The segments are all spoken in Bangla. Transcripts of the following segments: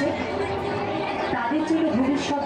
আছে তাদের জন্য ভবিষ্যৎ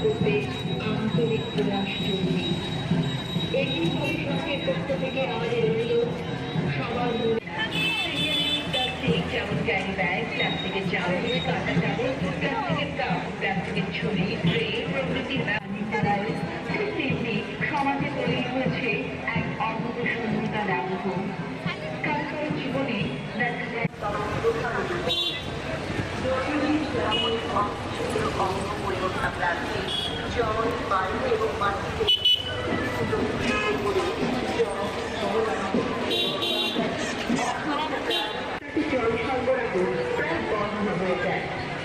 করতে আন্তরিক প্রয়াস জরুরি। এই পরিষদের পক্ষ থেকে আমাদের অনুরোধ, সবার প্লাস্টিক যেমন ক্যারি ব্যাগ, প্লাস্টিকের চামচ, কাঁটা চামচ, প্লাস্টিকের কাপ, প্লাস্টিকের ছড়ি, ট্রে প্রভৃতি ঠিক তেমনি সমাজে তৈরি হয়েছে এক অমূল্য শূন্যতা লাঘব। কারো কারো জীবনে দেখা যায় অঙ্গ পরিবর্তন প্লাস্টিক জল, বায়ু এবং মাটিতে জল সরবরাহ প্রায় বন্ধ হয়ে যায়।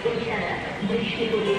এছাড়া বৃষ্টি হলে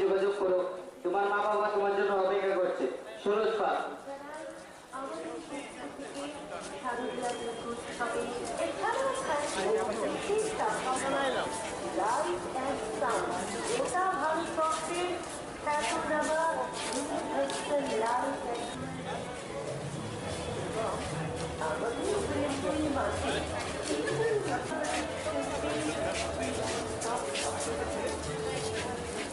যোগাযোগ করো, তোমার মা বাবা তোমার জন্য অপেক্ষা করছে। সরোজ পাল। আমাদের লাইট অ্যান্ড সাউন্ড এটা ভারতবর্ষের খ্যাতনামা ইউনিভার্সাল লাইট আমাদের প্রেমের মাঝে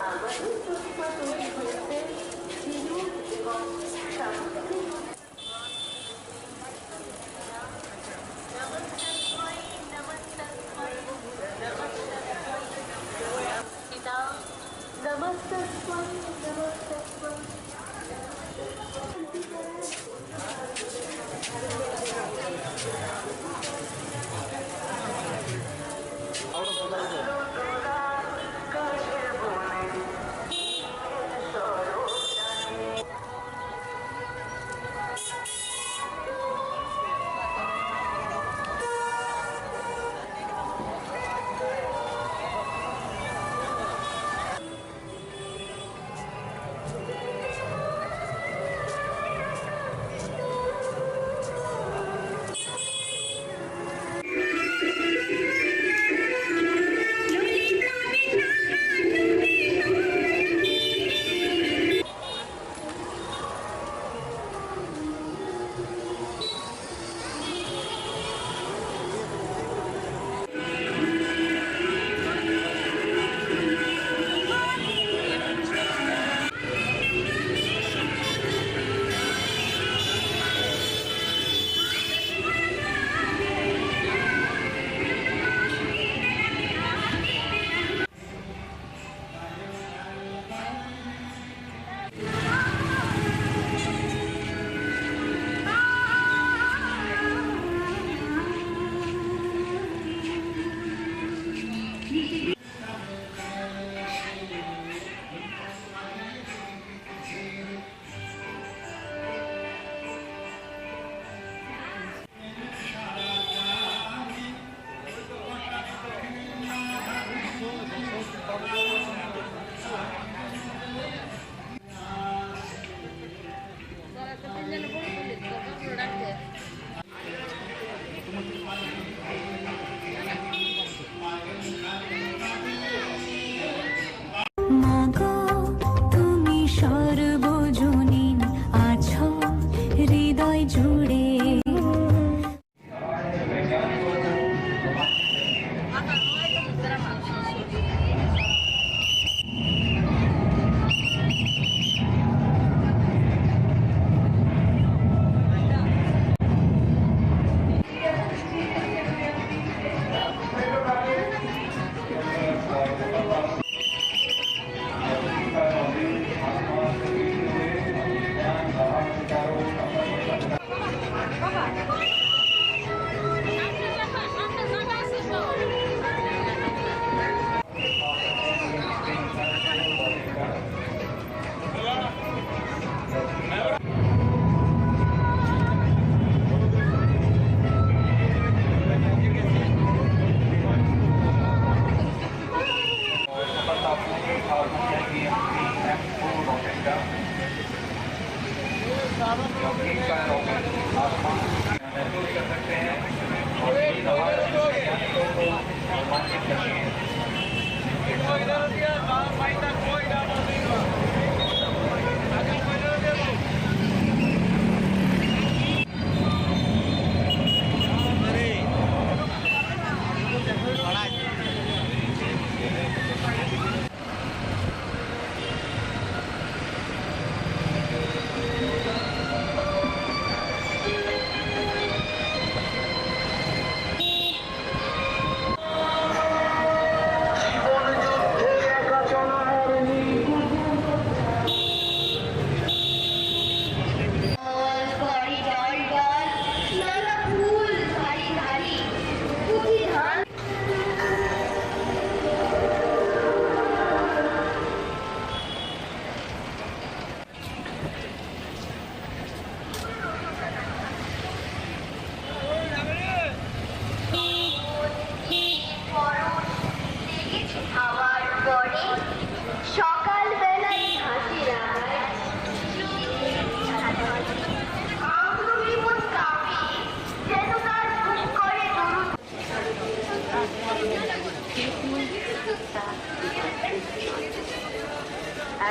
আমাদের প্রতিভা তৈরি হয়েছে বিরোধ এবং সামগ্রিক नमस्ते Thank you.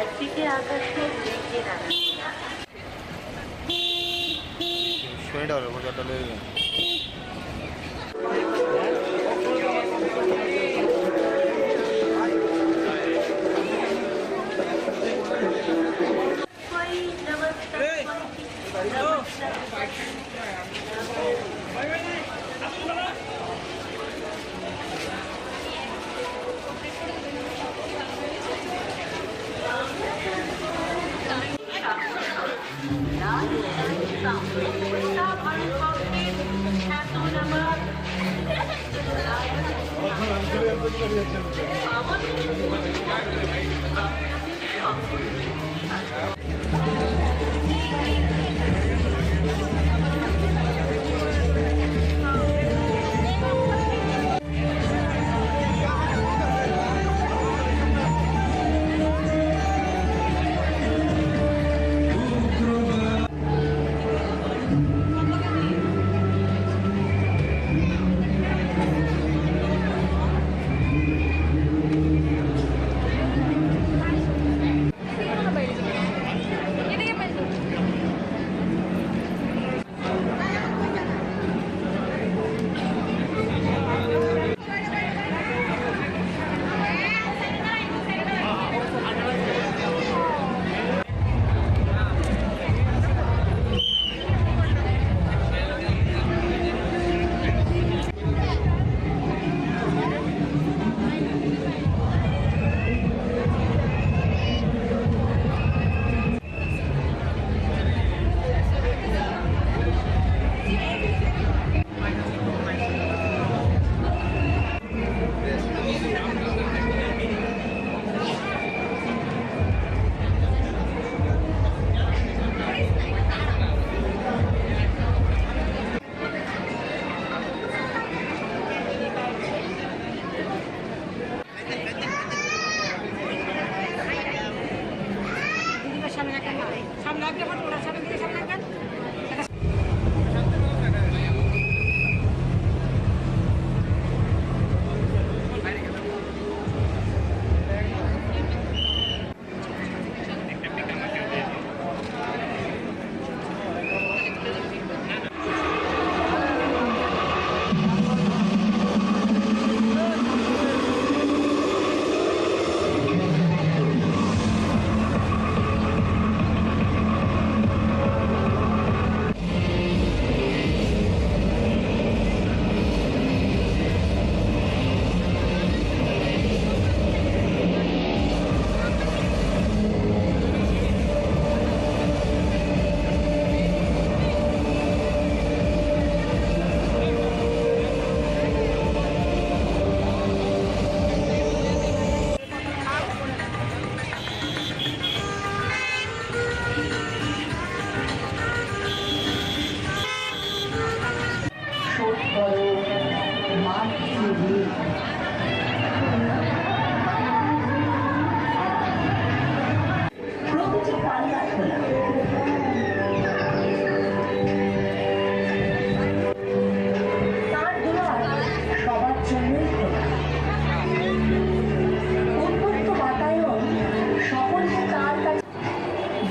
একদিকে আকাশে মেঘের আনাগোনা,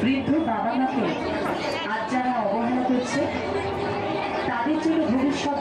বৃদ্ধ বাবা মাকে আজ যারা অবহেলা করছে তাদের জন্য ভবিষ্যৎ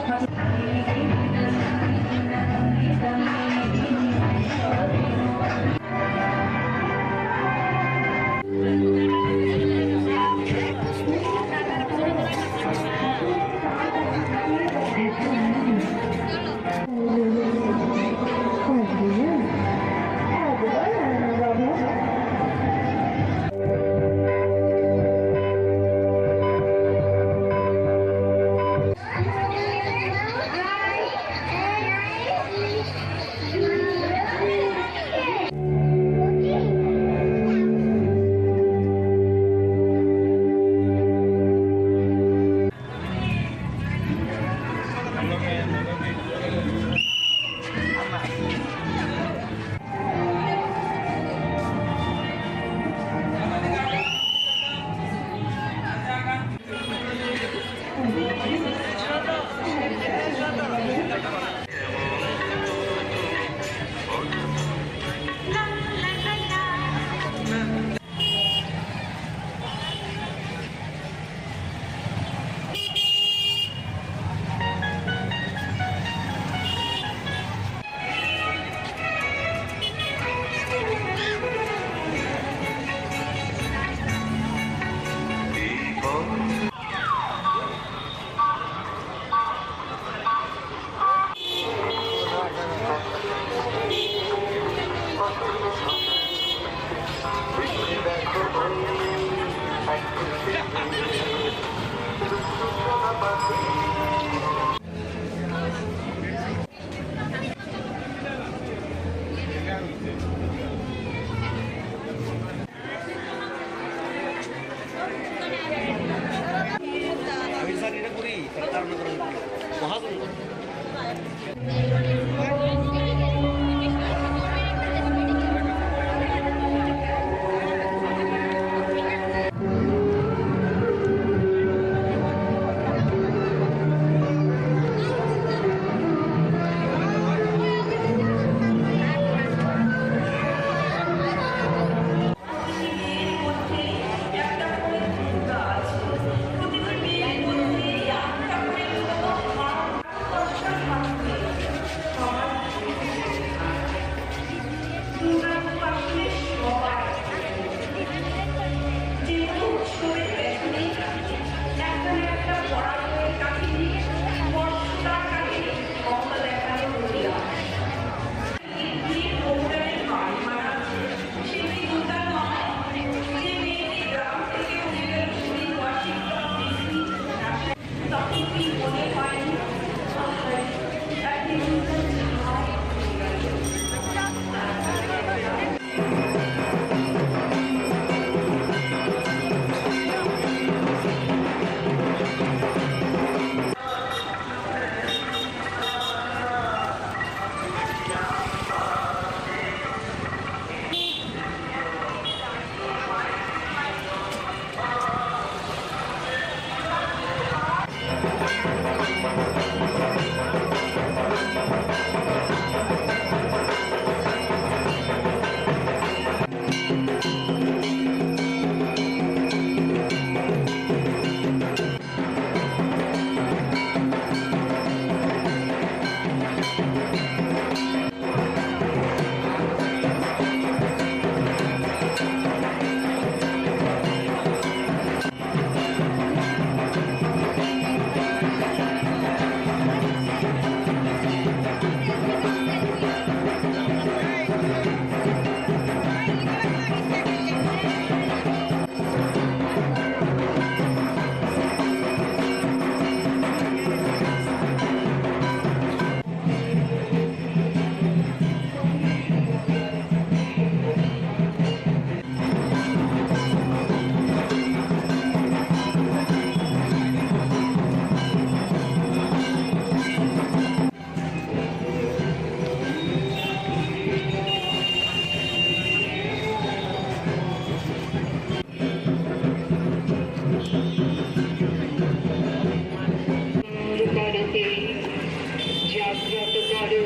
জাগ্রত করো,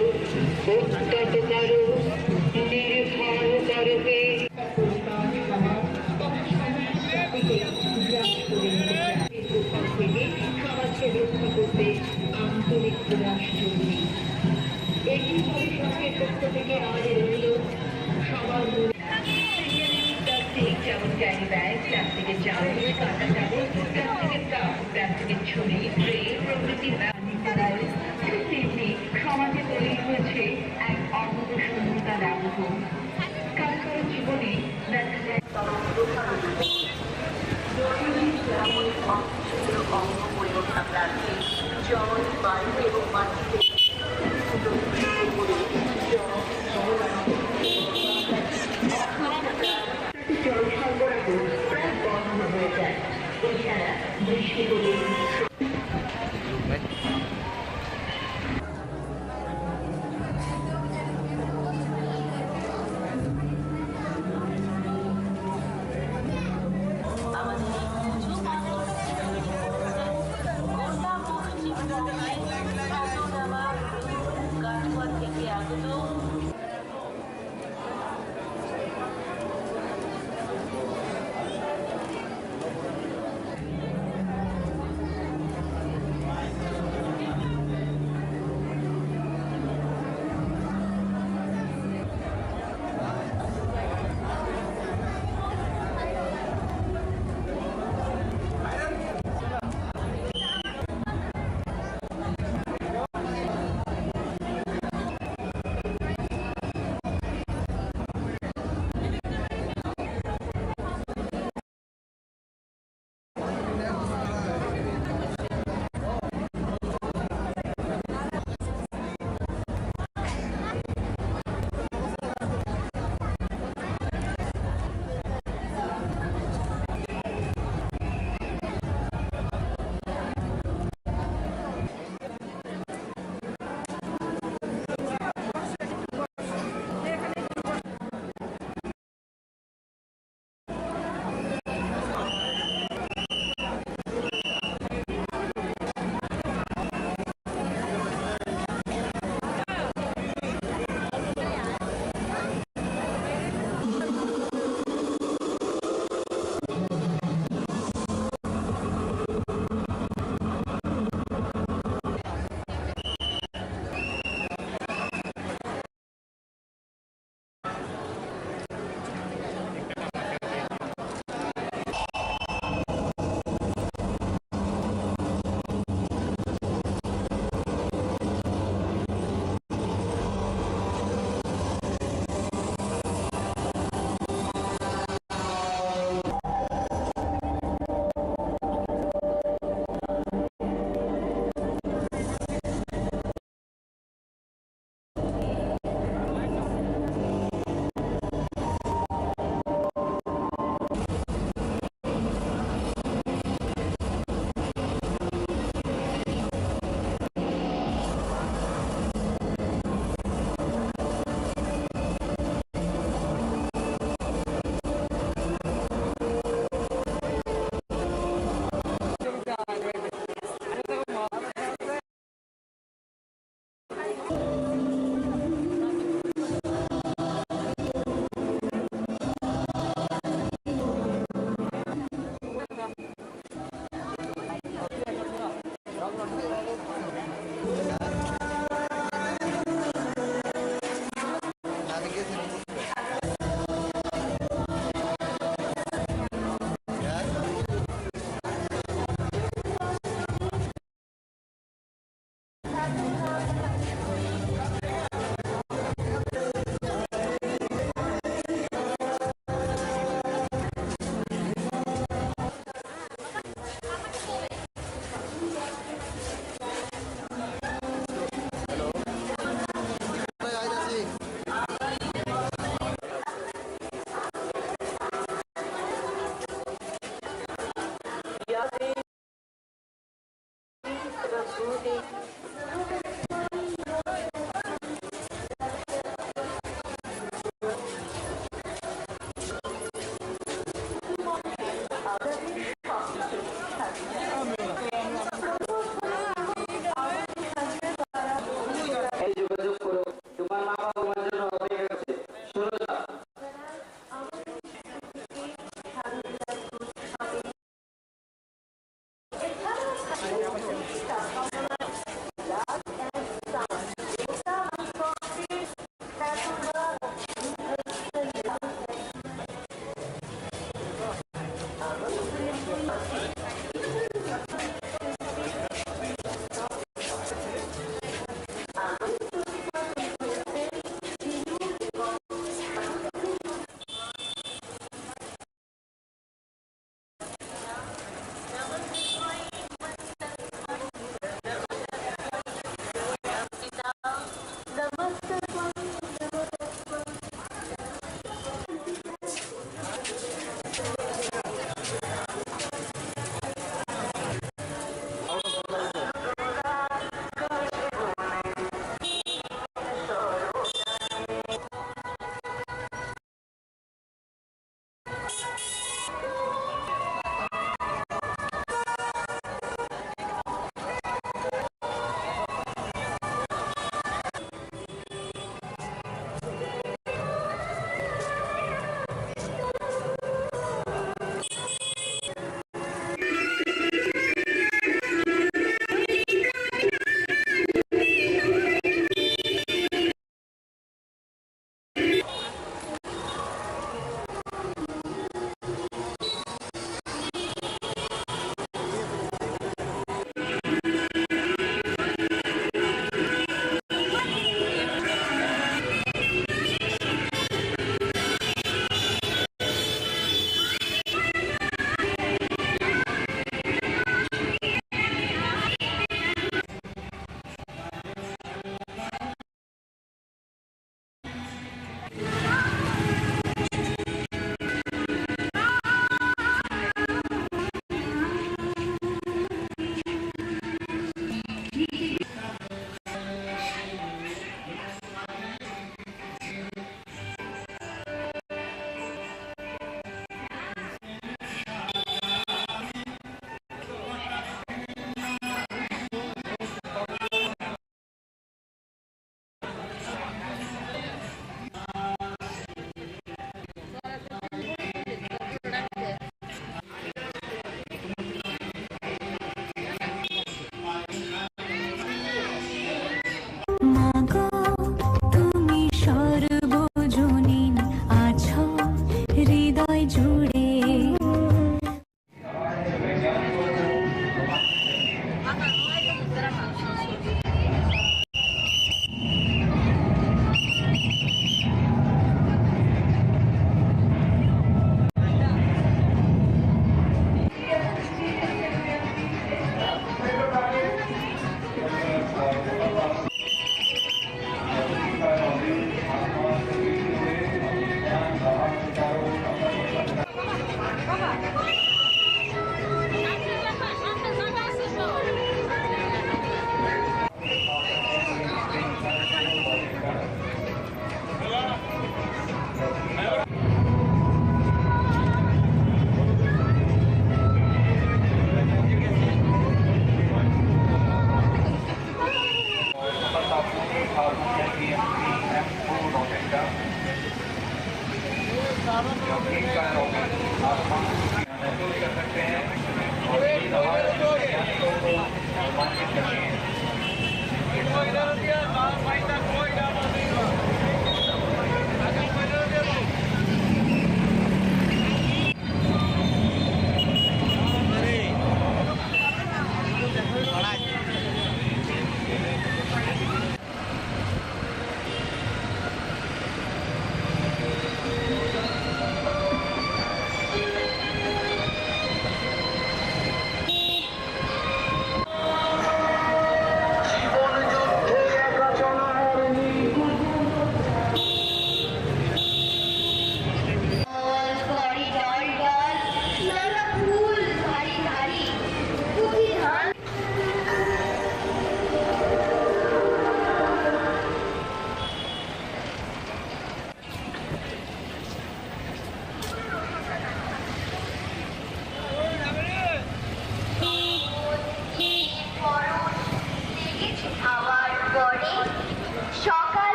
উদ্যত করো, নির্ভর করবে। পরিবার, সমাজ তথা সমস্ত জাতিকে গ্রাস করে নিতে চায়। এর পক্ষ থেকে সমাজকে রক্ষা করতে আন্তরিক প্রয়াস জরুরি। একই পরিষদের পক্ষ থেকে আমাদের অনুরোধ, সবার প্লাস্টিক যেমন ক্যারি ব্যাগ, প্লাস্টিকের চামচ, কাঁটা চামচ, প্লাস্টিকের কাপ, প্লাস্টিকের ছড়ি, ট্রে প্রভৃতি তেমনি সমাজে তৈরি হয়েছে এক অমূল্য শূন্যতা আবহ। কারো কারো জীবনে দেখা যায় জল, বায়ু এবং মাটিতে জল সরবরাহ প্রায় বন্ধ হয়ে যায়। এছাড়া বৃষ্টি হলে গোটা পশ্চিম বঙ্গে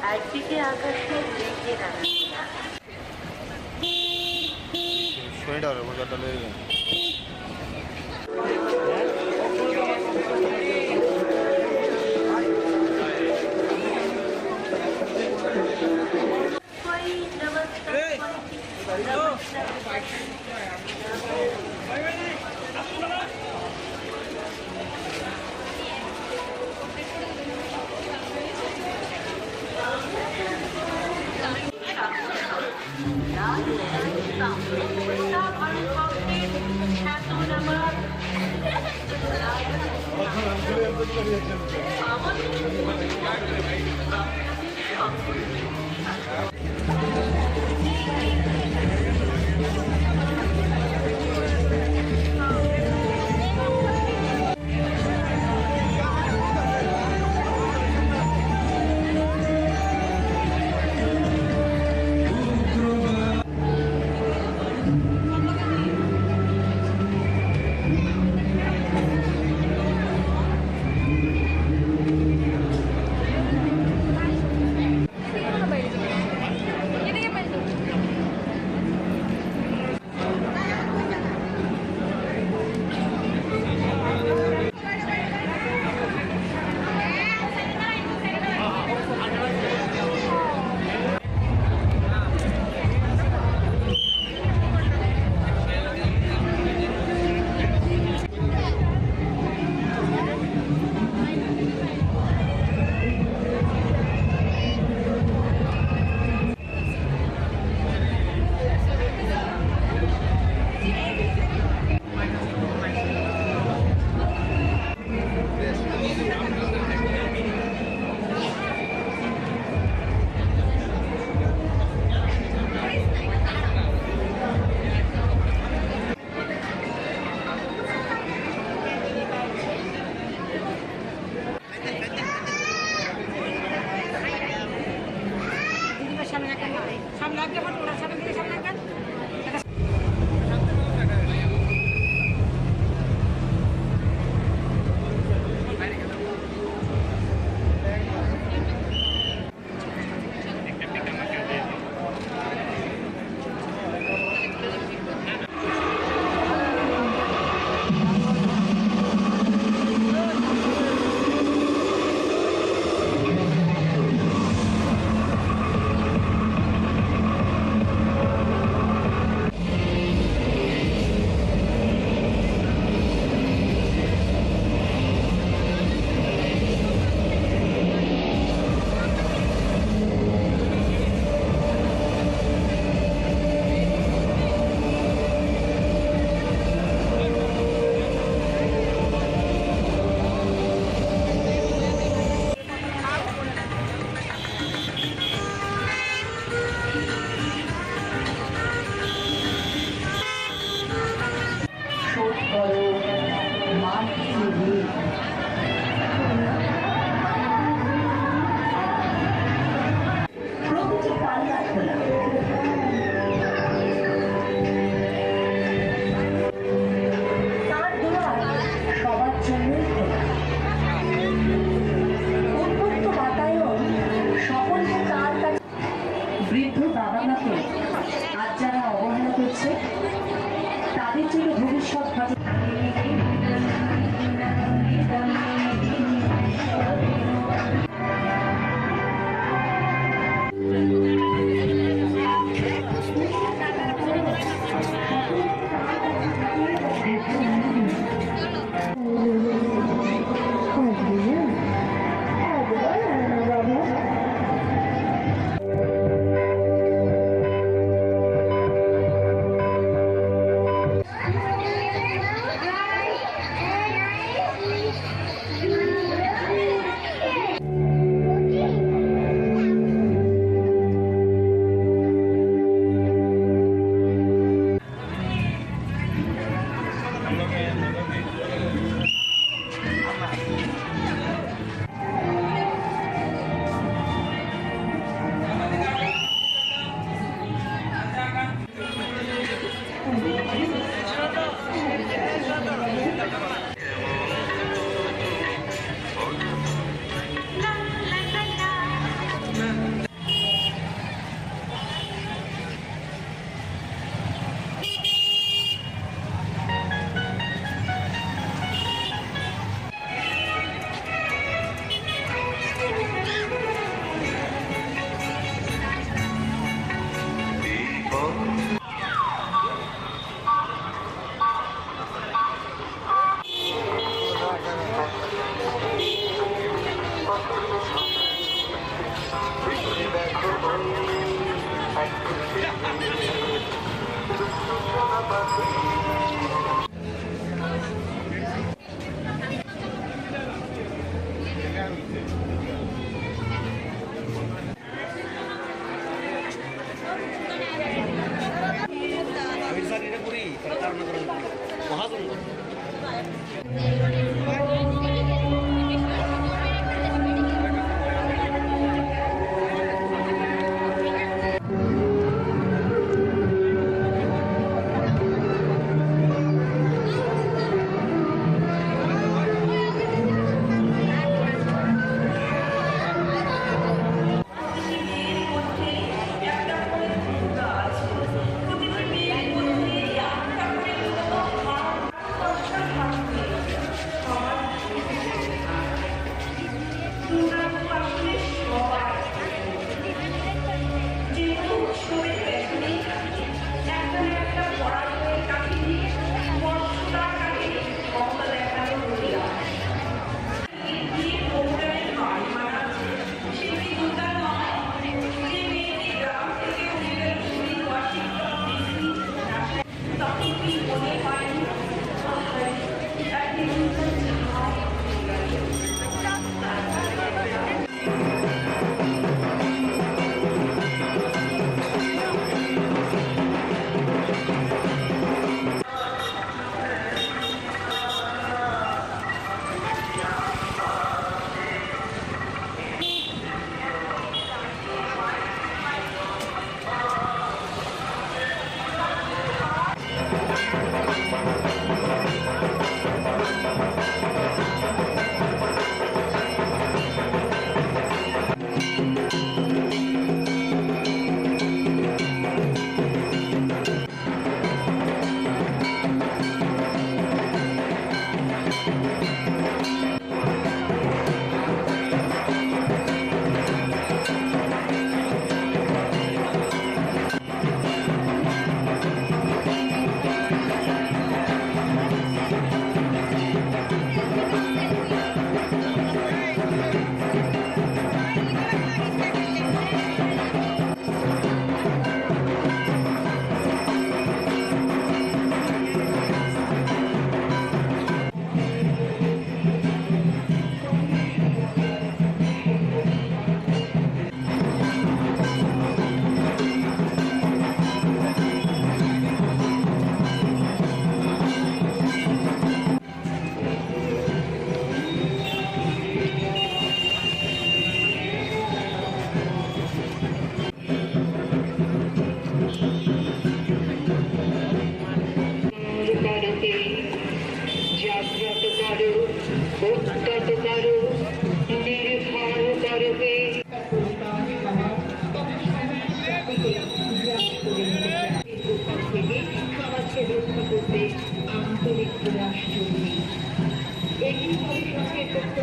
একদিকে আকাশে মেঘে রাখে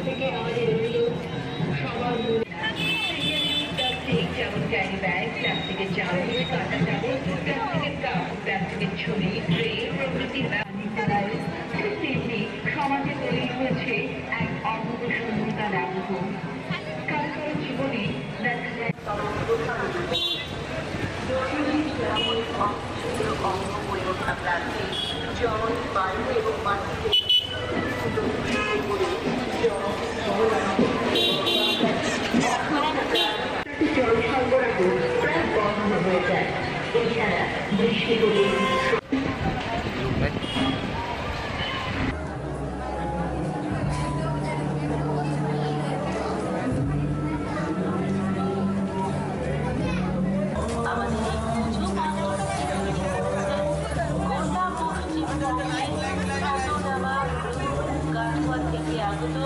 থেকে আমাদের রইল সবার মনে প্লাস্টিক যেমন ক্যারি ব্যাগ, প্লাস্টিকের চামচ, কাঁটা চামচ, প্লাস্টিকের কাপ, প্লাস্টিকের ছড়ি, ট্রে প্রভৃতি ঠিক তেমনি সমাজে তৈরি হয়েছে এক অমূল্য শূন্যতার আবহ। কারো কারো জীবনে দেখা যায় জল, বায়ু এবং মাটিতে জল সরবরাহ প্রায় বন্ধ হয়ে যায়। এছাড়া বৃষ্টি হলে থেকে আগত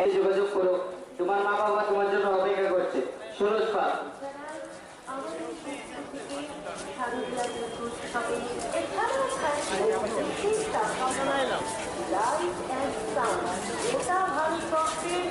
এই যোগাযোগ করো, তোমার মা বাবা তোমার জন্য অপেক্ষা করছে। সুরজ পাল। ভারতবর্ষের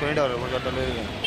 20 টাকা পঞ্চাশটা লয়ে গেলেন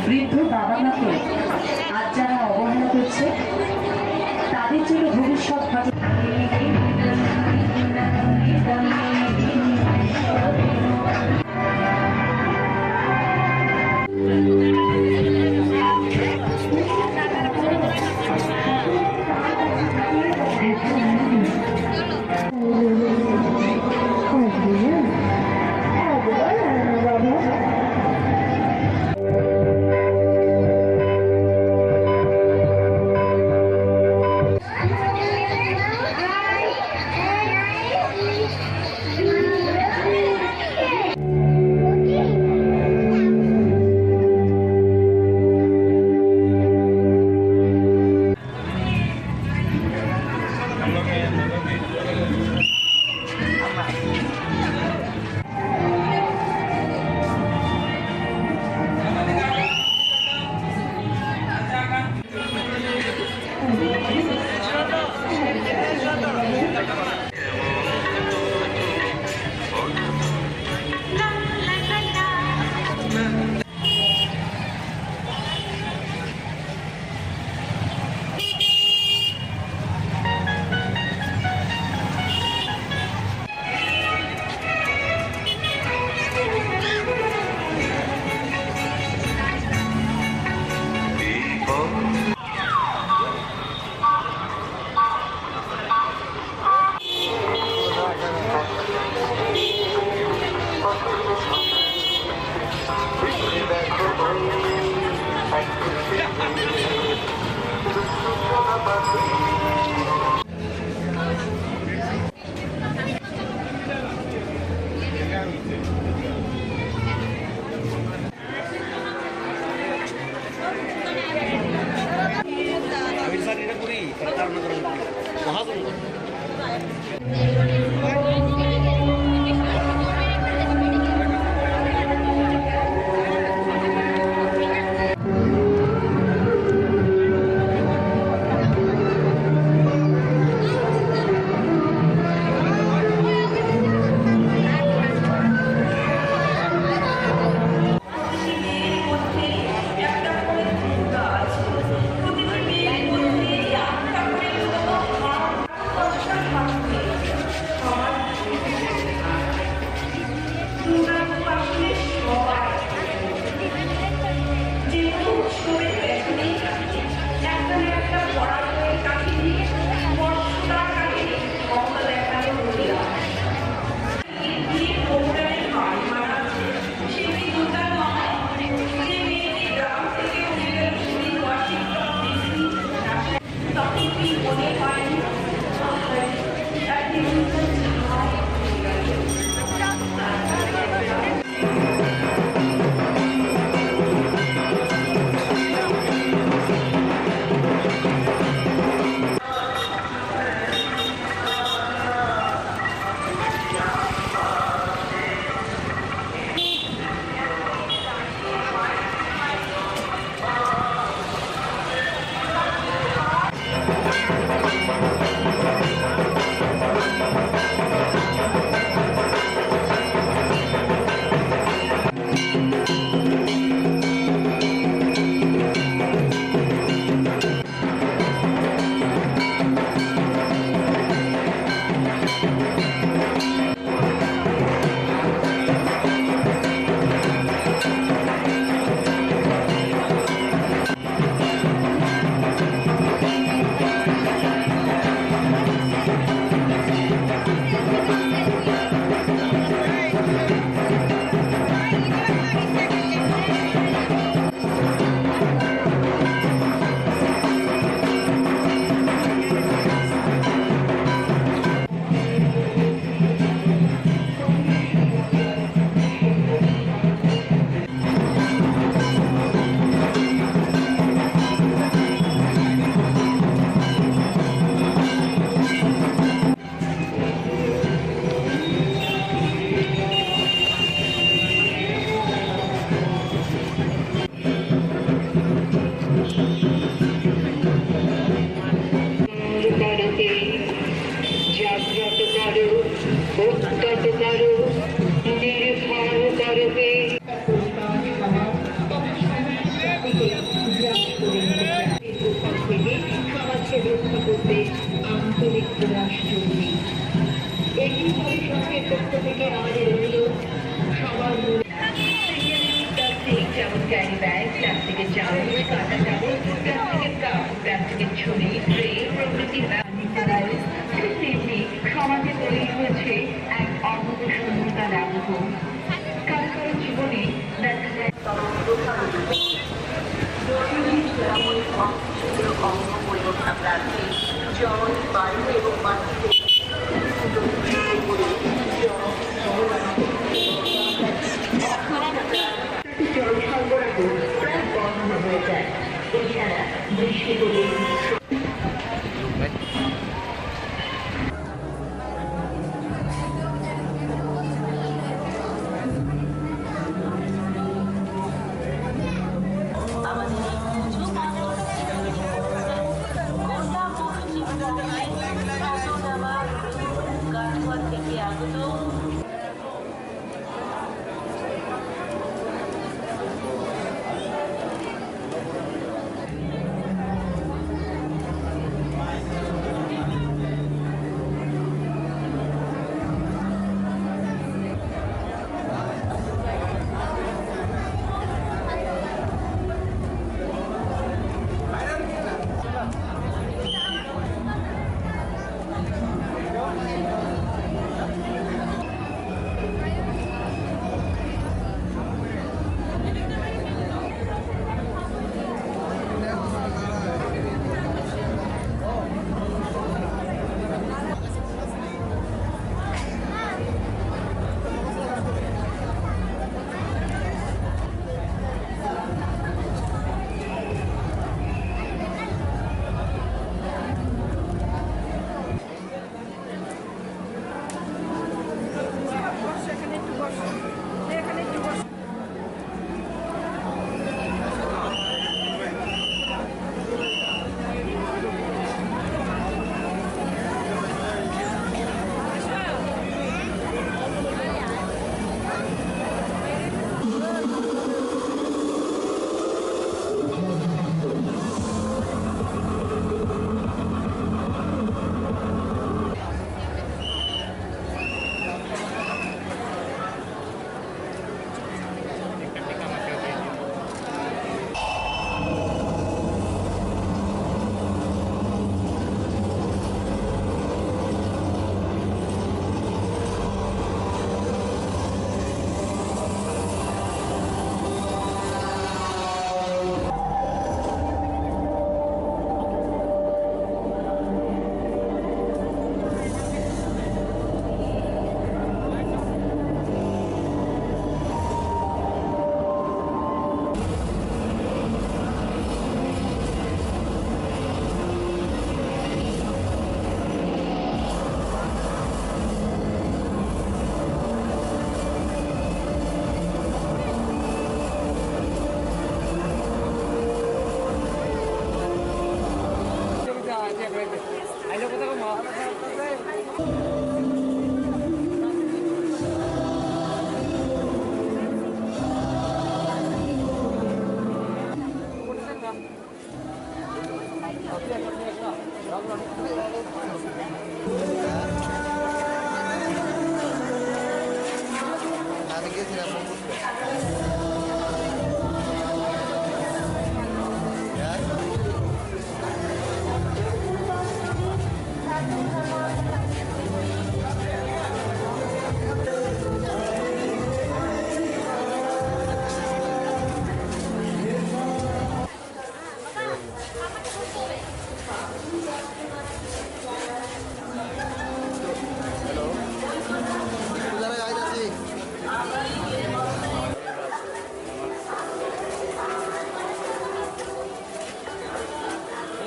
বৃদ্ধ বাবা মাকে আজ যারা অবহেলা করছে তাদের জন্য ভবিষ্যৎ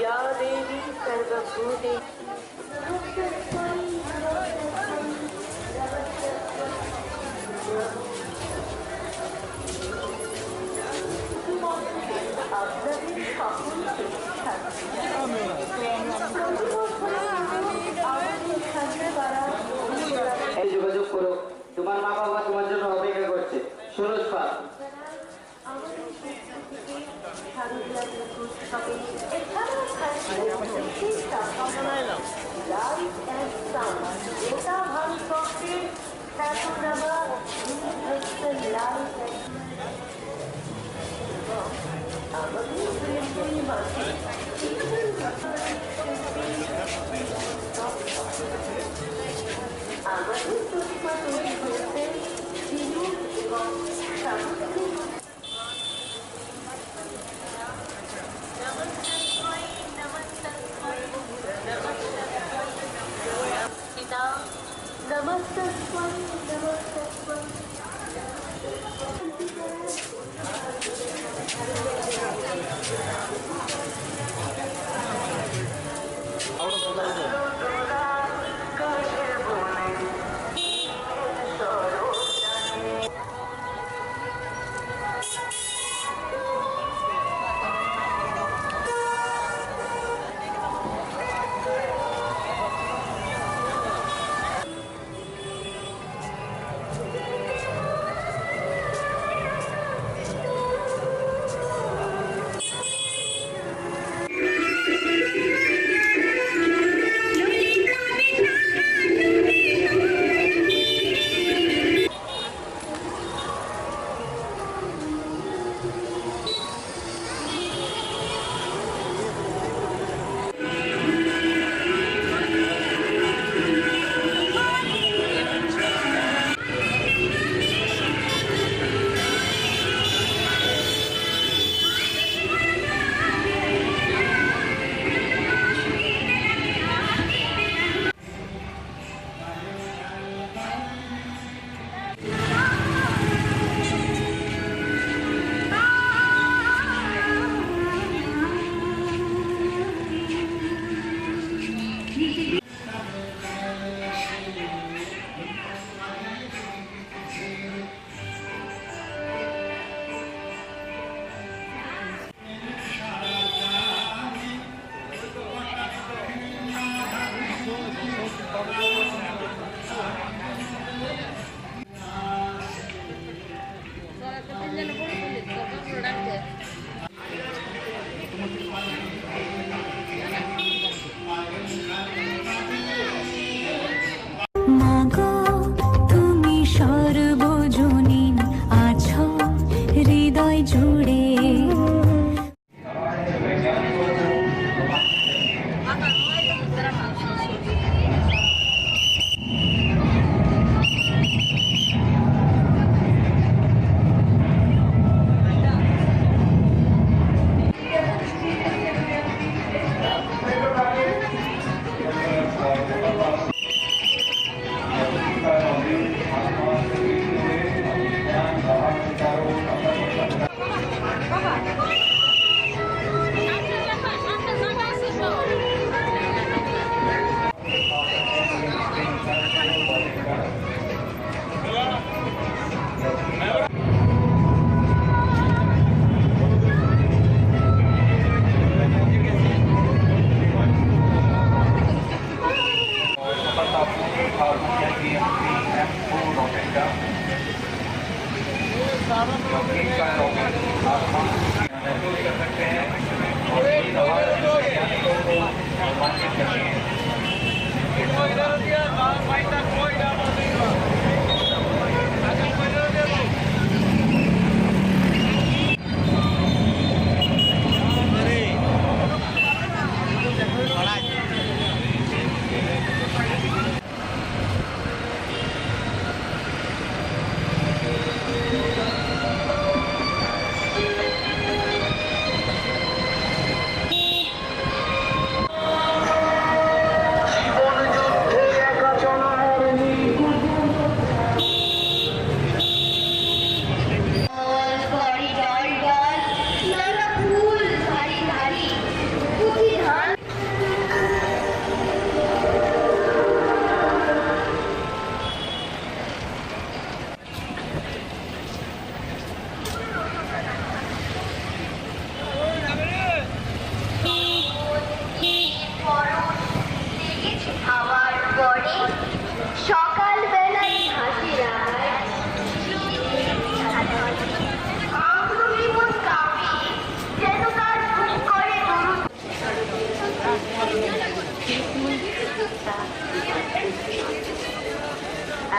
या देवी सर्वभूते আপনাদের সকলকে এই যোগাযোগ করো, তোমার মা বাবা তোমার জন্য অপেক্ষা করছে। সরোজ পাল। গোটা ভারতবর্ষে খ্যাতনামা আমাদের প্রেমময়ী মাকে আমাদের প্রতিমা তৈরি হয়েছে বিনোদ এবং সামগ্রিক नमस्तस्वं नमस्तस्वं প্রোডাক্ট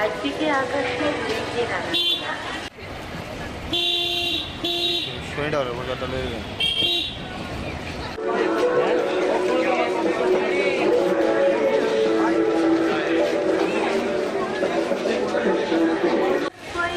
একদিকে আকাশে মেঘের আনাগোনা, कोई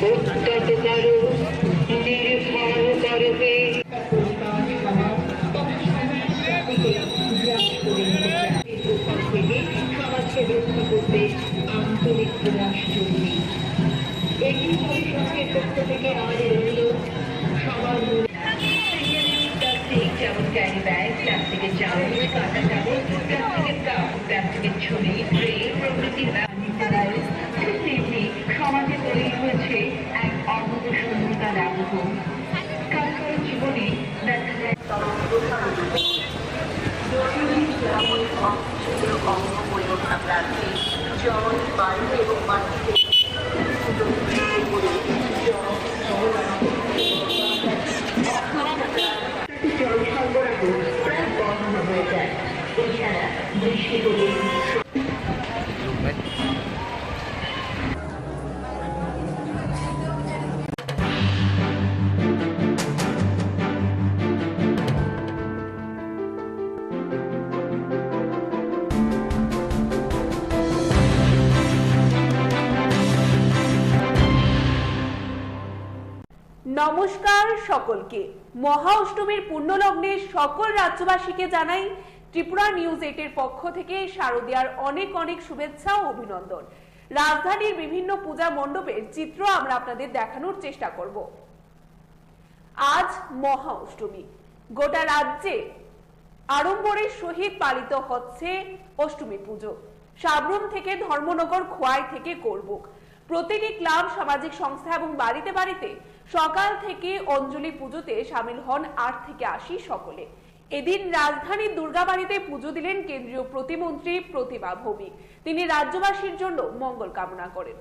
উত্তত করো নির্ভয় করবে সমাজকে রক্ষা করতে আন্তরিক প্রয়াস জরুরি। একটি পরিষদের পক্ষ থেকে আমাদের অনুরোধ সবার প্লাস্টিক যেমন ক্যারি ব্যাগ, প্লাস্টিকের চামচ, কাঁটা চামচ, প্লাস্টিকের কাপ, প্লাস্টিকের ছড়ি, ট্রে প্রভৃতি তেমনি সমাজে তৈরি হয়েছে এক অমূল্য শূন্যতার আবহ। কালকার জীবনে দেখা যায় জল, বায়ু এবং মাটিতে জল সরবরাহ প্রায় বন্ধ হয়ে যায়। এছাড়া বৃষ্টি হলে নমস্কার সকলকে। মহা অষ্টমীর পুণ্যলগ্নে সকল রাজ্যবাসীকে জানাই ত্রিপুরা নিউজ 8 এর পক্ষ থেকে শারদীয়ার অনেক অনেক শুভেচ্ছা ও অভিনন্দন। রাজধানীর বিভিন্ন পূজা মণ্ডপের চিত্র আমরা আপনাদের দেখানোর চেষ্টা করব। আজ মহা অষ্টমী। গোটা রাজ্যে আড়ম্বরের সহিত পালিত হচ্ছে অষ্টমী পুজো। সাবরুম থেকে ধর্মনগর, খোয়াই থেকে করবুক, প্রতিটি ক্লাব, সামাজিক সংস্থা এবং বাড়িতে বাড়িতে সকাল থেকে অঞ্জলি পুজোতে সামিল হন 8 থেকে 80 সকলে। এদিন রাজধানীর দুর্গাবাড়িতে পুজো দিলেন কেন্দ্রীয় প্রতিমন্ত্রী প্রতিমা ভৌমিক। তিনি রাজ্যবাসীর জন্য মঙ্গল কামনা করেন।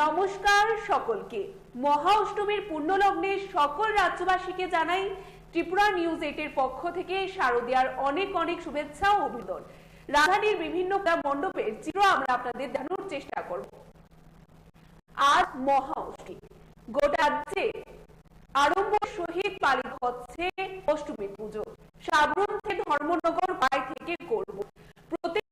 নমস্কার সকলকে। মহা অষ্টমীর পুণ্যলগ্নে সকল রাজ্যবাসীকে জানাই ত্রিপুরা নিউজ 8 এর পক্ষ থেকে শারদীয়ার অনেক অনেক শুভেচ্ছা ও অভিনন্দন। রাজধানীর বিভিন্ন মণ্ডপের চিত্র আমরা আপনাদের দেখানোর চেষ্টা করব। আজ মহা অষ্টমী। গোটা রাজ্যে আড়ম্বর সহিত পালিত হচ্ছে অষ্টমী পুজো। সাবরুম থেকে ধর্মনগর বাড়ি থেকে করব প্রত্যেক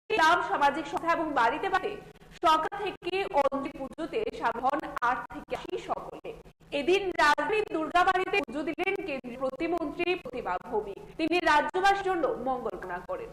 গ্রাম, সামাজিক সংস্থা এবং বাড়িতে বাড়িতে সকাল থেকে অঞ্জলি পুজোতে সাধারণ 8 থেকে 80 সকলে। এদিন রাজধানীর দুর্গাবাড়িতে পুজো দিলেন কেন্দ্রীয় প্রতিমন্ত্রী প্রতিমা ভৌমিক। তিনি রাজ্যবাসীর জন্য মঙ্গল কামনা করেন।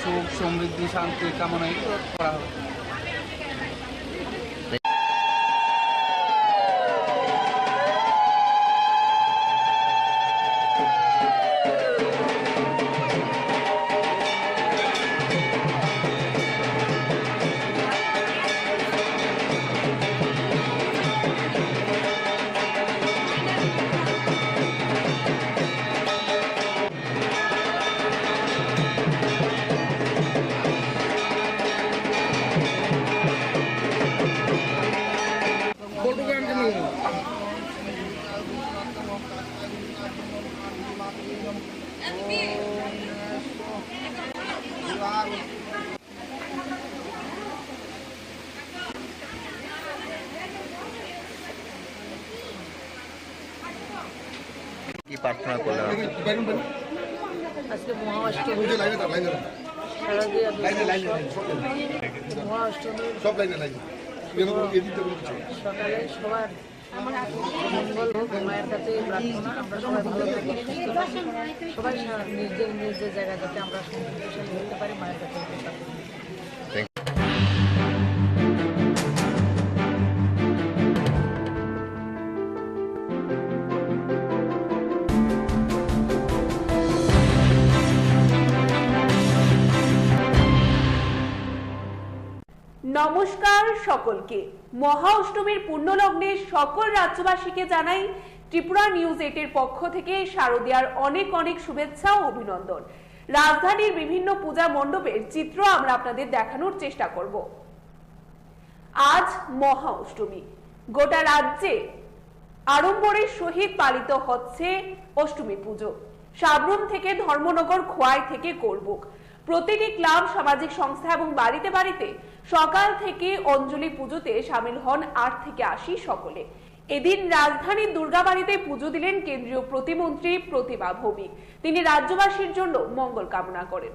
সুখ সমৃদ্ধি শান্তি কামনাই করা হবে। কি প্রার্থনা করলেন? আজকে মহাঅষ্টমী সকালে সবার মঙ্গল হোক, মায়ের কাছে প্রার্থনা আমরা সবাই ভালো থাকি, সুস্থ থাকি, সবাই নিজের নিজের জায়গা যাতে আমরা সমৃদ্ধশালী হতে পারি মায়ের কাছে প্রার্থনা। নমস্কার সকলকে। মহা অষ্টমীর পুণ্যলগ্নে সকল রাজ্যবাসীকে জানাই ত্রিপুরা নিউজ 8 এর পক্ষ থেকে শারদীয়ার অনেক অনেক শুভেচ্ছা ও অভিনন্দন। রাজধানীর বিভিন্ন পূজা মণ্ডপের চিত্র আমরা আপনাদের দেখানোর চেষ্টা করব। আজ মহা অষ্টমী। গোটা রাজ্যে আড়ম্বরের সহিত পালিত হচ্ছে অষ্টমী পুজো। সাবরুম থেকে ধর্মনগর, খোয়াই থেকে করবুক, প্রতিটি ক্লাব, সামাজিক সংস্থা এবং বাড়িতে বাড়িতে সকাল থেকে অঞ্জলি পুজোতে সামিল হন 8 থেকে 80 সকলে। এদিন রাজধানীর দুর্গাবাড়িতে পুজো দিলেন কেন্দ্রীয় প্রতিমন্ত্রী প্রতিমা ভৌমিক। তিনি রাজ্যবাসীর জন্য মঙ্গল কামনা করেন।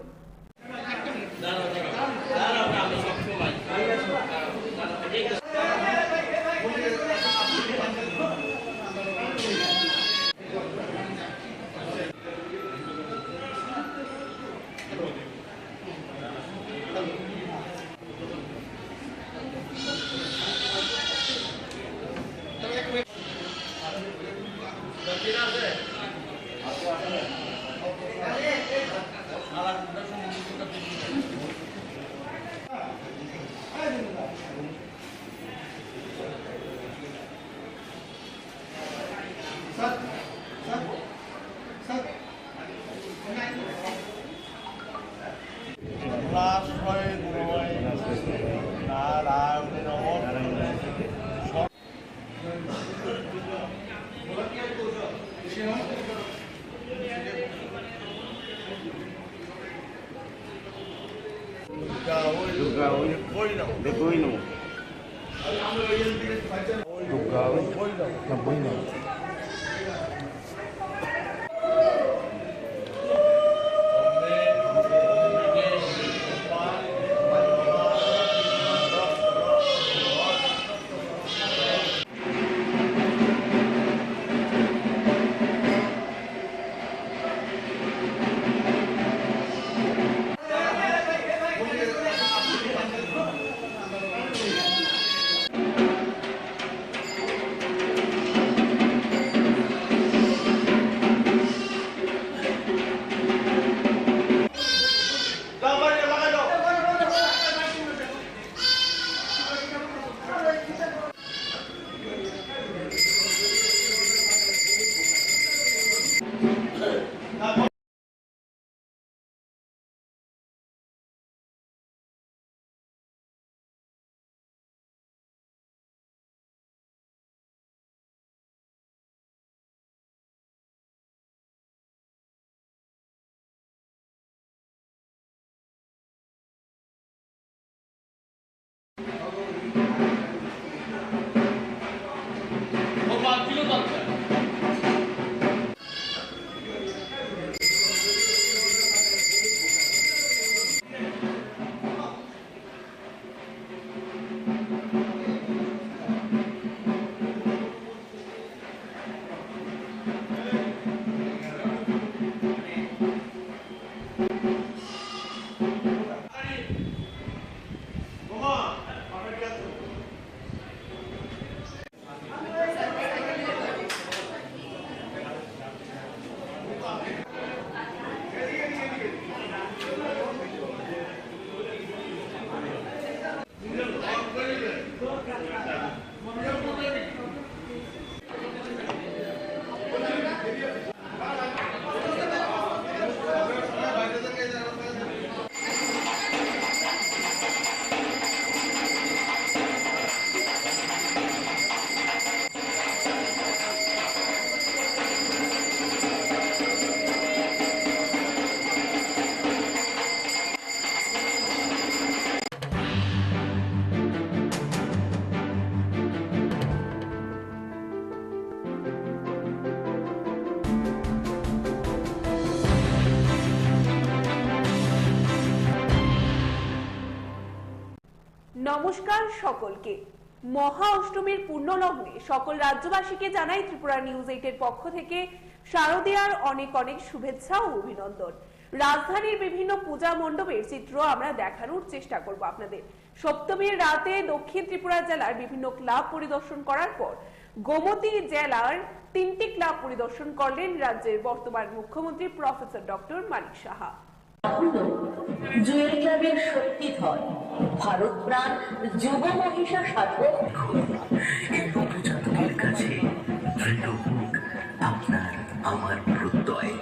নমস্কার সকলকে। মহা অষ্টমীর পূর্ণ লগ্নে সকল রাজ্যবাসীকে জানাই ত্রিপুরা নিউজ 8 এর পক্ষ থেকে শারদীয়ার অনেক অনেক শুভেচ্ছা ও অভিনন্দন। রাজধানীর বিভিন্ন পূজা মণ্ডপের চিত্র আমরা দেখানোর চেষ্টা করব আপনাদের। সপ্তমীর রাতে দক্ষিণ ত্রিপুরা জেলার বিভিন্ন ক্লাব পরিদর্শন করার পর গোমতী জেলার 3টি ক্লাব পরিদর্শন করলেন রাজ্যের বর্তমান মুখ্যমন্ত্রী প্রফেসর ডক্টর মানিক সাহা। জুয়েল ক্লাবের শক্তিধর ভারত প্রাণ যুব মহিষা সাধক এই নবজাতকের কাছে দৃঢ় হোক আপনার আমার প্রত্যয়।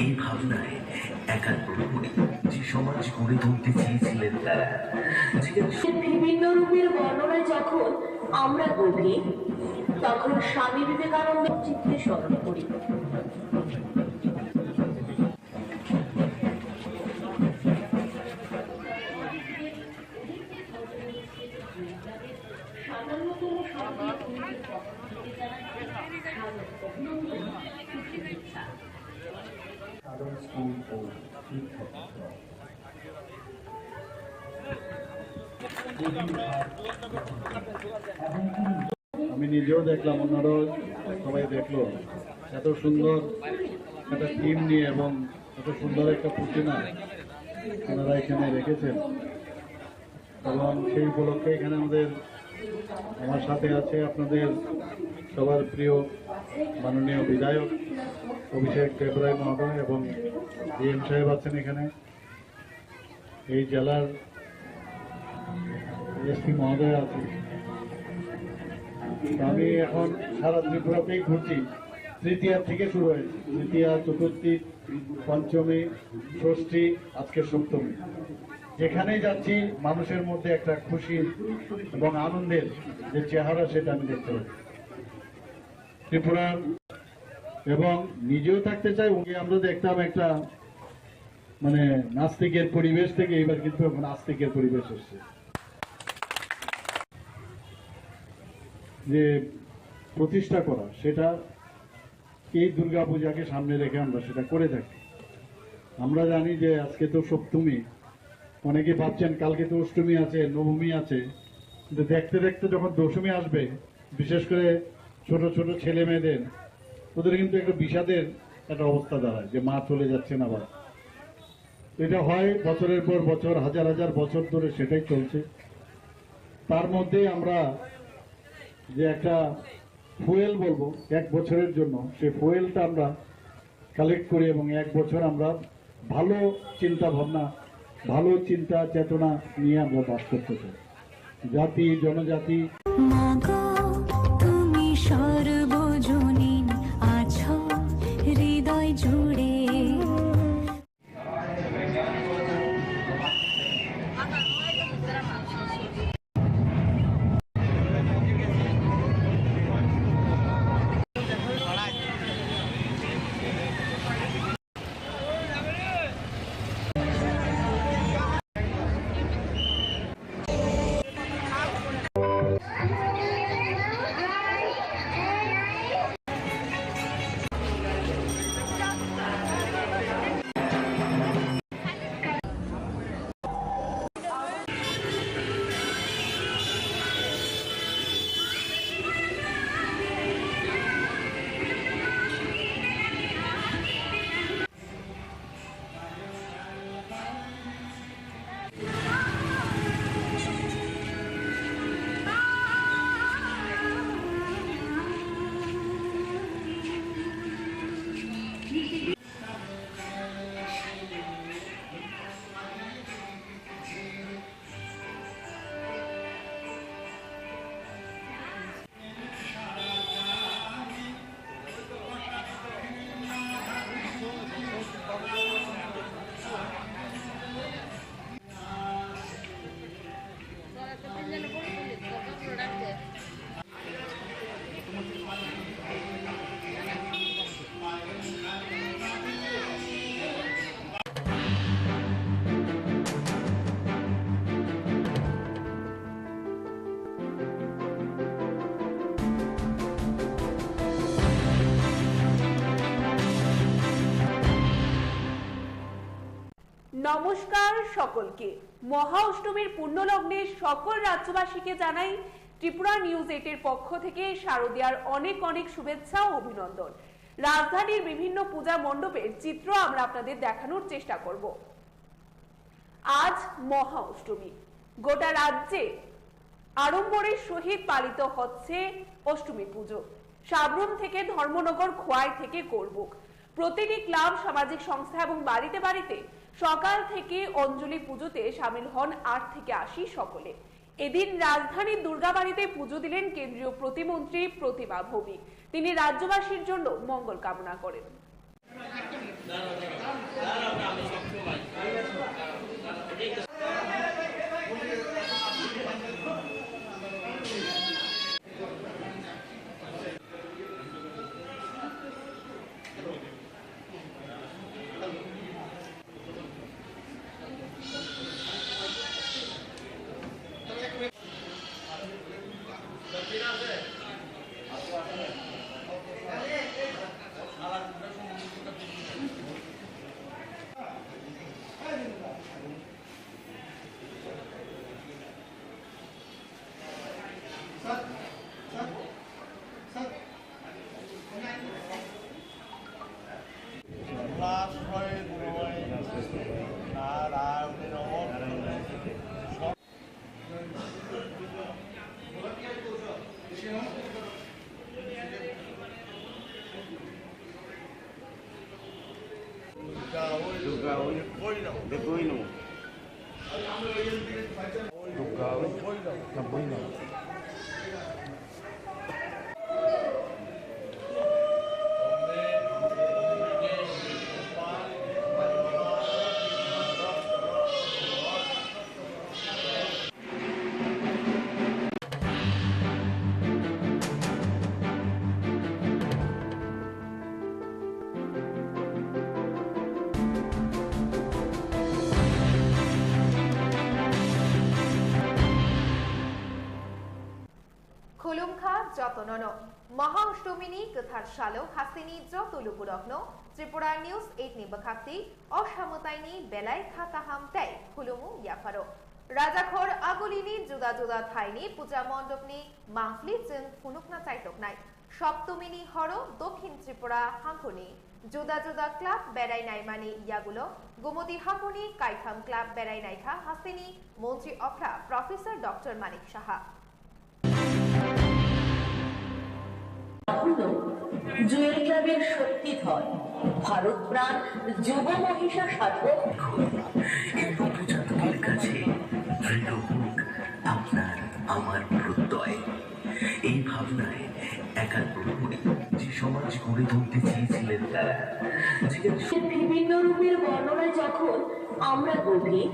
এই ভাবনায় একাগ্র হয়ে যে সমাজ গড়ে তুলতে চেয়েছিলেন তারা, বিভিন্ন রূপের বর্ণনা যখন আমরা গভীর, তখন স্বামী বিবেকানন্দের চিত্রে স্মরণ করি। আমি নিজেও দেখলাম, অন্যরাও সবাই দেখলো, এত সুন্দর একটা টিম নিয়ে এবং এত সুন্দর একটা প্রতিমা ওনারা এখানে রেখেছেন। এবং সেই উপলক্ষে এখানে আমার সাথে আছে আপনাদের সবার প্রিয় মাননীয় বিধায়ক অভিষেক ত্রিপুরায় মহোদয় এবং ডিএম সাহেব আছেন এখানে, এই জেলার এসপি মহোদয় আছে। আমি এখন সারা ত্রিপুরাতেই ঘুরছি। তৃতীয়া থেকে শুরু হয়েছে, তৃতীয়া, চতুর্থী, পঞ্চমী, ষষ্ঠী, আজকে সপ্তমী। যেখানেই যাচ্ছি মানুষের মধ্যে একটা খুশি এবং আনন্দের যে চেহারা সেটা আমি দেখতে পাচ্ছি ত্রিপুরার। এবং নিজেও থাকতে চাই, আমরা দেখতাম একটা নাস্তিকের পরিবেশ থেকে এবার কিন্তু এখন আস্তিকের পরিবেশ এসছে। যে প্রতিষ্ঠা করা, সেটা এই দুর্গা পূজাকে সামনে রেখে আমরা সেটা করে থাকি। আমরা জানি যে আজকে তো সপ্তমী, অনেকে ভাবছেন কালকে তো অষ্টমী আছে, নবমী আছে, কিন্তু দেখতে দেখতে যখন দশমী আসবে, বিশেষ করে ছোট ছোট ছেলে মেয়েদের, ওদের কিন্তু একটা বিষাদের একটা অবস্থা দাঁড়ায় যে মা চলে যাচ্ছেন আবার। এটা হয় বছরের পর বছর, হাজার হাজার বছর ধরে সেটাই চলছে। তার মধ্যে আমরা যে একটা ফুয়েল বলবো 1 বছরের জন্য, সেই ফুয়েলটা আমরা কালেক্ট করি এবং 1 বছর আমরা ভালো চিন্তা ভাবনা, ভালো চিন্তা চেতনা নিয়ে আমরা বাস করতে চাই। জাতি জনজাতি তুমি সর্বজনীন আছো হৃদয় জুড়ে। নমস্কার সকলকে। মহা অষ্টমীর পুণ্যলগ্নে সকল রাজ্যবাসীকে জানাই ত্রিপুরা নিউজ 8 এর পক্ষ থেকে শারদীয়ার অনেক অনেক শুভেচ্ছা ও অভিনন্দন। রাজধানীর বিভিন্ন পূজা মণ্ডপের চিত্র আমরা আপনাদের দেখানোর চেষ্টা করব। আজ মহা অষ্টমী। গোটা রাজ্যে আড়ম্বরের সহিত পালিত হচ্ছে অষ্টমী পুজো। সাবরুম থেকে ধর্মনগর, খোয়াই থেকে গোরবুক, প্রতিটি ক্লাব, সামাজিক সংস্থা এবং বাড়িতে বাড়িতে সকাল থেকে অঞ্জলি পুজোতে সামিল হন 8 থেকে 80 সকলে। এদিন রাজধানীর দুর্গাবাড়িতে পুজো দিলেন কেন্দ্রীয় প্রতিমন্ত্রী প্রতিমা ভৌমিক। তিনি রাজ্যবাসীর জন্য মঙ্গল কামনা করেন। खुलुमखा जतनन महा अष्टमीनी कथार शालो हासिनी जत लुपुरग्न त्रिपुरा निउज 8 नि बखाक्ति असामताइनी बेलाय खाकाहाम ताइ खुलुमु याफारो राजाखर आगुलिनी जुदा जुदा थाइनी पूजा मण्डपनि मांफलि जों फुनुकना चाइटकनाय सप्तमीनि हर दक्षिण त्रिपुरा हांखनि जुदा जुदा क्लाब बेरायनाय मानि यागुलो गोमती हांखनि काइथाम क्लाब बेरायनायखा हासिनी मन्त्री अफ्रा प्रफेसर डॉक्टर मानिक साहा জুয়েল ক্লাবের শক্তি ধর ভারত প্রাণ যুব মহিষা সাধক এই নবজাতকের কাছে দৃঢ় হোক আপনার আমার প্রত্যয়। এই ভাবনায় একাত্মভাবে যে সমাজ গড়ে তুলতে চেয়েছিলেন তারা, বিভিন্ন রূপের বর্ণনায় যখন আমরা গভীর,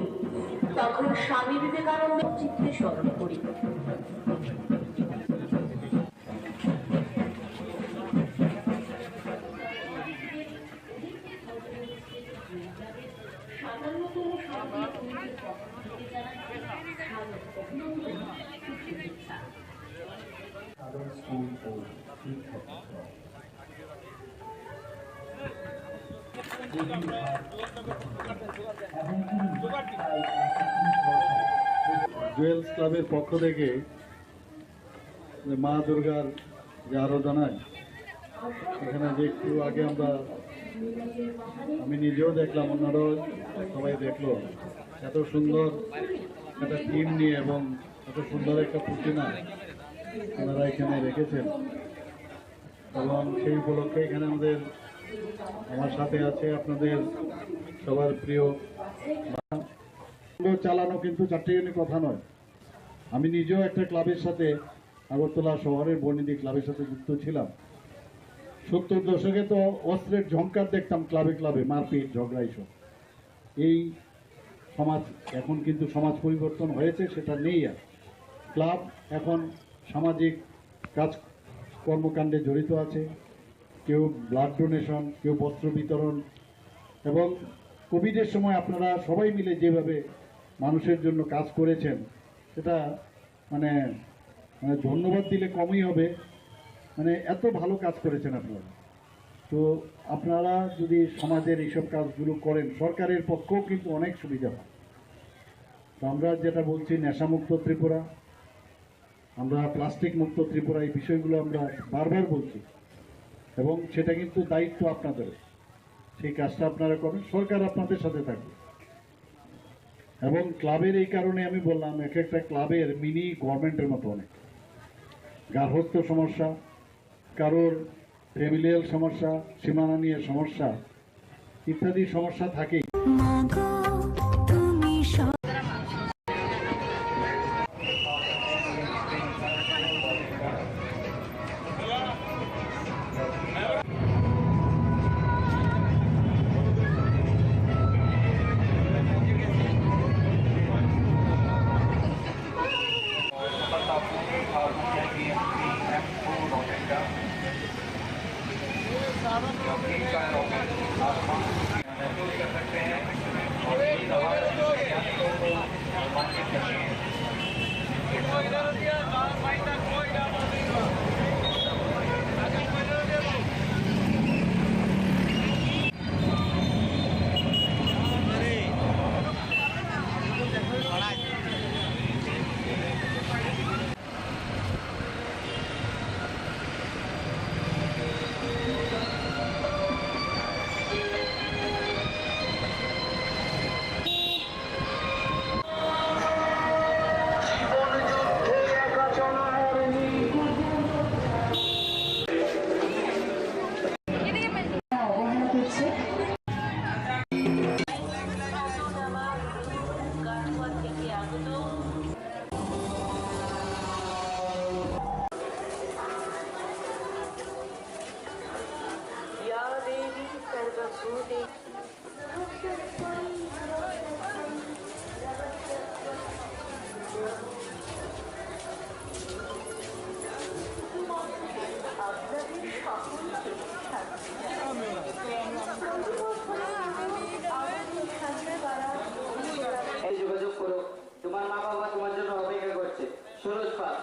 তখন স্বামী বিবেকানন্দের চিত্রে স্মরণ করি। জুয়েলস ক্লাবের পক্ষ থেকে মা দুর্গার যে আরাধনায় এখানে যে একটু আগে আমি নিজেও দেখলাম, অন্যরাও সবাই দেখলো, এত সুন্দর একটা টিম নিয়ে এবং এত সুন্দর একটা প্রতিমা ওনারা এখানে রেখেছেন। এবং সেই উপলক্ষে এখানে আমার সাথে আছে আপনাদের সবার প্রিয় চালানো, কিন্তু চারটিখানি কথা নয়। আমি নিজেও একটা ক্লাবের সাথে, আগরতলা শহরের বর্ণিদি ক্লাবের সাথে যুক্ত ছিলাম। 70 দশকে তো অস্ত্রের ঝংকার দেখতাম ক্লাবে ক্লাবে, মারপিট, ঝগড়া এইসব। এই সমাজ এখন কিন্তু সমাজ পরিবর্তন হয়েছে, সেটা নেই আর। ক্লাব এখন সামাজিক কাজ কর্মকাণ্ডে জড়িত আছে, কেউ ব্লাড ডোনেশন, কেউ বস্ত্র বিতরণ, এবং কোভিডের সময় আপনারা সবাই মিলে যেভাবে মানুষের জন্য কাজ করেছেন সেটা মানে ধন্যবাদ দিলে কমই হবে। মানে এত ভালো কাজ করেছেন আপনারা। তো আপনারা যদি সমাজের এইসব কাজগুলো করেন, সরকারের পক্ষেও কিন্তু অনেক সুবিধা হয়। তো আমরা যেটা বলছি নেশামুক্ত ত্রিপুরা, আমরা প্লাস্টিক মুক্ত ত্রিপুরা, এই বিষয়গুলো আমরা বারবার বলছি এবং সেটা কিন্তু দায়িত্ব আপনাদের। সেই কাজটা আপনারা করেন, সরকার আপনাদের সাথে থাকবে। এবং ক্লাবের এই কারণে আমি বললাম, এক একটা ক্লাবের মিনি গভর্নমেন্টের মতো অনেক গার্হস্থ্য সমস্যা, কারোর ফ্যামিলিয়াল সমস্যা, সীমানা নিয়ে সমস্যা ইত্যাদি সমস্যা থাকেই। এই যোগাযোগ করো, তোমার মা বাবা তোমার জন্য অপেক্ষা করছে। সুরজ পাল।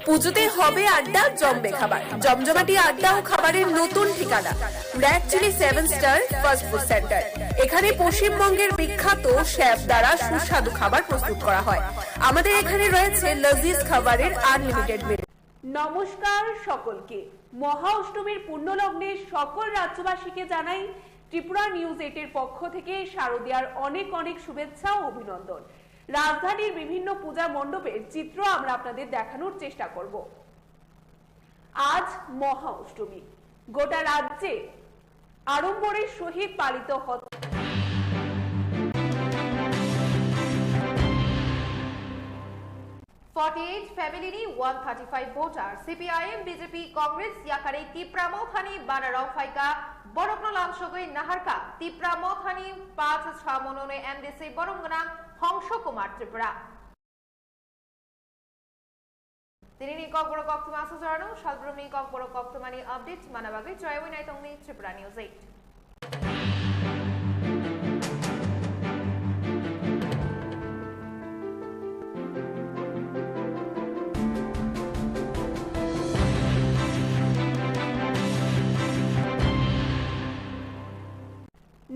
পুজোতে হবে আড্ডা, জমবে খাবার, জমজমাটি আড্ডা ও খাবারের নতুন ঠিকানা actually 7 star fast food centre. এখানে পশ্চিমবঙ্গের বিখ্যাত শেফ দ্বারা সুস্বাদু খাবার প্রস্তুত করা হয়। আমাদের এখানে রয়েছে লজিজ খাবারের আনলিমিটেড মেনু। নমস্কার সকলকে। মহা অষ্টমীর পুণ্যলগ্নে সকল রাজ্যবাসীকে জানাই ত্রিপুরা নিউজ 8 এর পক্ষ থেকে শারদীয়ার অনেক অনেক শুভেচ্ছা ও অভিনন্দন। রাজধানীর বিভিন্ন পূজা মণ্ডপের চিত্র আমরা আপনাদের দেখানোর চেষ্টা করব। আজ মহা অষ্টমী। গোটা রাজ্যে আড়ম্বরের সহিত পালিত হচ্ছে। Family 135 voter CPIM BJP Congress याकारे तीप्रामो थानी बानाराव फाइका बरकनो लामसगै नाहारका तीप्रामो थानी 5 छामनने एमडीसी बरंगना हंस कुमार त्रिपुरा दिनैनि ककबर कक्तमासो जानो सालब्रमनि ककबर कक्तमानि अपडेट मानाबागै जयवै नायतंनि त्रिपुरा निउज 8।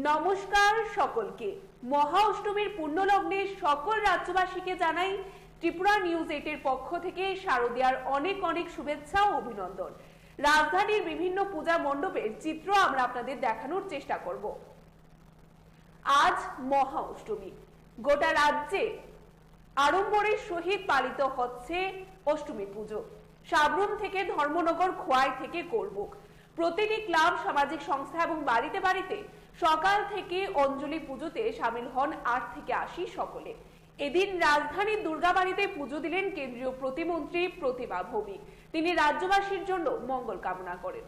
নমস্কার সকলকে। মহা অষ্টমীর পুণ্যলগ্নে সকল রাজ্যবাসীকে জানাই ত্রিপুরা নিউজ 8 এর পক্ষ থেকে শারদীয়ার অনেক অনেক শুভেচ্ছা ও অভিনন্দন। রাজধানীর বিভিন্ন পূজা মণ্ডপের চিত্র আমরা আপনাদের দেখানোর চেষ্টা করব। আজ মহা অষ্টমী। গোটা রাজ্যে আড়ম্বরের সহিত পালিত হচ্ছে অষ্টমী পুজো। সাবরুম থেকে ধর্মনগর, খোয়াই থেকে কোরবুক, প্রতিটি ক্লাব, সামাজিক সংস্থা এবং বাড়িতে বাড়িতে সকাল থেকে অঞ্জলি পুজোতে সামিল হন 8 থেকে 80 সকলে। এদিন রাজধানীর দুর্গাবাড়িতে পুজো দিলেন কেন্দ্রীয় প্রতিমন্ত্রী প্রতিমা ভৌমিক। তিনি রাজ্যবাসীর জন্য মঙ্গল কামনা করেন।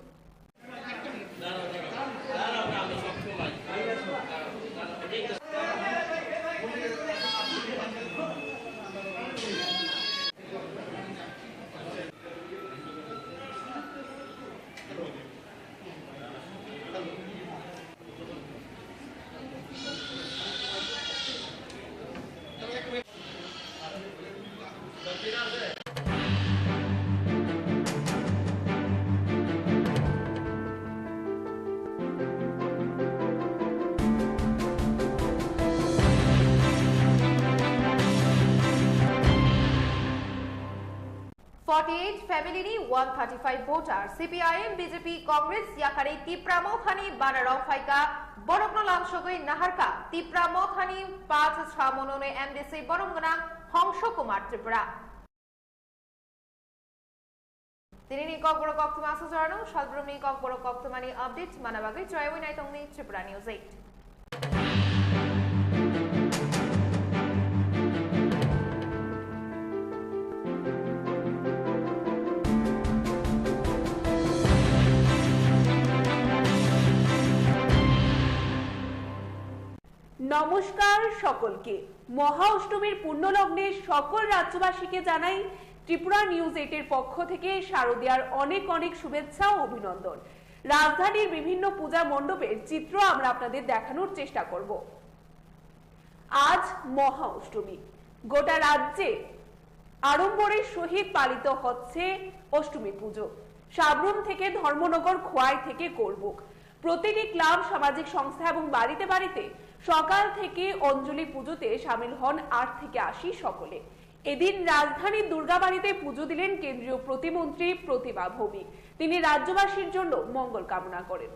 Family 135 voter CPIM BJP Congress याकारे तीप्रामो थानी बानाराव फाइका बरकनो लामसगै नाहारका तीप्रामो थानी 5 छामनने एमडीसी बरंगना हंस कुमार त्रिपुरा दिनैनि ककबर कक्तमासो जानो सालब्रमनि ककबर कक्तमानि अपडेट मानाबागै जयवै नायतंनि त्रिपुरा निउज 8। নমস্কার সকলকে। মহা অষ্টমীর পুণ্যলগ্নে সকল রাজ্যবাসীকে জানাই ত্রিপুরা নিউজ 8 এর পক্ষ থেকে শারদীয়ার অনেক অনেক শুভেচ্ছা ও অভিনন্দন। রাজধানীর বিভিন্ন পূজা মণ্ডপের চিত্র আমরা আপনাদের দেখানোর চেষ্টা করব। আজ মহা অষ্টমী। গোটা রাজ্যে আড়ম্বরের সহিত পালিত হচ্ছে অষ্টমী পুজো। সাবরুম থেকে ধর্মনগর, খোয়াই থেকে কোরবুক, প্রতিটি ক্লাব, সামাজিক সংস্থা এবং বাড়িতে বাড়িতে সকাল থেকে অঞ্জলি পুজোতে সামিল হন 8 থেকে 80 সকলে। এদিন রাজধানীর দুর্গাবাড়িতে পুজো দিলেন কেন্দ্রীয় প্রতিমন্ত্রী প্রতিমা ভৌমিক। তিনি রাজ্যবাসীর জন্য মঙ্গল কামনা করেন।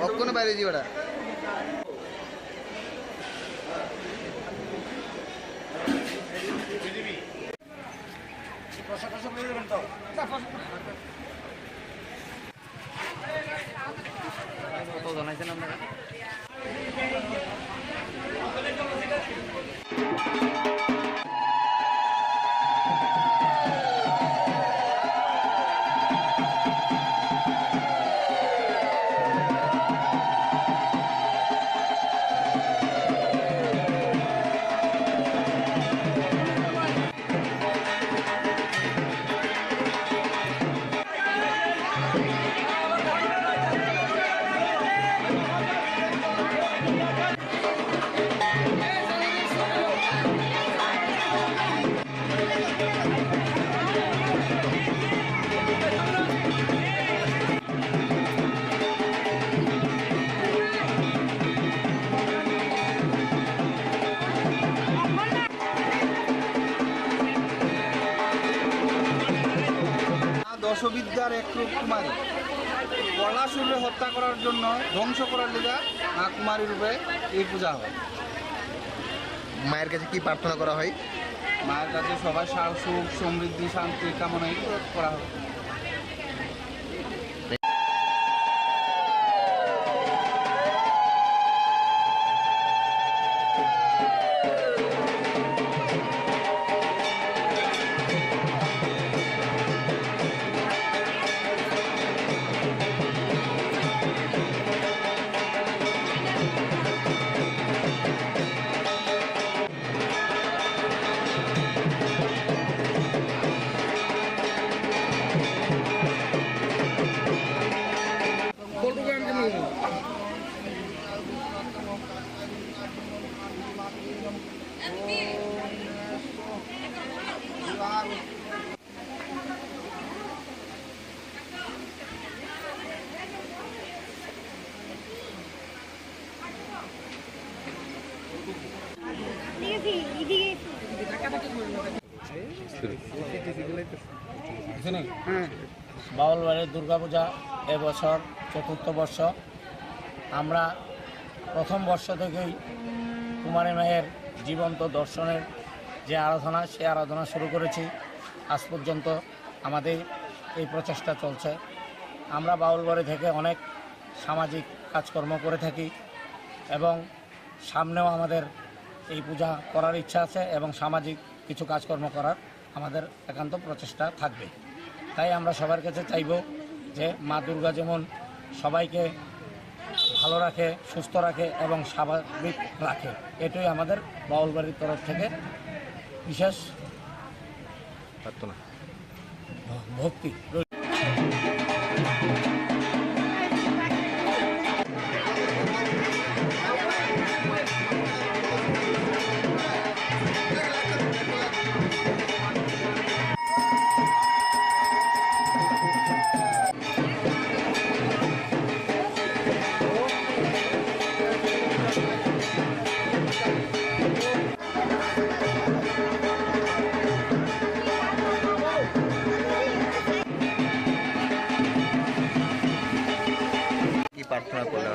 অক্ষণে বাইরে যাওয়াটা দশবিদ্যার এক রূপ কুমারী। পলাশুরে হত্যা করার জন্য ধ্বংস করার লিগা মা কুমারী রূপে এই পূজা হয়। মায়ের কাছে কি প্রার্থনা করা হয়? মায়ের কাছে সবাই সুখ সমৃদ্ধি শান্তি কামনাই করা হয়। বাউলবাড়ির দুর্গাপূজা এবছর ৪র্থ বর্ষ। আমরা প্রথম বর্ষ থেকেই কুমারী মায়ের জীবন্ত দর্শনের যে আরাধনা, সে আরাধনা শুরু করেছি। আজ পর্যন্ত আমাদের এই প্রচেষ্টা চলছে। আমরা বাউলবাড়ি থেকে অনেক সামাজিক কাজকর্ম করে থাকি এবং সামনেও আমাদের এই পূজা করার ইচ্ছা আছে এবং সামাজিক কিছু কাজকর্ম করার আমাদের একান্ত প্রচেষ্টা থাকবে। তাই আমরা সবার কাছে চাইব যে মা দুর্গা যেমন সবাইকে ভালো রাখে, সুস্থ রাখে এবং স্বাভাবিক রাখে, এটাই আমাদের বাউলবাড়ির তরফ থেকে বিশেষ প্রার্থনা ভক্তি। প্রার্থনা করলাম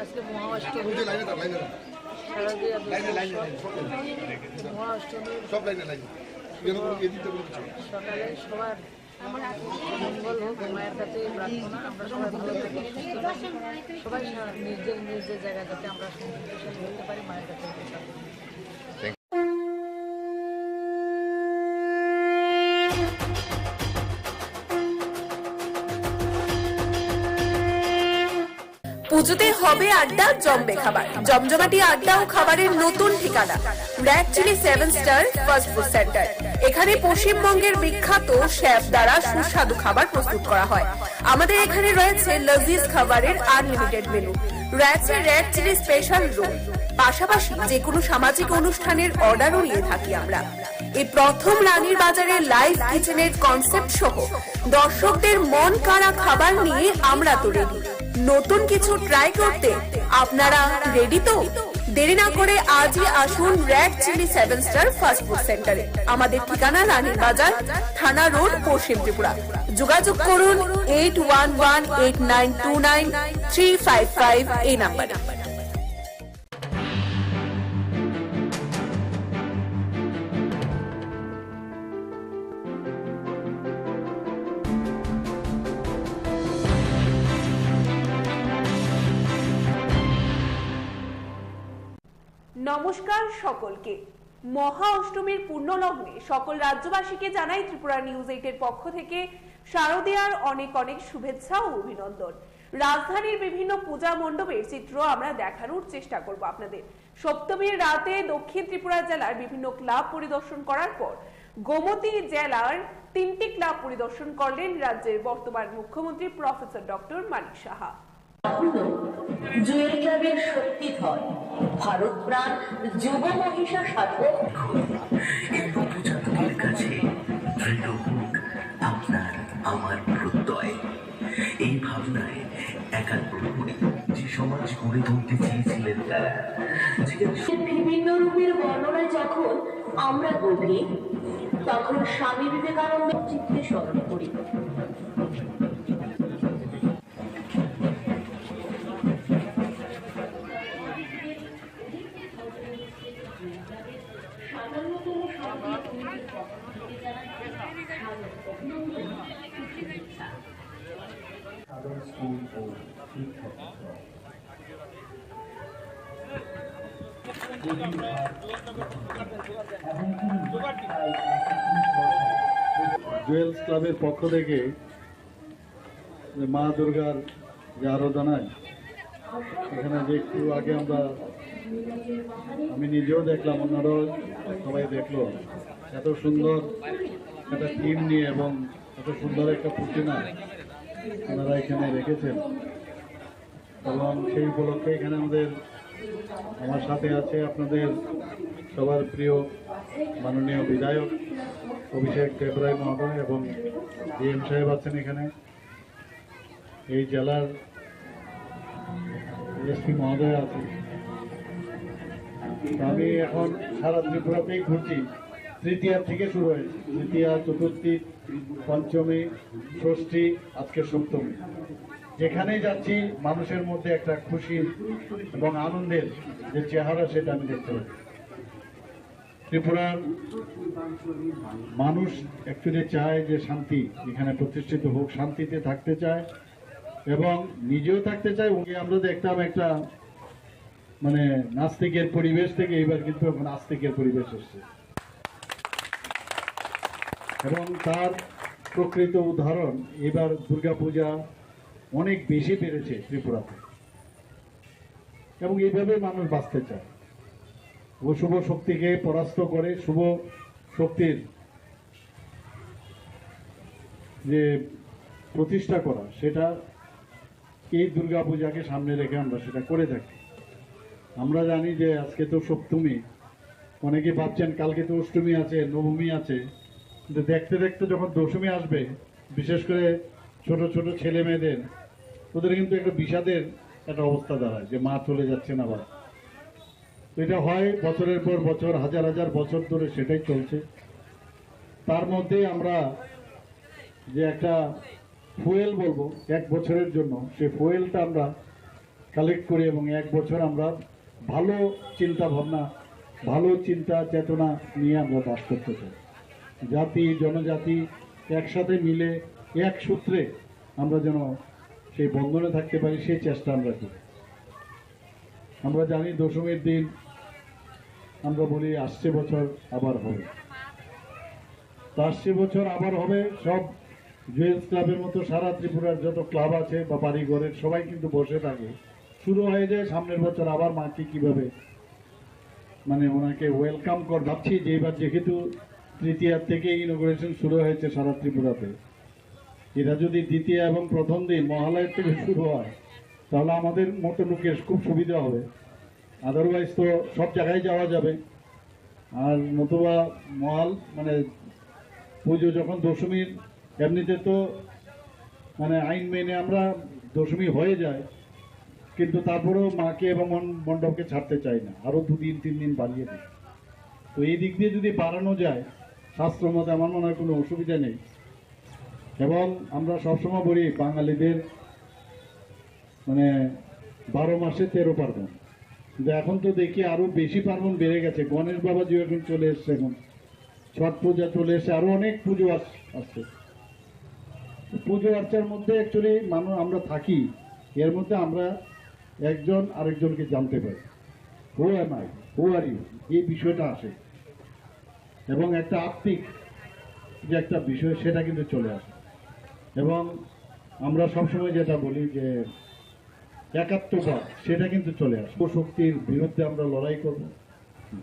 আজকে মহাষ্টমী, সকালে সবার মঙ্গল হোক, মায়ের কাছে প্রার্থনা। আমরা সবাই ভালো থাকি, সুস্থ থাকি, সবাই নিজের নিজের জায়গায় যাতে আমরা সমৃদ্ধশালী হতে পারি, মায়ের কাছে পুজোতে হবে আড্ডা, জমবে খাবার, জমজমাটি আড্ডা ও খাবারের নতুন ঠিকানা red chilli 7 star fast food centre. এখানে পশ্চিমবঙ্গের বিখ্যাত শেফ দ্বারা সুস্বাদু খাবার প্রস্তুত করা হয়। আমাদের এখানে রয়েছে লজিজ খাবারের আনলিমিটেড মেনু, রয়েছে রেড চিলি স্পেশাল রোল, পাশাপাশি যে কোনো সামাজিক অনুষ্ঠানের অর্ডারও নিয়ে থাকি আমরা। এই প্রথম রানীর বাজারে লাইভ কিচেনের কনসেপ্ট সহ দর্শকদের মন কাড়া খাবার নিয়ে আমরা তো রেডি। নতুন কিছু ট্রাই করতে আপনারা রেডি তো? দেরি না করে আজই আসুন red chilli 7 star fast food সেন্টারে। আমাদের ঠিকানা রানীর বাজার, থানা রোড, পশ্চিম ত্রিপুরা। যোগাযোগ করুন 8118929355 এই নাম্বারে। নমস্কার সকলকে। মহা অষ্টমীর পূর্ণ লগ্নে সকল রাজ্যবাসীকে জানাই ত্রিপুরা নিউজ 8 এর পক্ষ থেকে শারদীয়ার অনেক অনেক শুভেচ্ছা ও অভিনন্দন। রাজধানীর বিভিন্ন পূজা মণ্ডপের চিত্র আমরা দেখানোর চেষ্টা করব আপনাদের। সপ্তমীর রাতে দক্ষিণ ত্রিপুরা জেলার বিভিন্ন ক্লাব পরিদর্শন করার পর গোমতী জেলার 3টি ক্লাব পরিদর্শন করলেন রাজ্যের বর্তমান মুখ্যমন্ত্রী প্রফেসর ডক্টর মানিক সাহা। জুয়েল ক্লাবের শক্তিধর ভারত প্রাণ যুব মহিষা সাধক এই নবজাতকের কাছে দৃঢ় হোক আপনার আমার প্রত্যয়। এই ভাবনায় একাত্মই যে সমাজ গড়ে তুলতে চেয়েছিলেন তারা, বিভিন্ন রূপের বর্ণনায় যখন আমরা গভীর, তখন স্বামী বিবেকানন্দ চিত্তে স্মরণ করি। জুয়েলস ক্লাবের পক্ষ থেকে মা দুর্গার যে আরাধনায় এখানে যে একটু আগে আমি নিজেও দেখলাম, অন্যরাও সবাই দেখলো, এত সুন্দর একটা থিম নিয়ে এবং এত সুন্দর একটা প্রতিমা ওনারা এখানে রেখেছেন। এবং সেই উপলক্ষে এখানে আমার সাথে আছে আপনাদের সবার প্রিয় মাননীয় বিধায়ক অভিষেক ত্রিপুরা মহোদয় এবং ডিএম সাহেব আছেন এখানে, এই জেলার এসপি মহোদয় আছেন। আমি এখন সারা ত্রিপুরাতেই ঘুরছি। তৃতীয়া থেকে শুরু হয়েছে, তৃতীয়া, চতুর্থী, পঞ্চমী, ষষ্ঠী, আজকে সপ্তমী। যেখানেই যাচ্ছি মানুষের মধ্যে একটা খুশির এবং আনন্দের যে চেহারা সেটা আমি দেখতে পাচ্ছি। ত্রিপুরার মানুষ অ্যাকচুয়ালি চায় যে শান্তি এখানে প্রতিষ্ঠিত হোক, শান্তিতে থাকতে চায় এবং নিজেও থাকতে চায়। আমরা দেখতাম একটা নাস্তিকের পরিবেশ থেকে এবার কিন্তু এখন আস্তিকের পরিবেশ এসছে এবং তার প্রকৃত উদাহরণ এবার দুর্গাপূজা অনেক বেশি বেড়েছে ত্রিপুরাতে এবং এইভাবে মানুষ বাঁচতে চায়। অশুভ শক্তিকে পরাস্ত করে শুভ শক্তির যে প্রতিষ্ঠা করা, সেটা এই দুর্গাপূজাকে সামনে রেখে আমরা সেটা করে থাকি। আমরা জানি যে আজকে তো সপ্তমী, অনেকে ভাবছেন কালকে তো অষ্টমী আছে, নবমী আছে, কিন্তু দেখতে দেখতে যখন দশমী আসবে, বিশেষ করে ছোট ছোট ছেলে মেয়েদের, ওদের কিন্তু একটা বিষাদের একটা অবস্থা দাঁড়ায় যে মা চলে যাচ্ছেন আবার। এটা হয় বছরের পর বছর, হাজার হাজার বছর ধরে সেটাই চলছে। তার মধ্যে আমরা যে একটা ফুয়েল বলবো এক বছরের জন্য, সেই ফুয়েলটা আমরা কালেক্ট করি এবং এক বছর আমরা ভালো চিন্তা ভাবনা, ভালো চিন্তা চেতনা নিয়ে আমরা বাস করতে চাই। জাতি জনজাতি একসাথে মিলে এক সূত্রে আমরা যেন সেই বন্ধনে থাকতে পারি, সেই চেষ্টা আমরা করি। আমরা জানি দশমীর দিন আমরা বলি আসছে বছর আবার হবে, তো আসছে বছর আবার হবে। সব জুয়েলস ক্লাবের মতো সারা ত্রিপুরার যত ক্লাব আছে বা বাড়িঘরের সবাই কিন্তু বসে থাকে, শুরু হয়ে যায় সামনের বছর আবার মাকে কিভাবে ওনাকে ওয়েলকাম কর। ভাবছি যে এবার যেহেতু তৃতীয়ার থেকে ইনোগ্রেশন শুরু হয়েছে সারা ত্রিপুরাতে, এটা যদি দ্বিতীয় এবং প্রথম দিন মহালয়ের থেকে শুরু হয় তাহলে আমাদের মতো লোকের খুব সুবিধা হবে। আদারওয়াইজ তো সব জায়গায় যাওয়া যাবে, আর নতুবা পুজো যখন দশমীর, এমনিতে তো আইন মেনে আমরা দশমী হয়ে যায়, কিন্তু তারপরেও মাকে এবং মণ্ডপকে ছাড়তে চাই না, আরো 2 দিন 3 দিন বাড়িয়ে দিই। তো এই দিক দিয়ে যদি বাড়ানো যায় শাস্ত্র মতে আমার মনে হয় কোনো অসুবিধা নেই। এবং আমরা সবসময় বলি বাঙালিদের 12 মাসে 13 পার্বণ, কিন্তু এখন তো দেখি আরো বেশি পার্বণ বেড়ে গেছে। গণেশ বাবাজি এখন চলে এসছে, এখন ছট পূজা চলে এসে, আরো অনেক পুজো আসছে। পুজো আর্চার মধ্যে অ্যাকচুয়ালি আমরা থাকি, এর মধ্যে আমরা একজন আরেকজনকে জানতে পারি, who am I, who are you, এই বিষয়টা আসে এবং একটা আত্মিক যে একটা বিষয় সেটা কিন্তু চলে আসে। এবং আমরা সবসময় যেটা বলি যে একাত্মবাদ, সেটা কিন্তু চলে আসে। শক্তির বিরুদ্ধে আমরা লড়াই করব।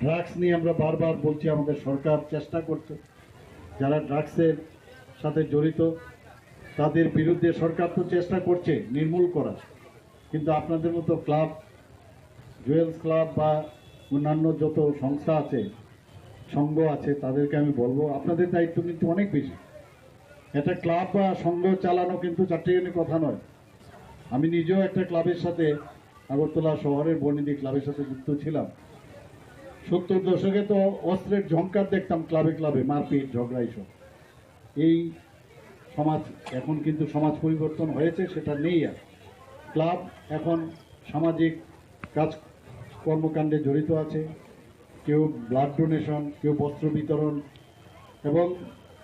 ড্রাগস নিয়ে আমরা বারবার বলছি, আমাদের সরকার চেষ্টা করছে, যারা ড্রাগসের সাথে জড়িত তাদের বিরুদ্ধে সরকার তো চেষ্টা করছে নির্মূল করার, কিন্তু আপনাদের মতো ক্লাব, জুয়েলস ক্লাব বা অন্যান্য যত সংস্থা আছে, সংঘ আছে, তাদেরকে আমি বলবো আপনাদের দায়িত্ব কিন্তু অনেক বেশি। একটা ক্লাব বা সংঘ চালানো কিন্তু চারটিখানি কথা নয়। আমি নিজেও একটা ক্লাবের সাথে, আগরতলা শহরের বর্ণিদি ক্লাবের সাথে যুক্ত ছিলাম। 70 দশকে তো অস্ত্রের ঝংকার দেখতাম ক্লাবে ক্লাবে, মারপিট ঝগড়া এইসব। এই সমাজ এখন কিন্তু সমাজ পরিবর্তন হয়েছে, সেটা নেই আর। ক্লাব এখন সামাজিক কাজ কর্মকাণ্ডে জড়িত আছে, কেউ ব্লাড ডোনেশন, কেউ বস্ত্র বিতরণ, এবং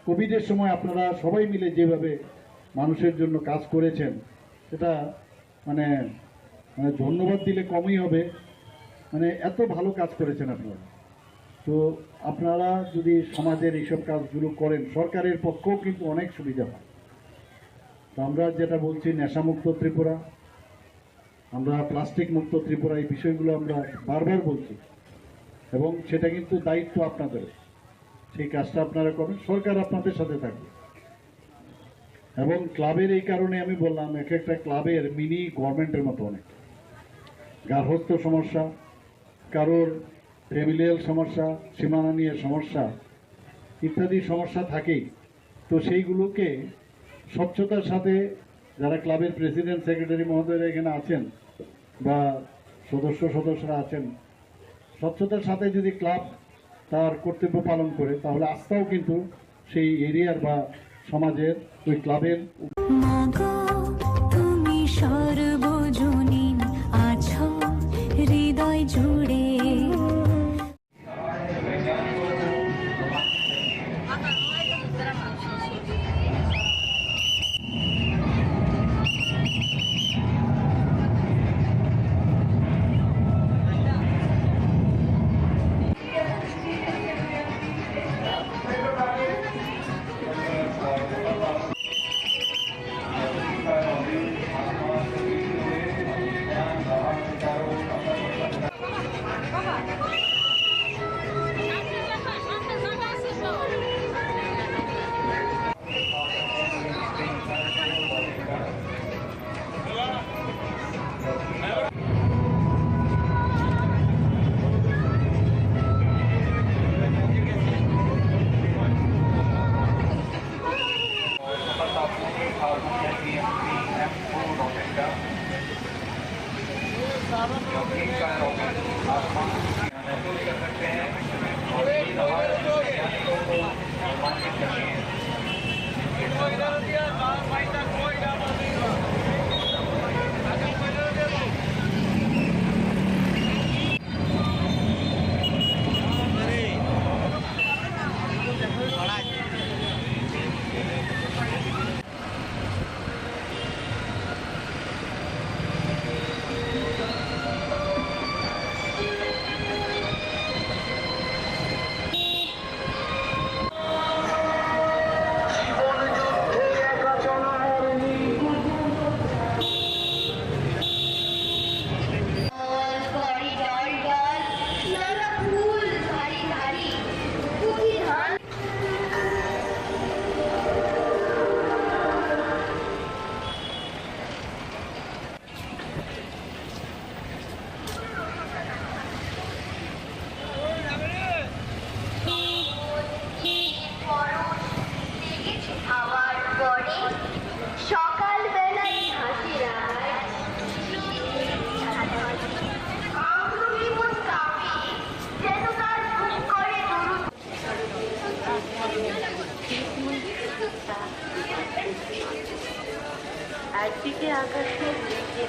কোভিডের সময় আপনারা সবাই মিলে যেভাবে মানুষের জন্য কাজ করেছেন সেটা মানে ধন্যবাদ দিলে কমই হবে। মানে এত ভালো কাজ করেছেন আপনারা। তো আপনারা যদি সমাজের এইসব কাজগুলো করেন, সরকারের পক্ষেও কিন্তু অনেক সুবিধা হয়। তো আমরা যেটা বলছি নেশামুক্ত ত্রিপুরা, আমরা প্লাস্টিক মুক্ত ত্রিপুরা, এই বিষয়গুলো আমরা বারবার বলছি, এবং সেটা কিন্তু দায়িত্ব আপনাদের। সেই কাজটা আপনারা করবেন, সরকার আপনাদের সাথে থাকবে। এবং ক্লাবের এই কারণে আমি বললাম, এক একটা ক্লাবের মিনি গভর্নমেন্টের মতো অনেক গার্হস্থ্য সমস্যা, কারোর ফ্যামিলিয়াল সমস্যা, সীমানা নিয়ে সমস্যা ইত্যাদি সমস্যা থাকেই। তো সেইগুলোকে স্বচ্ছতার সাথে যারা ক্লাবের প্রেসিডেন্ট সেক্রেটারি মহোদয়রা এখানে আছেন বা সদস্যরা আছেন, স্বচ্ছতার সাথে যদি ক্লাব তার কর্তব্য পালন করে, তাহলে আস্থাও কিন্তু সেই এরিয়ার বা সমাজের ওই ক্লাবের। তুমি সর্বজনীন আছো হৃদয় জুড়ে। একদিকে আকাশের দিকে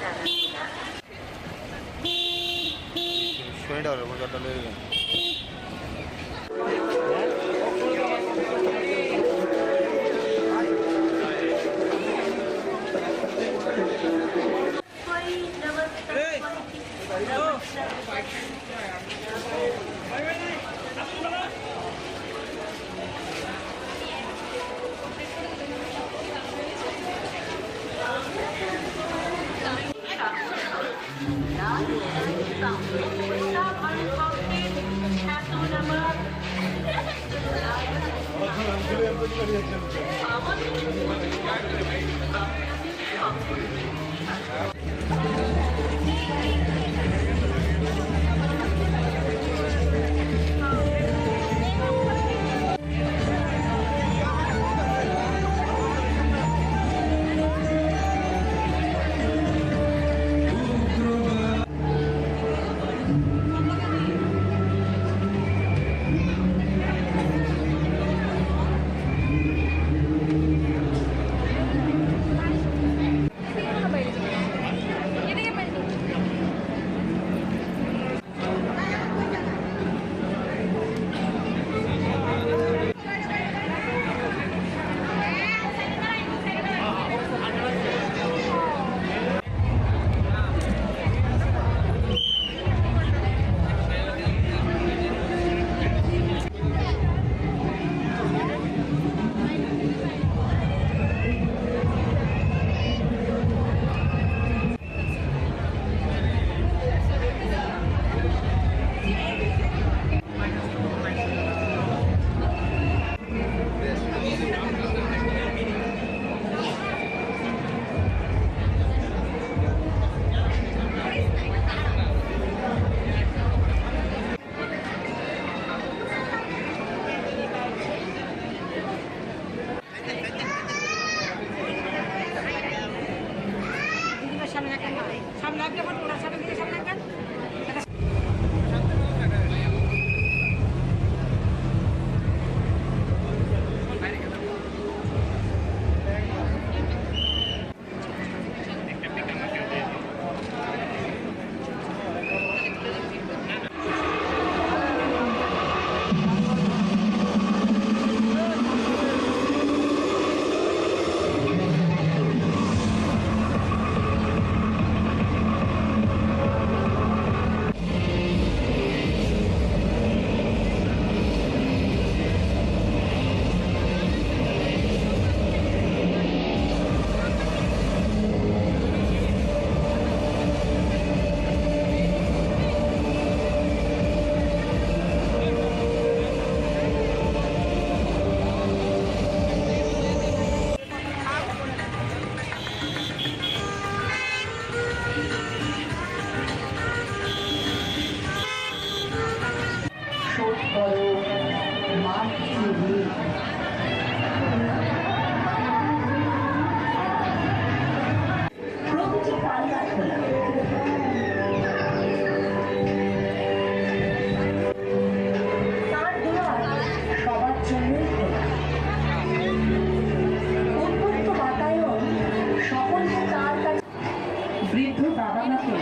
বৃদ্ধ বাবা মাকে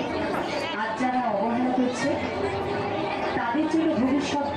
আজ যারা অবহেলা করছে তাদের জন্য ভবিষ্যৎ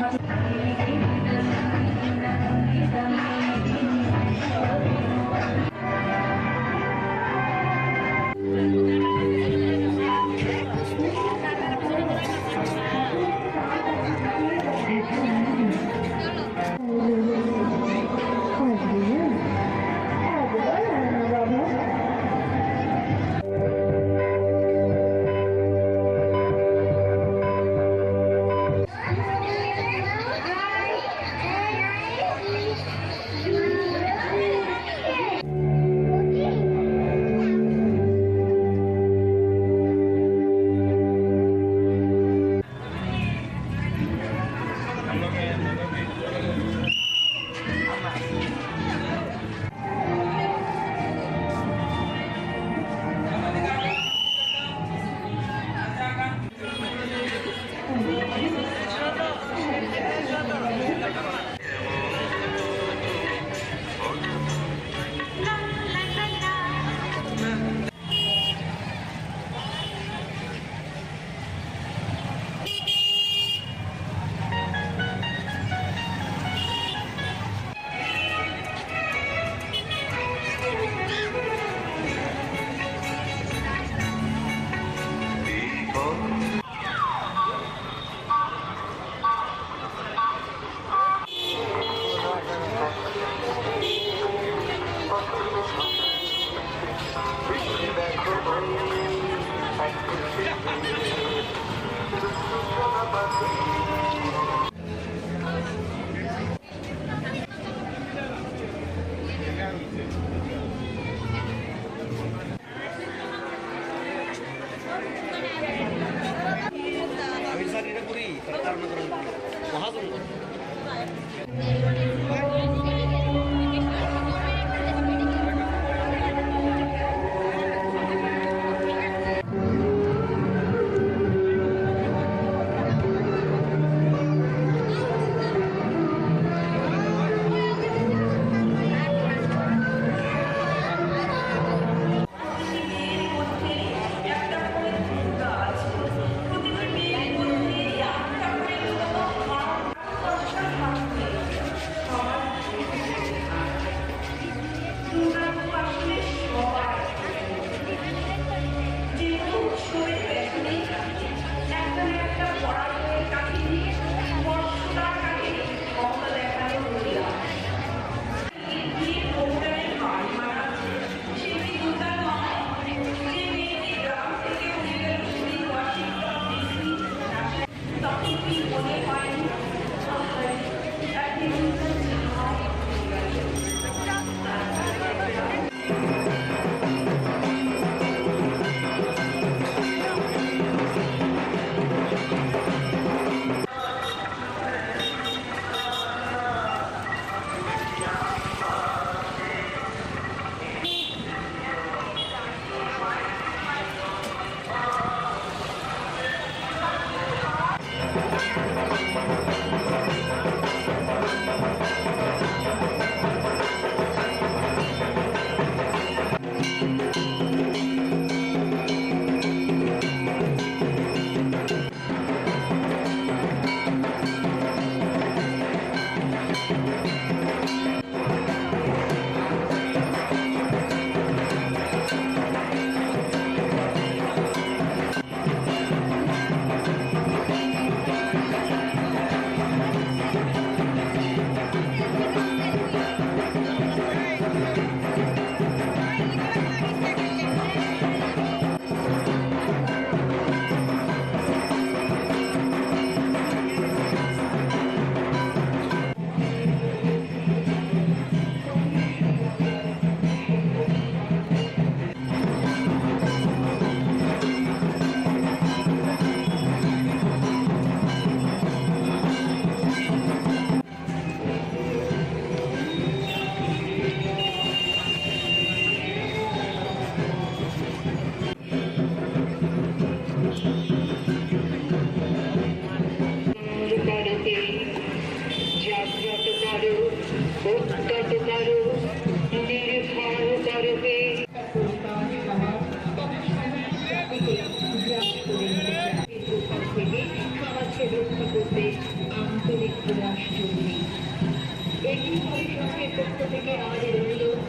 পক্ষ থেকে আমাদের অনুরোধ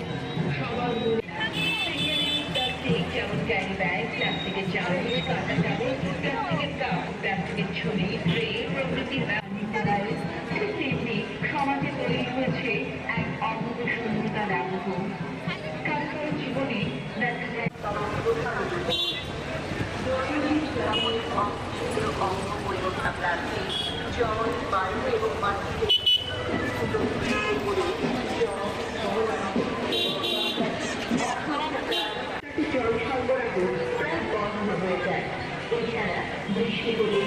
সবার প্লাস্টিক যেমন ক্যারি ব্যাগ, প্লাস্টিকের চামচ, কাঁটা চামচ, প্লাস্টিকের কাপ, প্লাস্টিকের ছড়ি, ট্রে প্রভৃতি স্যানিটাইজ, ঠিক তেমনি সমাজে তৈরি হয়েছে এক অনন্ত শূন্যতা রাখব। কারো জীবনে দেখা যায় অঙ্গ পরিবর্তন প্লাস্টিক জল, বায়ু এবং মাটিতে জল সরবরাহ প্রায় বন্ধ হয়ে যায়। এছাড়া বৃষ্টি হলে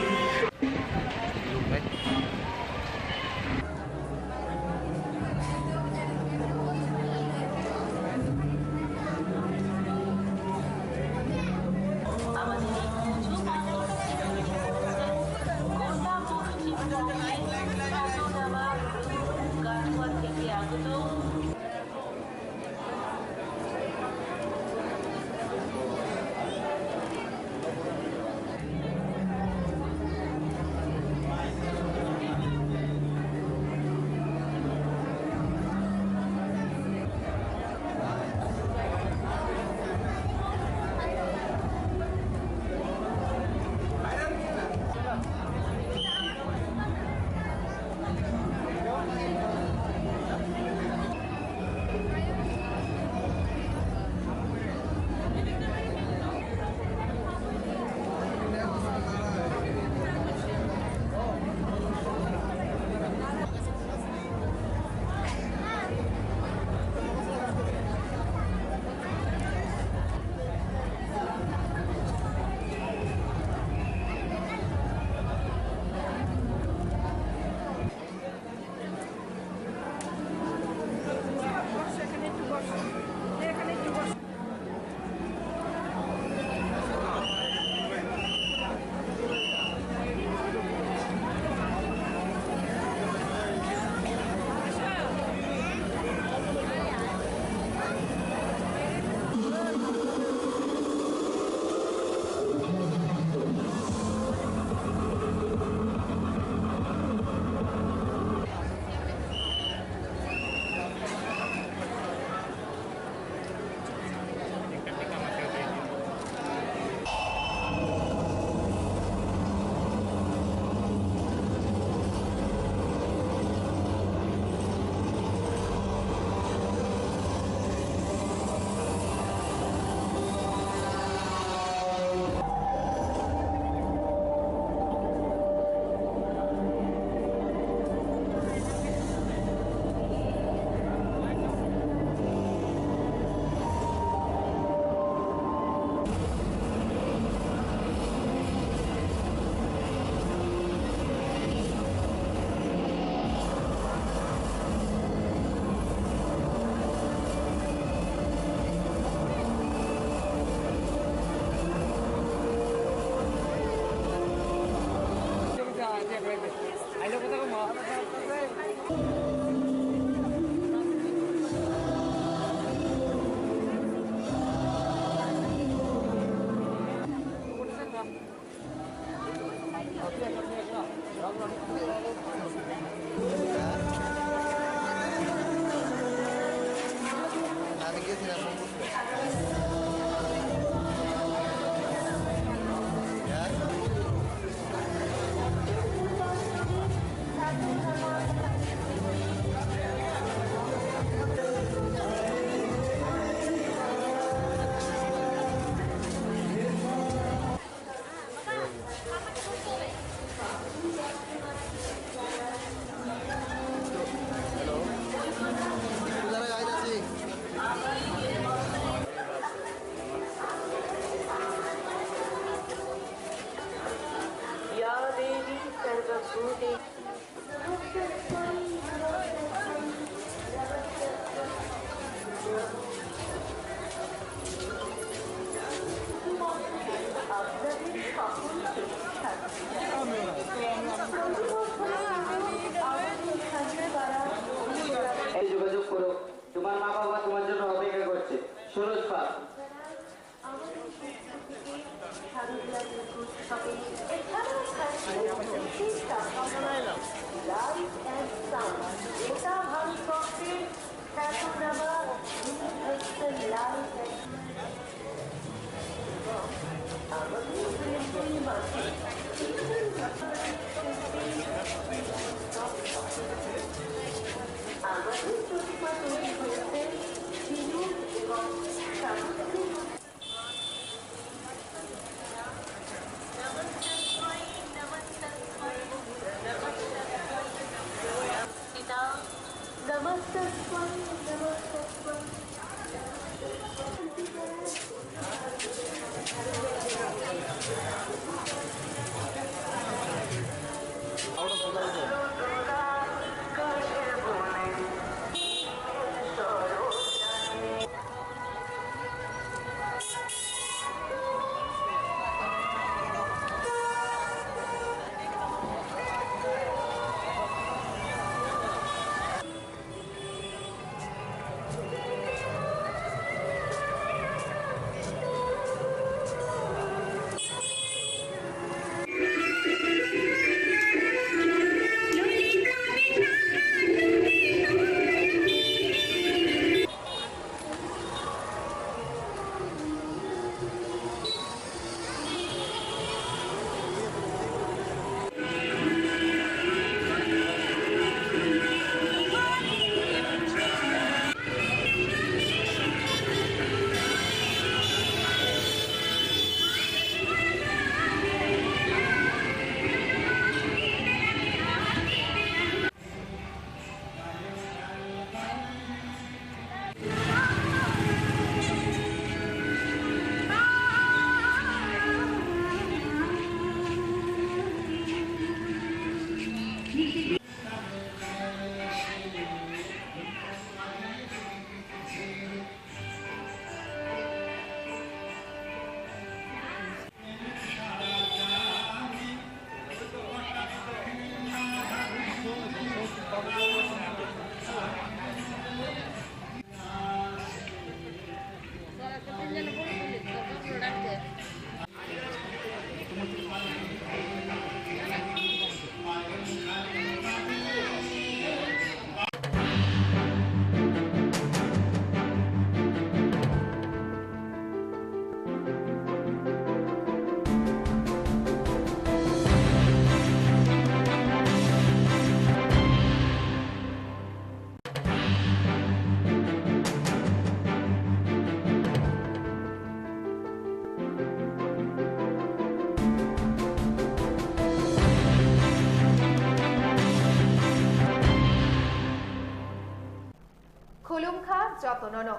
যতনন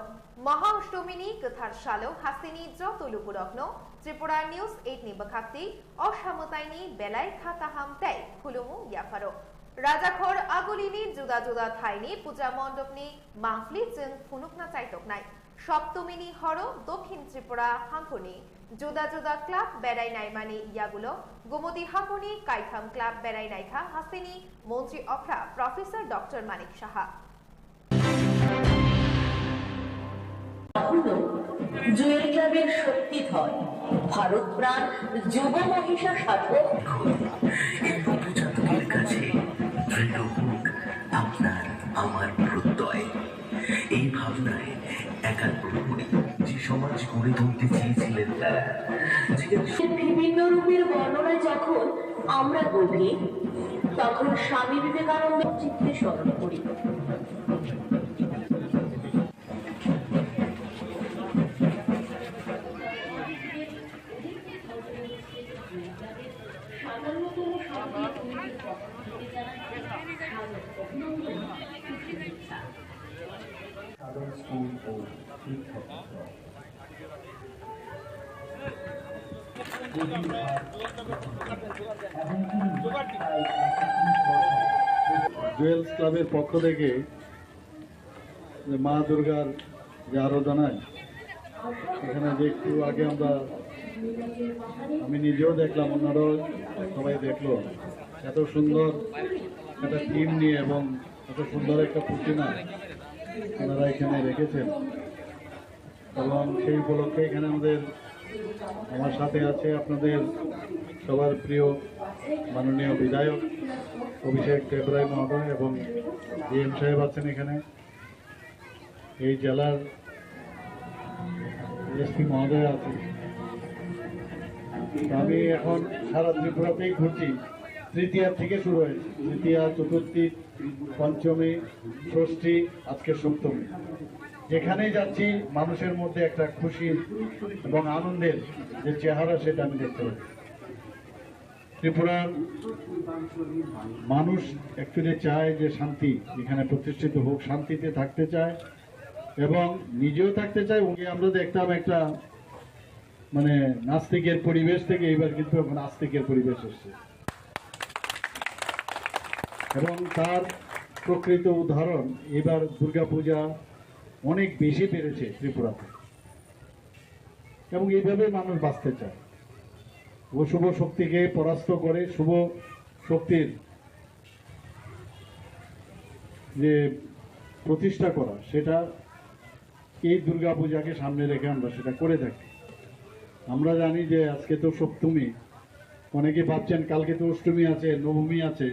মহা অষ্টমিনী কথার শালো হাসিনী যতলুপুরগ্ন ত্রিপুরা নিউজ 8 नि बखाती असामताइनी बेलाय खाता हामताय खुलुमु याफारो राजाखर आगुलिनी जुदा जुदा थाइनी पूजा मण्डपनी माहफिल जों फुनुकना चाइतकनाय सप्तमिनी हरो दक्षिण त्रिपुरा हांखनि जुदा जुदा क्लाब बेरायनाय मानि यागुलो गोमती हांखनि काइथाम क्लाब बेरायनायखा हासिनी मन्त्री अफ्रा प्रफेसर डॉक्टर मानिक साहा জুয়েল ক্লাবের শক্তিধর ভারত প্রাণ যুব মহিষা সাধক এই নবজাতকের কাছে দৃঢ় হোক আপনার আমার প্রত্যয়। এই ভাবনায় একার প্রহরী যে সমাজ গড়ে তুলতে চেয়েছিলেন তারা বিভিন্ন রূপের বর্ণনায় যখন আমরা গভীর তখন স্বামী বিবেকানন্দের চিত্রে স্মরণ করি। জুয়েলস ক্লাবের পক্ষ থেকে মা দুর্গার যে আরাধনায় এখানে যে একটু আগে আমি নিজেও দেখলাম, অন্যরাও সবাই দেখলো, এত সুন্দর একটা থিম নিয়ে এবং এত সুন্দর একটা প্রতিমা ওনারা এখানে রেখেছেন এবং সেই উপলক্ষে এখানে আমার সাথে আছে আপনাদের সবার প্রিয় মাননীয় বিধায়ক অভিষেক ত্রিপুরাই মহোদয় এবং ডিএম সাহেব আছেন এখানে, এই জেলার এসপি মহোদয় আছেন। আমি এখন সারা ত্রিপুরাতেই ঘুরছি, তৃতীয়া থেকে শুরু হয়েছে, তৃতীয়া, চতুর্থী, পঞ্চমী, ষষ্ঠী, আজকে সপ্তমী। যেখানেই যাচ্ছি মানুষের মধ্যে একটা খুশির এবং আনন্দের যে চেহারা সেটা আমি দেখতে পাচ্ছি। ত্রিপুরার মানুষ অ্যাকচুয়ালি চায় যে শান্তি এখানে প্রতিষ্ঠিত হোক, শান্তিতে থাকতে চায় এবং নিজেও থাকতে চায়। আমরা দেখতাম একটা নাস্তিকের পরিবেশ থেকে এবার কিন্তু এখন আস্তিকের পরিবেশ এসছে এবং তার প্রকৃত উদাহরণ এবার দুর্গাপূজা অনেক বেশি বেড়েছে ত্রিপুরাতে এবং এইভাবে মানুষ বাঁচতে চায়। অশুভ শক্তিকে পরাস্ত করে শুভ শক্তির যে প্রতিষ্ঠা করা, সেটা এই দুর্গাপূজাকে সামনে রেখে আমরা সেটা করে থাকি। আমরা জানি যে আজকে তো সপ্তমী, অনেকে ভাবছেন কালকে তো অষ্টমী আছে, নবমী আছে,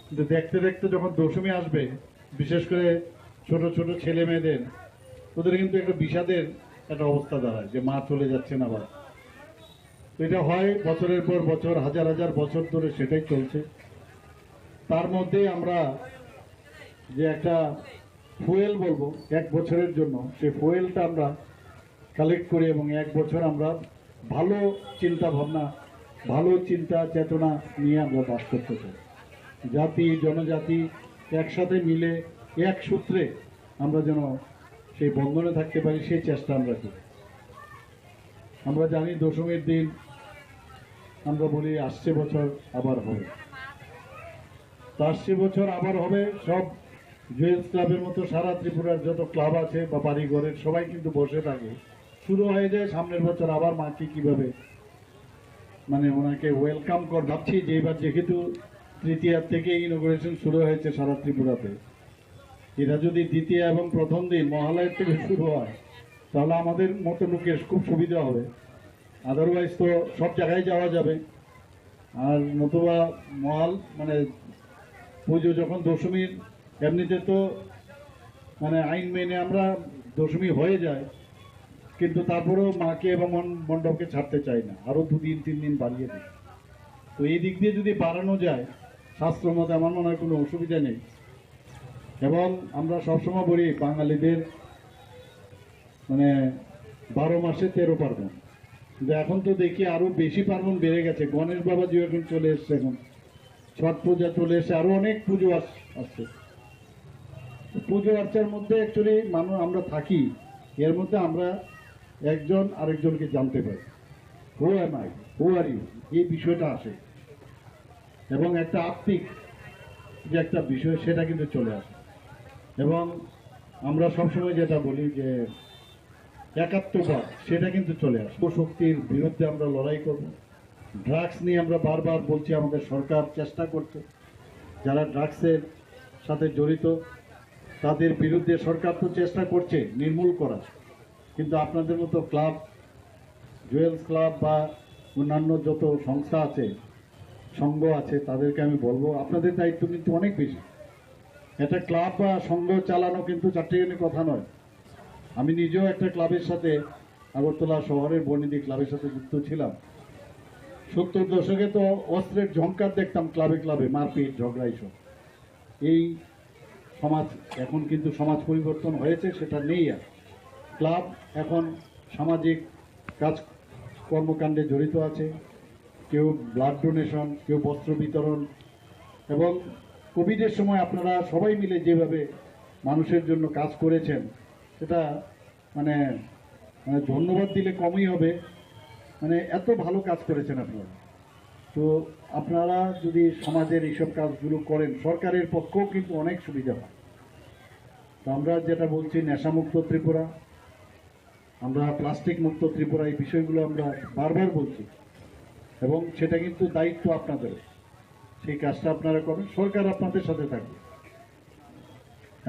কিন্তু দেখতে দেখতে যখন দশমী আসবে, বিশেষ করে ছোট ছোট ছেলে মেয়েদের, ওদের কিন্তু একটা বিষাদের একটা অবস্থা দাঁড়ায় যে মা চলে যাচ্ছেন আবার। তো এটা হয় বছরের পর বছর, হাজার হাজার বছর ধরে সেটাই চলছে। তার মধ্যে আমরা যে একটা ফুয়েল বলবো এক বছরের জন্য, সেই ফুয়েলটা আমরা কালেক্ট করি এবং এক বছর আমরা ভালো চিন্তা ভাবনা, ভালো চিন্তা চেতনা নিয়ে আমরা বাস করতে চাই। জাতি জনজাতি একসাথে মিলে এক সূত্রে আমরা যেন সেই বন্ধনে থাকতে পারি, সেই চেষ্টা আমরা করি। আমরা জানি দশমীর দিন আমরা বলি আসছে বছর আবার হবে, তো আসছে বছর আবার হবে। সব জুয়েলস ক্লাবের মতো সারা ত্রিপুরার যত ক্লাব আছে বা বাড়িঘরের সবাই কিন্তু বসে থাকে, শুরু হয়ে যায় সামনের বছর আবার মাকে কিভাবে ওনাকে ওয়েলকাম কর। ভাবছি যে এবার যেহেতু তৃতীয়ার থেকে ইনোগ্রেশন শুরু হয়েছে সারা ত্রিপুরাতে, এটা যদি দ্বিতীয় এবং প্রথম দিন মহালয়ের থেকে শুরু হয় তাহলে আমাদের মতো লোকের খুব সুবিধা হবে। আদারওয়াইজ তো সব জায়গায় যাওয়া যাবে, আর নতুবা পুজো যখন দশমীর, এমনিতে তো আইন মেনে আমরা দশমী হয়ে যায়, কিন্তু তারপরেও মাকে এবং মণ্ডপকে ছাড়তে চাই না, আরো 2 দিন 3 দিন বাড়িয়ে দিই। তো এই দিক দিয়ে যদি বাড়ানো যায় শাস্ত্র মতে আমার মনে হয় কোনো অসুবিধা নেই। এবং আমরা সবসময় বলি বাঙালিদের 12 মাসে 13 পার্বণ, কিন্তু এখন তো দেখি আরো বেশি পার্বণ বেড়ে গেছে। গণেশ বাবাজি এখন চলে এসছে, এখন ছট পূজা চলে এসে, আরো অনেক পুজো আসছে। পুজো আর্চার মধ্যে অ্যাকচুয়ালি মানুষ আমরা থাকি, এর মধ্যে আমরা একজন আরেকজনকে জানতে পারি, who am I, who are you, এই বিষয়টা আসে, এবং একটা আত্মিক যে একটা বিষয় সেটা কিন্তু চলে আসে। এবং আমরা সবসময় যেটা বলি যে একাত্মবাদ সেটা কিন্তু চলে আসে। শক্তির বিরুদ্ধে আমরা লড়াই করব। ড্রাগস নিয়ে আমরা বারবার বলছি, আমাদের সরকার চেষ্টা করছে, যারা ড্রাগসের সাথে জড়িত তাদের বিরুদ্ধে সরকার তো চেষ্টা করছে নির্মূল করার, কিন্তু আপনাদের মতো ক্লাব, জুয়েলস ক্লাব বা অন্যান্য যত সংস্থা আছে, সংঘ আছে, তাদেরকে আমি বলবো আপনাদের দায়িত্ব কিন্তু অনেক বেশি। একটা ক্লাব বা সংঘ চালানো কিন্তু চারটিখানি কথা নয়। আমি নিজেও একটা ক্লাবের সাথে, আগরতলা শহরের বর্ণিদি ক্লাবের সাথে যুক্ত ছিলাম। 70 দশকে তো অস্ত্রের ঝংকার দেখতাম ক্লাবে ক্লাবে, মারপিট, ঝগড়া এইসব। এই সমাজ এখন কিন্তু সমাজ পরিবর্তন হয়েছে, সেটা নেই আর। ক্লাব এখন সামাজিক কাজ কর্মকাণ্ডে জড়িত আছে, কেউ ব্লাড ডোনেশন, কেউ বস্ত্র বিতরণ, এবং কোভিডের সময় আপনারা সবাই মিলে যেভাবে মানুষের জন্য কাজ করেছেন সেটা মানে ধন্যবাদ দিলে কমই হবে। মানে এত ভালো কাজ করেছেন আপনারা। তো আপনারা যদি সমাজের এইসব কাজগুলো করেন, সরকারের পক্ষেও কিন্তু অনেক সুবিধা হয়। তো আমরা যেটা বলছি নেশামুক্ত ত্রিপুরা, আমরা প্লাস্টিক মুক্ত ত্রিপুরা, এই বিষয়গুলো আমরা বারবার বলছি, এবং সেটা কিন্তু দায়িত্ব আপনাদের। সেই কাজটা আপনারা করেন, সরকার আপনাদের সাথে থাকবে।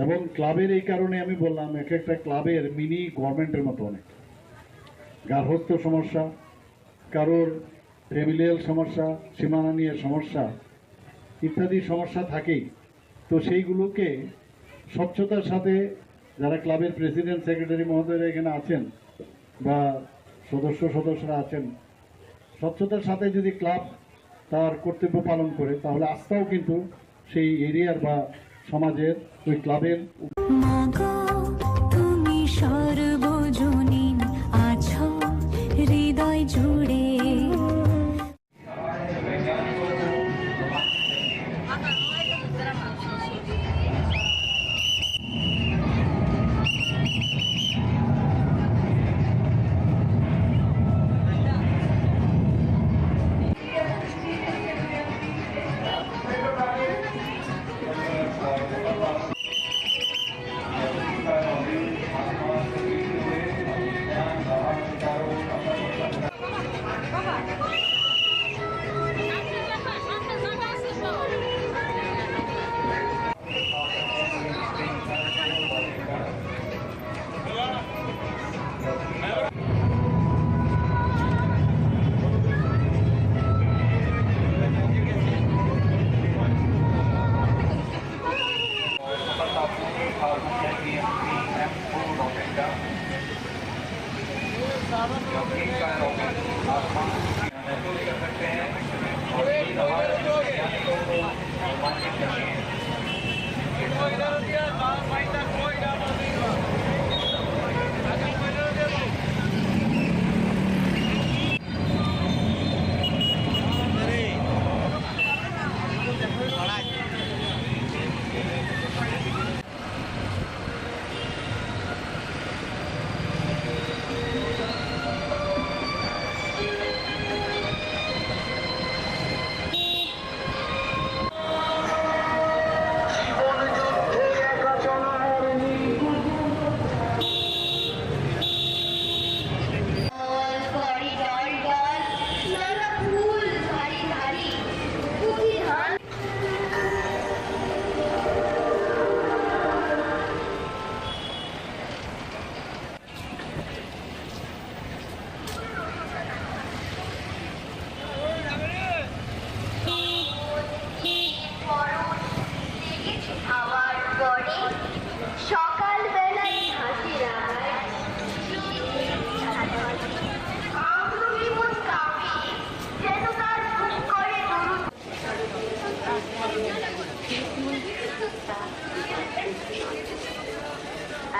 এবং ক্লাবের এই কারণে আমি বললাম, এক একটা ক্লাবের মিনি গভর্নমেন্টের মতো অনেক গার্হস্থ্য সমস্যা, কারোর ফ্যামিলিয়াল সমস্যা, সীমানা নিয়ে সমস্যা ইত্যাদি সমস্যা থাকেই। তো সেইগুলোকে স্বচ্ছতার সাথে, যারা ক্লাবের প্রেসিডেন্ট সেক্রেটারি মহোদয়রা এখানে আছেন বা সদস্যরা আছেন, স্বচ্ছতার সাথে যদি ক্লাব তার কর্তব্য পালন করে, তাহলে আস্থাও কিন্তু সেই এরিয়ার বা সমাজের ওই ক্লাবের। তুমি সর্বজনীন আছো হৃদয় জুড়ে।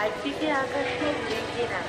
একদিকে আকাশে দিকে না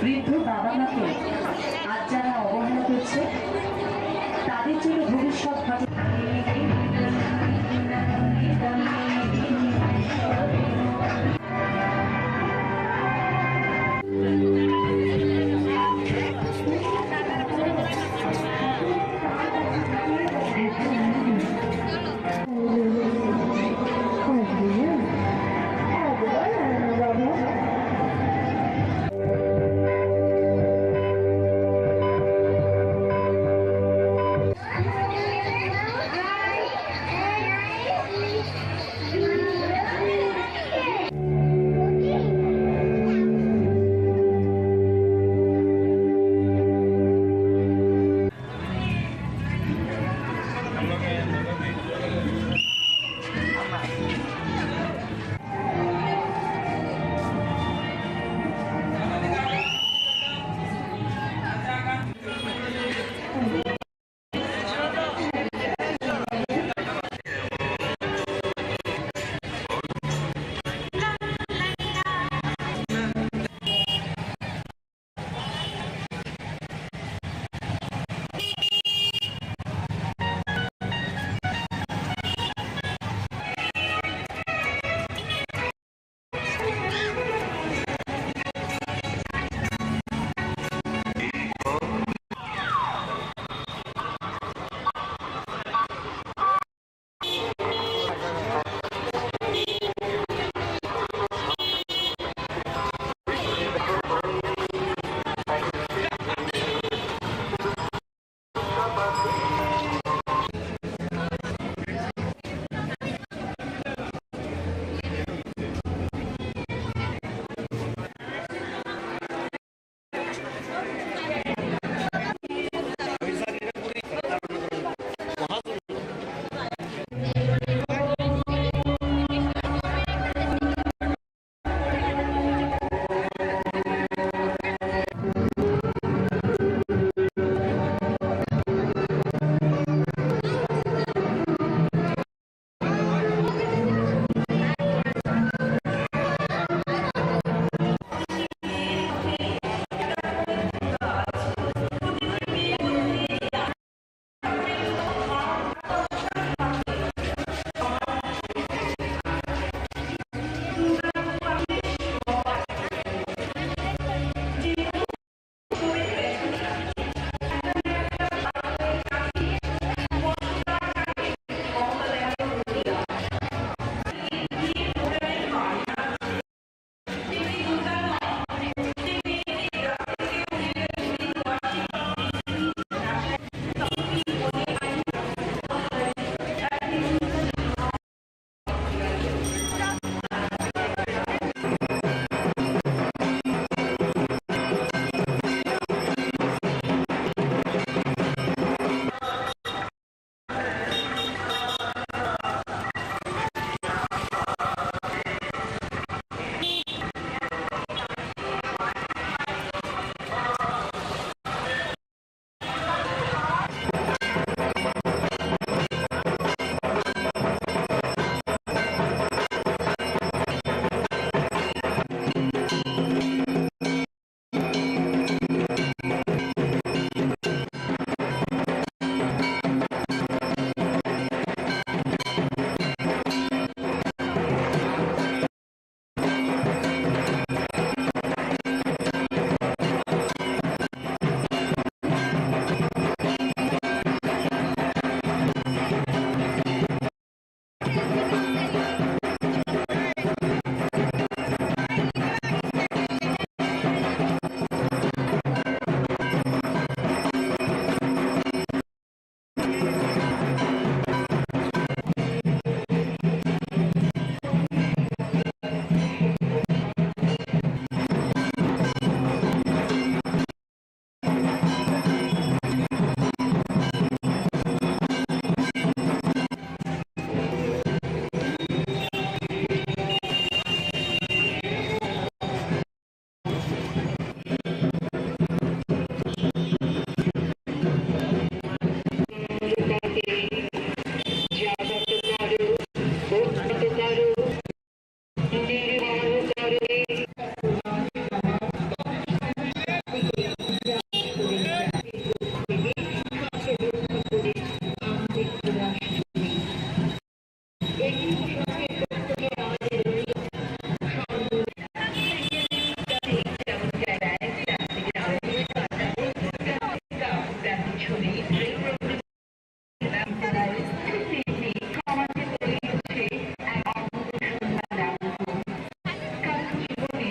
বৃদ্ধ বাবা মাকে আজ যারা অবহেলা করছে তাদের জন্য ভবিষ্যৎ ছবি সমাজে তৈরি হচ্ছে এক অনন্ত সন্ধান কারণ জীবনে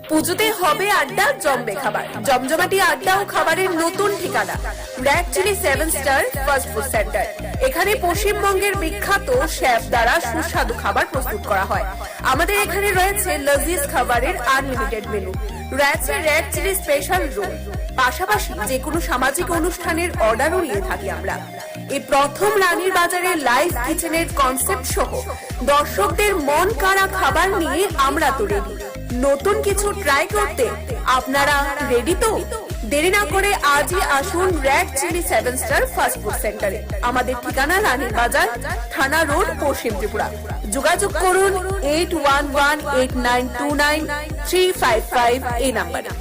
পুজোতে হবে আড্ডা, জমবে খাবার, জমজমাটি আড্ডা ও খাবারের নতুন ঠিকানা red chilli 7 star fast food centre. এখানে পশ্চিমবঙ্গের বিখ্যাত শেফ দ্বারা সুস্বাদু খাবার প্রস্তুত করা হয়। আমাদের এখানে রয়েছে লজিজ খাবারের আনলিমিটেড মেনু, রয়েছে রেড চিলি স্পেশাল রোল, পাশাপাশি যে কোনো সামাজিক অনুষ্ঠানের অর্ডারও নিয়ে থাকি আমরা। এই প্রথম রানীর বাজারে লাইভ কিচেনের কনসেপ্ট সহ দর্শকদের মন কাড়া খাবার নিয়ে আমরা তো রেডি। নতুন কিছু ট্রাই করতে আপনারা রেডি তো? দেরি না করে আজই আসুন red chilli 7 star fast food সেন্টারে। আমাদের ঠিকানা রানীর বাজার, থানা রোড, পশ্চিম ত্রিপুরা। যোগাযোগ করুন 8118929355 এই নাম্বারে।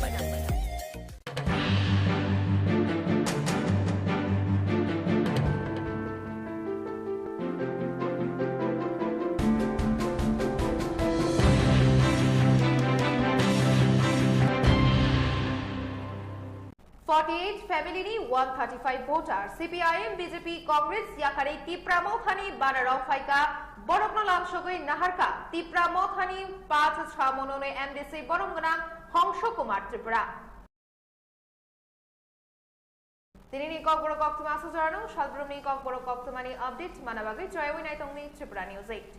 Family 135 voter CPIM BJP Congress याखारे तिप्रा मौखानी बाराराव फाइका बरकनो लामसगै नाहारका तिप्रा मौखानी 5-6 मनोने एमडीसी बरमगना हंस कुमार त्रिपुरा तिनी ककबर कक्तमा सुजानो सालब्रमनी ककबर कक्तमानी अपडेट मानाबागै जयवै नाइतंगनि त्रिपुरा न्यूज 8।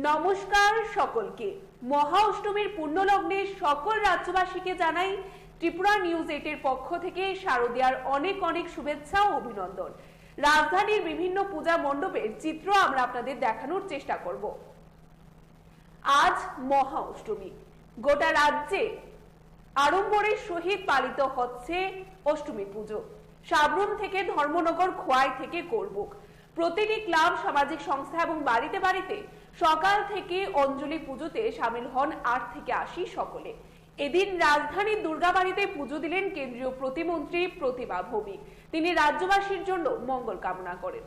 নমস্কার সকলকে। মহা অষ্টমীর পুণ্যলগ্নে সকল রাজ্যবাসীকে জানাই ত্রিপুরা নিউজ 8 এর পক্ষ থেকে শারদীয়ার অনেক অনেক শুভেচ্ছা ও অভিনন্দন। রাজধানীর বিভিন্ন পূজা মণ্ডপের চিত্র আমরা আপনাদের দেখানোর চেষ্টা করব। আজ মহা অষ্টমী। গোটা রাজ্যে আড়ম্বরের সহিত পালিত হচ্ছে অষ্টমী পুজো। সাবরুম থেকে ধর্মনগর, খোয়াই থেকে করবুক, প্রতিটি ক্লাব, সামাজিক সংস্থা এবং বাড়িতে বাড়িতে সকাল থেকে অঞ্জলি পুজোতে সামিল হন 8 থেকে 80 সকলে। এদিন রাজধানীর দুর্গাবাড়িতে পুজো দিলেন কেন্দ্রীয় প্রতিমন্ত্রী প্রতিমা ভৌমিক। তিনি রাজ্যবাসীর জন্য মঙ্গল কামনা করেন।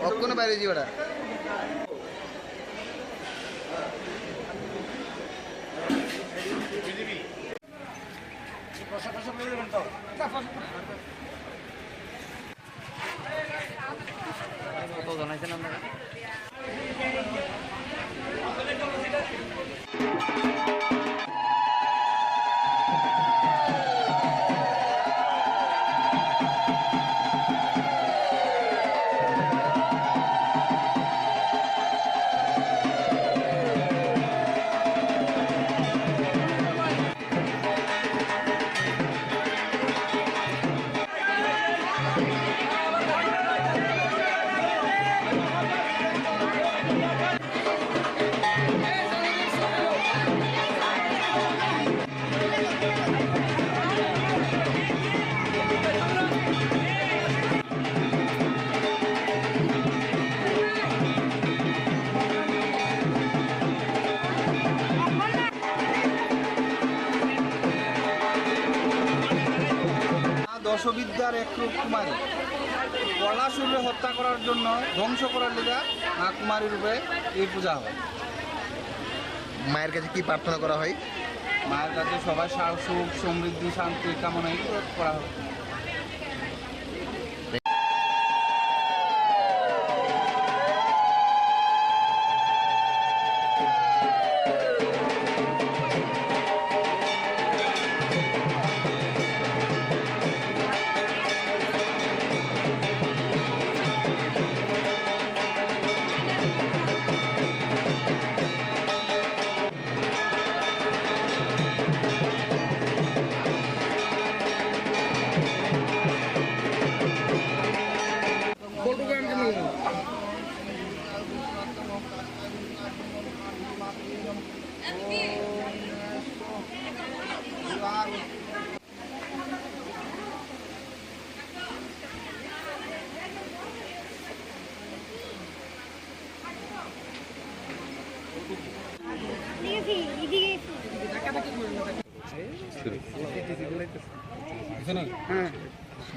অক্ষণ বাইরে যাওয়াটা দশবিদ্যার এক রূপ কুমারী পলাশুরে হত্যা করার জন্য ধ্বংস করার লেগা কুমারী রূপে এই পূজা হয়। মায়ের কাছে কি প্রার্থনা করা হয়? মায়ের কাছে সবাই সুখ সমৃদ্ধি শান্তি কামনাই করা হয়।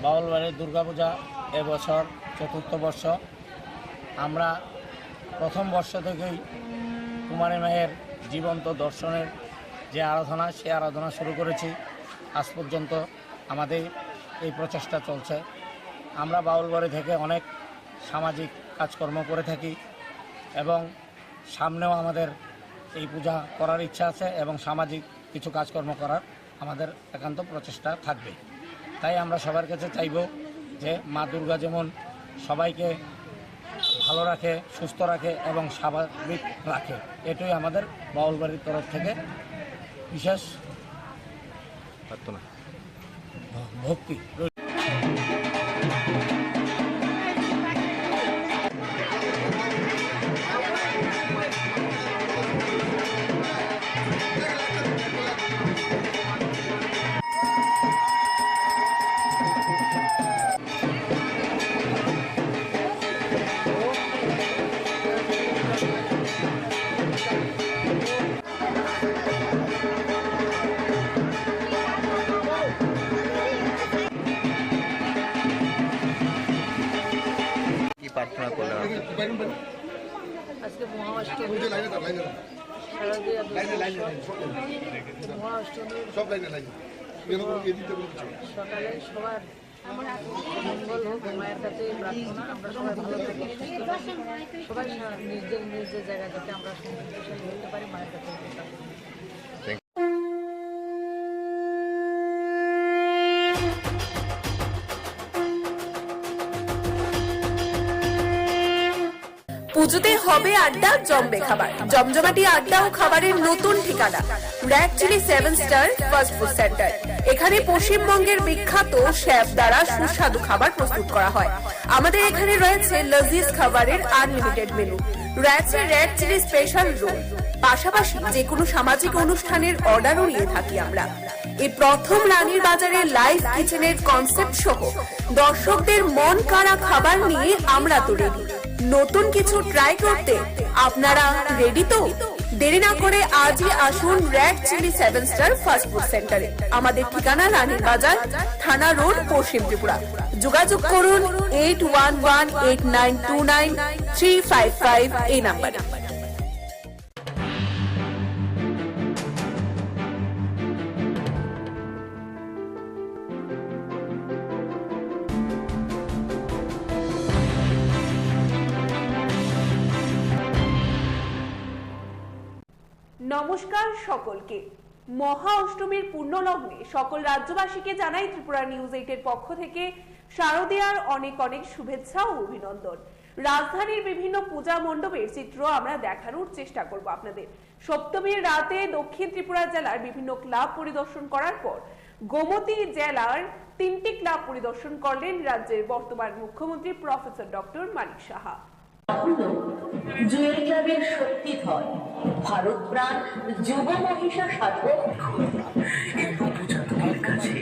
বাউলবাড়ির দুর্গাপূজা এবছর ৪র্থ বর্ষ। আমরা প্রথম বর্ষ থেকেই কুমারী মায়ের জীবন্ত দর্শনের যে আরাধনা, সে আরাধনা শুরু করেছি। আজ পর্যন্ত আমাদের এই প্রচেষ্টা চলছে। আমরা বাউলবাড়ি থেকে অনেক সামাজিক কাজকর্ম করে থাকি এবং সামনেও আমাদের এই পূজা করার ইচ্ছা আছে এবং সামাজিক কিছু কাজকর্ম করার আমাদের একান্ত প্রচেষ্টা থাকবে। তাই আমরা সবার কাছে চাইব যে মা দুর্গা যেমন সবাইকে ভালো রাখে, সুস্থ রাখে এবং স্বাভাবিক রাখে, এটাই আমাদের বাউলবাড়ির তরফ থেকে বিশেষ প্রার্থনা ভক্তি। প্রার্থনা করলেন আজকে মহাষ্টমী, সকালে সবার মঙ্গল হোক, মায়ের কাছে প্রার্থনা। আমরা সবাই ভালো থাকি, সুস্থ থাকি, সবাই নিজের নিজের জায়গা যাতে আমরা সমৃদ্ধশালী হতে পারি, মায়ের কাছে প্রার্থনা। পুজোতে হবে আড্ডা, জমবে খাবার, জমজমাটি আড্ডা ও খাবারের নতুন ঠিকানা red chilli 7 star fast food centre. এখানে পশ্চিমবঙ্গের বিখ্যাত শেফ দ্বারা সুস্বাদু খাবার প্রস্তুত করা হয়। আমাদের এখানে রয়েছে লজিজ খাবারের আনলিমিটেড মেনু, রয়েছে রেড চিলি স্পেশাল রোল, পাশাপাশি যে কোনো সামাজিক অনুষ্ঠানের অর্ডারও নিয়ে থাকি আমরা। এই প্রথম রানীর বাজারে লাইভ কিচেনের কনসেপ্ট সহ দর্শকদের মন কাড়া খাবার নিয়ে আমরা তো রেডি। নতুন কিছু ট্রাই করতে আপনারা রেডি তো? দেরি না করে আজই আসুন red chilli 7 star fast food সেন্টারে। আমাদের ঠিকানা রানীর বাজার, থানা রোড, পশ্চিম ত্রিপুরা। যোগাযোগ করুন 8118929355 এই নাম্বারে। নমস্কার সকলকে। মহা অষ্টমীর পূর্ণ লগ্নে সকল রাজ্যবাসীকে জানাই ত্রিপুরা নিউজ 8 এর পক্ষ থেকে শারদীয়ার অনেক অনেক শুভেচ্ছা ও অভিনন্দন। রাজধানীর বিভিন্ন পূজা মণ্ডপের চিত্র আমরা দেখানোর চেষ্টা করব আপনাদের। সপ্তমীর রাতে দক্ষিণ ত্রিপুরা জেলার বিভিন্ন ক্লাব পরিদর্শন করার পর গোমতী জেলার 3টি ক্লাব পরিদর্শন করলেন রাজ্যের বর্তমান মুখ্যমন্ত্রী প্রফেসর ডক্টর মানিক সাহা। জুয়েল ক্লাবের শক্তিধর ভারত প্রাণ যুব মহিষা সাধক এই নবজাতকের কাছে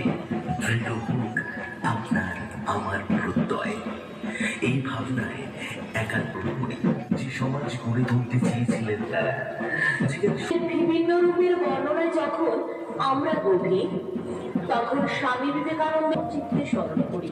দৃঢ় হোক আপনার আমার প্রত্যয়। এই ভাবনায় একাত্মই যে সমাজ গড়ে তুলতে চেয়েছিলেন তারা, বিভিন্ন রূপের বর্ণনায় যখন আমরা গভীর, তখন স্বামী বিবেকানন্দের চিত্রে স্মরণ করি।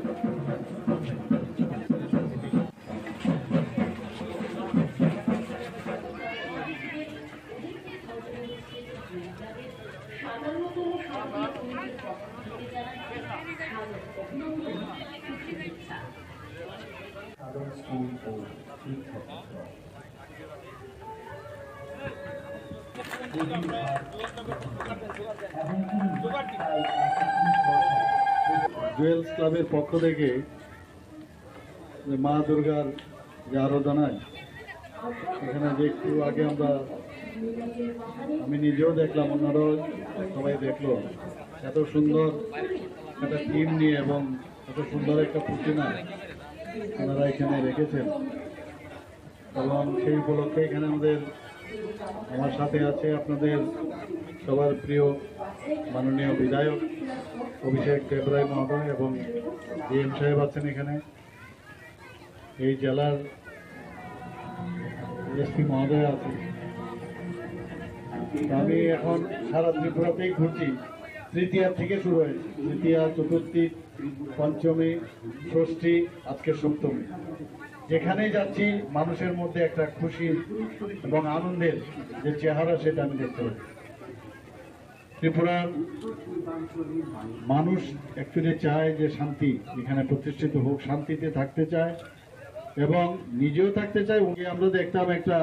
জুয়েলস ক্লাবের পক্ষ থেকে মা দুর্গার যে আরাধনায় এখানে যে একটু আগে আমি নিজেও দেখলাম, অন্যরাও সবাই দেখলো, এত সুন্দর একটা থিম নিয়ে এবং এত সুন্দর একটা প্রতিমা ওনারা এখানে রেখেছেন। এবং সেই উপলক্ষে এখানে আমার সাথে আছে আপনাদের সবার প্রিয় মাননীয় বিধায়ক অভিষেক দেবরায় মহোদয় এবং ডিএম সাহেব আছেন এখানে, এই জেলার এসপি মহোদয় আছেন। আমি এখন সারা ত্রিপুরাতেই ঘুরছি। তৃতীয়া থেকে শুরু হয়েছে, তৃতীয়া, চতুর্থী, পঞ্চমী, ষষ্ঠী, আজকে সপ্তমী। যেখানেই যাচ্ছি মানুষের মধ্যে একটা খুশি এবং আনন্দের যে চেহারা সেটা আমি দেখতে পাচ্ছি। ত্রিপুরার মানুষ অ্যাকচুয়ালি চায় যে শান্তি এখানে প্রতিষ্ঠিত হোক, শান্তিতে থাকতে চায় এবং নিজেও থাকতে চায়। আমরা দেখতাম একটা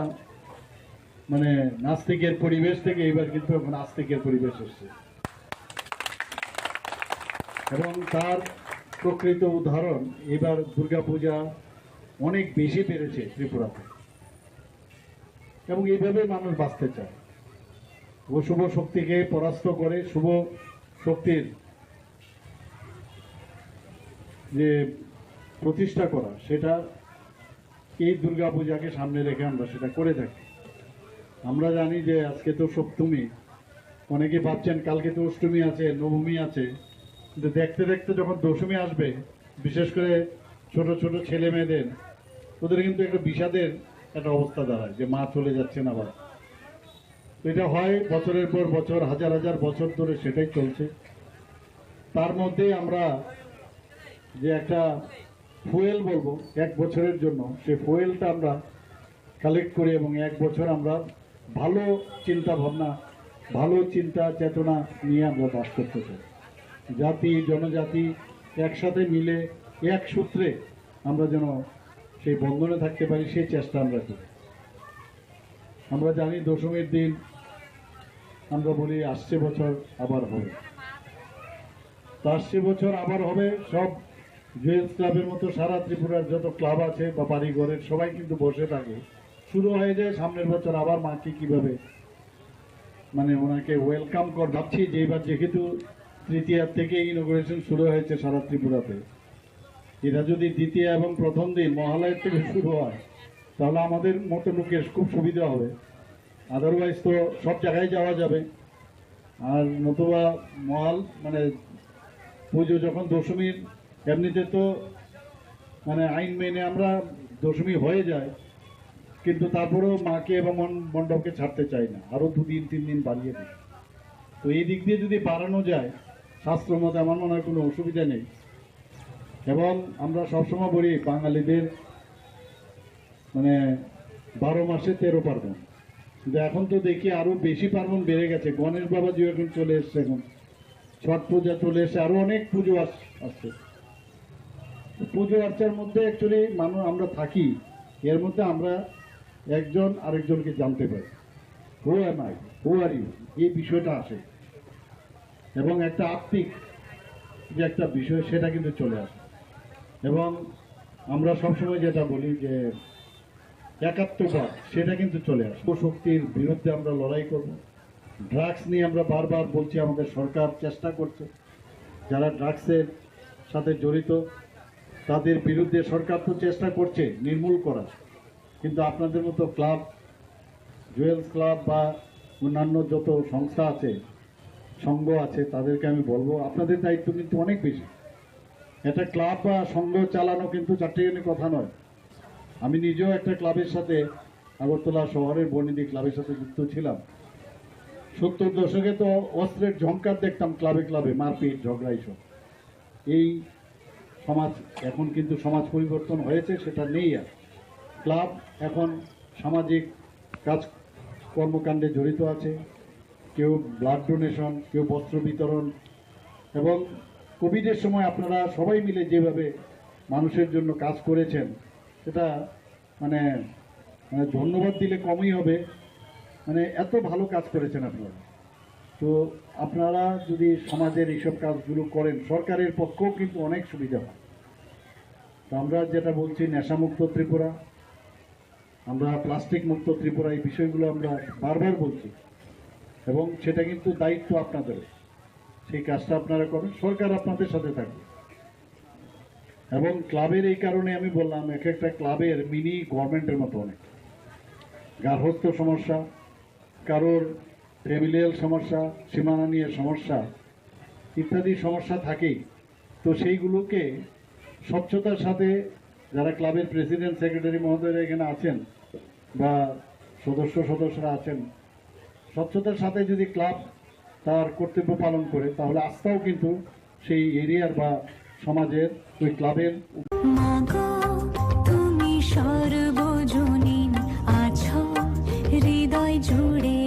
নাস্তিকের পরিবেশ থেকে এবার কিন্তু এখন আস্তিকের পরিবেশ এসছে এবং তার প্রকৃত উদাহরণ এবার দুর্গাপূজা অনেক বেশি বেড়েছে ত্রিপুরাতে এবং এইভাবে মানুষ বাঁচতে চায়। অশুভ শক্তিকে পরাস্ত করে শুভ শক্তির যে প্রতিষ্ঠা করা, সেটা এই দুর্গাপূজাকে সামনে রেখে আমরা সেটা করে থাকি। আমরা জানি যে আজকে তো সপ্তমী, অনেকে ভাবছেন কালকে তো অষ্টমী আছে, নবমী আছে, কিন্তু দেখতে দেখতে যখন দশমী আসবে, বিশেষ করে ছোট ছোট ছেলে মেয়েদের, ওদের কিন্তু একটা বিষাদের একটা অবস্থা দাঁড়ায় যে মা চলে যাচ্ছেন আবার। এটা হয় বছরের পর বছর, হাজার হাজার বছর ধরে সেটাই চলছে। তার মধ্যে আমরা যে একটা ফুয়েল বলবো 1 বছরের জন্য, সেই ফুয়েলটা আমরা কালেক্ট করি এবং 1 বছর আমরা ভালো চিন্তা ভাবনা, ভালো চিন্তা চেতনা নিয়ে আমরা বাস করতে চাই। জাতি জনজাতি একসাথে মিলে এক সূত্রে আমরা যেন সেই বন্ধনে থাকতে পারি, সেই চেষ্টা আমরা করি। আমরা জানি দশমীর দিন আমরা বলি আসছে বছর আবার হবে, তো আসছে বছর আবার হবে। সব জুয়েলস ক্লাবের মতো সারা ত্রিপুরার যত ক্লাব আছে বা বাড়িঘরের সবাই কিন্তু বসে থাকে, শুরু হয়ে যায় সামনের বছর আবার মাকে কিভাবে ওনাকে ওয়েলকাম কর। ভাবছি যে এবার যেহেতু তৃতীয়ার থেকে ইনোগ্রেশন শুরু হয়েছে সারা ত্রিপুরাতে, এটা যদি দ্বিতীয় এবং প্রথম দিন মহালয়ের থেকে শুরু হয় তাহলে আমাদের মতো লোকের খুব সুবিধা হবে। আদারওয়াইজ তো সব জায়গায় যাওয়া যাবে, আর নতুবা পুজো যখন দশমীর, এমনিতে তো আইন মেনে আমরা দশমী হয়ে যায়, কিন্তু তারপরেও মাকে এবং মণ্ডপকে ছাড়তে চাই না, আরো 2 দিন 3 দিন বাড়িয়ে দিই। তো এই দিক দিয়ে যদি বাড়ানো যায় শাস্ত্র মতে আমার মনে হয় কোনো অসুবিধা নেই। এবং আমরা সবসময় বলি বাঙালিদের মানে 12 মাসে 13 পার্বণ, কিন্তু এখন তো দেখি আরো বেশি পার্বণ বেড়ে গেছে। গণেশ বাবাজি এখন চলে এসছে, এখন ছট পূজা চলে এসছে, আরো অনেক পুজো আসছে। পুজো আর্চার মধ্যে অ্যাকচুয়ালি মানুষ আমরা থাকি, এর মধ্যে আমরা একজন আরেকজনকে জানতে পারি, who am I, who are you, এই বিষয়টা আসে এবং একটা আত্মিক যে একটা বিষয় সেটা কিন্তু চলে আসে। এবং আমরা সবসময় যেটা বলি যে একাত্মবাদ সেটা কিন্তু চলে আসে। শক্তির বিরুদ্ধে আমরা লড়াই করব। ড্রাগস নিয়ে আমরা বারবার বলছি, আমাদের সরকার চেষ্টা করছে, যারা ড্রাগসের সাথে জড়িত তাদের বিরুদ্ধে সরকার তো চেষ্টা করছে নির্মূল করার, কিন্তু আপনাদের মতো ক্লাব, জুয়েলস ক্লাব বা অন্যান্য যত সংস্থা আছে, সংঘ আছে, তাদেরকে আমি বলবো আপনাদের দায়িত্ব কিন্তু অনেক বেশি। একটা ক্লাব বা সংঘ চালানো কিন্তু চারটিখানি কথা নয়। আমি নিজেও একটা ক্লাবের সাথে, আগরতলা শহরের বর্ণিদি ক্লাবের সাথে যুক্ত ছিলাম। 70 দশকে তো অস্ত্রের ঝংকার দেখতাম ক্লাবে ক্লাবে, মারপিট, ঝগড়া এইসব। এই সমাজ এখন কিন্তু সমাজ পরিবর্তন হয়েছে, সেটা নেই আর। ক্লাব এখন সামাজিক কাজ কর্মকাণ্ডে জড়িত আছে, কেউ ব্লাড ডোনেশন, কেউ বস্ত্র বিতরণ, এবং কোভিডের সময় আপনারা সবাই মিলে যেভাবে মানুষের জন্য কাজ করেছেন সেটা মানে ধন্যবাদ দিলে কমই হবে। মানে এত ভালো কাজ করেছেন আপনারা। তো আপনারা যদি সমাজের এইসব কাজগুলো করেন, সরকারের পক্ষেও কিন্তু অনেক সুবিধা হয়। তো আমরা যেটা বলছি নেশামুক্ত ত্রিপুরা, আমরা প্লাস্টিক মুক্ত ত্রিপুরা, এই বিষয়গুলো আমরা বারবার বলছি এবং সেটা কিন্তু দায়িত্ব আপনাদের। সেই কাজটা আপনারা করেন, সরকার আপনাদের সাথে থাকবে। এবং ক্লাবের এই কারণে আমি বললাম, এক একটা ক্লাবের মিনি গভর্নমেন্টের মতো অনেক গার্হস্থ্য সমস্যা, কারোর ফ্যামিলিয়াল সমস্যা, সীমানা নিয়ে সমস্যা ইত্যাদি সমস্যা থাকেই। তো সেইগুলোকে স্বচ্ছতার সাথে যারা ক্লাবের প্রেসিডেন্ট, সেক্রেটারি মহোদয়রা এখানে আছেন বা সদস্যরা আছেন, স্বচ্ছতার সাথে যদি ক্লাব তার কর্তব্য পালন করে, তাহলে আস্থাও কিন্তু সেই এরিয়ার বা সমাজের ওই ক্লাবের। তুমি সর্বজনীন আছো হৃদয় জুড়ে।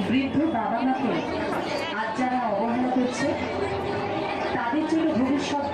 বৃদ্ধ বাবা মাকে আজ যারা অবহেলা করছে তাদের জন্য ভবিষ্যৎ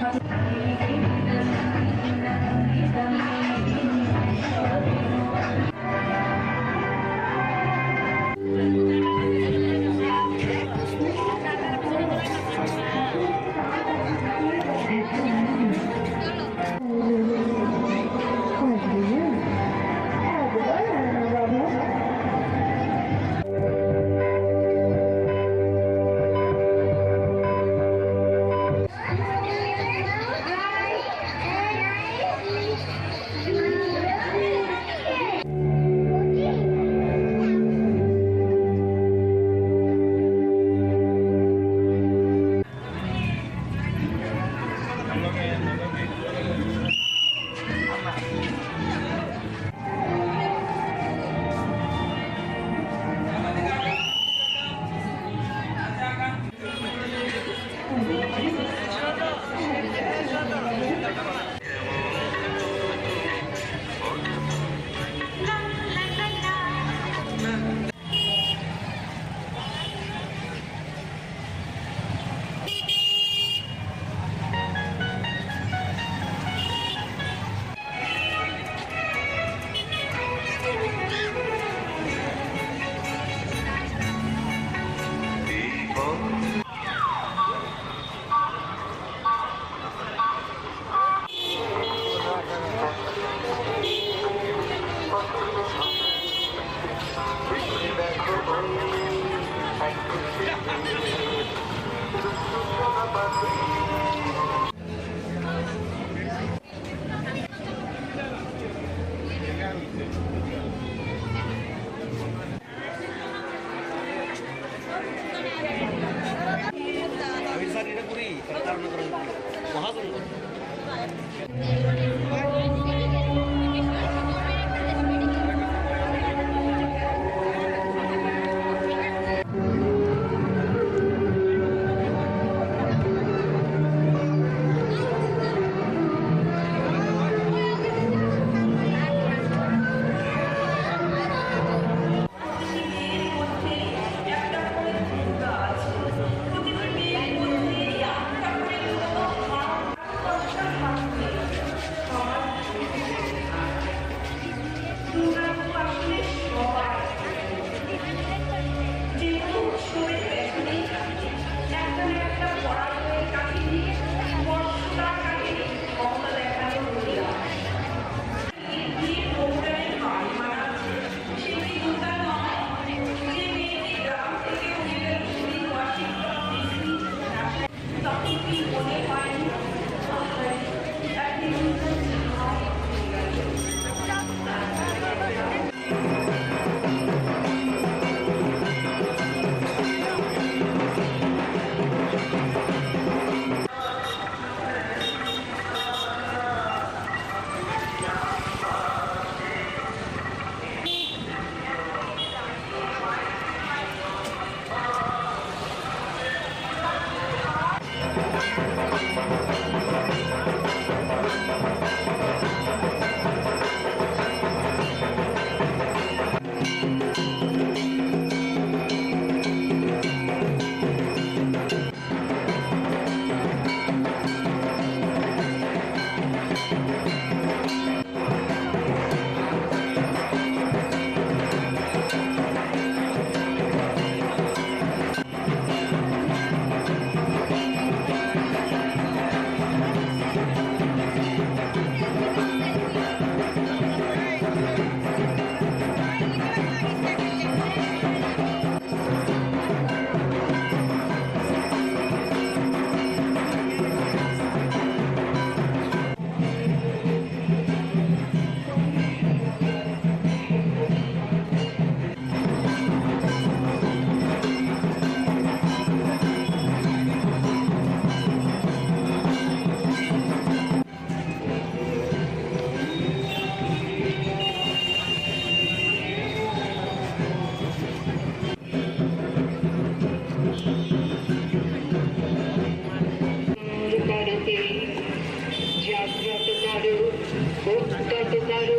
করো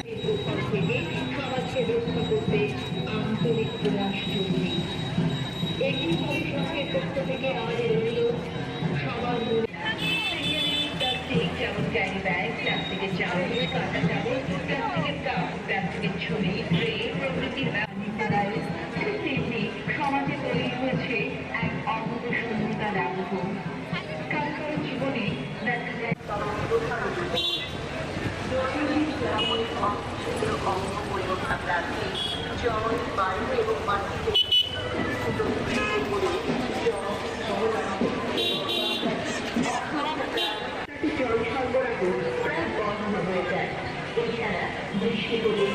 নির্ভর করবে সমাজকে রক্ষা করতে আন্তরিক প্রয়াস জরুরি। একটি পরিষদের পক্ষ থেকে আমাদের অনুরোধ সবার প্লাস্টিক যেমন ক্যারি ব্যাগ, প্লাস্টিকের চামচ, কাঁটা চামচ, প্লাস্টিকের কাপ, প্লাস্টিকের ছড়ি, ট্রে প্রভৃতি ঠিক তেমনি সমাজে তৈরি হয়েছে এক অমূল্য শূন্যতার আবহ। কারো কারো জীবনে দেখা যায় অঙ্গ পরিরক্ষা প্রার্থী জল, বায়ু এবং মাটিতে জল সরবরাহ প্রায় বন্ধ হয়ে যায়। এছাড়া বৃষ্টি হলে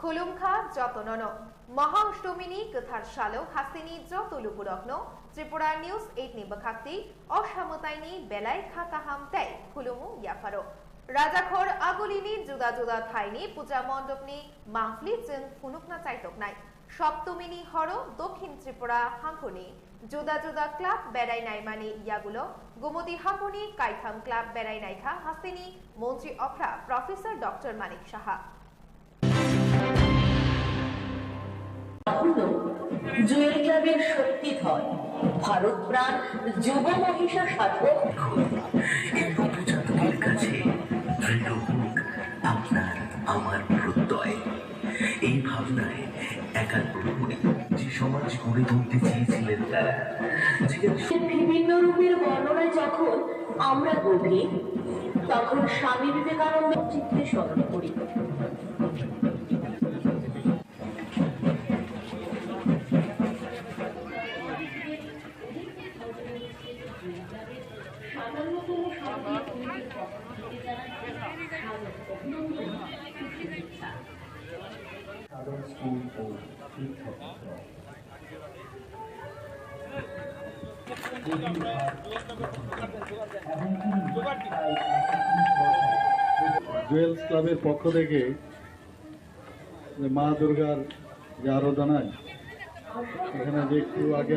खुलुमखा जतनन महाअष्टमीनी कथार शालो हासिनी जत लुपुरग्न त्रिपुरा न्यूज 8 नि बखाक्ति असामताइनी बेलाय खाकाहाम तै खुलुमु याफारो राजाखर आगुलिनी जुदा जुदा थाइनी पूजा मण्डपनी माहफली जों फुनुकना चाइतकनाय सप्तमीनी हर दक्षिण त्रिपुरा हांखुनी जुदा जुदा क्लाब बेरायनाय मानी यागुलो गुमती हांखुनी काइथाम क्लाब बेरायनायखा हासिनी मन्त्री अफ्रा प्रफेसर डॉक्टर मानिक साहा জুয়েল ক্লাবের শক্তি ধর ভারত প্রাণ যুব মহিষা সাধক এই নবজাতকের কাছে দৃঢ় হোক আপনার আমার প্রত্যয় এই ভাবনায় একাত্তর যে সমাজ গড়ে তুলতে চেয়েছিলেন তারা বিভিন্ন রূপের বর্ণনায় যখন আমরা গভীর তখন স্বামী বিবেকানন্দের চিত্রে স্মরণ করি জুয়েলস ক্লাবের পক্ষ থেকে মা দুর্গার যে আরাধনায় এখানে যে একটু আগে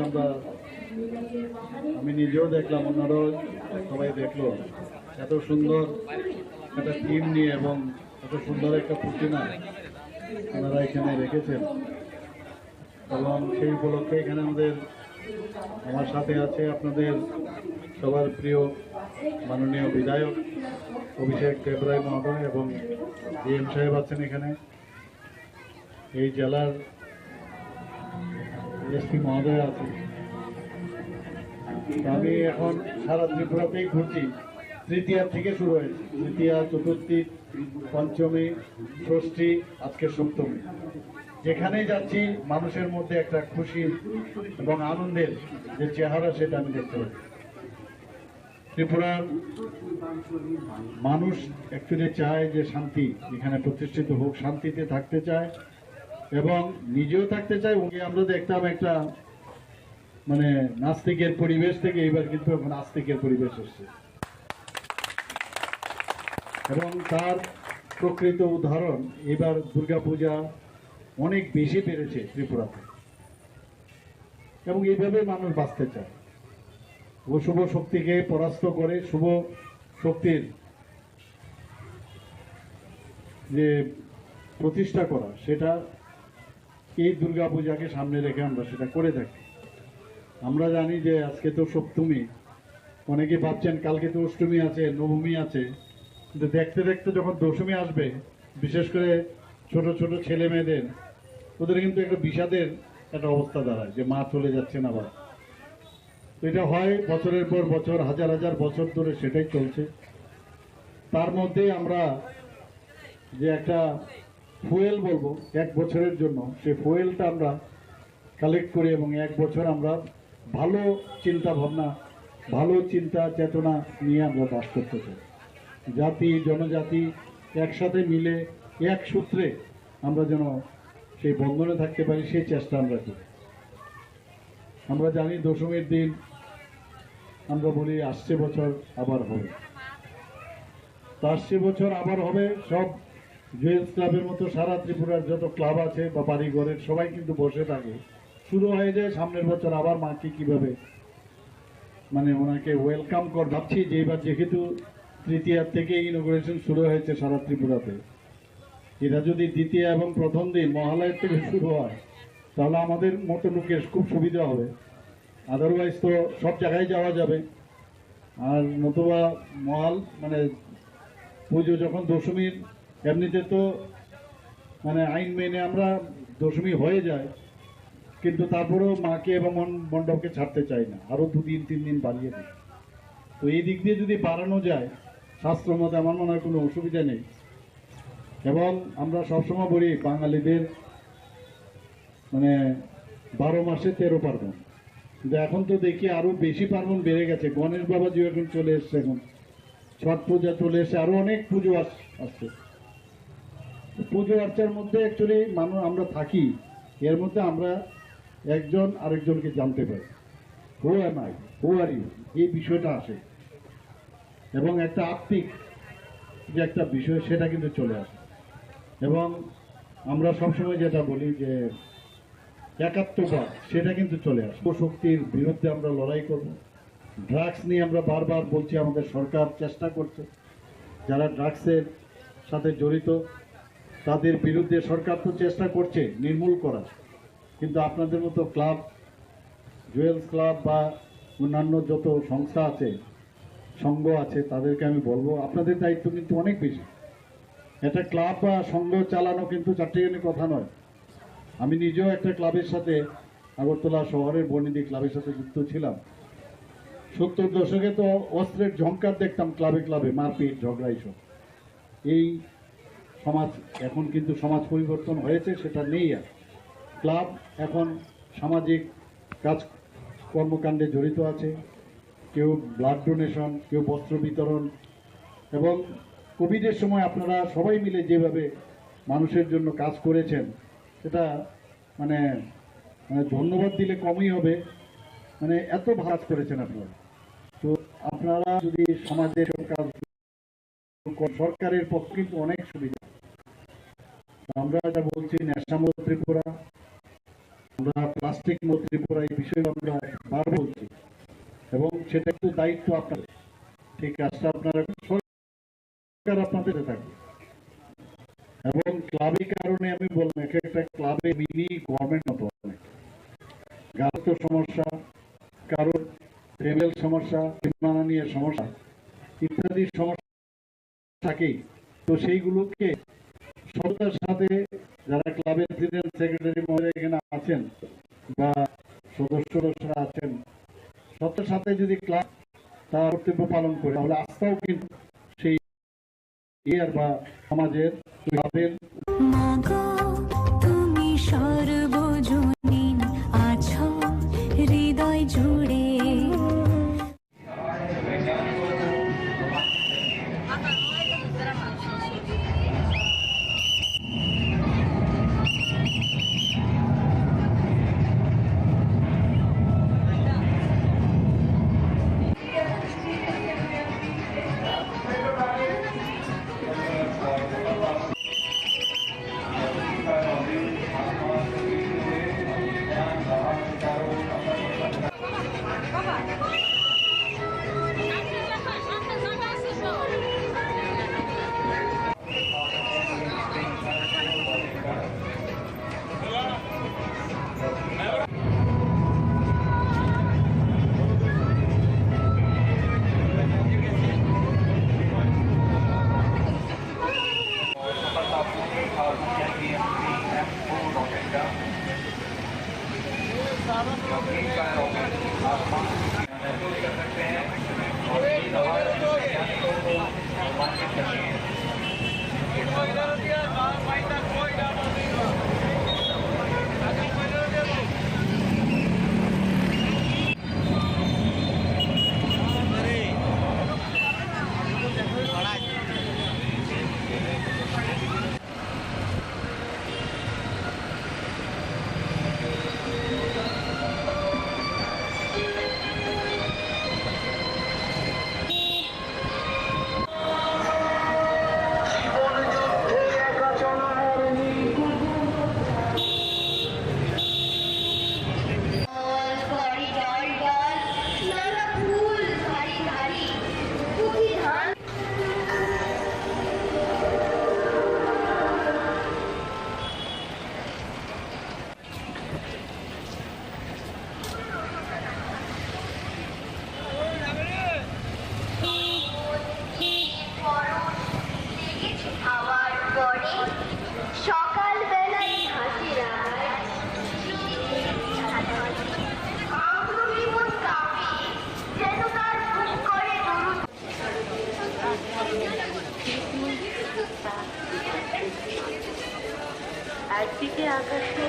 আমি নিজেও দেখলাম, অন্যরাও সবাই দেখলো, এত সুন্দর একটা থিম নিয়ে এবং এত সুন্দর একটা প্রতিমা ওনারা এখানে রেখেছেন এবং সেই উপলক্ষে এখানে আমার সাথে আছে আপনাদের সবার প্রিয় মাননীয় বিধায়ক অভিষেক দেবরায় মহোদয় এবং ডিএম সাহেব আছেন এখানে, এই জেলার এসপি মহোদয় আছে। আমি এখন সারা ত্রিপুরাতেই ঘুরছি, তৃতীয়া থেকে শুরু হয়েছে। তৃতীয়া, চতুর্থী, পঞ্চমী, ষষ্ঠী, আজকে সপ্তমী। যেখানেই যাচ্ছি মানুষের মধ্যে একটা খুশি এবং আনন্দের যে চেহারা সেটা আমি দেখতে পাই। ত্রিপুরার মানুষ অ্যাকচুয়ালি চায় যে শান্তি এখানে প্রতিষ্ঠিত হোক, শান্তিতে থাকতে চায় এবং নিজেও থাকতে চায়। আমরা দেখতাম একটা মানে নাস্তিকের পরিবেশ থেকে এবার কিন্তু এখন আস্তিকের পরিবেশ এসছে এবং তার প্রকৃত উদাহরণ এবার দুর্গাপূজা অনেক বেশি বেড়েছে ত্রিপুরাতে এবং এইভাবে মানুষ বাঁচতে চায়। অশুভ শক্তিকে পরাস্ত করে শুভ শক্তির যে প্রতিষ্ঠা করা, সেটা এই দুর্গাপূজাকে সামনে রেখে আমরা সেটা করে থাকি। আমরা জানি যে আজকে তো সপ্তমী, অনেকে ভাবছেন কালকে তো অষ্টমী আছে, নবমী আছে, কিন্তু দেখতে দেখতে যখন দশমী আসবে, বিশেষ করে ছোট ছোট ছেলে মেয়েদের, ওদের কিন্তু একটা বিষাদের একটা অবস্থা দাঁড়ায় যে মা চলে যাচ্ছেন আবার। তো এটা হয় বছরের পর বছর, হাজার হাজার বছর ধরে সেটাই চলছে। তার মধ্যে আমরা যে একটা ফুয়েল বলবো এক বছরের জন্য, সেই ফুয়েলটা আমরা কালেক্ট করি এবং এক বছর আমরা ভালো চিন্তা ভাবনা, ভালো চিন্তা চেতনা নিয়ে আমরা বাস করতে চাই। জাতি জনজাতি একসাথে মিলে এক সূত্রে আমরা যেন সেই বন্ধনে থাকতে পারি, সেই চেষ্টা আমরা করি। আমরা জানি দশমীর দিন আমরা বলি আসছে বছর আবার হবে। তো আসছে বছর আবার হবে, সব জুয়েলস ক্লাবের মতো সারা ত্রিপুরার যত ক্লাব আছে বা বাড়িঘরের সবাই কিন্তু বসে থাকে, শুরু হয়ে যায় সামনের বছর আবার মাকে কিভাবে মানে ওনাকে ওয়েলকাম কর। ভাবছি যে এবার যেহেতু তৃতীয়ার থেকে ইনোগ্রেশন শুরু হয়েছে সারা ত্রিপুরাতে, এটা যদি দ্বিতীয় এবং প্রথম দিন মহালয়ের থেকে শুরু হয় তাহলে আমাদের মতো লোকের খুব সুবিধা হবে। আদারওয়াইজ তো সব জায়গায় যাওয়া যাবে, আর নতুবা মহাল মানে পুজো যখন দশমীর, এমনিতে তো মানে আইন মেনে আমরা দশমী হয়ে যায়, কিন্তু তারপরেও মাকে এবং মণ্ডপকে ছাড়তে চাই না, আরও 2 দিন 3 দিন বাড়িয়ে দিই। তো এই দিক দিয়ে যদি বাড়ানো যায় শাস্ত্র মতে আমার মনে হয় কোনো অসুবিধা নেই। এবং আমরা সবসময় বলি বাঙালিদের মানে 12 মাসে 13 পার্বণ, কিন্তু এখন তো দেখি আরো বেশি পার্বণ বেড়ে গেছে। গণেশ বাবাজি এখন চলে এসছে, এখন ছট পূজা চলে এসে, আরো অনেক পুজো আসছে। পুজো আর্চার মধ্যে অ্যাকচুয়ালি মানুষ আমরা থাকি, এর মধ্যে আমরা একজন আরেকজনকে জানতে পারি, who am I, who are you, এই বিষয়টা আসে এবং একটা আত্মিক যে একটা বিষয় সেটা কিন্তু চলে আসে। এবং আমরা সবসময় যেটা বলি যে একাত্মবাদ, সেটা কিন্তু চলে আসে। শক্তির বিরুদ্ধে আমরা লড়াই করব। ড্রাগস নিয়ে আমরা বারবার বলছি, আমাদের সরকার চেষ্টা করছে, যারা ড্রাগসের সাথে জড়িত তাদের বিরুদ্ধে সরকার তো চেষ্টা করছে নির্মূল করার, কিন্তু আপনাদের মতো ক্লাব, জুয়েলস ক্লাব বা অন্যান্য যত সংস্থা আছে, সংঘ আছে, তাদেরকে আমি বলবো আপনাদের দায়িত্ব কিন্তু অনেক বেশি। একটা ক্লাব বা সংঘ চালানো কিন্তু চারটিখানি কথা নয়। আমি নিজেও একটা ক্লাবের সাথে, আগরতলা শহরের বর্ণিদি ক্লাবের সাথে যুক্ত ছিলাম। 70 দশকে তো অস্ত্রের ঝংকার দেখতাম ক্লাবে ক্লাবে, মারপিট ঝগড়া এইসব। এই সমাজ এখন কিন্তু সমাজ পরিবর্তন হয়েছে, সেটা নেই আর। ক্লাব এখন সামাজিক কাজ কর্মকাণ্ডে জড়িত আছে, কেউ ব্লাড ডোনেশন, কেউ বস্ত্র বিতরণ, এবং কোভিডের সময় আপনারা সবাই মিলে যেভাবে মানুষের জন্য কাজ করেছেন, সেটা মানে ধন্যবাদ দিলে কমই হবে। মানে এত কাজ করেছেন আপনারা। তো আপনারা যদি সমাজের কাজ, সরকারের পক্ষে কিন্তু অনেক সুবিধা। আমরা যা বলছি নেশামুক্ত ত্রিপুরা, আমরা প্লাস্টিক মুক্ত ত্রিপুরা, এই বিষয়ে আমরা বার বলছি এবং সেটা একটু দায়িত্ব আপনাদের। ঠিক কাজটা আপনারা সরকার আপনাদের থাকবে। এবং ক্লাবের কারণে আমি বললাম, একটা ক্লাবে মিনি গভর্নমেন্ট মতো অনেক গাছ সমস্যা, কারোর ফ্যামিলির সমস্যা, সীমানা নিয়ে সমস্যা ইত্যাদি সমস্যা থাকেই। তো সেইগুলোকে সরকারের সাথে যারা ক্লাবের প্রেসিডেন্ট সেক্রেটারি মহোদয় এখানে আছেন বা সদস্যরা আছেন, সবার সাথে যদি ক্লাব তার কর্তব্য পালন করে, তাহলে আস্থাও কিন্তু সেই ইয়ার বা সমাজের তুমি সর্বজনীন আছো হৃদয় জুড়ে। একদিকে আকাশে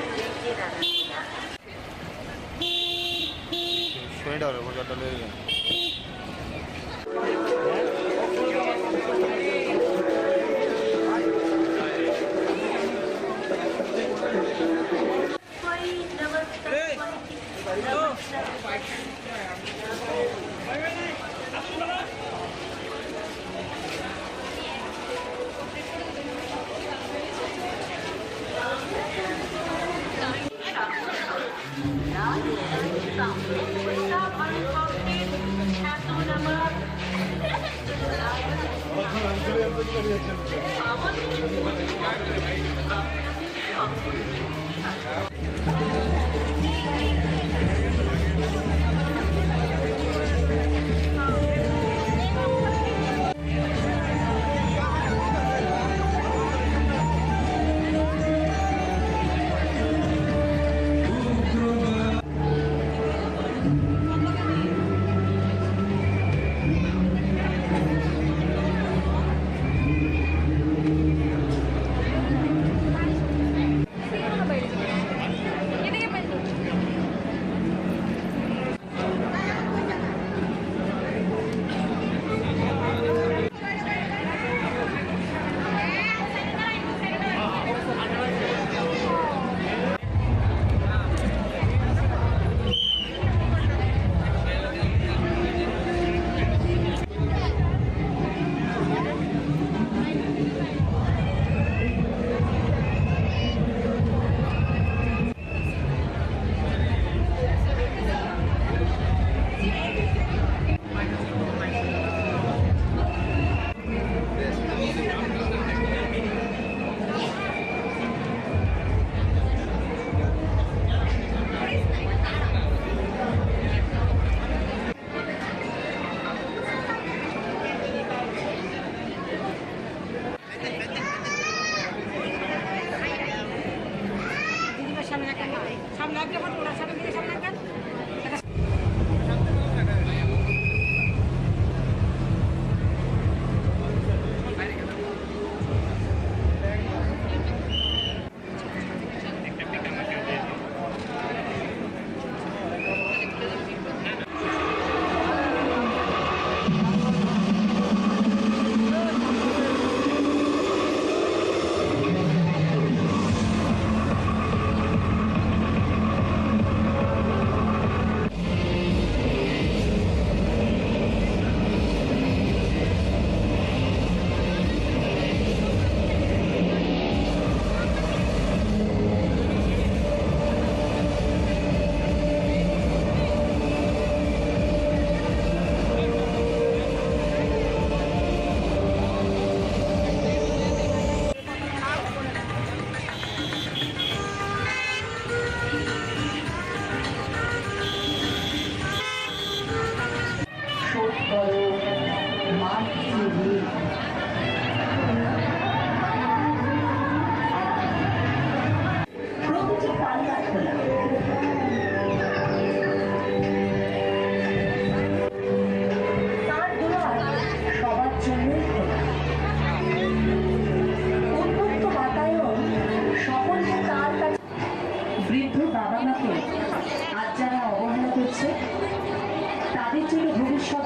তাদের জন্য ভবিষ্যৎ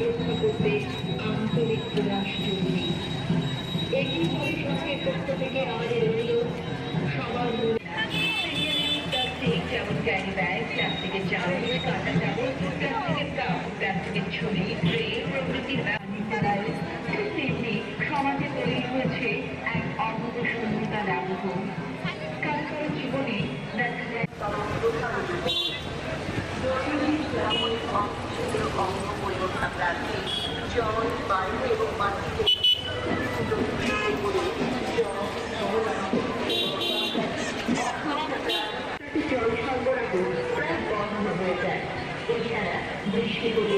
রক্ষা করতে করতে আন্তরিক প্রয়াস জরুরি। একটি পরিষদের পক্ষ থেকে আমাদের অনুরোধ সবার প্লাস্টিক যেমন ক্যারি ব্যাগ, প্লাস্টিকের চামচ, কাঁটা চামচ, প্লাস্টিকের কাপ, প্লাস্টিকের ছড়ি, ট্রে প্রভৃতি ঠিক তেমনি সমাজে তৈরি হয়েছে এক অদ্ভুত শূন্যতার আবহ। কারো জীবনে দেখা যায় জল, বায়ু এবং মাটিতে জল সরবরাহ প্রায় বন্ধ হয়ে যায়। এছাড়া বৃষ্টি হলে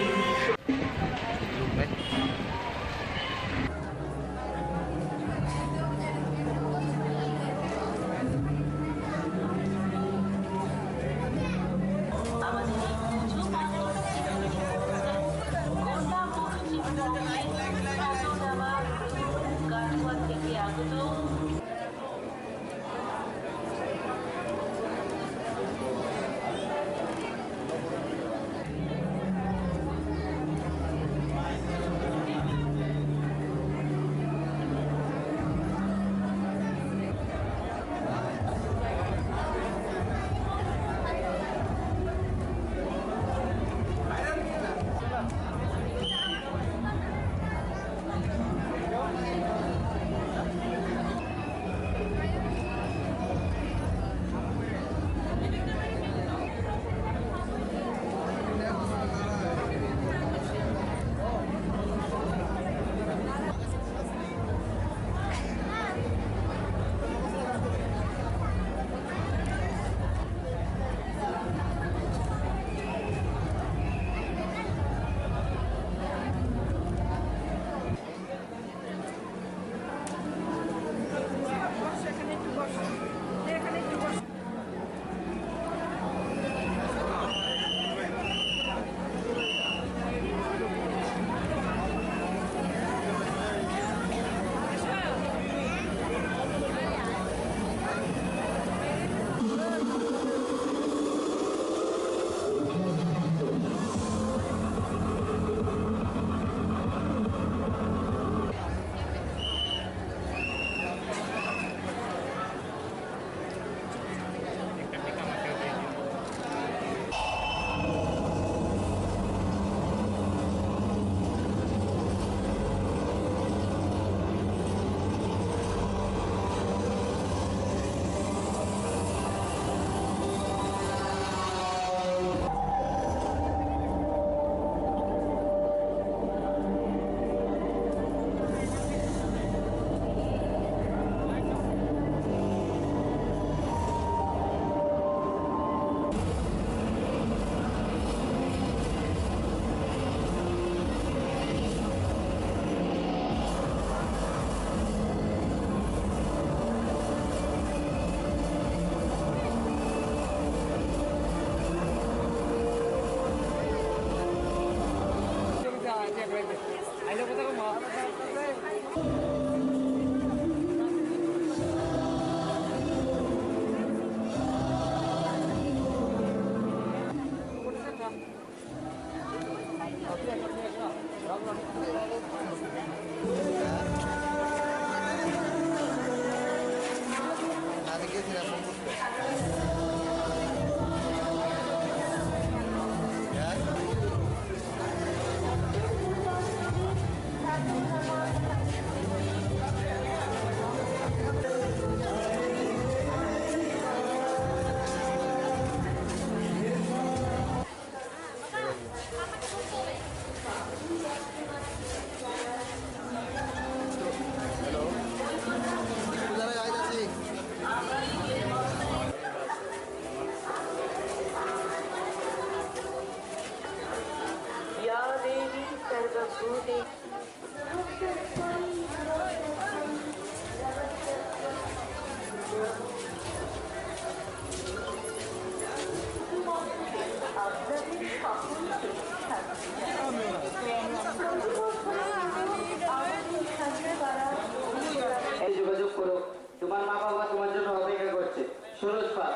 যোগাযোগ করো, তোমার মা বাবা তোমার জন্য অপেক্ষা করছে। সরোজ পাল।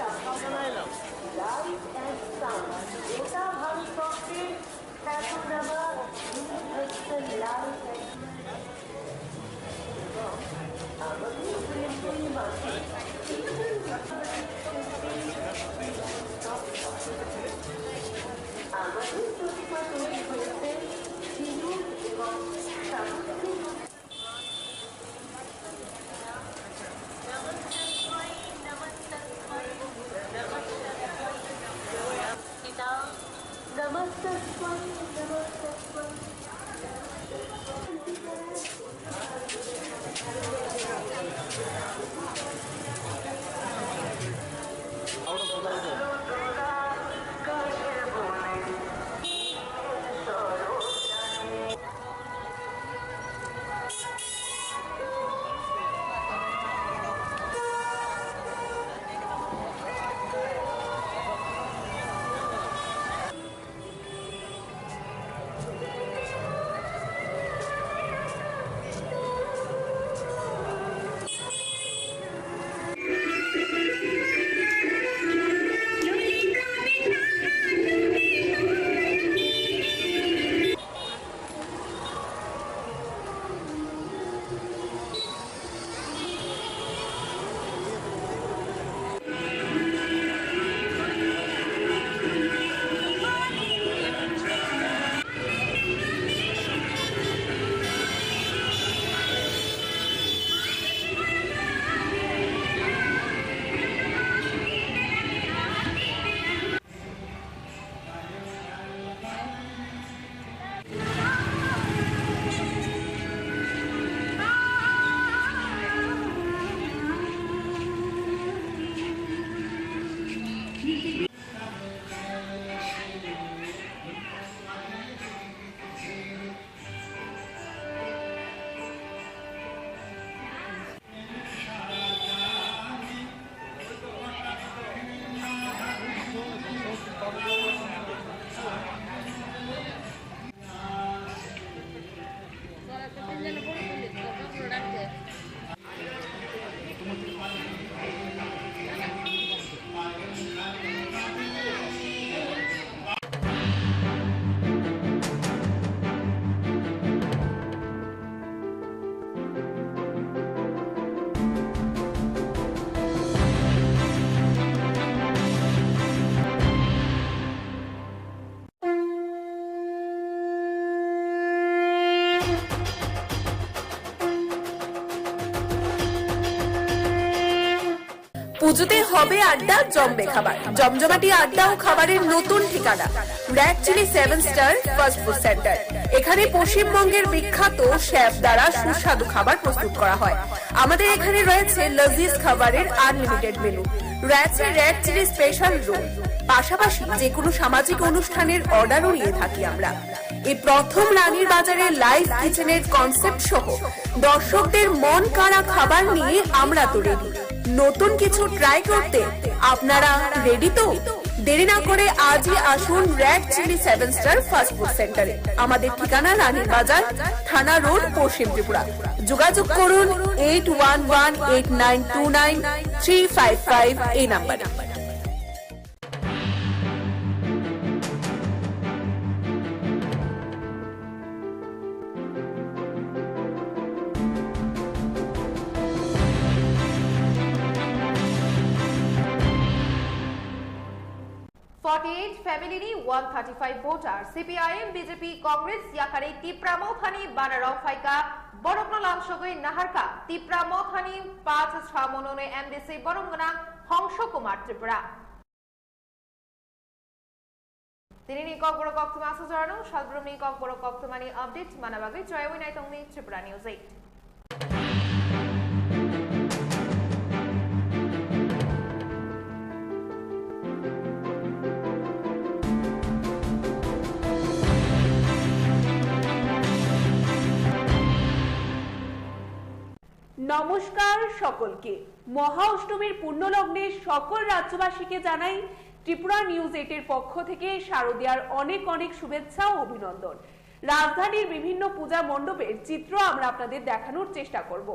এছাড়াও পুজোতে হবে আড্ডা, জমবে খাবার, জমজমাটি আড্ডা ও খাবারের নতুন ঠিকানা red chilli 7 star fast food centre. এখানে পশ্চিমবঙ্গের বিখ্যাত শেফ দ্বারা সুস্বাদু খাবার প্রস্তুত করা হয়। আমাদের এখানে রয়েছে লজিজ খাবারের আনলিমিটেড মেনু, রয়েছে রেড চিলি স্পেশাল রোল, পাশাপাশি যে কোনো সামাজিক অনুষ্ঠানের অর্ডারও নিয়ে থাকি আমরা। এই প্রথম রানীর বাজারে লাইভ কিচেনের কনসেপ্ট সহ দর্শকদের মন কাড়া খাবার নিয়ে আমরা তো রেডি। নতুন কিছু ট্রাই করতে আপনারা রেডি তো? দেরি না করে আজই আসুন red chilli 7 star fast food সেন্টারে। আমাদের ঠিকানা রানীর বাজার, থানা রোড, পশ্চিম ত্রিপুরা। যোগাযোগ করুন 8118929355 এই নাম্বারে। Family 135 voter CPIM BJP Congress याखारे तिप्रा मौखानी बानाराव फाइका बरमना लांसगै नाहारका तिप्रा मौखानी 5 मनोने एमडीसी बरमगना हंस कुमार त्रिपुरा तिनी ककबर कक्तमा सजानो सालब्रमनी ककबर कक्तमानी अपडेट मानाबागै जयविनाय तंगनि त्रिपुरा न्यूज 8। নমস্কার সকলকে। মহা অষ্টমীর পুণ্যলগ্নে সকল রাজ্যবাসীকে জানাই ত্রিপুরা নিউজ 8 এর পক্ষ থেকে শারদীয়ার অনেক অনেক শুভেচ্ছা ও অভিনন্দন। রাজধানীর বিভিন্ন পূজা মণ্ডপের চিত্র আমরা আপনাদের দেখানোর চেষ্টা করব।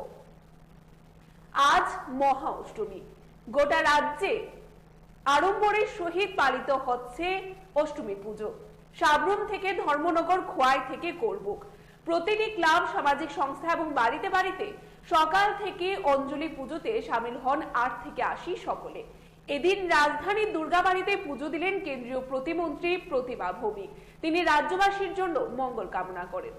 আজ মহা অষ্টমী, গোটা রাজ্যে আড়ম্বরের সহিত পালিত হচ্ছে অষ্টমী পুজো। সাবরুম থেকে ধর্মনগর, খোয়াই থেকে করবুক, প্রতিটি ক্লাব, সামাজিক সংস্থা এবং বাড়িতে বাড়িতে সকাল থেকে অঞ্জলি পুজোতে সামিল হন 8 থেকে 80 সকলে। এদিন রাজধানীর দুর্গাবাড়িতে পুজো দিলেন কেন্দ্রীয় প্রতিমন্ত্রী প্রতিমা ভৌমিক। তিনি রাজ্যবাসীর জন্য মঙ্গল কামনা করেন।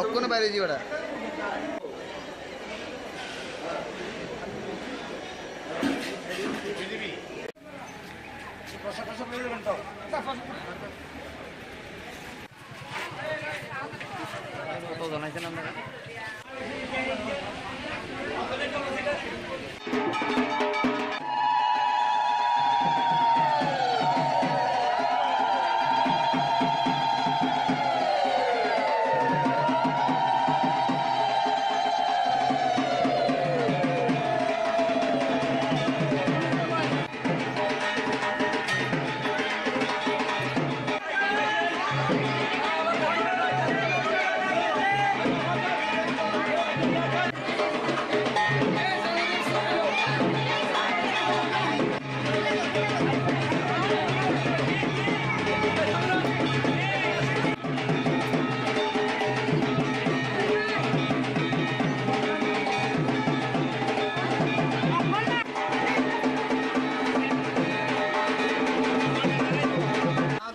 অক্ষণ বাইরে যাওয়াটা জানাইছেন আপনারা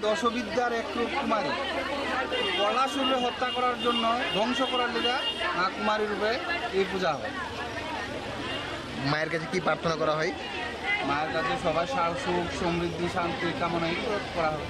দশবিদ্যার এক রূপ কুমারী পলাশুরে হত্যা করার জন্য ধ্বংস করার লিগা কুমারী রূপে এই পূজা হয়। মায়ের কাছে কি প্রার্থনা করা হয়? মায়ের কাছে সবাই সুখ সমৃদ্ধি শান্তি কামনাই করা হয়।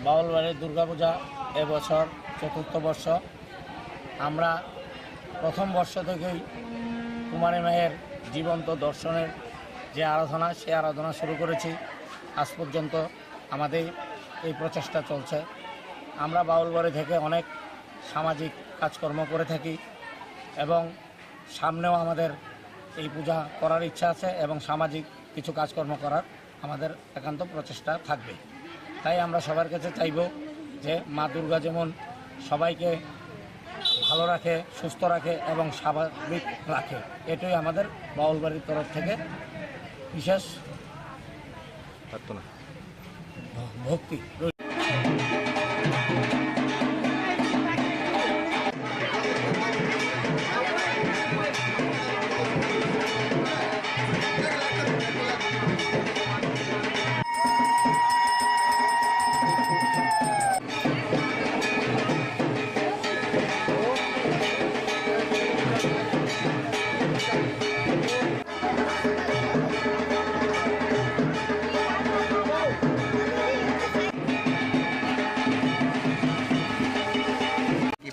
বাউলবাড়ির দুর্গাপূজা এবছর ৪র্থ বর্ষ। আমরা প্রথম বর্ষ থেকেই কুমারী মায়ের জীবন্ত দর্শনের যে আরাধনা, সে আরাধনা শুরু করেছি। আজ পর্যন্ত আমাদের এই প্রচেষ্টা চলছে। আমরা বাউলবাড়ি থেকে অনেক সামাজিক কাজকর্ম করে থাকি এবং সামনেও আমাদের এই পূজা করার ইচ্ছা আছে এবং সামাজিক কিছু কাজকর্ম করার আমাদের একান্ত প্রচেষ্টা থাকবে। তাই আমরা সবার কাছে চাইব যে মা দুর্গা যেমন সবাইকে ভালো রাখে, সুস্থ রাখে এবং স্বাভাবিক রাখে, এটাই আমাদের বাউলবাড়ির তরফ থেকে বিশেষ প্রার্থনা ভক্তি।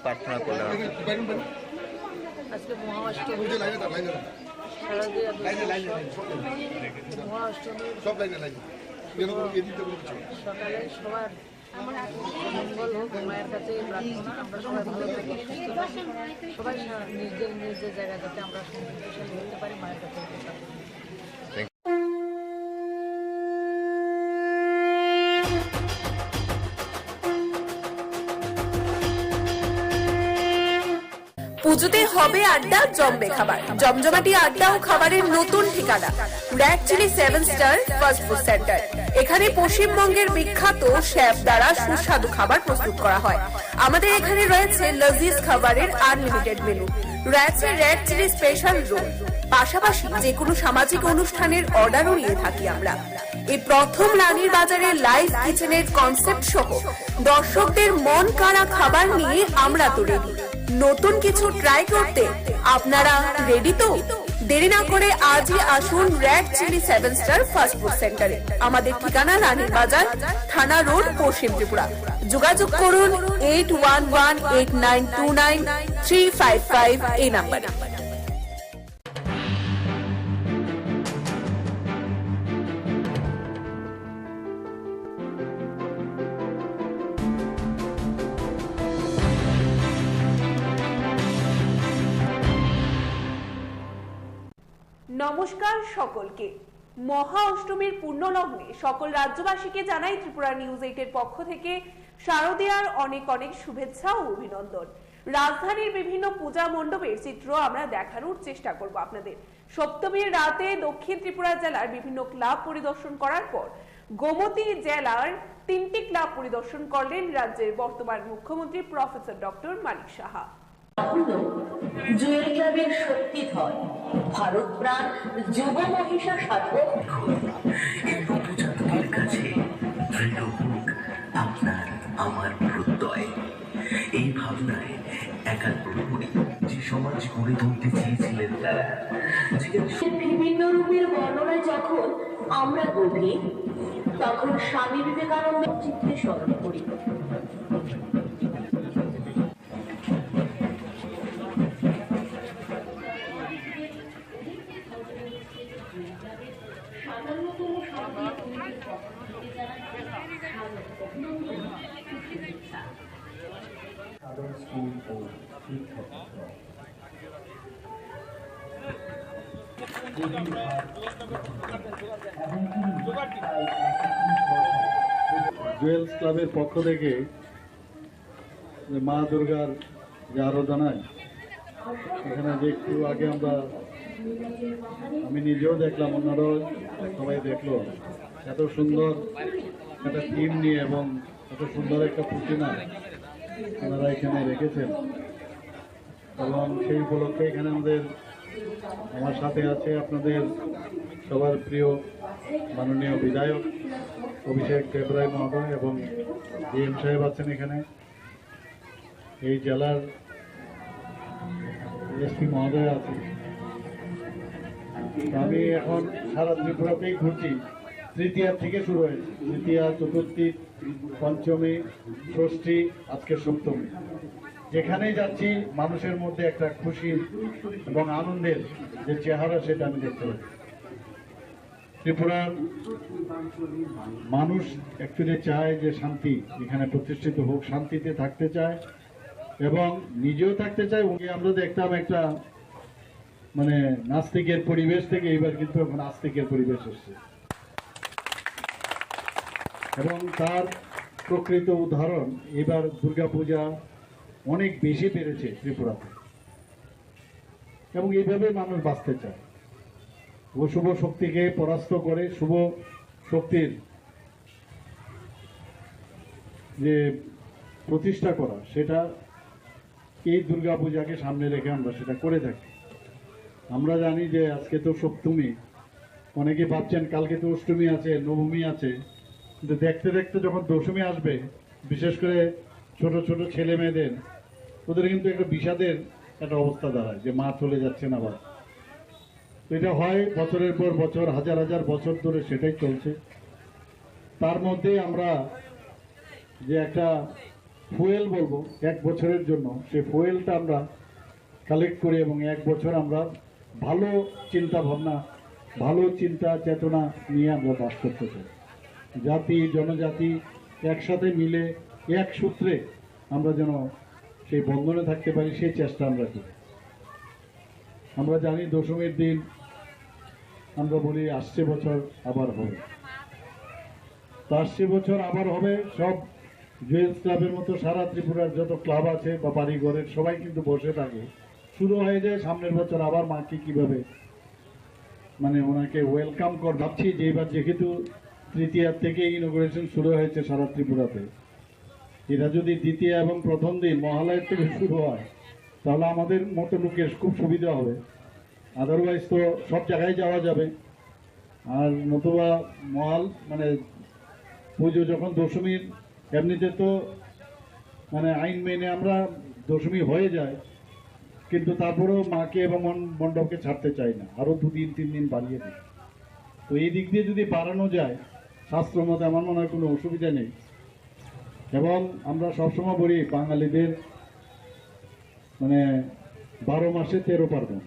প্রার্থনা করলাম আজকে মহাষ্টমী, সকালে সবার মঙ্গল হোক, মায়ের কাছে প্রার্থনা। আমরা সবাই ভালো থাকি, সুস্থ থাকি, সবাই নিজের নিজের জায়গায় যাতে আমরা সমৃদ্ধশালী হতে পারি, মায়ের কাছে প্রার্থনা। পুজোতে হবে আড্ডা, জমবে খাবার, জমজমাটি আড্ডা ও খাবারের নতুন ঠিকানা red chilli 7 star fast food centre. এখানে পশ্চিমবঙ্গের বিখ্যাত শেফ দ্বারা সুস্বাদু খাবার প্রস্তুত করা হয়। আমাদের এখানে রয়েছে লজিজ খাবারের আনলিমিটেড মেনু, রয়েছে রেড চিলি স্পেশাল রোল, পাশাপাশি যে কোনো সামাজিক অনুষ্ঠানের অর্ডারও নিয়ে থাকি আমরা। এই প্রথম রানীর বাজারের লাইভ কিচেনের কনসেপ্ট সহ দর্শকদের মন কাড়া খাবার নিয়ে আমরা তো রেডি। নতুন কিছু ট্রাই করতে আপনারা রেডি তো? দেরি না করে আজই আসুন red chilli 7 star fast food সেন্টারে। আমাদের ঠিকানা রানীর বাজার, থানা রোড, পশ্চিম ত্রিপুরা। যোগাযোগ করুন 8118929355 এই নাম্বারে। নমস্কার সকলকে। মহা অষ্টমীর পূর্ণ লগ্নে সকল রাজ্যবাসীকে জানাই ত্রিপুরা নিউজ 8 এর পক্ষ থেকে শারদীয়ার অনেক অনেক শুভেচ্ছা ও অভিনন্দন। রাজধানীর বিভিন্ন পূজা মণ্ডপের চিত্র আমরা দেখানোর চেষ্টা করব আপনাদের। সপ্তমীর রাতে দক্ষিণ ত্রিপুরা জেলার বিভিন্ন ক্লাব পরিদর্শন করার পর গোমতী জেলার 3টি ক্লাব পরিদর্শন করলেন রাজ্যের বর্তমান মুখ্যমন্ত্রী প্রফেসর ডক্টর মানিক সাহা। জুয়েল ক্লাবের শক্তিধর ভারত প্রাণ যুব মহিষা সাধক এই নবজাতকের কাছে দৃঢ় হোক আপনার আমার প্রত্যয়। এই ভাবনায় একাত্তর যে সমাজ গড়ে তুলতে চেয়েছিলেন তারা বিভিন্ন রূপের বর্ণনায় যখন আমরা গভীর, তখন স্বামী বিবেকানন্দের চিত্রে স্মরণ করি। জুয়েলস ক্লাবের পক্ষ থেকে মা দুর্গার যে আরাধনায় এখানে যে একটু আগে আমি নিজেও দেখলাম, অন্যরাও সবাই দেখলো, এত সুন্দর একটা থিম নিয়ে এবং এত সুন্দর একটা প্রতিমা ওনারা এখানে রেখেছেন। এবং সেই উপলক্ষে এখানে আমার সাথে আছে আপনাদের সবার প্রিয় মাননীয় বিধায়ক অভিষেক দেবরায় মহোদয় এবং ডিএম সাহেব আছেন এখানে, এই জেলার এসপি মহোদয় আছে। আমি এখন সারা ত্রিপুরাতেই ঘুরছি। তৃতীয়া থেকে শুরু হয়েছে, তৃতীয়া, চতুর্থী, পঞ্চমী, ষষ্ঠী, আজকে সপ্তমী। যেখানেই যাচ্ছি মানুষের মধ্যে একটা খুশি এবং আনন্দের যে চেহারা সেটা আমি দেখতে পাচ্ছি। ত্রিপুরার মানুষ অ্যাকচুয়ালি চায় যে শান্তি এখানে প্রতিষ্ঠিত হোক, শান্তিতে থাকতে চায় এবং নিজেও থাকতে চায়। আমরা দেখতাম একটা নাস্তিকের পরিবেশ থেকে এবার কিন্তু এখন আস্তিকের পরিবেশ এসছে এবং তার প্রকৃত উদাহরণ এবার দুর্গাপূজা অনেক বেশি বেড়েছে ত্রিপুরাতে এবং এইভাবে মানুষ বাঁচতে চায়। অশুভ শক্তিকে পরাস্ত করে শুভ শক্তির যে প্রতিষ্ঠা করা, সেটা এই দুর্গাপূজাকে সামনে রেখে আমরা সেটা করে থাকি। আমরা জানি যে আজকে তো সপ্তমী, অনেকে ভাবছেন কালকে তো অষ্টমী আছে, নবমী আছে, কিন্তু দেখতে দেখতে যখন দশমী আসবে, বিশেষ করে ছোট ছোট ছেলে মেয়েদের, ওদের কিন্তু একটা বিষাদের একটা অবস্থা দাঁড়ায় যে মা চলে যাচ্ছেন আবার। এটা হয় বছরের পর বছর, হাজার হাজার বছর ধরে সেটাই চলছে। তার মধ্যে আমরা যে একটা ফুয়েল বলবো এক বছরের জন্য, সেই ফুয়েলটা আমরা কালেক্ট করি এবং এক বছর আমরা ভালো চিন্তা ভাবনা, ভালো চিন্তা চেতনা নিয়ে আমরা বাস করতে চাই। জাতি জনজাতি একসাথে মিলে এক সূত্রে আমরা যেন সেই বন্ধনে থাকতে পারি, সেই চেষ্টা আমরা করি। আমরা জানি দশমীর দিন আমরা বলি আসছে বছর আবার হবে, তো আসছে বছর আবার হবে। সব জুয়েলস ক্লাবের মতো সারা ত্রিপুরার যত ক্লাব আছে বা বাড়িঘরের সবাই কিন্তু বসে থাকে, শুরু হয়ে যায় সামনের বছর আবার মাকে কিভাবে ওনাকে ওয়েলকাম কর। ভাবছি যে এবার যেহেতু তৃতীয়ার থেকে ইনোগ্রেশন শুরু হয়েছে সারা ত্রিপুরাতে, এটা যদি দ্বিতীয় এবং প্রথম দিন মহালয়ের থেকে শুরু হয় তাহলে আমাদের মতো লোকের খুব সুবিধা হবে। আদারওয়াইজ তো সব জায়গায় যাওয়া যাবে, আর নতুবা পুজো যখন দশমীর এমনিতে তো আইন মেনে আমরা দশমী হয়ে যায়, কিন্তু তারপরেও মাকে এবং মণ্ডপকে ছাড়তে চাই না, আরও 2-3 দিন বাড়িয়ে দিই। তো এই দিক দিয়ে যদি বাড়ানো যায় শাস্ত্র মতে আমার মনে হয় কোনো অসুবিধা নেই। এবং আমরা সবসময় বলি বাঙালিদের মানে 12 মাসে 13 পার্বণ,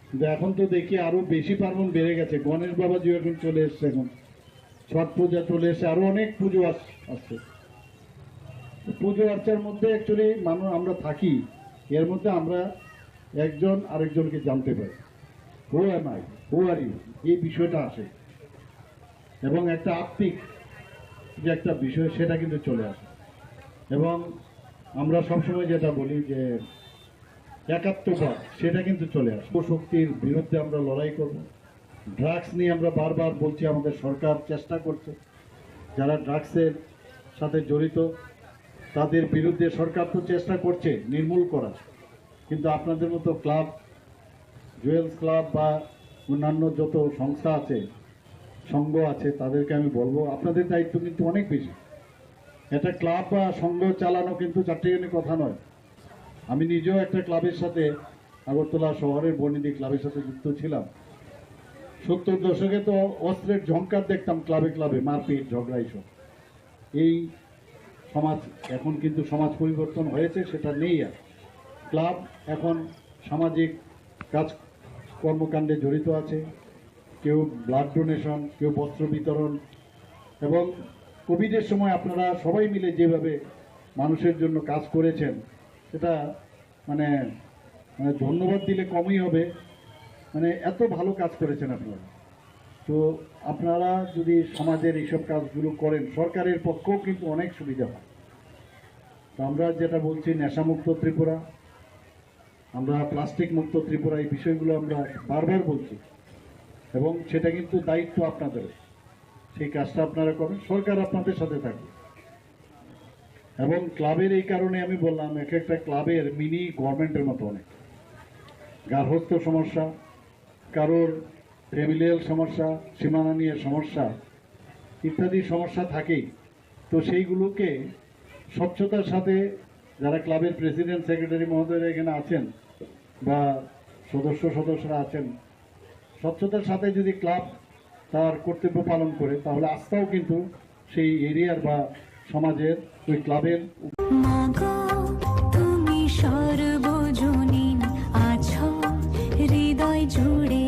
কিন্তু এখন তো দেখি আরও বেশি পার্বণ বেড়ে গেছে। গণেশ বাবাজি এখন চলে এসছে, এখন ছট পূজা চলে এসে, আরও অনেক পুজো আসছে। পুজো আর্চার মধ্যে অ্যাকচুয়ালি মানুষ আমরা থাকি, এর মধ্যে আমরা একজন আরেকজনকে জানতে পারি, who am I, who are you, এই বিষয়টা আসে। এবং একটা আত্মিক যে একটা বিষয় সেটা কিন্তু চলে আসে। এবং আমরা সবসময় যেটা বলি যে একাত্মবাদ সেটা কিন্তু চলে আসে। শক্তির বিরুদ্ধে আমরা লড়াই করব। ড্রাগস নিয়ে আমরা বারবার বলছি, আমাদের সরকার চেষ্টা করছে, যারা ড্রাগসের সাথে জড়িত তাদের বিরুদ্ধে সরকার তো চেষ্টা করছে নির্মূল করা। কিন্তু আপনাদের মতো ক্লাব, জুয়েলস ক্লাব বা অন্যান্য যত সংস্থা আছে, সংঘ আছে, তাদেরকে আমি বলবো আপনাদের দায়িত্ব কিন্তু অনেক বেশি। একটা ক্লাব বা সংঘ চালানো কিন্তু চারটিখানি কথা নয়। আমি নিজেও একটা ক্লাবের সাথে, আগরতলা শহরের বর্ণিদি ক্লাবের সাথে যুক্ত ছিলাম। 70 দশকে তো অস্ত্রের ঝংকার দেখতাম ক্লাবে ক্লাবে, মারপিট ঝগড়া এইসব। এই সমাজ এখন কিন্তু সমাজ পরিবর্তন হয়েছে, সেটা নেই আর। ক্লাব এখন সামাজিক কাজ কর্মকাণ্ডে জড়িত আছে, কেউ ব্লাড ডোনেশন, কেউ বস্ত্র বিতরণ। এবং কোভিডের সময় আপনারা সবাই মিলে যেভাবে মানুষের জন্য কাজ করেছেন, সেটা মানে ধন্যবাদ দিলে কমই হবে। মানে এত ভালো কাজ করেছেন আপনারা। তো আপনারা যদি সমাজের এইসব কাজগুলো করেন, সরকারের পক্ষেও কিন্তু অনেক সুবিধা হয়। তো আমরা যেটা বলছি নেশামুক্ত ত্রিপুরা, আমরা প্লাস্টিক মুক্ত ত্রিপুরা, এই বিষয়গুলো আমরা বারবার বলছি। এবং সেটা কিন্তু দায়িত্ব আপনাদের, সেই কাজটা আপনারা করেন, সরকার আপনাদের সাথে থাকবে। এবং ক্লাবের এই কারণে আমি বললাম, এক একটা ক্লাবের মিনি গভর্নমেন্টের মতো অনেক গার্হস্থ্য সমস্যা, কারোর ফ্যামিলিয়াল সমস্যা, সীমানা নিয়ে সমস্যা ইত্যাদি সমস্যা থাকেই। তো সেইগুলোকে স্বচ্ছতার সাথে যারা ক্লাবের প্রেসিডেন্ট, সেক্রেটারি মহোদয়রা এখানে আছেন বা সদস্যরা আছেন, স্বচ্ছতার সাথে যদি ক্লাব তার কর্তব্য পালন করে, তাহলে আস্থাও কিন্তু সেই এরিয়ার বা সমাজের ওই ক্লাবের। তুমি সর্বজনীন আছো হৃদয় জুড়ে।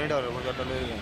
ডরে বোঝাটা লয়ে গেল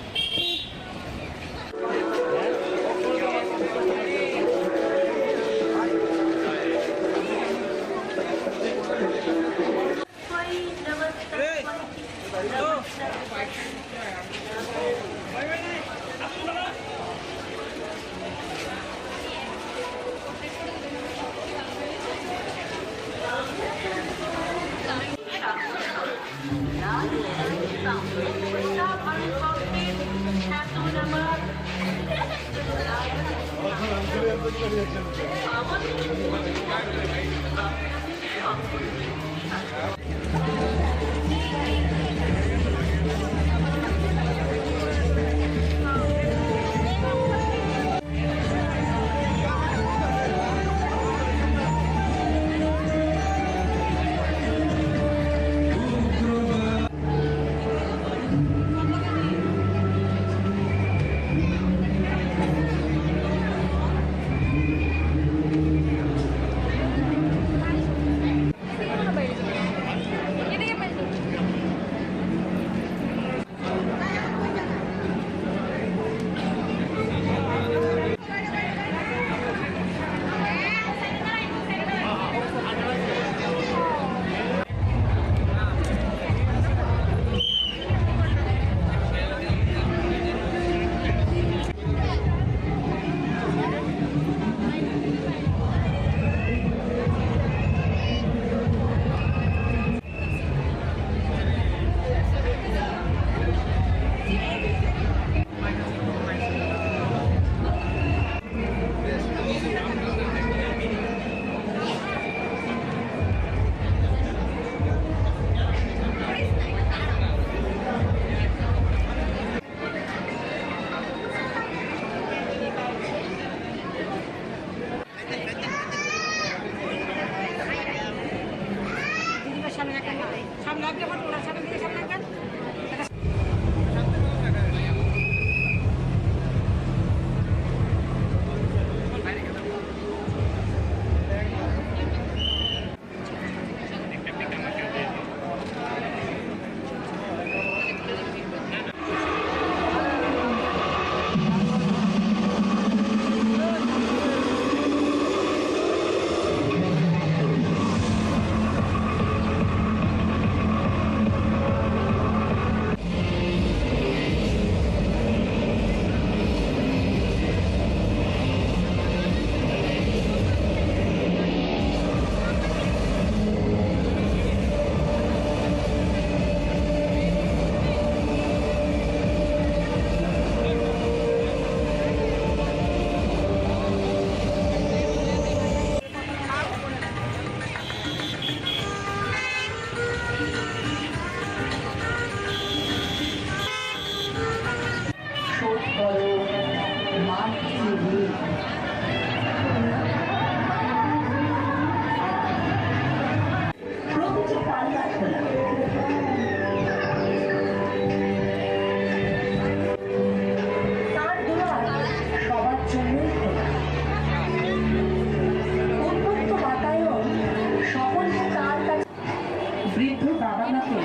বৃদ্ধ বাবা মাকে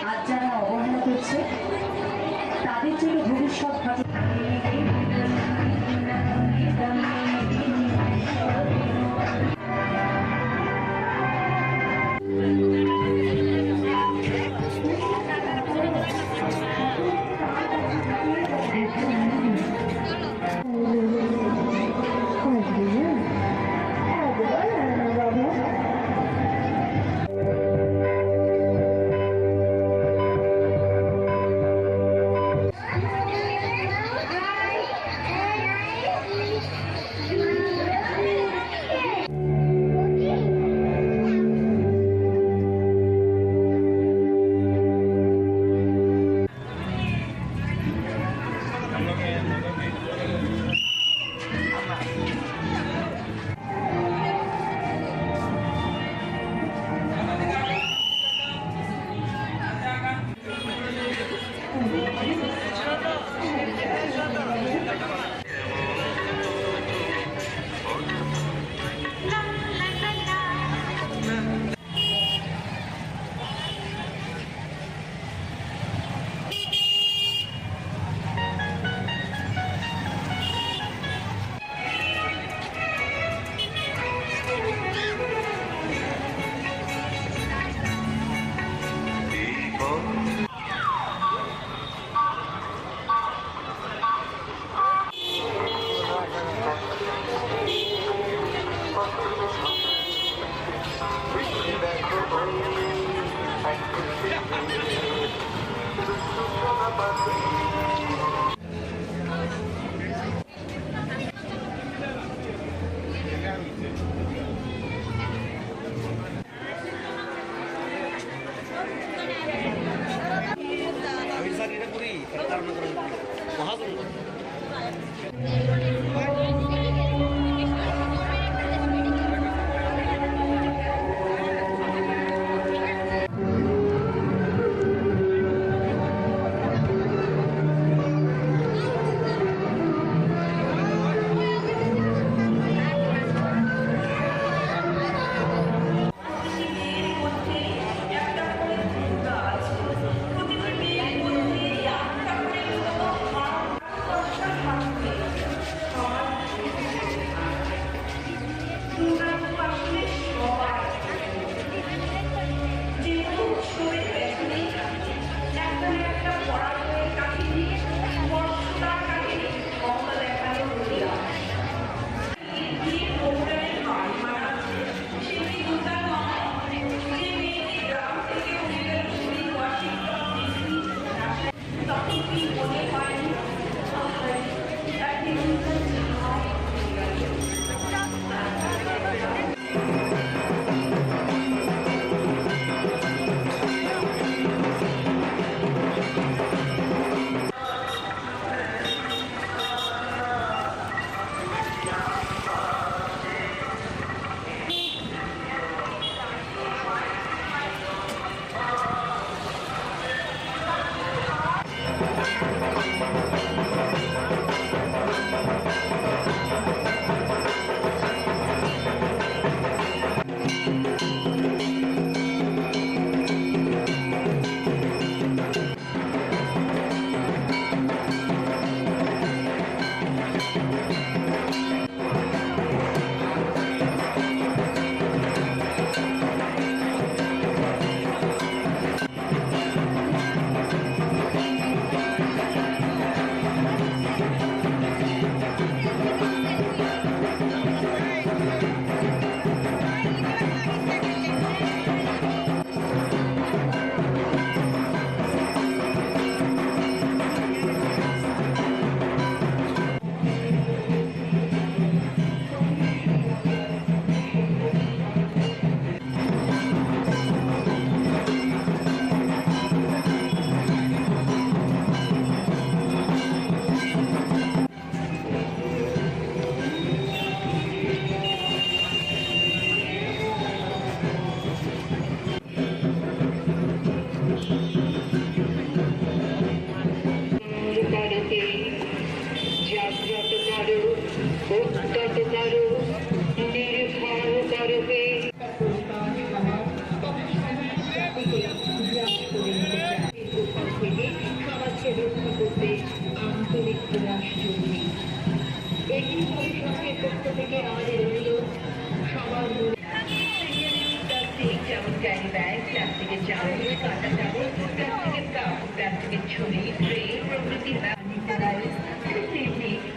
আজ যারা অবহেলা করছে তাদের জন্য ভবিষ্যৎ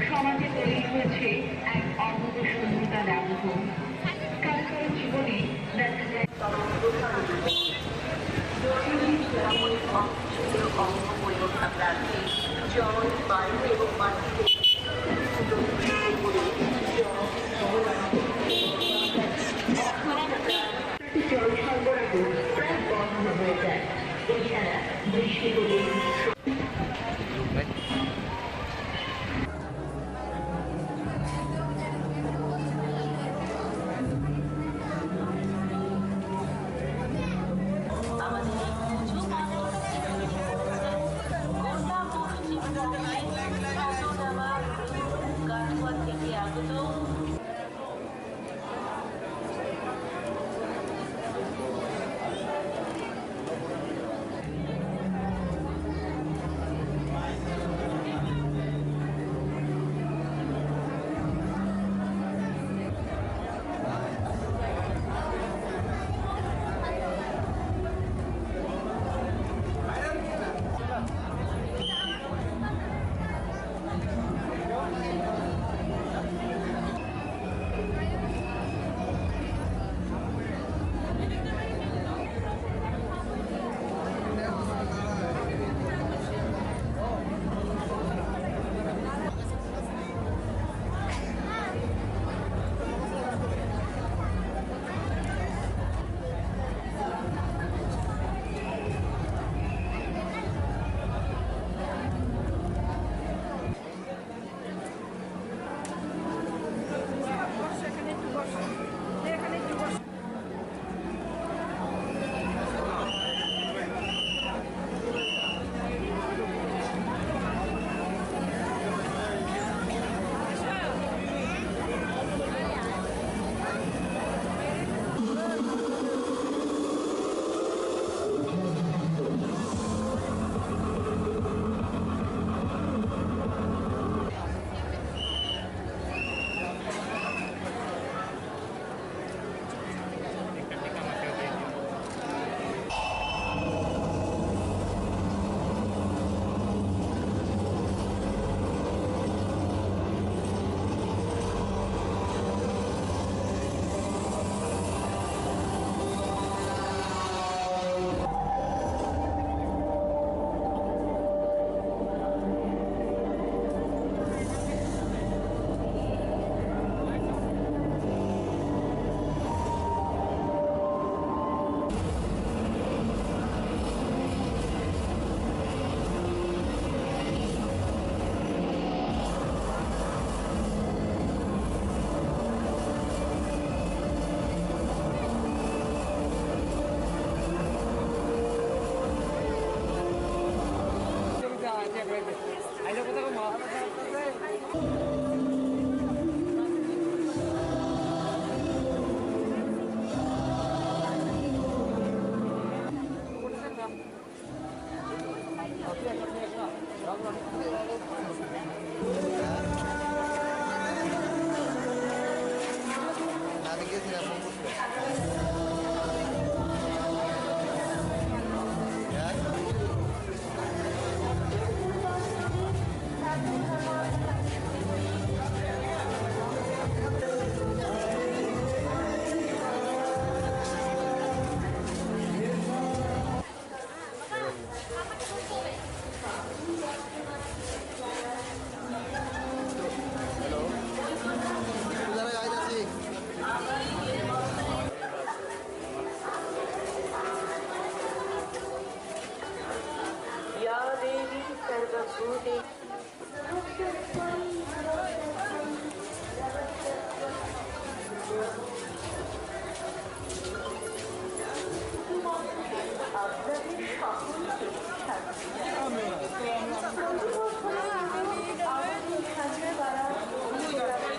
সমাজে তৈরি হয়েছে এক অনন্ত শূন্যতা ব্যবহ কারো জীবনে দেখা যায় জল বায়ু এবং মাটিতে জল সরবরাহ প্রায় বন্ধ হয়ে যায় এছাড়া বৃষ্টি হলে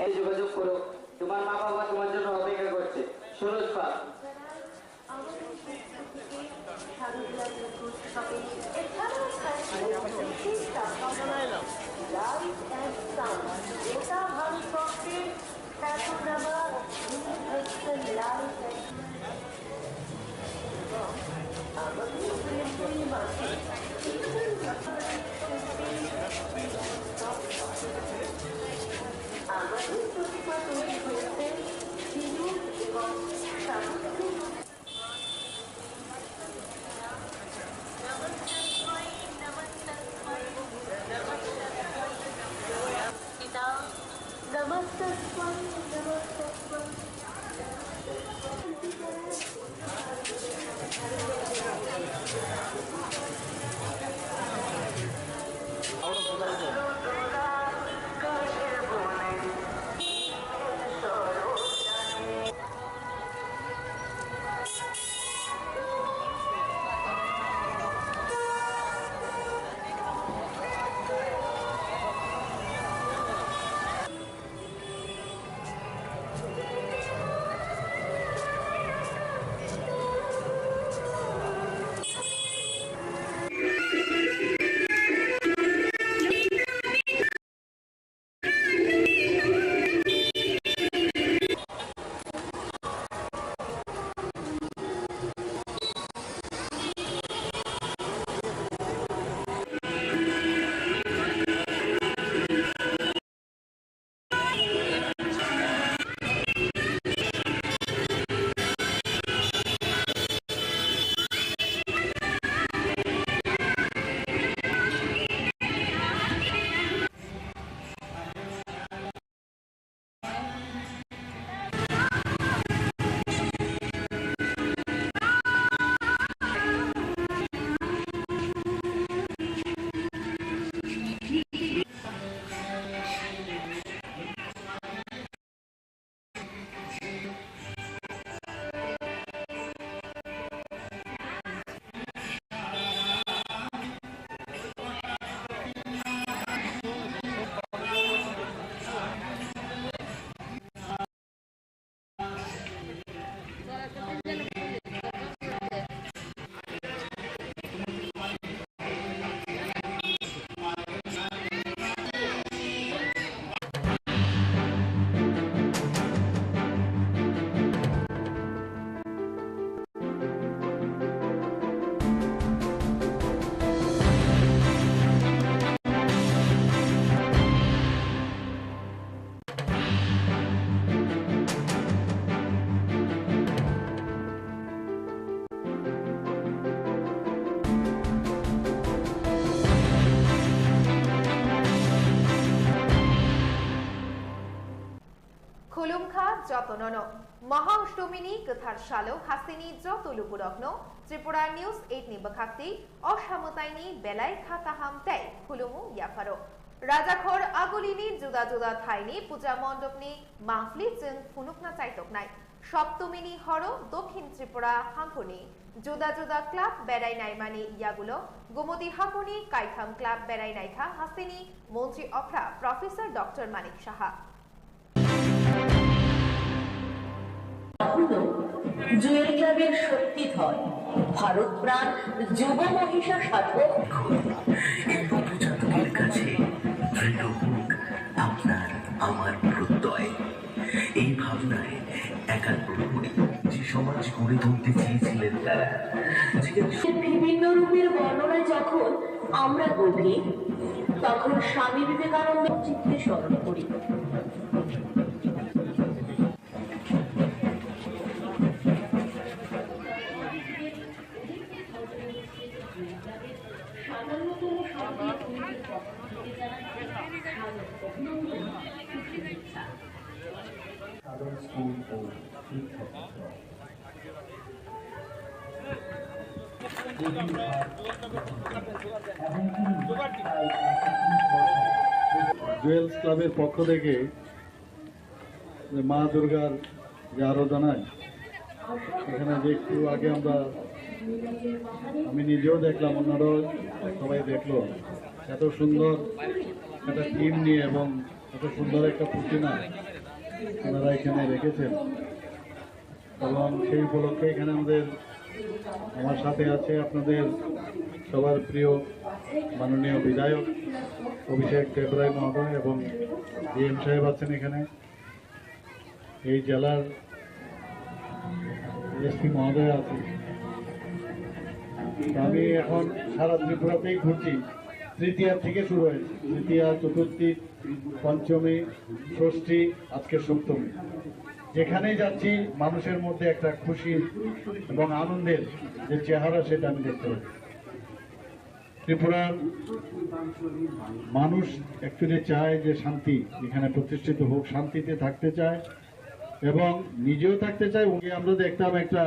এই যোগাযোগ করো, তোমার মা বাবা তোমার জন্য অপেক্ষা করছে। সুরজ পাল। যতনন महाअष्टमीनी कथार सालो हासिनी जत लुपुरग्न त्रिपुरा न्यूज 8 नि बखाक्ति असामताइनी बेलाय खाताहाम तै खुलुमु याफारो राजाखर आगुलिनी जुदा जुदा थाइनी पूजा मण्डपनि माहफ्लि जों फुनुकना चाइतकनाय সপ্তমিনী হর দক্ষিণ ত্রিপুরা হাঙ্কুনি জুদা জুদা ক্লাব বেড়াই নাইমানি ইয়াগুলো গোমতী হাকুনি কাইখাম ক্লাব বেড়াই নাইখা হাসিনি মন্ত্রী অফরা প্রফেসর ডক্টর মানিক সাহা। জুয়েল ক্লাবের শক্তিধর ভারত প্রাণ যুব মহিষা সাধক এই নবজাতকের কাছে দৃঢ় হোক আপনার আমার প্রত্যয়। এই ভাবনায় একাগ্র হয়ে যে সমাজ গড়ে তুলতে চেয়েছিলেন তারা বিভিন্ন রূপের বর্ণনায় যখন আমরা গভীর তখন স্বামী বিবেকানন্দের চিত্তে স্মরণ করি। জুয়েলস ক্লাবের পক্ষ থেকে মা দুর্গার যে আরাধনায় এখানে যে একটু আগে আমি নিজেও দেখলাম, অন্যরাও সবাই দেখলো, এত সুন্দর একটা টিম নিয়ে এবং এত সুন্দর একটা প্রতিমা ওনারা এখানে রেখেছেন। এবং সেই উপলক্ষে এখানে আমার সাথে আছে আপনাদের সবার প্রিয় মাননীয় বিধায়ক অভিষেক দেবরায় মহোদয় এবং ডিএম সাহেব আছেন এখানে, এই জেলার এসপি মহোদয় আছেন। আমি এখন সারা ত্রিপুরাতেই ঘুরছি, তৃতীয়া থেকে শুরু হয়েছে, তৃতীয়া, চতুর্থী, পঞ্চমী, ষষ্ঠী, আজকে সপ্তমী। যেখানেই যাচ্ছি মানুষের মধ্যে একটা খুশি এবং আনন্দের যে চেহারা সেটা আমি দেখতে পাচ্ছি। ত্রিপুরার মানুষ অ্যাকচুয়ালি চায় যে শান্তি এখানে প্রতিষ্ঠিত হোক, শান্তিতে থাকতে চায় এবং নিজেও থাকতে চায়। আমরা দেখতাম একটা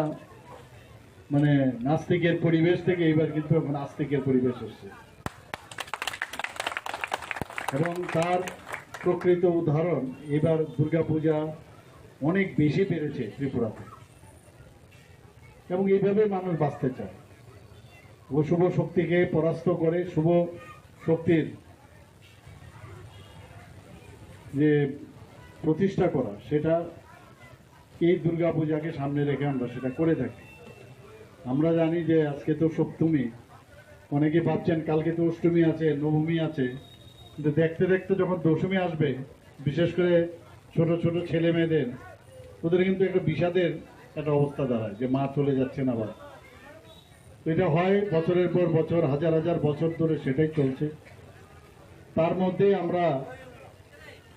নাস্তিকের পরিবেশ থেকে এবার কিন্তু এখন আস্তিকের পরিবেশ এসছে এবং তার প্রকৃত উদাহরণ এবার দুর্গাপূজা অনেক বেশি বেড়েছে ত্রিপুরাতে এবং এইভাবে মানুষ বাঁচতে চায়। অশুভ শক্তিকে পরাস্ত করে শুভ শক্তির যে প্রতিষ্ঠা করা, সেটা এই দুর্গাপূজাকে সামনে রেখে আমরা সেটা করে থাকি। আমরা জানি যে আজকে তো সপ্তমী, অনেকে ভাবছেন কালকে তো অষ্টমী আছে, নবমী আছে, কিন্তু দেখতে দেখতে যখন দশমী আসবে, বিশেষ করে ছোট ছোট ছেলে মেয়েদের, ওদের কিন্তু একটা বিষাদের একটা অবস্থা দাঁড়ায় যে মা চলে যাচ্ছেন আবার। এটা হয় বছরের পর বছর, হাজার হাজার বছর ধরে সেটাই চলছে। তার মধ্যে আমরা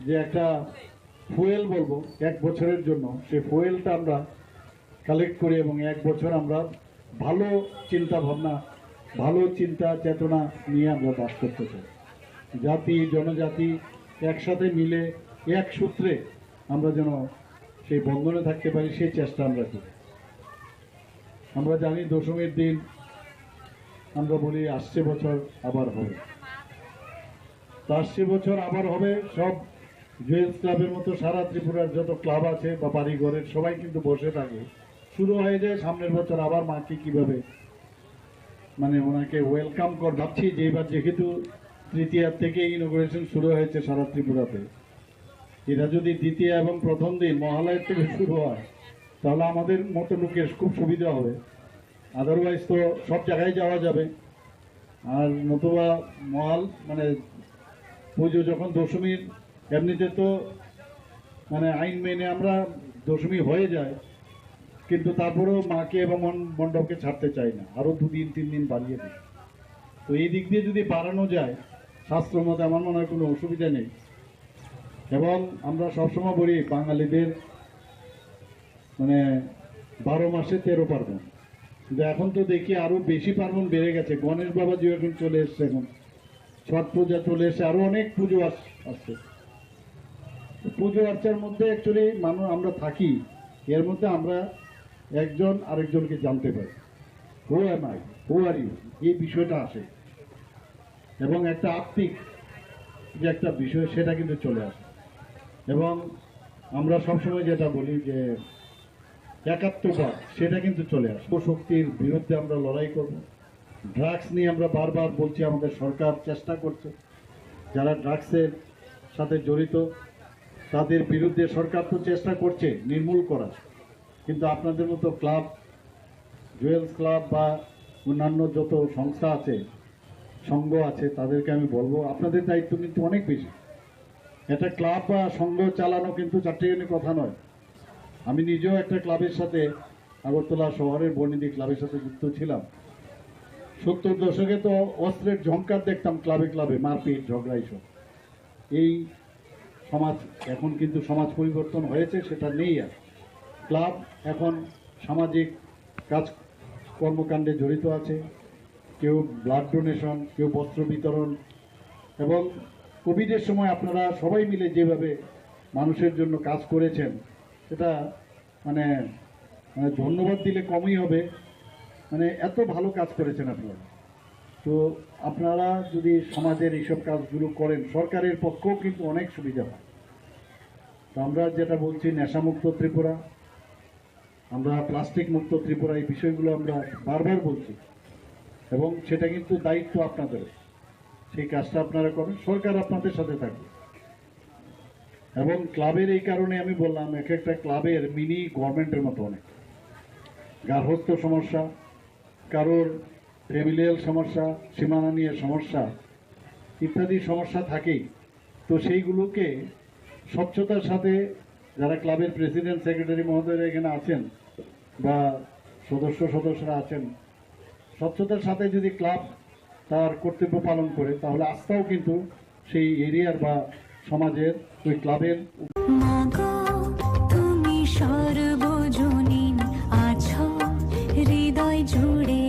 যে একটা ফুয়েল বলবো এক বছরের জন্য, সেই ফুয়েলটা আমরা কালেক্ট করি এবং এক বছর আমরা ভালো চিন্তা ভাবনা, ভালো চিন্তা চেতনা নিয়ে আমরা বাস করতে চাই। জাতি জনজাতি একসাথে মিলে এক সূত্রে আমরা যেন সেই বন্ধনে থাকতে পারি, সেই চেষ্টা আমরা করি। আমরা জানি দশমীর দিন আমরা বলি আসছে বছর আবার হবে, তো আসছে বছর আবার হবে। সব জুয়েলস ক্লাবের মতো সারা ত্রিপুরার যত ক্লাব আছে বা বাড়িঘরের সবাই কিন্তু বসে থাকে, শুরু হয়ে যায় সামনের বছর আবার মাকে কিভাবে ওনাকে ওয়েলকাম কর। ভাবছি যে এবার যেহেতু তৃতীয়ার থেকে ইনোগ্রেশন শুরু হয়েছে সারা ত্রিপুরাতে, এটা যদি দ্বিতীয় এবং প্রথম দিন মহালয়ের থেকে শুরু হয় তাহলে আমাদের মতো লোকের খুব সুবিধা হবে। আদারওয়াইজ তো সব জায়গায় যাওয়া যাবে, আর নতুবা পুজো যখন দশমীর, এমনিতে তো আইন মেনে আমরা দশমী হয়ে যায়, কিন্তু তারপরেও মাকে এবং মণ্ডপকে ছাড়তে চাই না, আরো 2 দিন 3 দিন বাড়িয়ে দিই। তো এই দিক দিয়ে যদি বাড়ানো যায় শাস্ত্র মতে আমার মনে হয় কোনো অসুবিধা নেই। এবং আমরা সবসময় বলি বাঙালিদের 12 মাসে 13 পার্বণ, কিন্তু এখন তো দেখি আরো বেশি পার্বণ বেড়ে গেছে। গণেশ বাবাজি এখন চলে এসছে, এখন ছট পূজা চলে এসছে, আরো অনেক পুজো আসছে। পুজো আর্চার মধ্যে অ্যাকচুয়ালি আমরা থাকি, এর মধ্যে আমরা একজন আরেকজনকে জানতে পারি, who am I, who are you, এই বিষয়টা আসে এবং একটা আত্মিক যে একটা বিষয় সেটা কিন্তু চলে আসে। এবং আমরা সবসময় যেটা বলি যে একাত্মবাদ সেটা কিন্তু চলে আসবে। শক্তির বিরুদ্ধে আমরা লড়াই করব। ড্রাগস নিয়ে আমরা বারবার বলছি, আমাদের সরকার চেষ্টা করছে, যারা ড্রাগসের সাথে জড়িত তাদের বিরুদ্ধে সরকার তো চেষ্টা করছে নির্মূল করার, কিন্তু আপনাদের মতো ক্লাব, জুয়েলস ক্লাব বা অন্যান্য যত সংস্থা আছে, সংঘ আছে, তাদেরকে আমি বলবো আপনাদের দায়িত্ব কিন্তু অনেক বেশি। একটা ক্লাব বা সংঘ চালানো কিন্তু চারটিখানি কথা নয়। আমি নিজেও একটা ক্লাবের সাথে, আগরতলা শহরের বর্ণিদি ক্লাবের সাথে যুক্ত ছিলাম। 70 দশকে তো অস্ত্রের ঝংকার দেখতাম ক্লাবে ক্লাবে, মারপিট, ঝগড়া এইসব। এই সমাজ এখন কিন্তু সমাজ পরিবর্তন হয়েছে, সেটা নেই আর। ক্লাব এখন সামাজিক কাজ কর্মকাণ্ডে জড়িত আছে, কেউ ব্লাড ডোনেশন, কেউ বস্ত্র বিতরণ, এবং কোভিডের সময় আপনারা সবাই মিলে যেভাবে মানুষের জন্য কাজ করেছেন, সেটা মানে ধন্যবাদ দিলে কমই হবে। এত ভালো কাজ করেছেন আপনারা। তো আপনারা যদি সমাজের এইসব কাজগুলো করেন, সরকারের পক্ষেও কিন্তু অনেক সুবিধা হয়। তো আমরা যেটা বলছি, নেশামুক্ত ত্রিপুরা, আমরা প্লাস্টিক মুক্ত ত্রিপুরা, এই বিষয়গুলো আমরা বারবার বলছি, এবং সেটা কিন্তু দায়িত্ব আপনাদের। সেই কাজটা আপনারা করেন, সরকার আপনাদের সাথে থাকবে। এবং ক্লাবের এই কারণে আমি বললাম, এক একটা ক্লাবের মিনি গভর্নমেন্টের মতো অনেক গার্হস্থ্য সমস্যা, কারোর ফ্যামিলিয়াল সমস্যা, সীমানা নিয়ে সমস্যা ইত্যাদি সমস্যা থাকেই। তো সেইগুলোকে স্বচ্ছতার সাথে, যারা ক্লাবের প্রেসিডেন্ট, সেক্রেটারি মহোদয়রা এখানে আছেন বা সদস্যরা আছেন, স্বচ্ছতার সাথে যদি ক্লাব তার কর্তব্য পালন করে, তাহলে আস্থাও কিন্তু সেই এরিয়ার বা সমাজের ওই ক্লাবের। তুমি সর্বজনীন আছো হৃদয় জুড়ে।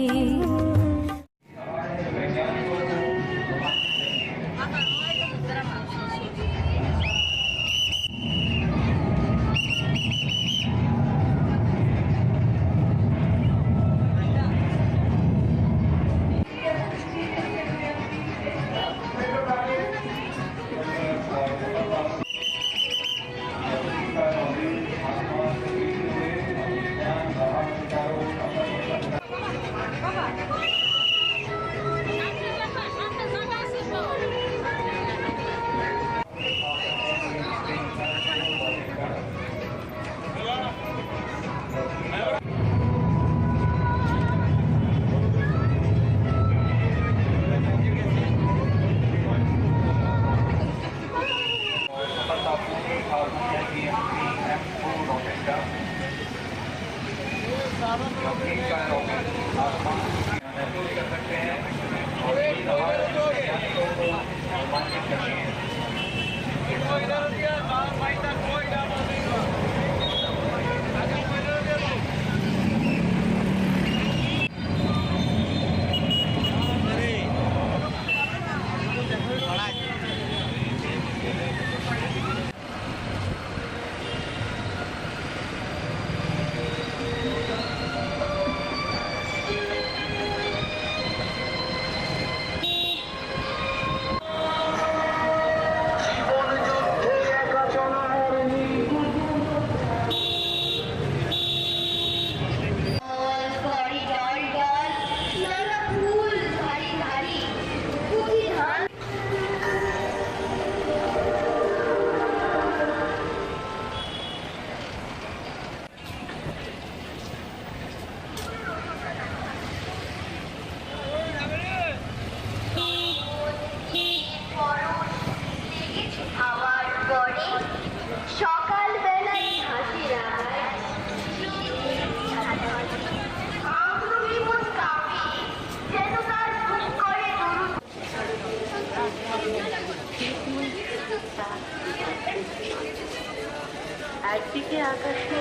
একদিকে আকাশে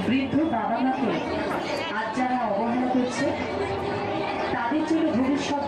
বৃদ্ধ বাবা মাকে আজ যারা অবহেলা করছে তাদের জন্য ভবিষ্যৎ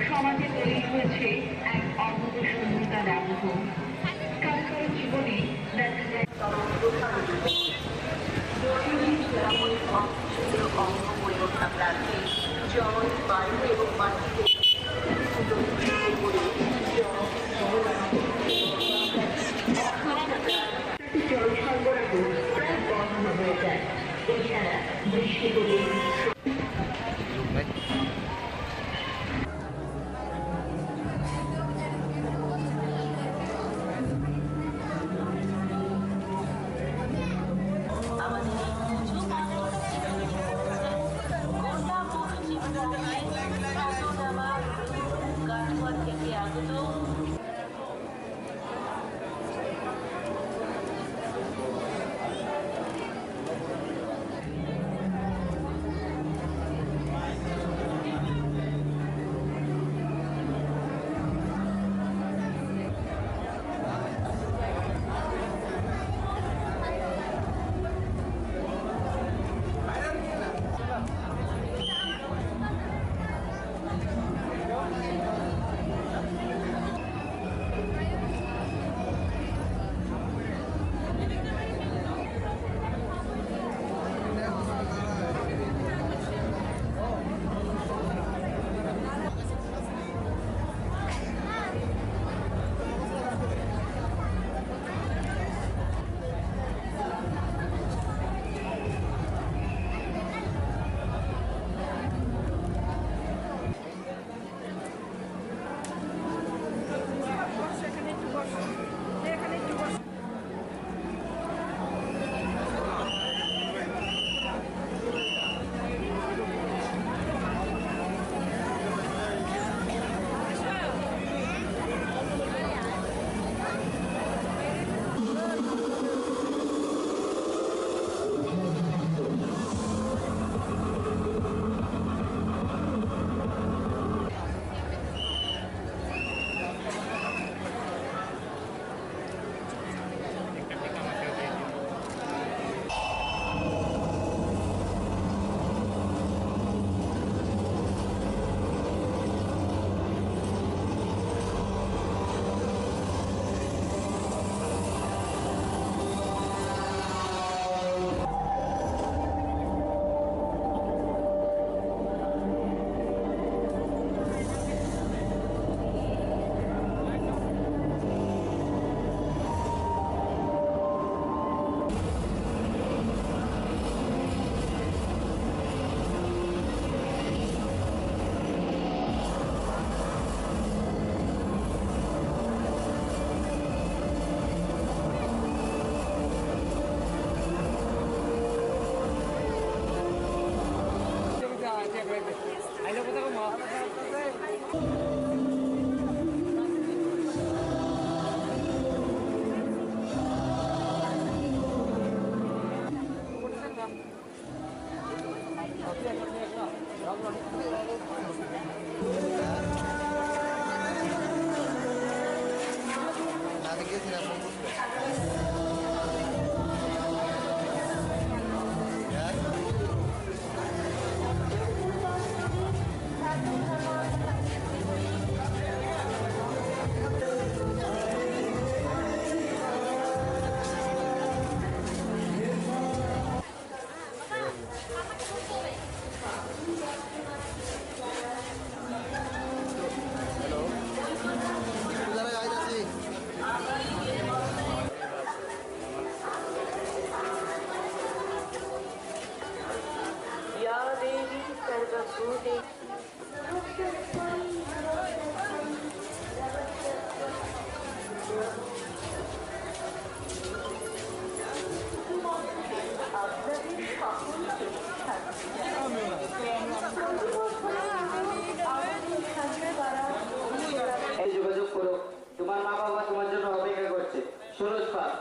সমাজে তৈরি হয়েছে এক অমূল্য শূন্যতার আবহ। কারো জীবনে দেখা যায় জল, বায়ু এবং মাটিতে জল সরবরাহ প্রায় বন্ধ হয়ে যায়। এছাড়া বৃষ্টি হলে আমাদের যোগাযোগ করো, তোমার মা বাবা তোমার জন্য অপেক্ষা করছে। সুরজ পাল।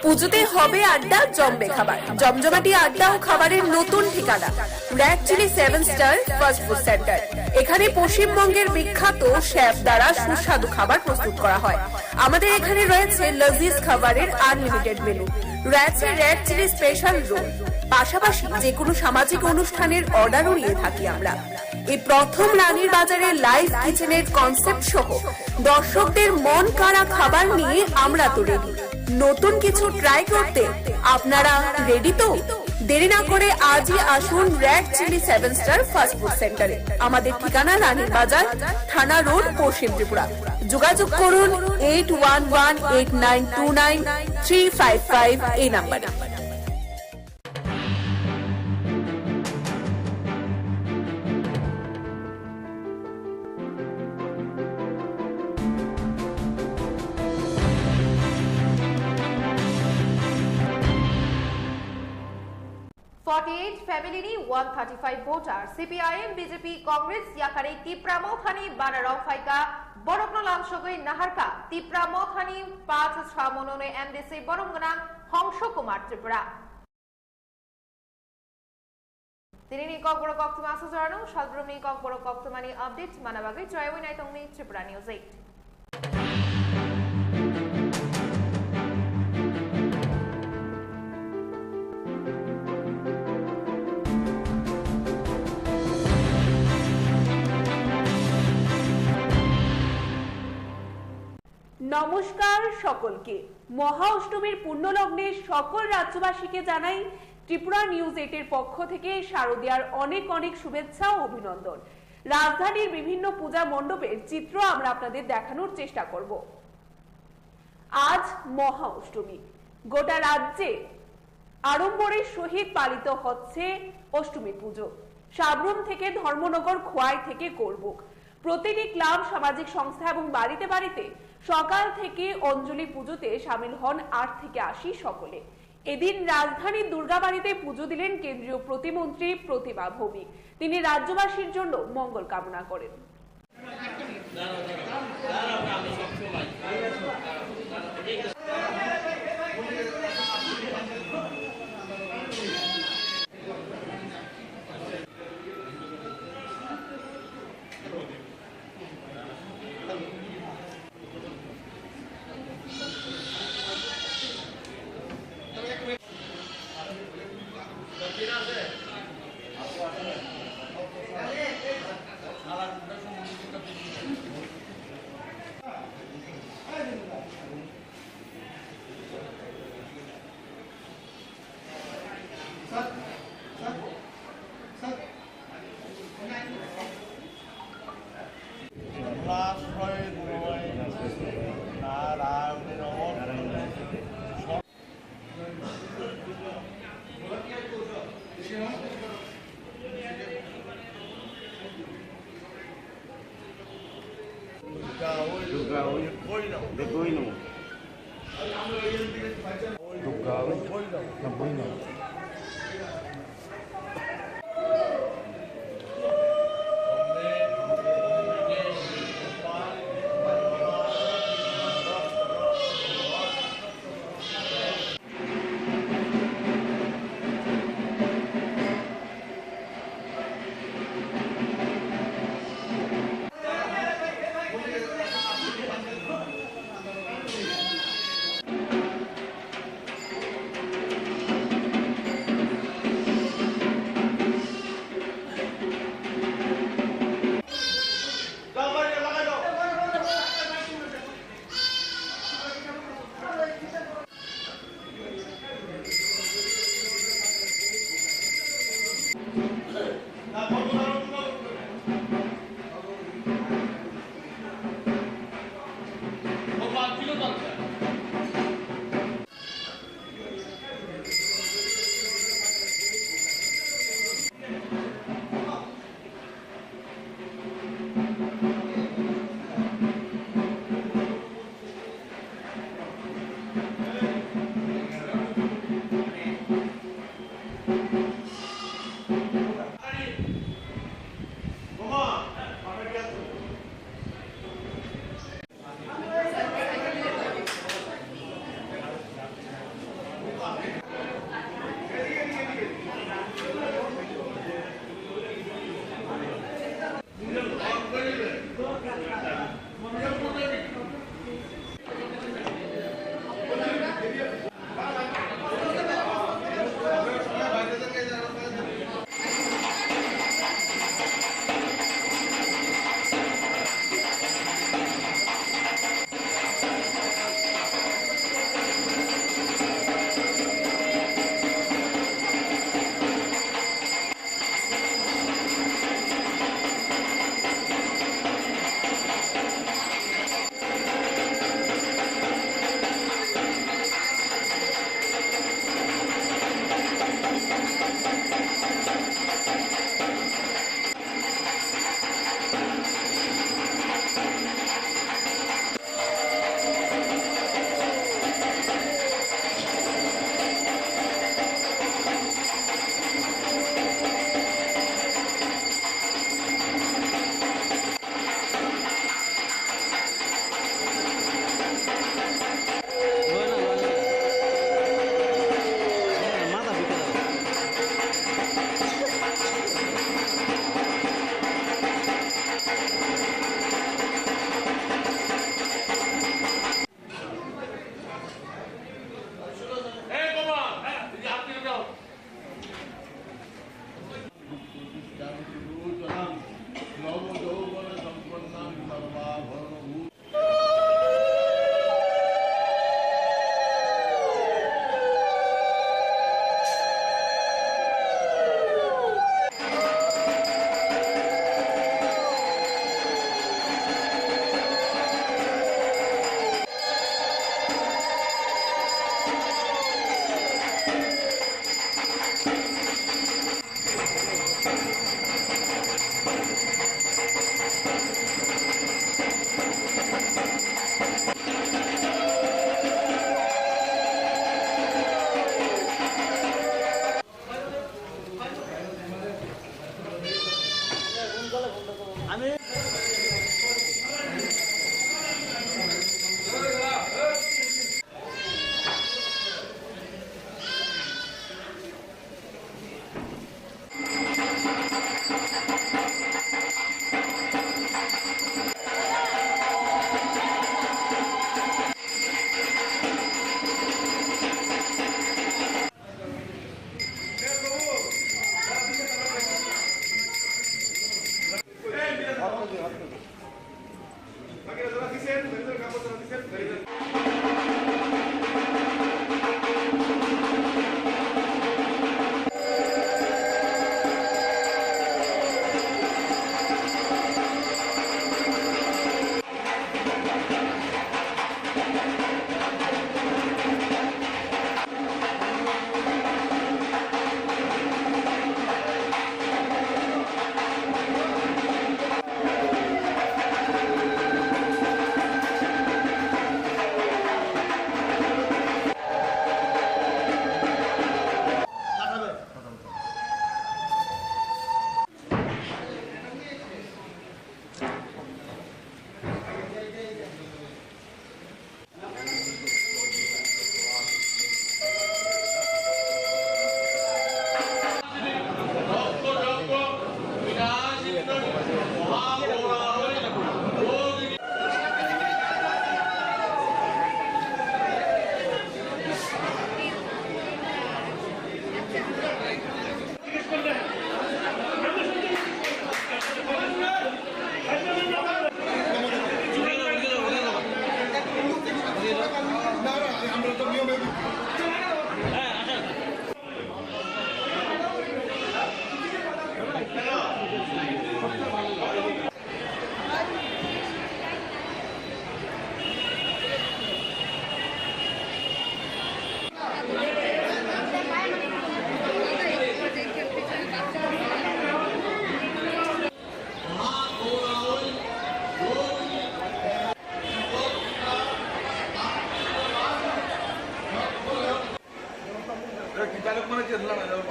পুজোতে হবে আড্ডা, জমবে খাবার, জমজমাটি আড্ডা ও খাবারের নতুন ঠিকানা red chilli 7 star fast food centre. এখানে পশ্চিমবঙ্গের বিখ্যাত শেফ দ্বারা সুস্বাদু খাবার প্রস্তুত করা হয়। আমাদের এখানে রয়েছে লজিজ খাবারের আনলিমিটেড মেনু, রয়েছে র্যাক চিলি স্পেশাল রোল, পাশাপাশি যে কোনো সামাজিক অনুষ্ঠানের অর্ডারও নিয়ে থাকি আমরা। এই প্রথম রানীর বাজারে লাইভ কিচেনের কনসেপ্ট সহ দর্শকদের মন কাড়া খাবার নিয়ে আমরা তো রেডি। নতুন কিছু ট্রাই করতে আপনারা রেডি তো? দেরি না করে আজই আসুন red chilli 7 star fast food সেন্টারে। আমাদের ঠিকানা রানীর বাজার, থানা রোড, পশ্চিম ত্রিপুরা। যোগাযোগ করুন 8118929355 এই নাম্বারে। Family 135 voter CPIM BJP Congress याखारे तिप्रा मौखानी बानाराव फाइका बरकनो लामसगै नाहारका तिप्रा मौखानी 5 मनोने एमडीसी बरमगना हंस कुमार त्रिपुरा तिनी कक बड़ कक्तमा सजानो सालब्रमनी कक बड़ कक्तमानी अपडेट मानाबागै जयवै नाइतंगनि त्रिपुरा न्यूज 8 নমস্কার সকলকে। মহা অষ্টমীর পুণ্যলগ্নে সকল রাজ্যবাসীকে জানাই ত্রিপুরা নিউজ 8 এর পক্ষ থেকে শারদীয়ার অনেক অনেক শুভেচ্ছা ও অভিনন্দন। রাজধানীর বিভিন্ন পূজা মণ্ডপের চিত্র আমরা আপনাদের দেখানোর চেষ্টা করব। আজ মহা অষ্টমী। গোটা রাজ্যে আড়ম্বরের সহিত পালিত হচ্ছে অষ্টমী পুজো। সাবরুম থেকে ধর্মনগর, খোয়াই থেকে করবুক, প্রতিটি ক্লাব, সামাজিক সংস্থা এবং বাড়িতে বাড়িতে সকাল থেকে অঞ্জলি পুজোতে সামিল হন 8 থেকে 80 সকলে। এদিন রাজধানীর দুর্গাবাড়িতে পুজো দিলেন কেন্দ্রীয় প্রতিমন্ত্রী প্রতিমা ভৌমিক। তিনি রাজ্যবাসীর জন্য মঙ্গল কামনা করেন।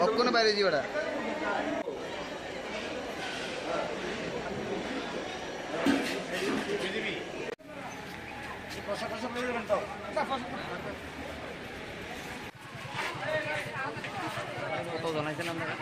অক্ষণ বাইরে যাওয়াটা জানাইছেন আপনারা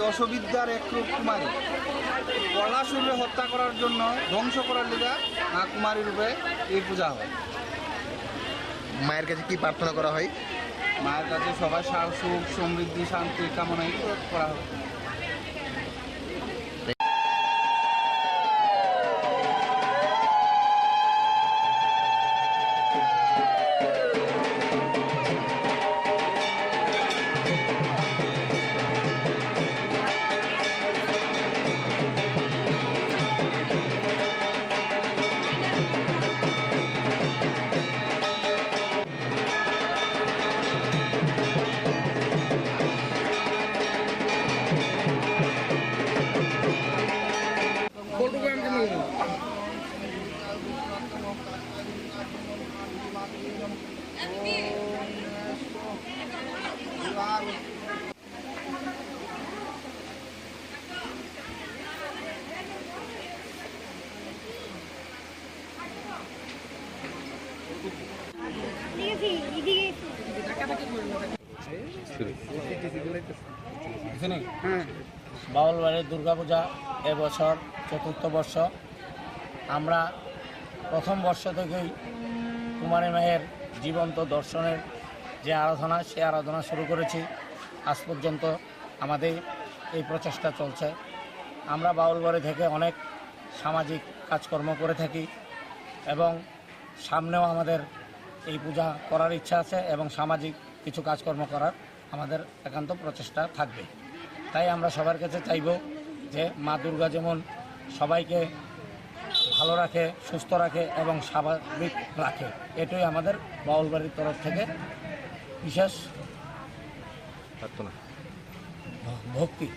দশবিদ্যার এক রূপ কুমারী পলাশুরে হত্যা করার জন্য ধ্বংস করার লিগা কুমারী রূপে এই পূজা হয়। মায়ের কাছে কি প্রার্থনা করা হয়? মায়ের কাছে সবাই সুখ সমৃদ্ধি শান্তি কামনাই করা হয়। বাউলবাড়ির দুর্গাপূজা এবছর ৪র্থ বর্ষ। আমরা প্রথম বর্ষ থেকেই কুমারী মায়ের জীবন্ত দর্শনের যে আরাধনা, সে আরাধনা শুরু করেছি। আজ পর্যন্ত আমাদের এই প্রচেষ্টা চলছে। আমরা বাউলবাড়ি থেকে অনেক সামাজিক কাজকর্ম করে থাকি এবং সামনেও আমাদের এই পূজা করার ইচ্ছা আছে এবং সামাজিক কিছু কাজকর্ম করার আমাদের একান্ত প্রচেষ্টা থাকবে। তাই আমরা সবার কাছে চাইব যে মা দুর্গা যেমন সবাইকে ভালো রাখে, সুস্থ রাখে এবং স্বাভাবিক রাখে, এটাই আমাদের বাউলবাড়ির তরফ থেকে বিশেষ প্রার্থনা ভক্তি।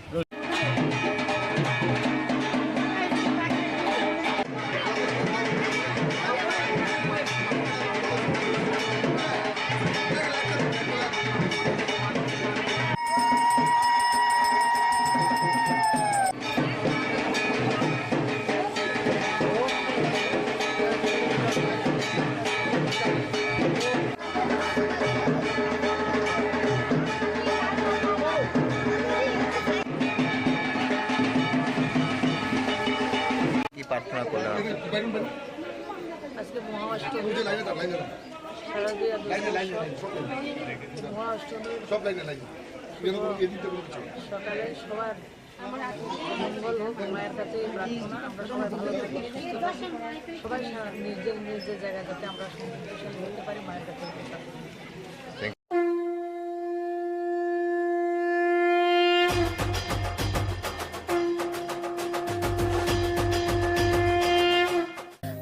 প্রার্থনা করলাম আজকে মহাষ্টমী, সকালে সবার মঙ্গল হোক, মায়ের কাছে প্রার্থনা। আমরা সবাই ভালো থাকি, সবাই নিজের নিজের জায়গায় যাতে আমরা সমৃদ্ধশালী হতে পারি, মায়ের কাছে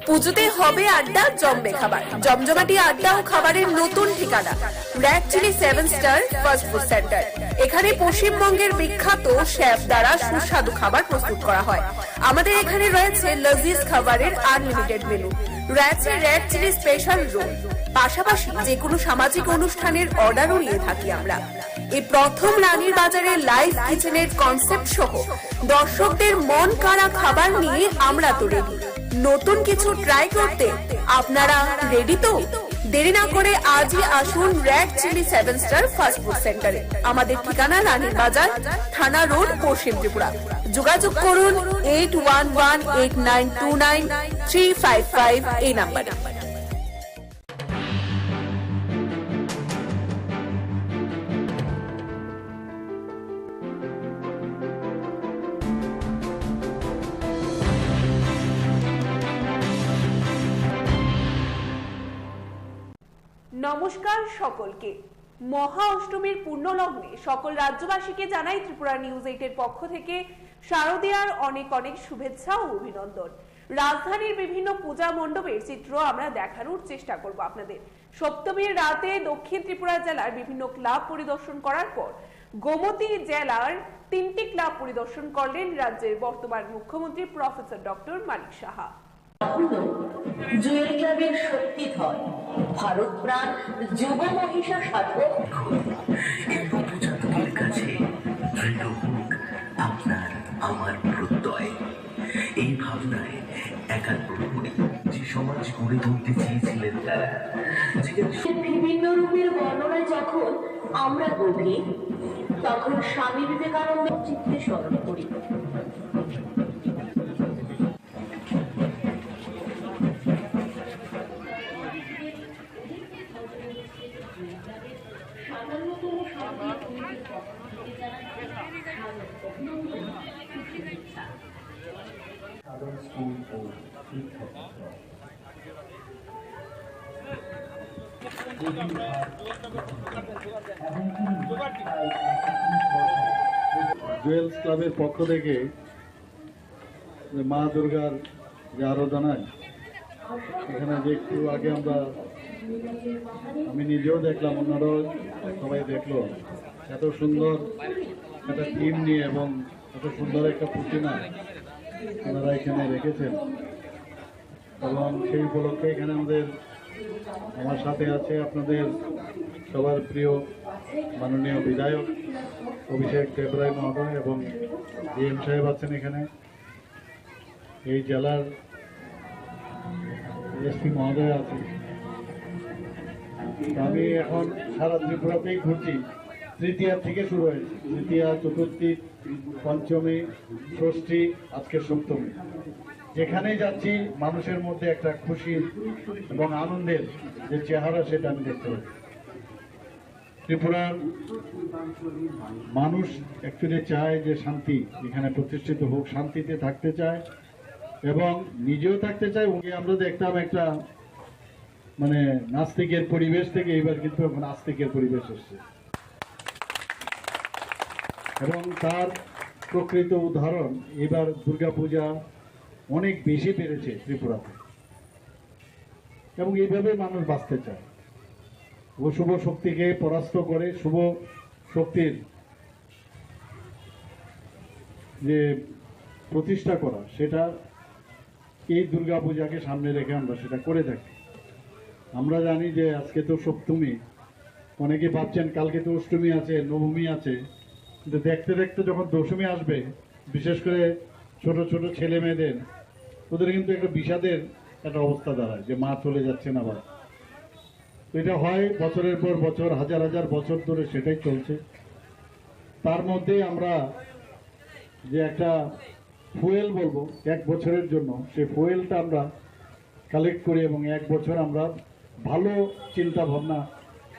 পুজোতে হবে আড্ডা, জমবে খাবার, জমজমাটি আড্ডা ও খাবারের নতুন ঠিকানা red chilli 7 star fast food centre. এখানে পশ্চিমবঙ্গের বিখ্যাত শেফ দ্বারা সুস্বাদু খাবার প্রস্তুত করা হয়। আমাদের এখানে রয়েছে লাজিজ খাবারের আনলিমিটেড মেনু। রয়েছে রেড চিলি স্পেশাল রোল। পাশাপাশি যে কোনো সামাজিক অনুষ্ঠানের অর্ডারও নিয়ে থাকি আমরা। এই প্রথম রানীর বাজারে লাইভ কিচেনের কনসেপ্ট সহ দর্শকদের মন কাড়া খাবার নিয়ে আমরা তো রেডি। নতুন কিছু ট্রাই করতে আপনারা রেডি তো? দেরি না করে আজই আসুন red chilli 7 star fast food সেন্টারে। আমাদের ঠিকানা রানীর বাজার, থানা রোড, পশ্চিম ত্রিপুরা। যোগাযোগ করুন 8118929355 এই নাম্বারে। নমস্কার সকলকে। মহা অষ্টমীর পূর্ণ লগ্নে সকল রাজ্যবাসীকে জানাই ত্রিপুরা নিউজ 8 এর পক্ষ থেকে শারদীয়ার অনেক অনেক শুভেচ্ছা ও অভিনন্দন। রাজধানীর বিভিন্ন পূজা মণ্ডপের চিত্র আমরা দেখানোর চেষ্টা করব আপনাদের। সপ্তমীর রাতে দক্ষিণ ত্রিপুরা জেলার বিভিন্ন ক্লাব পরিদর্শন করার পর গোমতী জেলার 3টি ক্লাব পরিদর্শন করলেন রাজ্যের বর্তমান মুখ্যমন্ত্রী প্রফেসর ডক্টর মানিক সাহা। জুয়েল ক্লাবের শক্তিধর ভারত প্রাণ যুব মহিষা সাধক এই নবজাতকের কাছে দৃঢ় হোক আপনার আমার প্রত্যয়। এই ভাবনায় একাত্মই যে সমাজ গড়ে তুলতে চেয়েছিলেন তারা। বিভিন্ন রূপের বর্ণনায় যখন আমরা গভীর, তখন স্বামী বিবেকানন্দের চিত্তে স্মরণ করি। জুয়েলস ক্লাবের পক্ষ থেকে মা দুর্গার যে আরাধনায় এখানে যে একটু আগে আমি নিজেও দেখলাম, অন্যরাও সবাই দেখলো, এত সুন্দর একটা থিম নিয়ে এবং এত সুন্দর একটা প্রতিমা ওনারা এখানে রেখেছেন। এবং সেই উপলক্ষে এখানে আমার সাথে আছে আপনাদের সবার প্রিয় মাননীয় বিধায়ক অভিষেক দেবরায় মহোদয় এবং ডিএম সাহেব আছেন এখানে, এই জেলার এসপি মহোদয় আছে। আমি এখন সারা ত্রিপুরাতেই ঘুরছি। তৃতীয়া থেকে শুরু হয়েছে, তৃতীয়া, চতুর্থী, পঞ্চমী, ষষ্ঠী, আজকে সপ্তমী। যেখানেই যাচ্ছি মানুষের মধ্যে একটা খুশি এবং আনন্দের যে চেহারা সেটা আমি দেখতে পাচ্ছি। ত্রিপুরার মানুষ অ্যাকচুয়ালি চায় যে শান্তি এখানে প্রতিষ্ঠিত হোক, শান্তিতে থাকতে চায় এবং নিজেও থাকতে চায়। আমরা দেখতাম একটা নাস্তিকের পরিবেশ থেকে এবার কিন্তু এখন আস্তিকের পরিবেশ এসছে এবং তার প্রকৃত উদাহরণ এবার দুর্গাপূজা অনেক বেশি বেড়েছে ত্রিপুরাতে এবং এইভাবে মানুষ বাঁচতে চায়। অশুভ শক্তিকে পরাস্ত করে শুভ শক্তির যে প্রতিষ্ঠা করা, সেটা এই দুর্গাপূজাকে সামনে রেখে আমরা সেটা করে থাকি। আমরা জানি যে আজকে তো সপ্তমী, অনেকে ভাবছেন কালকে তো অষ্টমী আছে, নবমী আছে, কিন্তু দেখতে দেখতে যখন দশমী আসবে, বিশেষ করে ছোট ছোট ছেলে মেয়েদের, ওদের কিন্তু একটা বিষাদের একটা অবস্থা দাঁড়ায় যে মা চলে যাচ্ছেন আবার। এটা হয় বছরের পর বছর, হাজার হাজার বছর ধরে সেটাই চলছে। তার মধ্যে আমরা যে একটা ফুয়েল বলবো এক বছরের জন্য, সেই ফুয়েলটা আমরা কালেক্ট করি এবং এক বছর আমরা ভালো চিন্তা ভাবনা,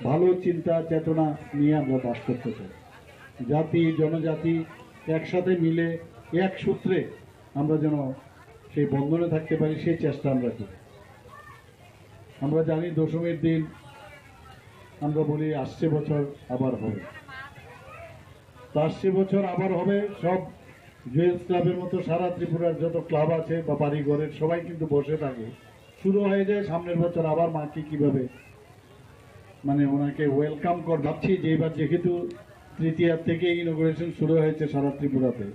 ভালো চিন্তা চেতনা নিয়ে আমরা বাস করতে চাই। জাতি জনজাতি একসাথে মিলে এক সূত্রে আমরা যেন সেই বন্ধনে থাকতে পারি, সেই চেষ্টা আমরা করি। আমরা জানি দশমীর দিন আমরা বলি আসছে বছর আবার হবে, তো আসছে বছর আবার হবে। সব জুয়েলস ক্লাবের মতো সারা ত্রিপুরার যত ক্লাব আছে বা বাড়িঘরের সবাই কিন্তু বসে থাকে, শুরু হয়ে যায় সামনের বছর আবার মাকে কিভাবে ওনাকে ওয়েলকাম কর। ভাবছি যে এবার যেহেতু তৃতীয়ার থেকে ইনোগ্রেশন শুরু হয়েছে সারা ত্রিপুরাতে,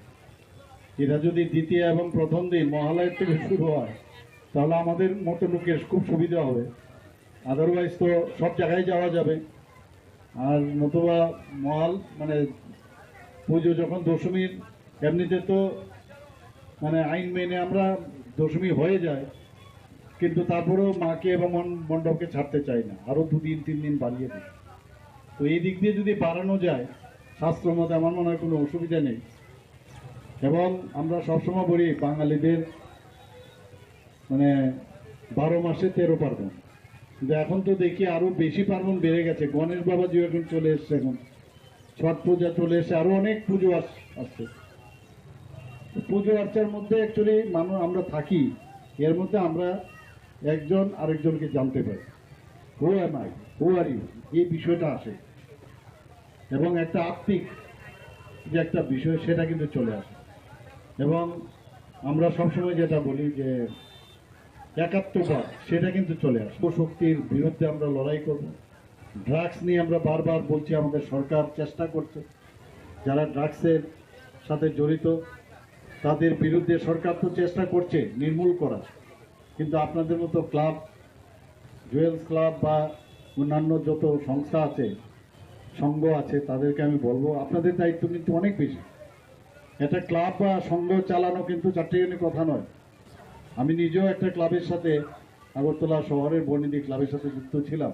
এটা যদি দ্বিতীয় এবং প্রথম দিন মহালয়ের থেকে শুরু হয়, তাহলে আমাদের মতো লোকের খুব সুবিধা হবে। আদারওয়াইজ তো সব জায়গায় যাওয়া যাবে, আর নতুবা মহাল মানে পুজো যখন দশমীর এমনিতে তো মানে আইন মেনে আমরা দশমী হয়ে যায়, কিন্তু তারপরেও মাকে এবং মণ্ডপকে ছাড়তে চাই না, আরও 2 দিন 3 দিন বাড়িয়ে দিই। তো এই দিক দিয়ে যদি বাড়ানো যায় শাস্ত্র মতে আমার মনে হয় কোনো অসুবিধা নেই। এবং আমরা সবসময় বলি বাঙালিদের মানে 12 মাসে 13 পার্বণ, কিন্তু এখন তো দেখি আরও বেশি পার্বণ বেড়ে গেছে। গণেশ বাবাজি এখন চলে এসছে, এখন ছট পূজা চলে এসছে, আরও অনেক পুজো আসছে। পুজো আর্চার মধ্যে অ্যাকচুয়ালি মানুষ আমরা থাকি, এর মধ্যে আমরা একজন আরেকজনকে জানতে পারি, who am I, who are you, এই বিষয়টা আসে। এবং একটা আত্মিক যে একটা বিষয় সেটা কিন্তু চলে আসে। এবং আমরা সবসময় যেটা বলি যে একাত্মবাদ সেটা কিন্তু চলে আসে। শক্তির বিরুদ্ধে আমরা লড়াই করব। ড্রাগস নিয়ে আমরা বারবার বলছি, আমাদের সরকার চেষ্টা করছে, যারা ড্রাগসের সাথে জড়িত তাদের বিরুদ্ধে সরকার তো চেষ্টা করছে নির্মূল করা। কিন্তু আপনাদের মতো ক্লাব, জুয়েলস ক্লাব বা অন্যান্য যত সংস্থা আছে, সংঘ আছে, তাদেরকে আমি বলবো আপনাদের দায়িত্ব কিন্তু অনেক বেশি। একটা ক্লাব বা সংঘ চালানো কিন্তু চারটিখানি কথা নয়। আমি নিজেও একটা ক্লাবের সাথে, আগরতলা শহরের বর্ণিদি ক্লাবের সাথে যুক্ত ছিলাম।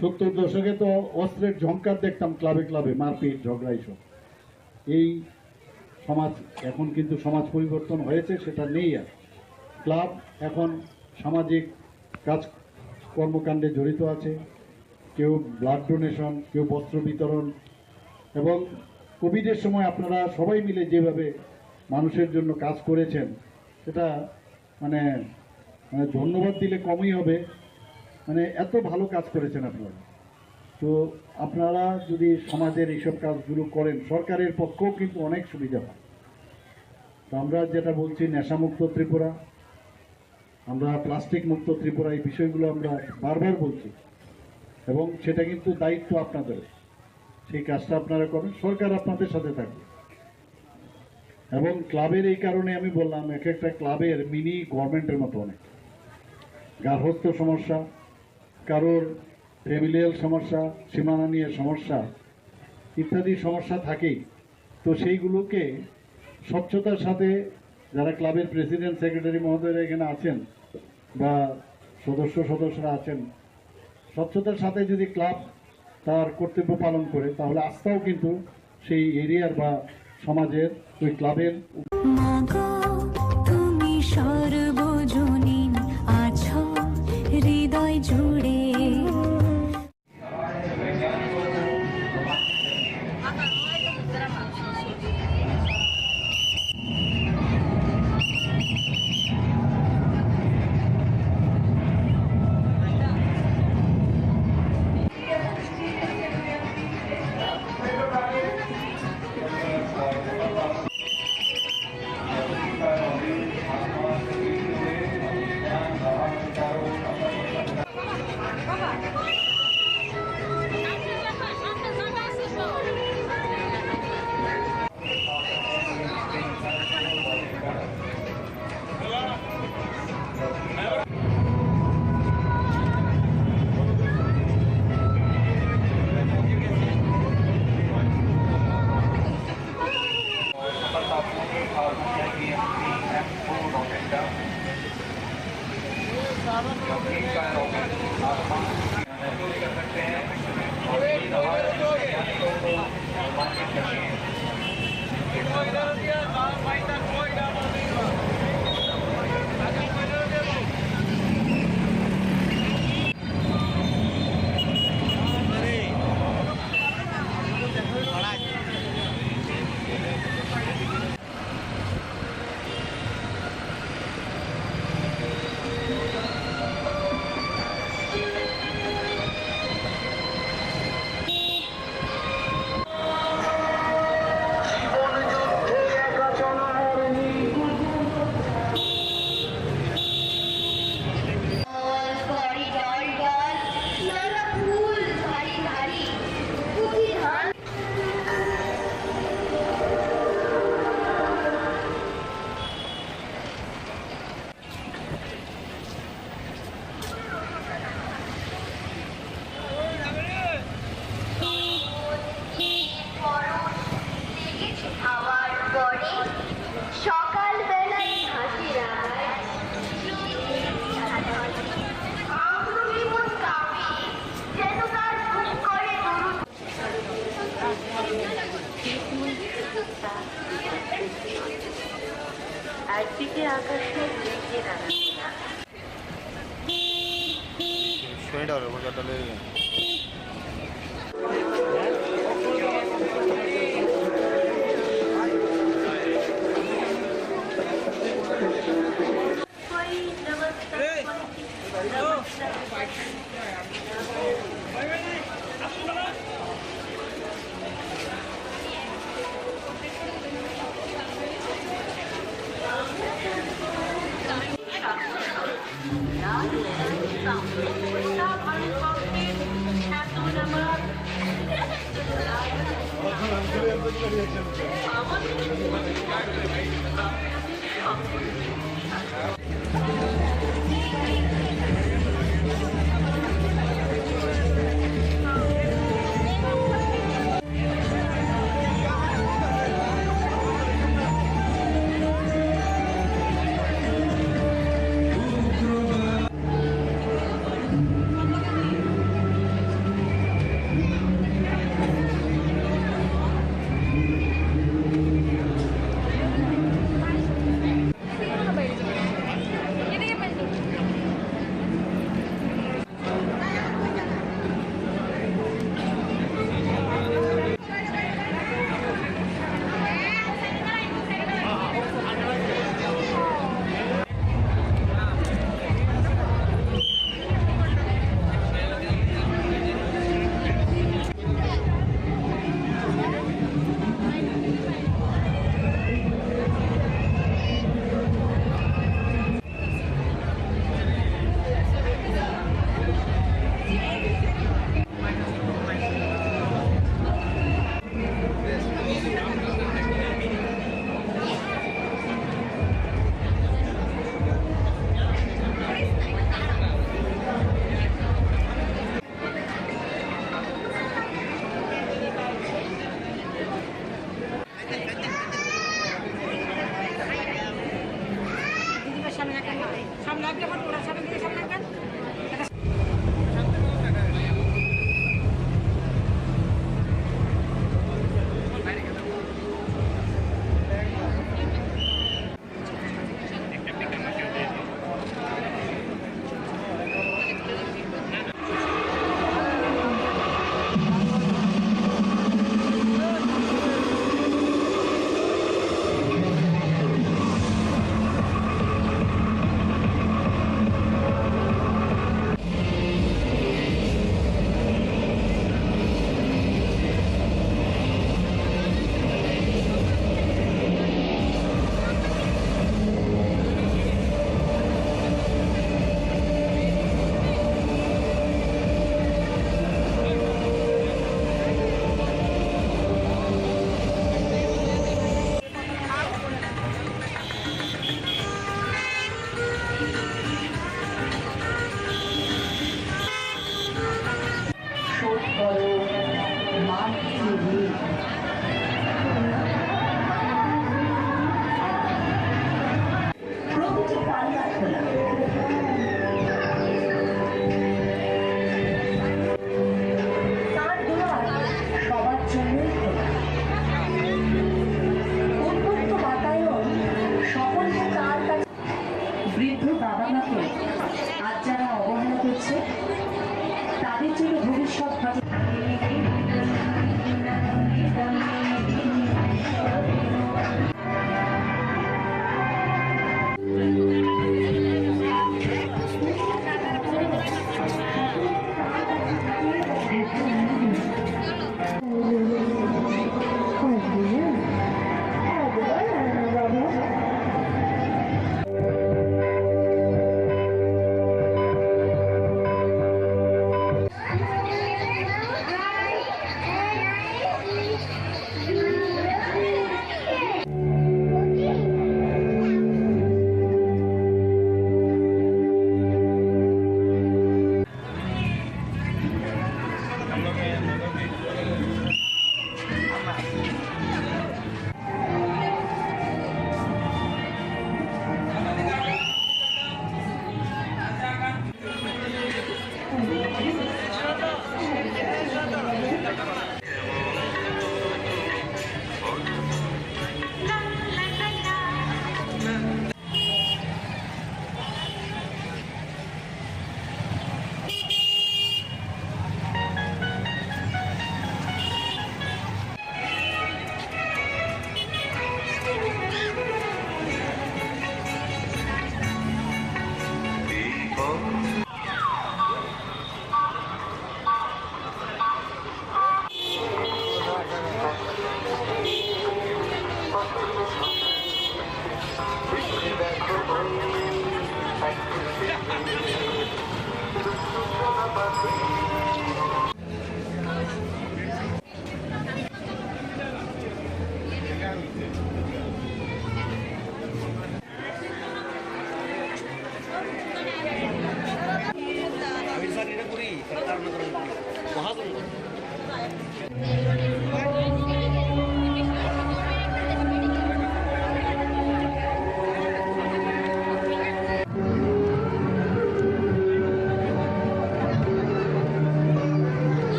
70 দশকে তো অস্ত্রের ঝংকার দেখতাম ক্লাবে ক্লাবে, মারপিট ঝগড়া এইসব। এই সমাজ এখন কিন্তু সমাজ পরিবর্তন হয়েছে, সেটা নেই আর। ক্লাব এখন সামাজিক কাজ কর্মকাণ্ডে জড়িত আছে, কেউ ব্লাড ডোনেশন, কেউ বস্ত্র বিতরণ। এবং কোভিডের সময় আপনারা সবাই মিলে যেভাবে মানুষের জন্য কাজ করেছেন, সেটা মানে ধন্যবাদ দিলে কমই হবে। মানে এত ভালো কাজ করেছেন আপনারা। তো আপনারা যদি সমাজের এইসব কাজগুলো করেন, সরকারের পক্ষেও কিন্তু অনেক সুবিধা হয়। তো আমরা যেটা বলছি নেশামুক্ত ত্রিপুরা, আমরা প্লাস্টিক মুক্ত ত্রিপুরা, এই বিষয়গুলো আমরা বারবার বলছি। এবং সেটা কিন্তু দায়িত্ব আপনাদের, সেই কাজটা আপনারা করেন, সরকার আপনাদের সাথে থাকবে। এবং ক্লাবের এই কারণে আমি বললাম, এক একটা ক্লাবের মিনি গভর্নমেন্টের মতো অনেক গার্হস্থ্য সমস্যা, কারোর ফ্যামিলিয়াল সমস্যা, সীমানা নিয়ে সমস্যা ইত্যাদি সমস্যা থাকেই। তো সেইগুলোকে স্বচ্ছতার সাথে যারা ক্লাবের প্রেসিডেন্ট, সেক্রেটারি মহোদয়রা এখানে আছেন বা সদস্যরা আছেন, স্বচ্ছতার সাথে যদি ক্লাব তার কর্তব্য পালন করে, তাহলে আস্থাও কিন্তু সেই এরিয়ার বা সমাজের ওই ক্লাবের। তুমি সর্বজনীন আছো হৃদয় জুড়ে।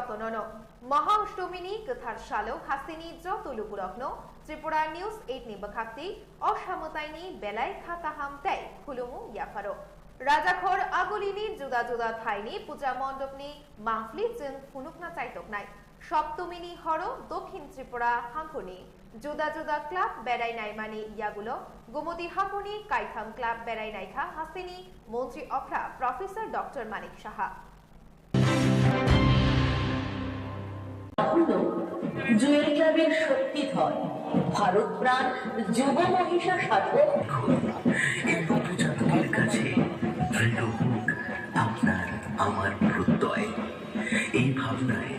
যতনন মহা অষ্টমিনী কথার শালক হাসিনী যত লুকুরগ্ন ত্রিপুরা নিউজ 8 नि बखाक्ति असामताइनी बेलाय खाता हामताय खुलुमु याफारो राजाखर आगुलिनी जुदा जुदा थाइनी पूजा मण्डपनी माहफिल जों फुनुकना चाइतकनाय सप्तमिनी हर दक्षिण त्रिपुरा हांखनि जुदा जुदा क्लाब बेरायनाय मानि यागुलो गोमती हांखनि काइथाम क्लाब बेरायनायखा हासिनी मन्त्री अफ्रा प्रफेसर डॉक्टर मानिक साहा জুয়েল ক্লাবের শক্তিধর ভারত প্রাণ যুব মহিষা সাধক এই নবজাতকের কাছে দৃঢ় হোক আপনার আমার প্রত্যয়। এই ভাবনায়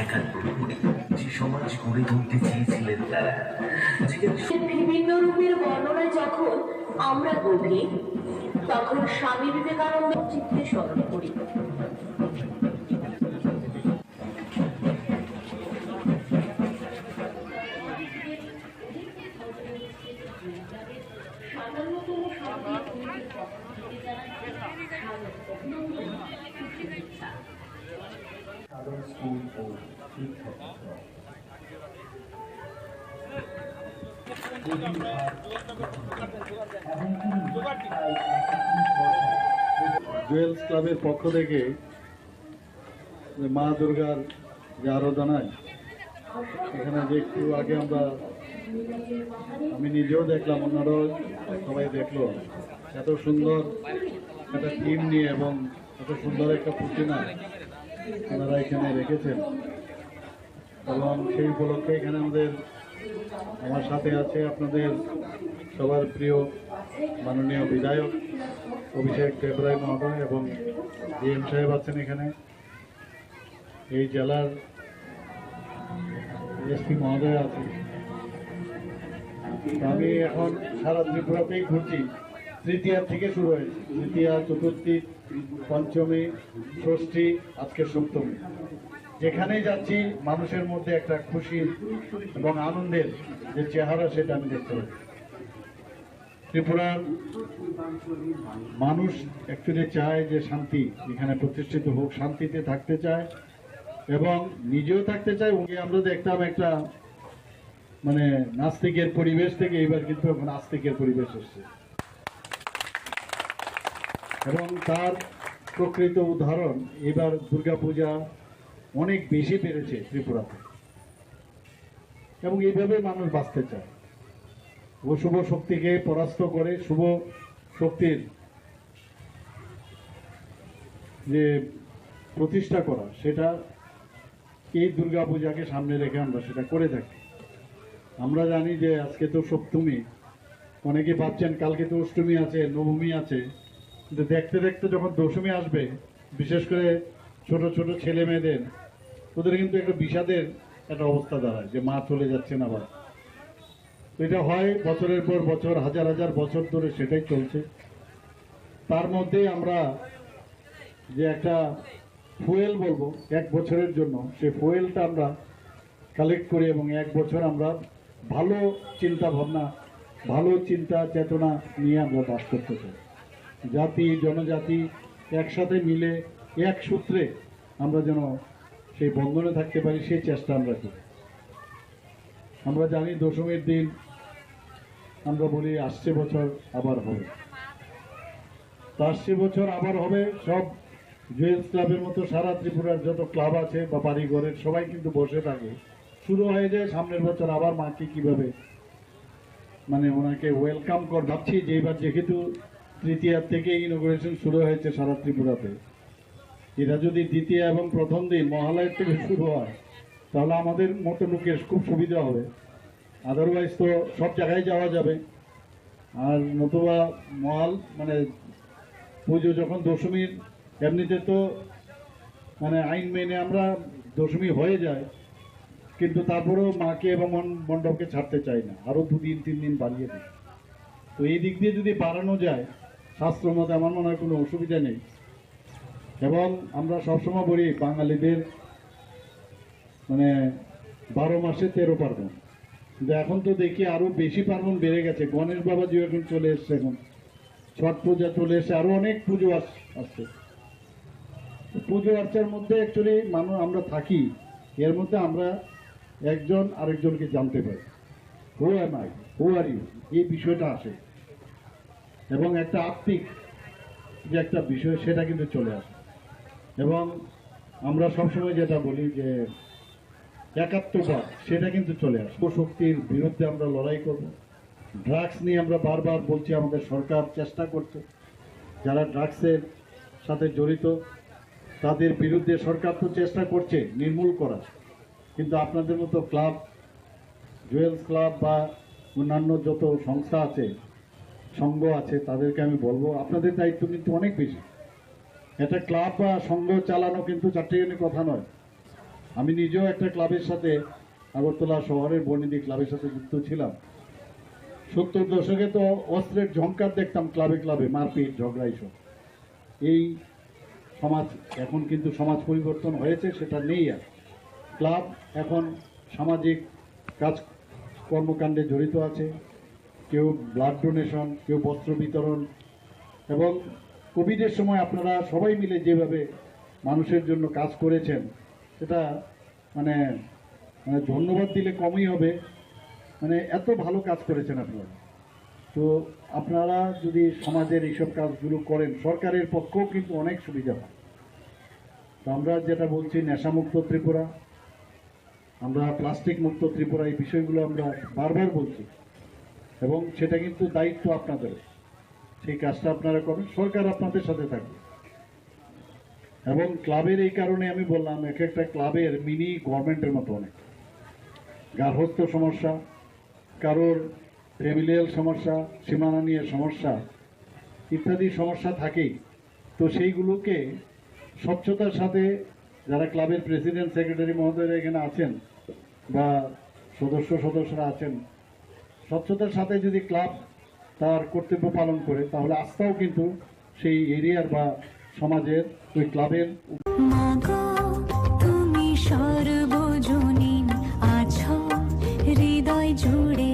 একার প্রহরী যে সমাজ গড়ে তুলতে চেয়েছিলেন তারা বিভিন্ন রূপের বর্ণনায় যখন আমরা গভীর তখন স্বামী বিবেকানন্দ চিত্রে স্মরণ করি। জুয়েলস ক্লাবের পক্ষ থেকে মা দুর্গার যে আরাধনায় এখানে যে একটু আগে আমি নিজেও দেখলাম, অন্যরাও সবাই দেখলো, এত সুন্দর একটা টিম নিয়ে এবং এত সুন্দর একটা প্রতিমা ওনারা এখানে রেখেছেন এবং সেই উপলক্ষে এখানে আমার সাথে আছে আপনাদের সবার প্রিয় মাননীয় বিধায়ক অভিষেক ত্রিপুরা মহোদয় এবং ডিএম সাহেব আছেন এখানে, এই জেলার এসপি মহোদয় আছেন। আমি এখন সারা ত্রিপুরাতেই ঘুরছি, তৃতীয়া থেকে শুরু হয়েছে, তৃতীয়া, চতুর্থী, পঞ্চমী, ষষ্ঠী, আজকে সপ্তমী। যেখানেই যাচ্ছি মানুষের মধ্যে একটা খুশির এবং আনন্দের যে চেহারা সেটা আমি দেখতে পাচ্ছি। ত্রিপুরার মানুষ অ্যাকচুয়ালি চায় যে শান্তি এখানে প্রতিষ্ঠিত হোক, শান্তিতে থাকতে চায় এবং নিজেও থাকতে চায়। আমরা দেখতাম একটা নাস্তিকের পরিবেশ থেকে এবার কিন্তু এখন আস্তিকের পরিবেশ এসছে এবং তার প্রকৃত উদাহরণ এবার দুর্গাপূজা অনেক বেশি বেড়েছে ত্রিপুরাতে এবং এইভাবে মানুষ বাঁচতে চায়। অশুভ শক্তিকে পরাস্ত করে শুভ শক্তির যে প্রতিষ্ঠা করা, সেটা এই দুর্গাপূজাকে সামনে রেখে আমরা সেটা করে থাকি। আমরা জানি যে আজকে তো সপ্তমী, অনেকে ভাবছেন কালকে তো অষ্টমী আছে, নবমী আছে, কিন্তু দেখতে দেখতে যখন দশমী আসবে, বিশেষ করে ছোট ছোট ছেলে মেয়েদের, ওদের কিন্তু একটা বিষাদের একটা অবস্থা দাঁড়ায় যে মা চলে যাচ্ছেন আবার। তো এটা হয় বছরের পর বছর, হাজার হাজার বছর ধরে সেটাই চলছে। তার মধ্যে আমরা যে একটা ফুয়েল বলবো এক বছরের জন্য, সেই ফুয়েলটা আমরা কালেক্ট করি এবং এক বছর আমরা ভালো চিন্তা ভাবনা, ভালো চিন্তা চেতনা নিয়ে আমরা বাস করতে চাই। জাতি জনজাতি একসাথে মিলে এক সূত্রে আমরা যেন সেই বন্ধনে থাকতে পারি, সেই চেষ্টা আমরা করি। আমরা জানি দশমীর দিন আমরা বলি আসছে বছর আবার হবে, তো আসছে বছর আবার হবে। সব জুয়েলস ক্লাবের মতো সারা ত্রিপুরার যত ক্লাব আছে বা বাড়িঘরের সবাই কিন্তু বসে থাকে, শুরু হয়ে যায় সামনের বছর আবার মাকে কিভাবে ওনাকে ওয়েলকাম কর। ভাবছি যে এবার যেহেতু তৃতীয়ার থেকে ইনোগ্রেশন শুরু হয়েছে সারা ত্রিপুরাতে, এটা যদি দ্বিতীয় এবং প্রথম দিন মহালয়ের থেকে শুরু হয় তাহলে আমাদের মতো লোকের খুব সুবিধা হবে। আদারওয়াইজ তো সব জায়গায় যাওয়া যাবে, আর নতুবা পুজো যখন দশমীর, এমনিতে তো আইন মেনে আমরা দশমী হয়ে যায়, কিন্তু তারপরেও মাকে এবং মণ্ডপকে ছাড়তে চাই না, আরও 2 দিন 3 দিন বাড়িয়ে দিই। তো এই দিক দিয়ে যদি বাড়ানো যায় শাস্ত্র মতে আমার মনে হয় কোনো অসুবিধা নেই। এবং আমরা সবসময় বলি বাঙালিদের 12 মাসে 13 পার্বণ, কিন্তু এখন তো দেখি আরো বেশি পার্বণ বেড়ে গেছে। গণেশ বাবাজি এখন চলে এসছে, এখন ছট পূজা চলে এসছে, আরো অনেক পুজো আসছে। পুজো আর্চার মধ্যে অ্যাকচুয়ালি মানুষ আমরা থাকি, এর মধ্যে আমরা একজন আরেকজনকে জানতে পারি, who am I, who are you, এই বিষয়টা আসে, এবং একটা আত্মিক যে একটা বিষয় সেটা কিন্তু চলে আসে। এবং আমরা সবসময় যেটা বলি যে একাত্মবাদ, সেটা কিন্তু চলে আসে। শক্তির বিরুদ্ধে আমরা লড়াই করব। ড্রাগস নিয়ে আমরা বারবার বলছি, আমাদের সরকার চেষ্টা করছে, যারা ড্রাগসের সাথে জড়িত তাদের বিরুদ্ধে সরকার তো চেষ্টা করছে নির্মূল করার, কিন্তু আপনাদের মতো ক্লাব, জুয়েলস ক্লাব বা অন্যান্য যত সংস্থা আছে, সংঘ আছে, তাদেরকে আমি বলবো আপনাদের দায়িত্ব কিন্তু অনেক বেশি। একটা ক্লাব বা সংঘ চালানো কিন্তু চারটিখানি কথা নয়। আমি নিজেও একটা ক্লাবের সাথে, আগরতলা শহরের বর্ণিদি ক্লাবের সাথে যুক্ত ছিলাম। 70 দশকে তো অস্ত্রের ঝংকার দেখতাম ক্লাবে ক্লাবে, মারপিট, ঝগড়া এইসব। এই সমাজ এখন কিন্তু সমাজ পরিবর্তন হয়েছে, সেটা নেই আর। ক্লাব এখন সামাজিক কাজ কর্মকাণ্ডে জড়িত আছে, কেউ ব্লাড ডোনেশন, কেউ বস্ত্র বিতরণ, এবং কোভিডের সময় আপনারা সবাই মিলে যেভাবে মানুষের জন্য কাজ করেছেন, সেটা মানে ধন্যবাদ দিলে কমই হবে। মানে এত ভালো কাজ করেছেন আপনারা। তো আপনারা যদি সমাজের এইসব কাজগুলো করেন, সরকারের পক্ষেও কিন্তু অনেক সুবিধা হয়। তো আমরা যেটা বলছি, নেশামুক্ত ত্রিপুরা, আমরা প্লাস্টিক মুক্ত ত্রিপুরা, এই বিষয়গুলো আমরা বারবার বলছি, এবং সেটা কিন্তু দায়িত্ব আপনাদের। সেই কাজটা আপনারা করেন, সরকার আপনাদের সাথে থাকবে। এবং ক্লাবের এই কারণে আমি বললাম, এক একটা ক্লাবের মিনি গভর্নমেন্টের মতো অনেক গার্হস্থ্য সমস্যা, কারোর ফ্যামিলিয়াল সমস্যা, সীমানা নিয়ে সমস্যা ইত্যাদি সমস্যা থাকেই। তো সেইগুলোকে স্বচ্ছতার সাথে, যারা ক্লাবের প্রেসিডেন্ট, সেক্রেটারি মহোদয়রা এখানে আছেন বা সদস্যরা আছেন, স্বচ্ছতার সাথে যদি ক্লাব তার কর্তব্য পালন করে, তাহলে আস্থাও কিন্তু সেই এরিয়ার বা সমাজের ওই ক্লাবের। তুমি সর্বজনীন আছো হৃদয় জুড়ে।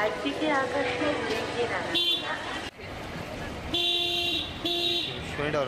একদিকে আকাশের দিকে শনিটা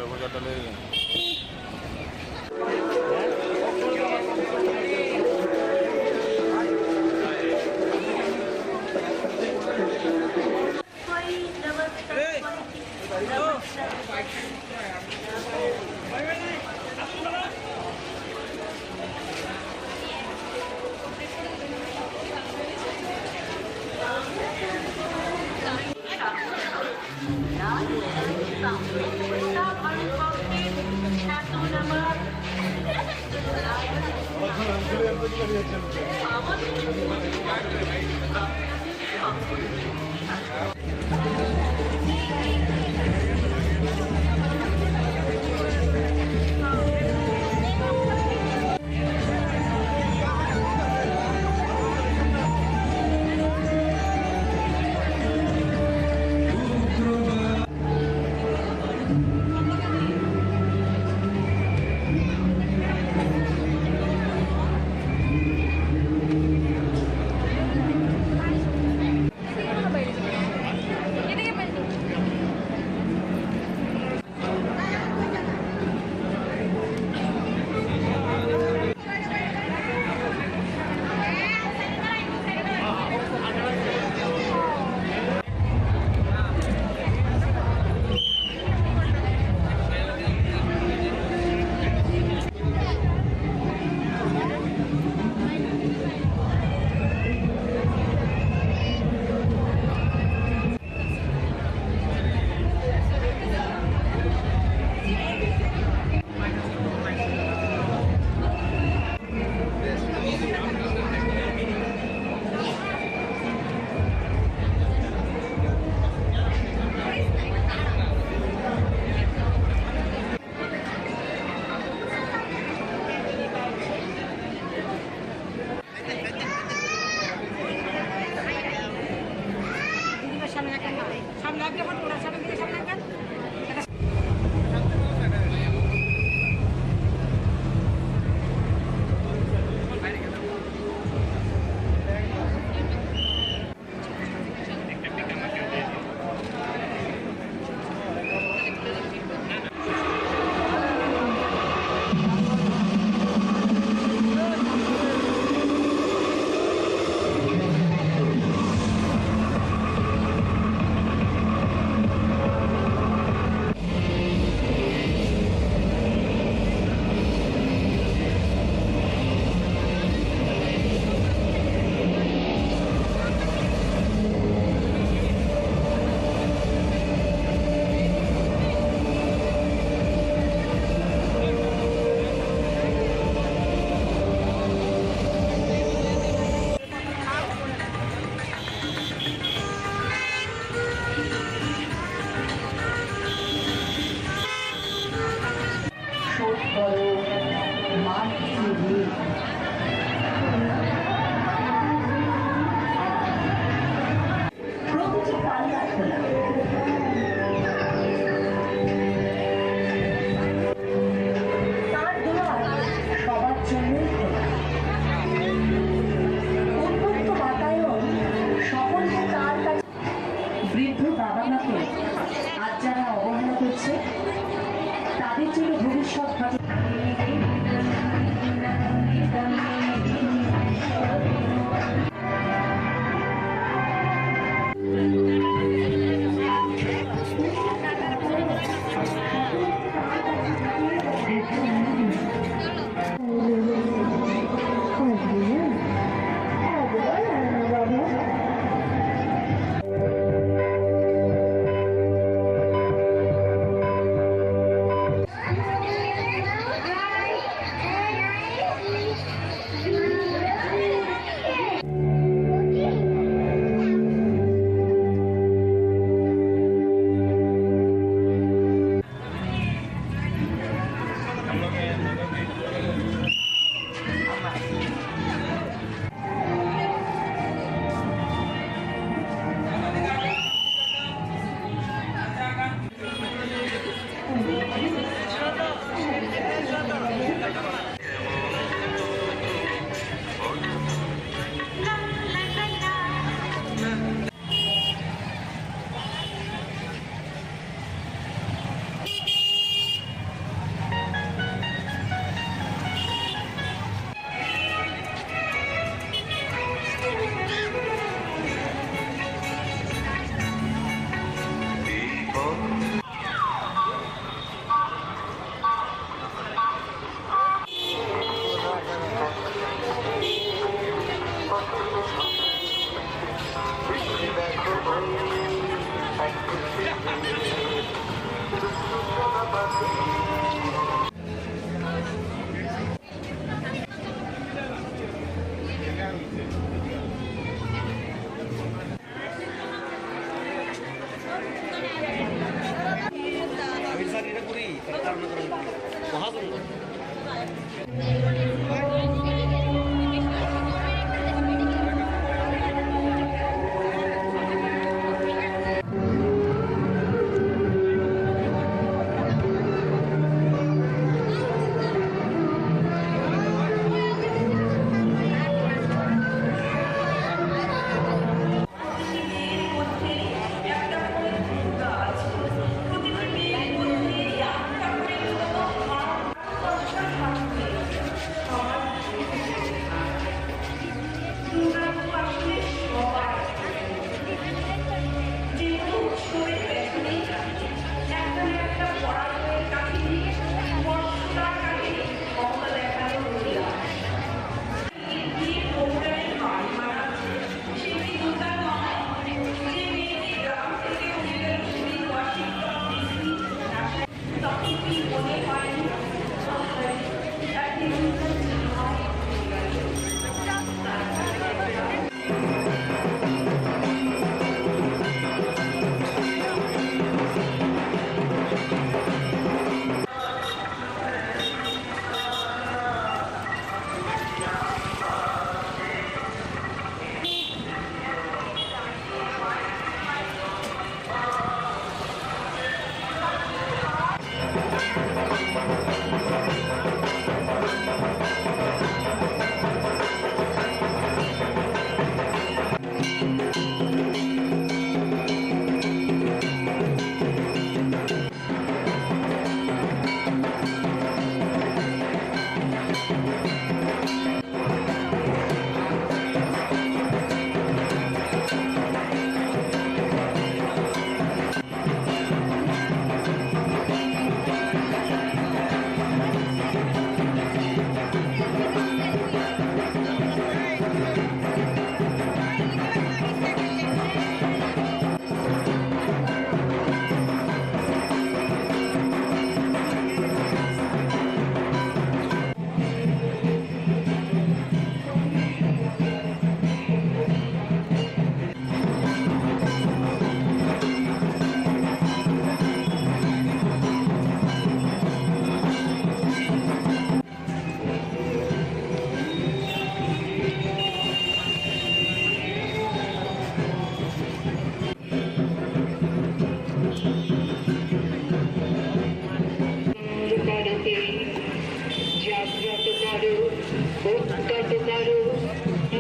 উত্তত করো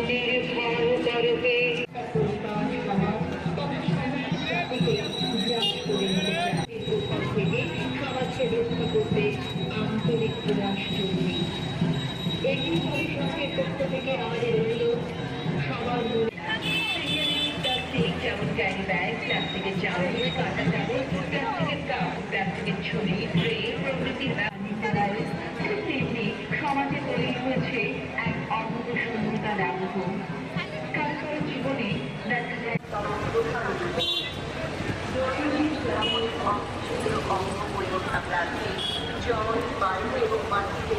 নির্ভর করবে সমাজকে রক্ষা করতে আন্তরিক প্রয়াস জরুরি। একটি পরিষদের পক্ষ থেকে আমাদের অনুরোধ সবার প্লাস্টিক যেমন ক্যারি ব্যাগ, প্লাস্টিকের চামচ, কাঁটা চামচ, প্লাস্টিকের কাপ, প্লাস্টিকের ছড়ি, ট্রে প্রভৃতি তেমনি সমাজে তৈরি হয়েছে এক অনন্ত শূন্যতার আবহ। কারো কারো জীবনে দেখা যায় অঙ্গ পরিবর্তন রাখতে জল, বায়ু এবং মাটিতে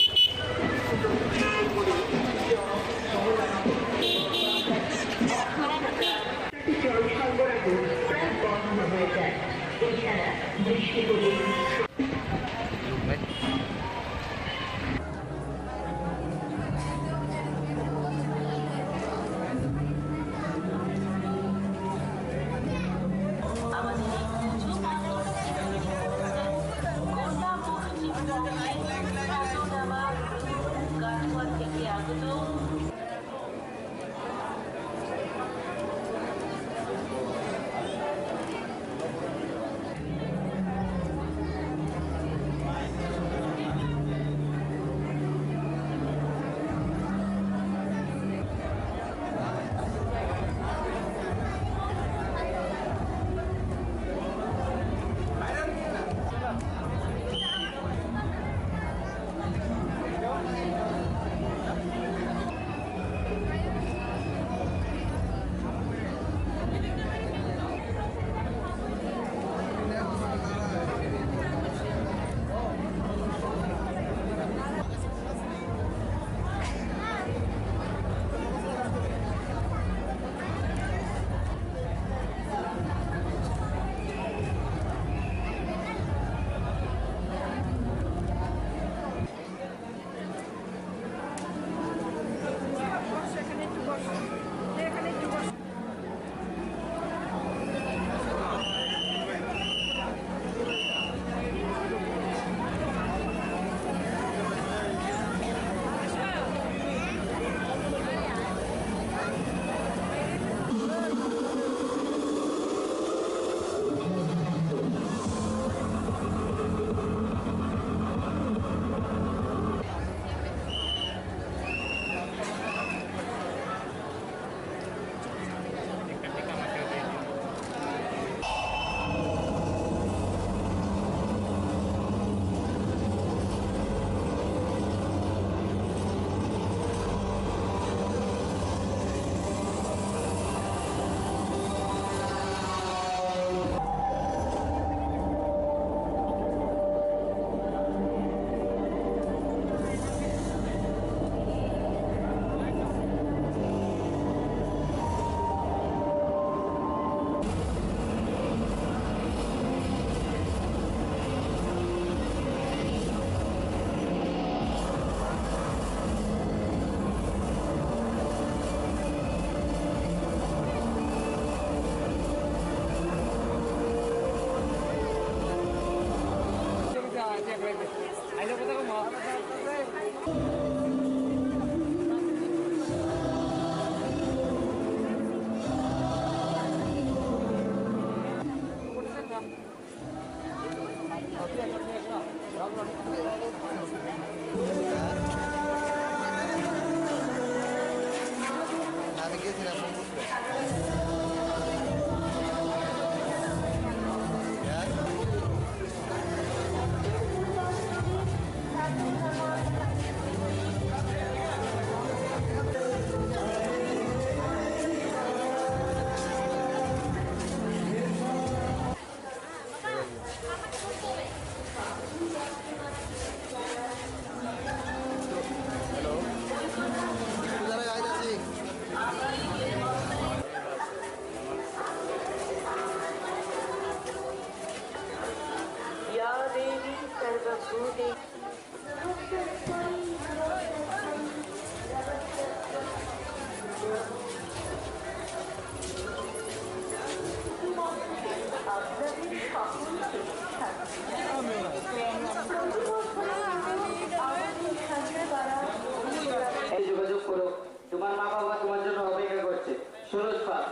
জল সরবরাহ প্রায় বন্ধ হয়ে যায়। এছাড়া বৃষ্টি হলে এই যোগাযোগ করো, তোমার মা বাবা তোমার জন্য অপেক্ষা করছে। সুরজ পাল।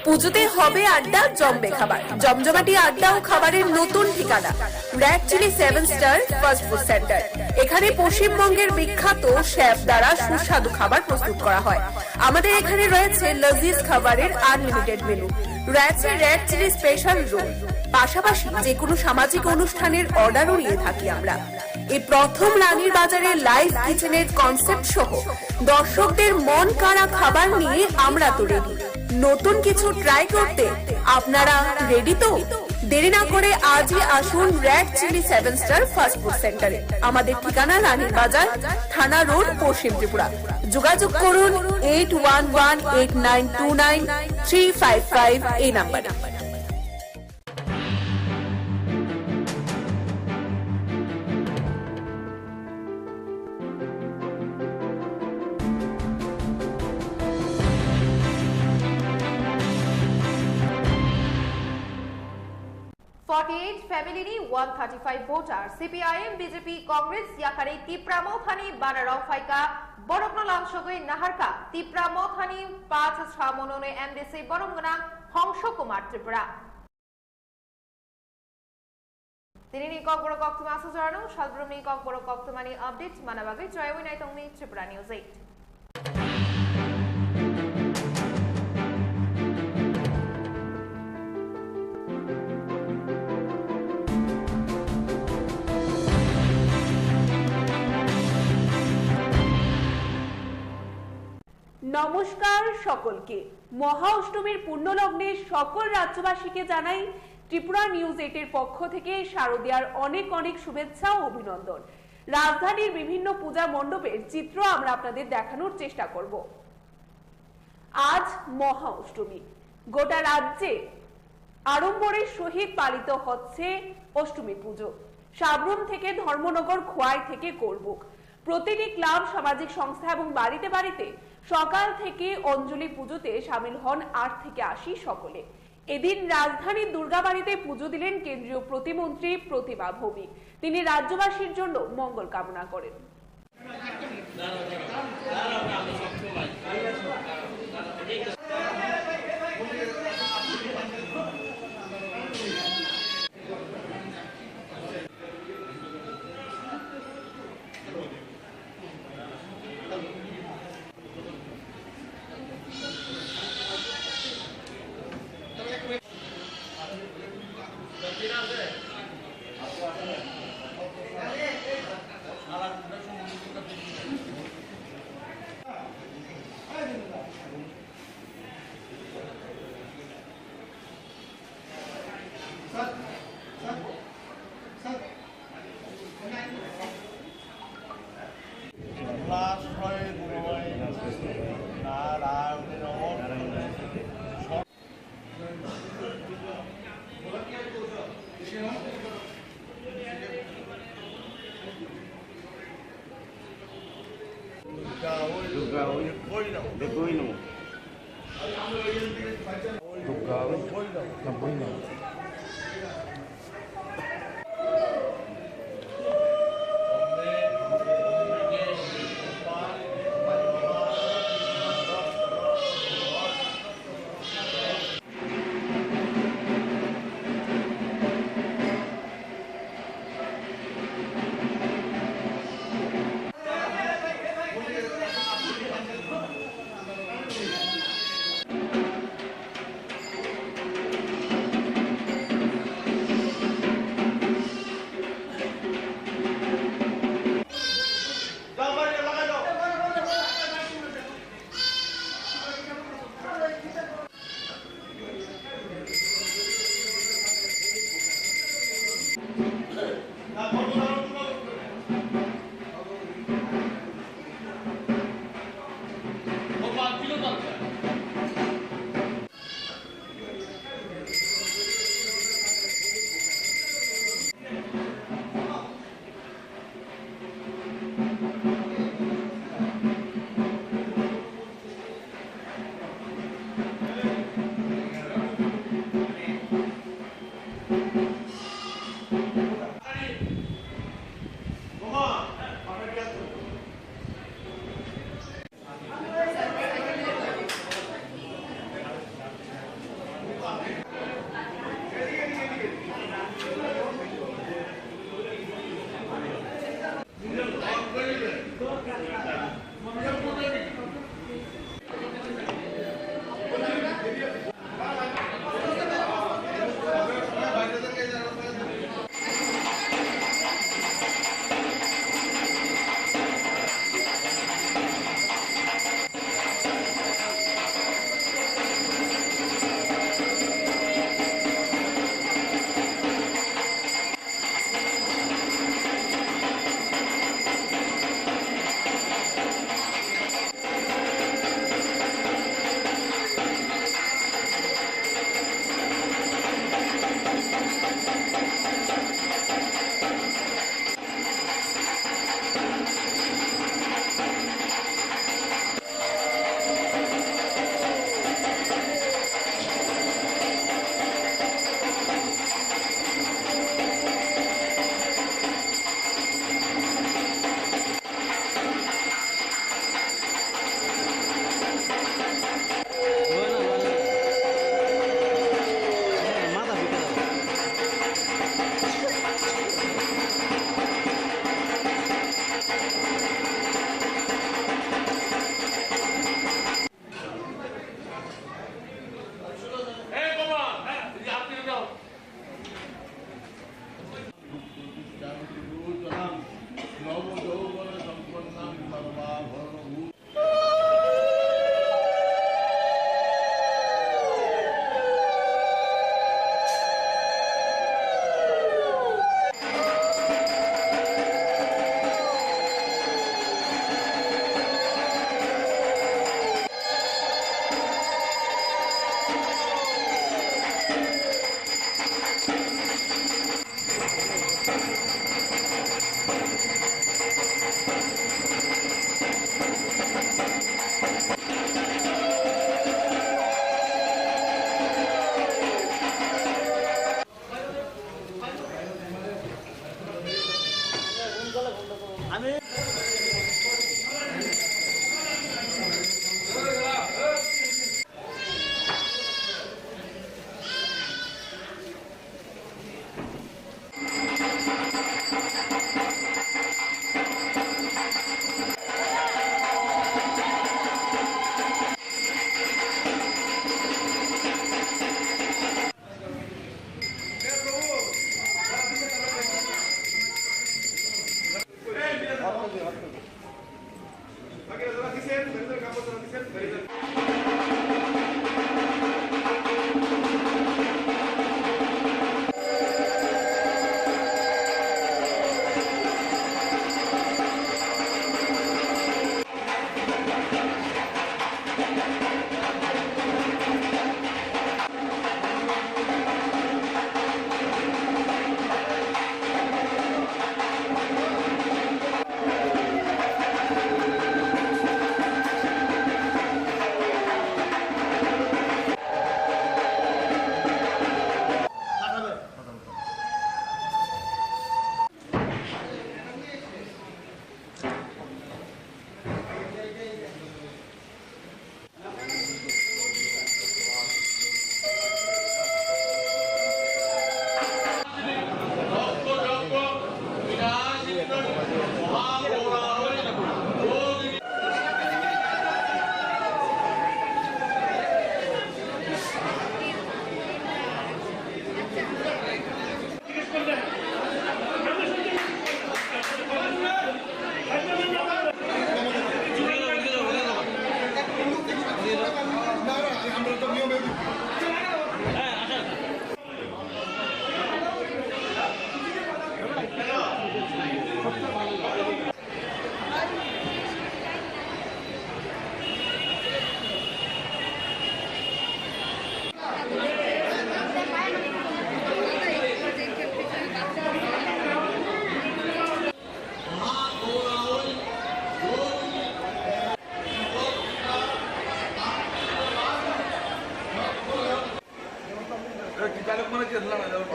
পুজোতে হবে আড্ডা, জমবে খাবার, জমজমাটি আড্ডা ও খাবারের নতুন ঠিকানা red chilli 7 star fast food centre. এখানে পশ্চিমবঙ্গের বিখ্যাত শেফ দ্বারা সুস্বাদু খাবার প্রস্তুত করা হয়। আমাদের এখানে রয়েছে লজিজ খাবারের আনলিমিটেড মেনু, রয়েছে রেড চিলি স্পেশাল রোল, পাশাপাশি যে কোনো সামাজিক অনুষ্ঠানের অর্ডারও নিয়ে থাকি আমরা। এই প্রথম রানীর বাজারে লাইভ কিচেনের কনসেপ্ট সহ দর্শকদের মন কাড়া খাবার নিয়ে আমরা তো রেডি। নতুন কিছু ট্রাই করতে আপনারা রেডি তো? দেরি না করে আজই আসুন red chilli 7 star fast food সেন্টারে। আমাদের ঠিকানা রানীর বাজার, থানা রোড, পশ্চিম ত্রিপুরা। যোগাযোগ করুন 8118929355 এই number. फॅमिलीनी 135 voter CPIM BJP Congress याकारे तिप्रामो थानी बानाराव फाइका बरकनो लामसगै नाहारका तिप्रामो थानी 5 छामनने एमडीसी बरमगना हंस कुमार त्रिपुरा दिनैनि ककबर कक्तमा सुजानो सालब्रमनि ककबर कक्तमानि अपडेट मानाबागै जयवै नायतंनि त्रिपुरा निउज 8। নমস্কার সকলকে। মহা অষ্টমীর পুণ্যলগ্নে সকল রাজ্যবাসীকে জানাই ত্রিপুরা নিউজ 8 এর পক্ষ থেকে শারদীয়ার অনেক অনেক শুভেচ্ছা ও অভিনন্দন। রাজধানীর বিভিন্ন পূজা মণ্ডপের চিত্র আমরা আপনাদের দেখানোর চেষ্টা করব। আজ মহা অষ্টমী। গোটা রাজ্যে আড়ম্বরের সহিত পালিত হচ্ছে অষ্টমী পুজো। সাবরুম থেকে ধর্মনগর, খোয়াই থেকে করবুক, প্রতিটি ক্লাব, সামাজিক সংস্থা এবং বাড়িতে বাড়িতে সকাল থেকে অঞ্জলি পুজোতে সামিল হন 8 থেকে 80 সকলে। এদিন রাজধানীর দুর্গাবাড়িতে পুজো দিলেন কেন্দ্রীয় প্রতিমন্ত্রী প্রতিমা ভৌমিক। তিনি রাজ্যবাসীর জন্য মঙ্গল কামনা করেন।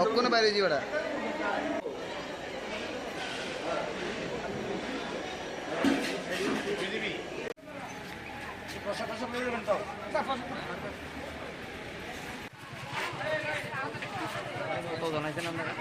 অক্ষণে বাইরে যাওয়াটা জানাইছেন আপনারা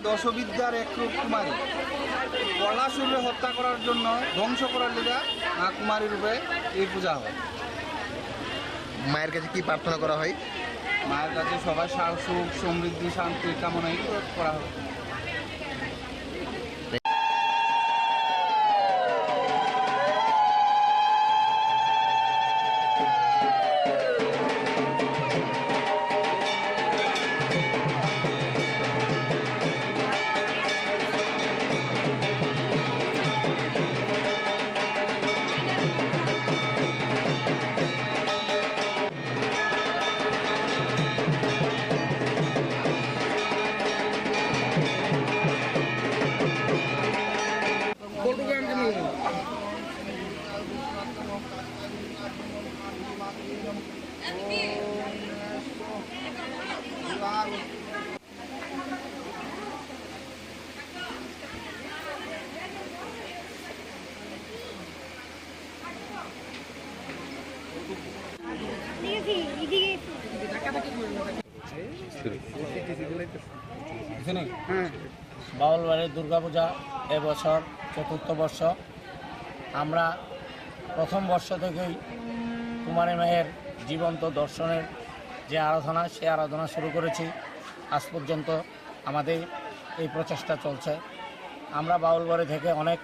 দশবিদ্যার এক রূপ কুমারী পলাশুরে হত্যা করার জন্য ধ্বংস করার লেগা কুমারী রূপে এই পূজা হয়। মায়ের কাছে কি প্রার্থনা করা হয়? মায়ের কাছে সবাই সুখ সমৃদ্ধি শান্তির কামনাই করা হয়। বাউলবাড়ির দুর্গাপূজা এবছর ৪র্থ বর্ষ। আমরা প্রথম বর্ষ থেকেই কুমারী মায়ের জীবন্ত দর্শনের যে আরাধনা, সে আরাধনা শুরু করেছি। আজ পর্যন্ত আমাদের এই প্রচেষ্টা চলছে। আমরা বাউলবাড়ি থেকে অনেক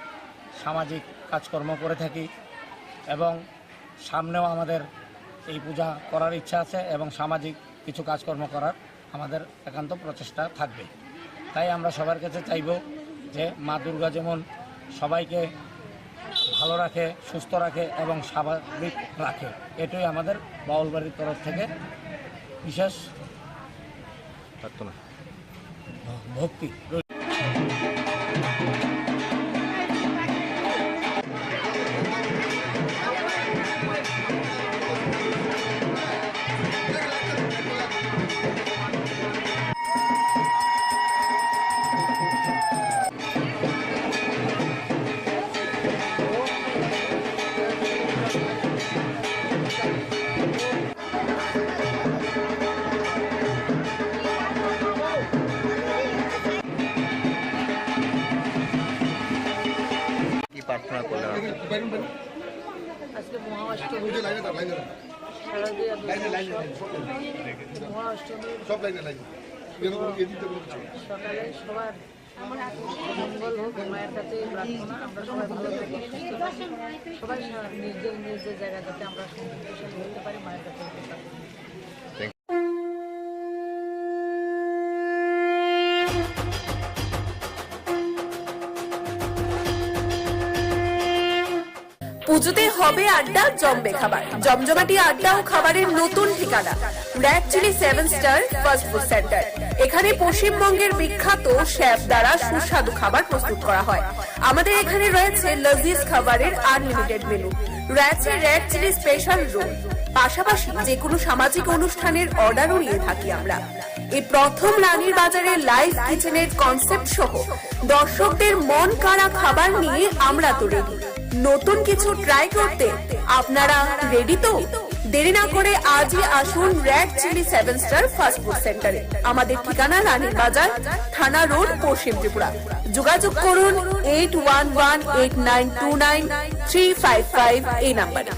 সামাজিক কাজকর্ম করে থাকি এবং সামনেও আমাদের এই পূজা করার ইচ্ছা আছে এবং সামাজিক কিছু কাজকর্ম করার আমাদের একান্ত প্রচেষ্টা থাকবে। তাই আমরা সবার কাছে চাইব যে মা দুর্গা যেমন সবাইকে ভালো রাখে, সুস্থ রাখে এবং স্বাভাবিক রাখে, এটাই আমাদের বাউলবাড়ির তরফ থেকে বিশেষ প্রার্থনা ভক্তি। প্রার্থনা করলেন আজকে মহাষ্টমী, শারদীয়া মহাষ্টমী সকালে সবার মঙ্গল হোক, মায়ের কাছে প্রার্থনা। আমরা সবাই ভালো থাকি, সুস্থ থাকি, সবাই নিজের নিজের জায়গা যাতে আমরা সমৃদ্ধশালী হতে পারি, মায়ের কাছে প্রার্থনা। পুজোতে হবে আড্ডা, জমবে খাবার, জমজমাটি আড্ডা ও খাবারের নতুন ঠিকানা red chilli 7 star fast food centre. এখানে পশ্চিমবঙ্গের বিখ্যাত শেফ দ্বারা সুস্বাদু খাবার প্রস্তুত করা হয়। আমাদের এখানে রয়েছে লজিজ খাবারের আনলিমিটেড মেনু, রয়েছে রেড চিলি স্পেশাল রোল, পাশাপাশি যে কোনো সামাজিক অনুষ্ঠানের অর্ডারও নিয়ে থাকি আমরা। এই প্রথম রানীর বাজারে লাইভ কিচেনের কনসেপ্ট সহ দর্শকদের মন কাড়া খাবার নিয়ে আমরা তো রেডি। নতুন কিছু ট্রাই করতে আপনারা রেডি তো? দেরি না করে আজই আসুন red chilli 7 star fast food সেন্টারে। আমাদের ঠিকানা রানীর বাজার, থানা রোড, পশ্চিম ত্রিপুরা। যোগাযোগ করুন 8118929355 এই নাম্বারে।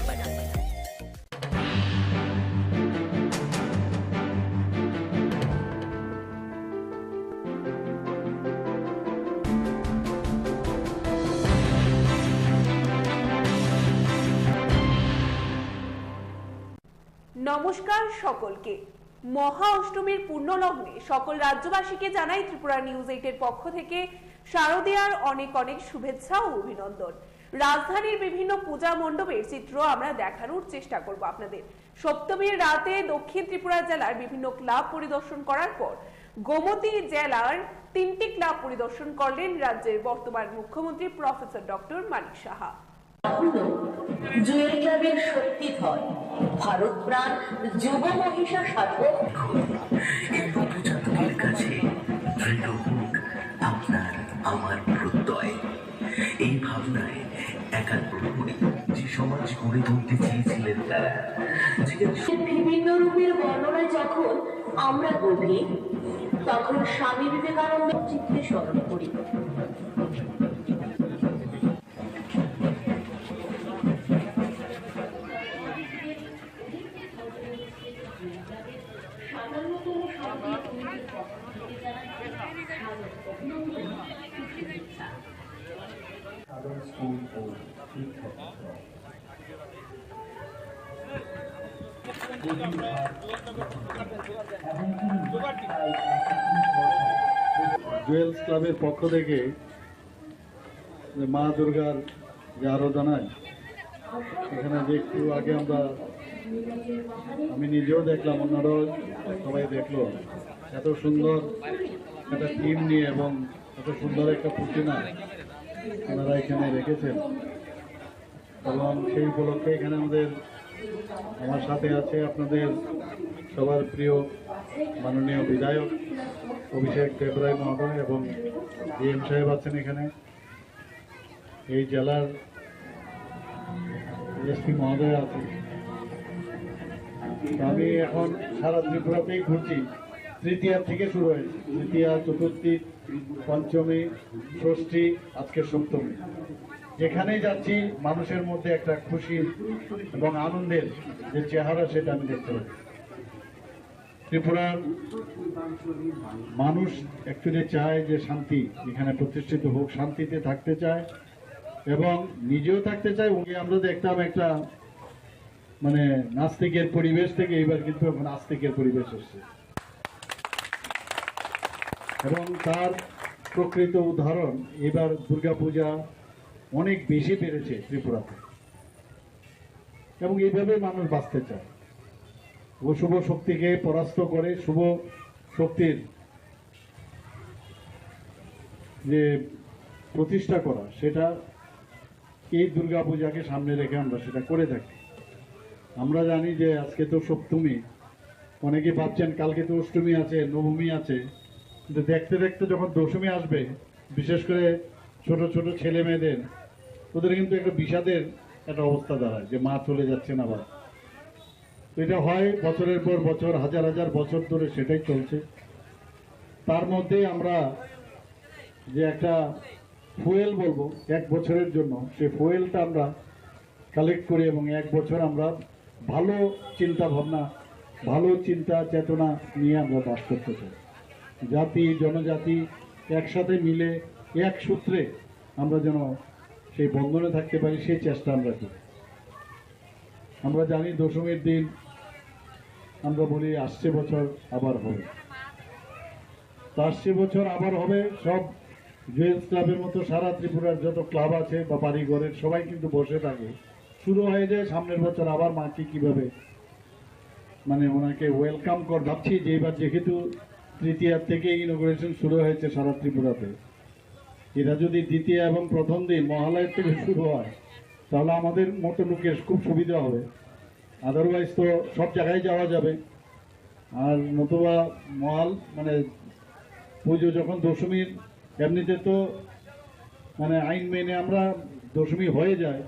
নমস্কার সকলকে। মহা অষ্টমীর পুণ্যলগ্নে সকল রাজ্যবাসীকে জানাই ত্রিপুরা নিউজ 8 এর পক্ষ থেকে শারদীয়ার অনেক অনেক শুভেচ্ছা ও অভিনন্দন। রাজধানীর বিভিন্ন পূজা মণ্ডপের চিত্র আমরা দেখানোর চেষ্টা করব আপনাদের। সপ্তমীর রাতে দক্ষিণ ত্রিপুরা জেলার বিভিন্ন ক্লাব পরিদর্শন করার পর গোমতী জেলার 3টি ক্লাব পরিদর্শন করলেন রাজ্যের বর্তমান মুখ্যমন্ত্রী প্রফেসর ডক্টর মানিক সাহা। জুয়েল ক্লাবের শক্তি ধর ভারত প্রাণ যুব মহিষা সাধক। এই নবজাতকের কাছে দৃঢ় হোক আপনার আমার প্রত্যয়। এই ভাবনায় একাগ্র হয়ে যে সমাজ গড়ে তুলতে চেয়েছিলেন তারা, বিভিন্ন রূপের বর্ণনায় যখন আমরা গভীর, তখন স্বামী বিবেকানন্দ চিত্তে স্মরণ করি। জুয়েলস ক্লাবের পক্ষ থেকে মা দুর্গার যে আরাধনায় এখানে যে একটু আগে আমি নিজেও দেখলাম, অন্যরাও সবাই দেখলো, এত সুন্দর একটা টিম নিয়ে এবং এত সুন্দর একটা প্রতিমা ওনারা এখানে রেখেছেন। এবং সেই উপলক্ষে এখানে আমার সাথে আছে আপনাদের সবার প্রিয় মাননীয় বিধায়ক অভিষেক দেবরায় মহোদয় এবং ডিএম সাহেব আছেন এখানে, এই জেলার এসপি মহোদয় আছেন। আমি এখন সারা ত্রিপুরাতেই ঘুরছি। তৃতীয়া থেকে শুরু হয়েছে, তৃতীয়া, চতুর্থী, পঞ্চমী, ষষ্ঠী, আজকে সপ্তমী। যেখানেই যাচ্ছি মানুষের মধ্যে একটা খুশির এবং আনন্দের যে চেহারা সেটা আমি দেখতে পাচ্ছি। ত্রিপুরার মানুষ অ্যাকচুয়ালি চায় যে শান্তি এখানে প্রতিষ্ঠিত হোক, শান্তিতে থাকতে চায় এবং নিজেও থাকতে চায়। আমরা দেখতাম একটা মানে নাস্তিকের পরিবেশ থেকে এবার কিন্তু এখন আস্তিকের পরিবেশ এসছে এবং তার প্রকৃত উদাহরণ এবার দুর্গাপূজা অনেক বেশি বেড়েছে ত্রিপুরাতে এবং এইভাবে মানুষ বাঁচতে চায়। অশুভ শক্তিকে পরাস্ত করে শুভ শক্তির যে প্রতিষ্ঠা করা, সেটা এই দুর্গাপূজাকে সামনে রেখে আমরা সেটা করে থাকি। আমরা জানি যে আজকে তো সপ্তমী, অনেকে ভাবছেন কালকে তো অষ্টমী আছে, নবমী আছে, কিন্তু দেখতে দেখতে যখন দশমী আসবে, বিশেষ করে ছোট ছোট ছেলে মেয়েদের, ওদের কিন্তু একটা বিষাদের একটা অবস্থা দাঁড়ায় যে মা চলে যাচ্ছে না। আবার এটা হয় বছরের পর বছর, হাজার হাজার বছর ধরে সেটাই চলছে। তার মধ্যে আমরা যে একটা ফুয়েল বলবো এক বছরের জন্য, সেই ফুয়েলটা আমরা কালেক্ট করি এবং এক বছর আমরা ভালো চিন্তা ভাবনা, ভালো চিন্তা চেতনা নিয়ে আমরা বাস করতে চাই। জাতি জনজাতি একসাথে মিলে এক সূত্রে আমরা যেন সেই বন্ধনে থাকতে পারি, সেই চেষ্টা আমরা করি। আমরা জানি দশমীর দিন আমরা বলি আসছে বছর আবার হবে, তো আসছে বছর আবার হবে। সব জুয়েলস ক্লাবের মতো সারা ত্রিপুরার যত ক্লাব আছে বা বাড়িঘরের সবাই কিন্তু বসে থাকে, শুরু হয়ে যায় সামনের বছর আবার মাকে কিভাবে মানে ওনাকে ওয়েলকাম কর। ভাবছি যে এবার যেহেতু তৃতীয়ার থেকে ইনোগ্রেশন শুরু হয়েছে সারা ত্রিপুরাতে, এটা যদি দ্বিতীয় এবং প্রথম দিন মহালয়ের থেকে শুরু হয় তাহলে আমাদের মতো লোকের খুব সুবিধা হবে। আদারওয়াইজ তো সব জায়গায় যাওয়া যাবে, আর নতুবা মানে পুজো যখন দশমীর, এমনিতে তো মানে আইন মেনে আমরা দশমী হয়ে যায়,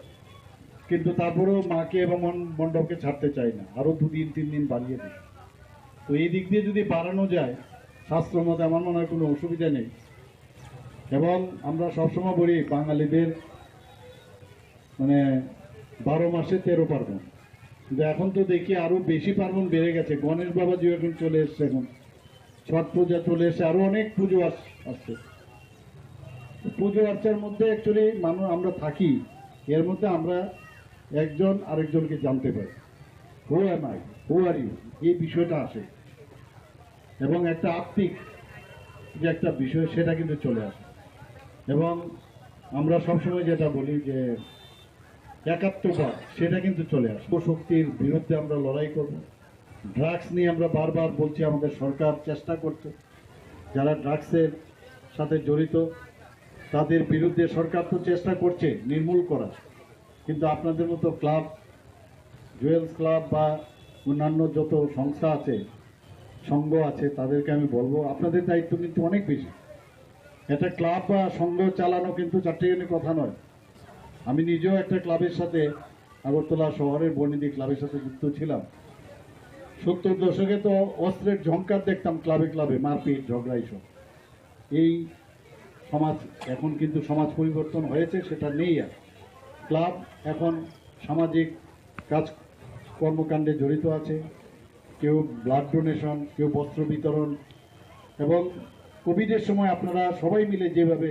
কিন্তু তারপরেও মাকে এবং মণ্ডপকে ছাড়তে চাই না, আরো 2 দিন 3 দিন বাড়িয়ে দিই। তো এই দিক দিয়ে যদি বাড়ানো যায় শাস্ত্র মতে আমার মনে হয় কোনো অসুবিধা নেই। এবং আমরা সবসময় বলি বাঙালিদের মানে 12 মাসে 13 পার্বণ, কিন্তু এখন তো দেখি আরো বেশি পার্বণ বেড়ে গেছে। গণেশ বাবাজি এখন চলে এসছে, এখন ছট পূজা চলে এসছে, আরো অনেক পুজো আসছে। পুজো আর্চার মধ্যে অ্যাকচুয়ালি মানুষ আমরা থাকি, এর মধ্যে আমরা একজন আরেকজনকে জানতে পারি, who am I, who are you, এই বিষয়টা আসে এবং একটা আত্মিক যে একটা বিষয় সেটা কিন্তু চলে আসে। এবং আমরা সবসময় যেটা বলি যে একাত্মবাদ, সেটা কিন্তু চলে আসে। শক্তির বিরুদ্ধে আমরা লড়াই করব। ড্রাগস নিয়ে আমরা বারবার বলছি, আমাদের সরকার চেষ্টা করছে, যারা ড্রাগসের সাথে জড়িত তাদের বিরুদ্ধে সরকার তো চেষ্টা করছে নির্মূল করার, কিন্তু আপনাদের মতো ক্লাব, জুয়েলস ক্লাব বা অন্যান্য যত সংস্থা আছে, সংঘ আছে, তাদেরকে আমি বলবো আপনাদের দায়িত্ব কিন্তু অনেক বেশি। একটা ক্লাব বা সংঘ চালানো কিন্তু চারটিখানি কথা নয়। আমি নিজেও একটা ক্লাবের সাথে, আগরতলা শহরের বর্ণিদি ক্লাবের সাথে যুক্ত ছিলাম। 70 দশকে তো অস্ত্রের ঝংকার দেখতাম ক্লাবে ক্লাবে, মারপিট ঝগড়া এইসব। এই সমাজ এখন কিন্তু সমাজ পরিবর্তন হয়েছে, সেটা নেই আর। ক্লাব এখন সামাজিক কাজ কর্মকাণ্ডে জড়িত আছে, কেউ ব্লাড ডোনেশন, কেউ বস্ত্র বিতরণ, এবং কোভিডের সময় আপনারা সবাই মিলে যেভাবে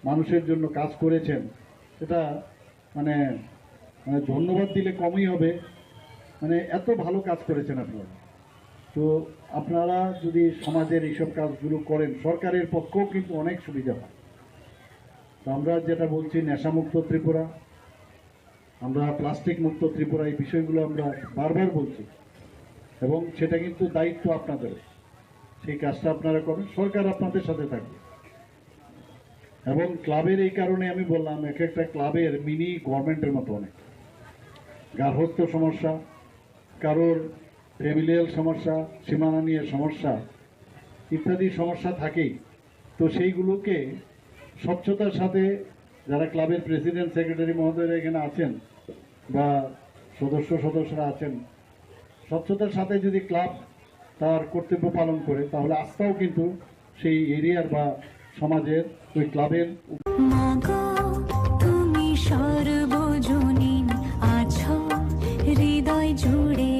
মানুষের জন্য কাজ করেছেন, সেটা মানে ধন্যবাদ দিলে কমই হবে। মানে এত ভালো কাজ করেছেন আপনারা। তো আপনারা যদি সমাজের এইসব কাজগুলো করেন, সরকারের পক্ষেও কিন্তু অনেক সুবিধা হয়। তো আমরা যেটা বলছি নেশামুক্ত ত্রিপুরা, আমরা প্লাস্টিক মুক্ত ত্রিপুরা, এই বিষয়গুলো আমরা বারবার বলছি এবং সেটা কিন্তু দায়িত্ব আপনাদের। সেই কাজটা আপনারা করেন, সরকার আপনাদের সাথে থাকবে। এবং ক্লাবের এই কারণে আমি বললাম, এক একটা ক্লাবের মিনি গভর্নমেন্টের মতো অনেক গার্হস্থ্য সমস্যা, কারোর ফ্যামিলিয়াল সমস্যা, সীমানা নিয়ে সমস্যা ইত্যাদি সমস্যা থাকেই। তো সেইগুলোকে স্বচ্ছতার সাথে যারা ক্লাবের প্রেসিডেন্ট সেক্রেটারি মহোদয়রা এখানে আছেন বা সদস্যরা আছেন, স্বচ্ছতার সাথে যদি ক্লাব তার কর্তব্য পালন করে, তাহলে আস্থাও কিন্তু সেই এরিয়ার বা সমাজের ওই ক্লাবের জুড়ে।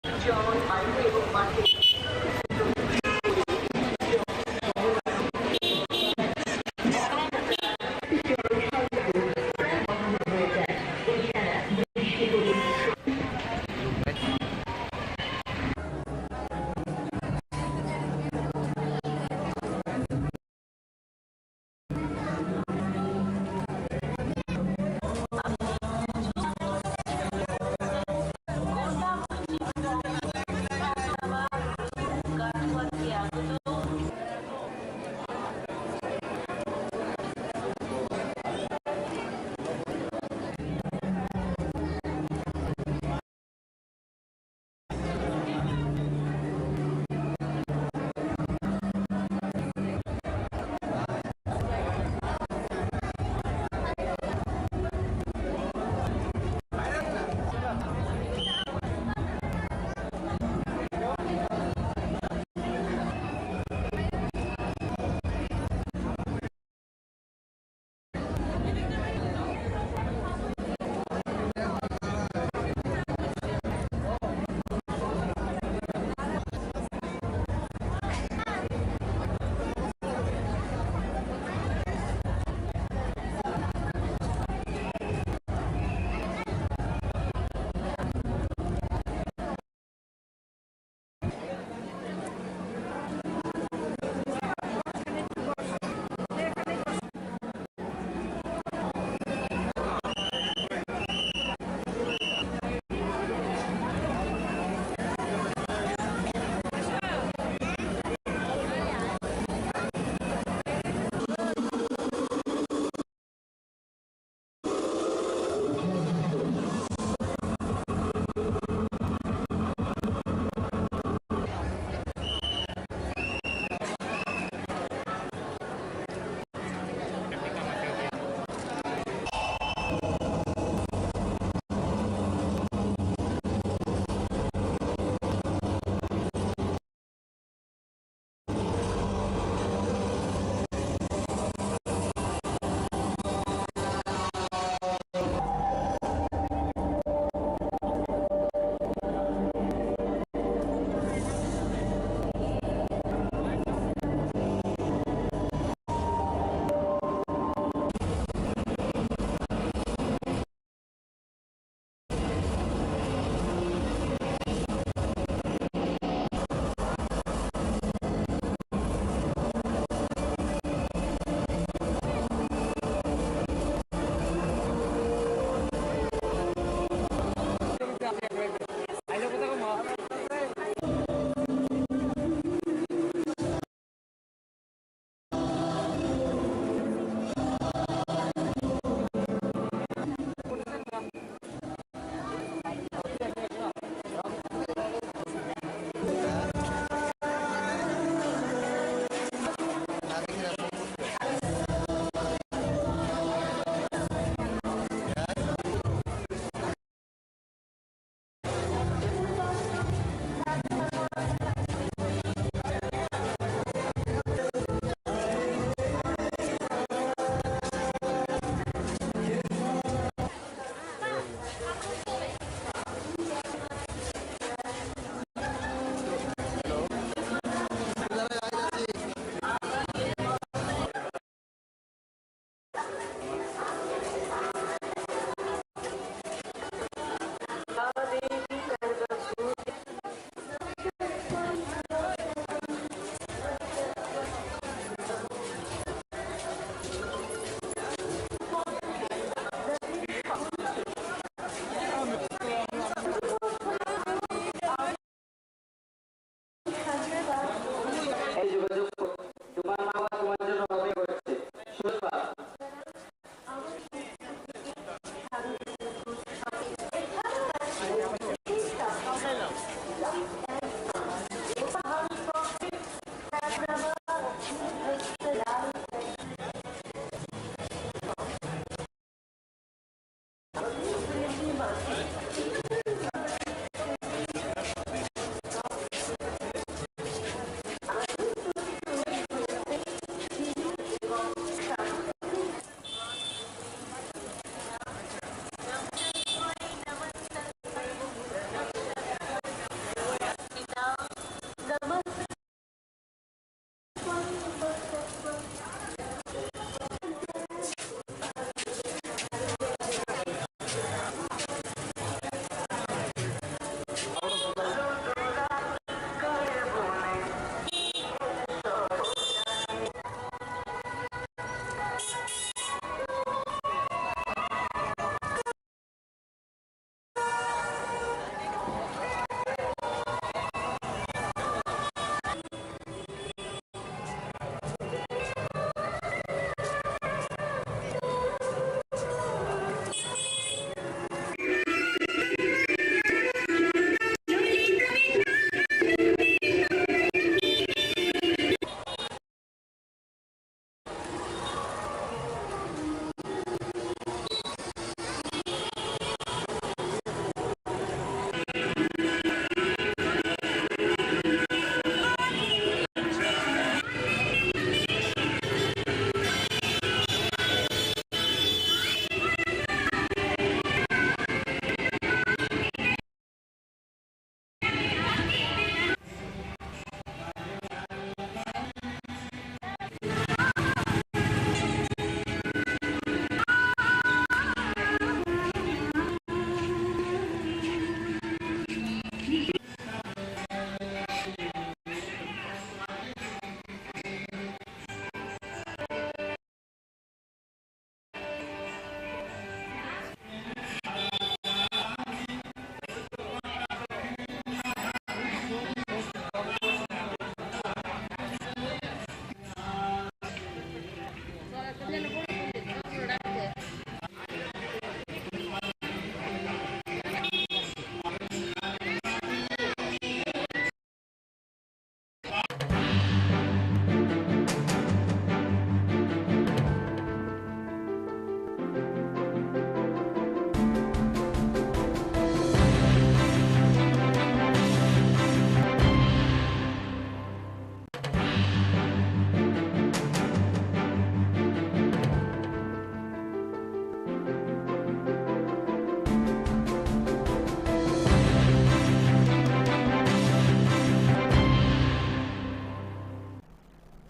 জল বায়ু এবং মাটি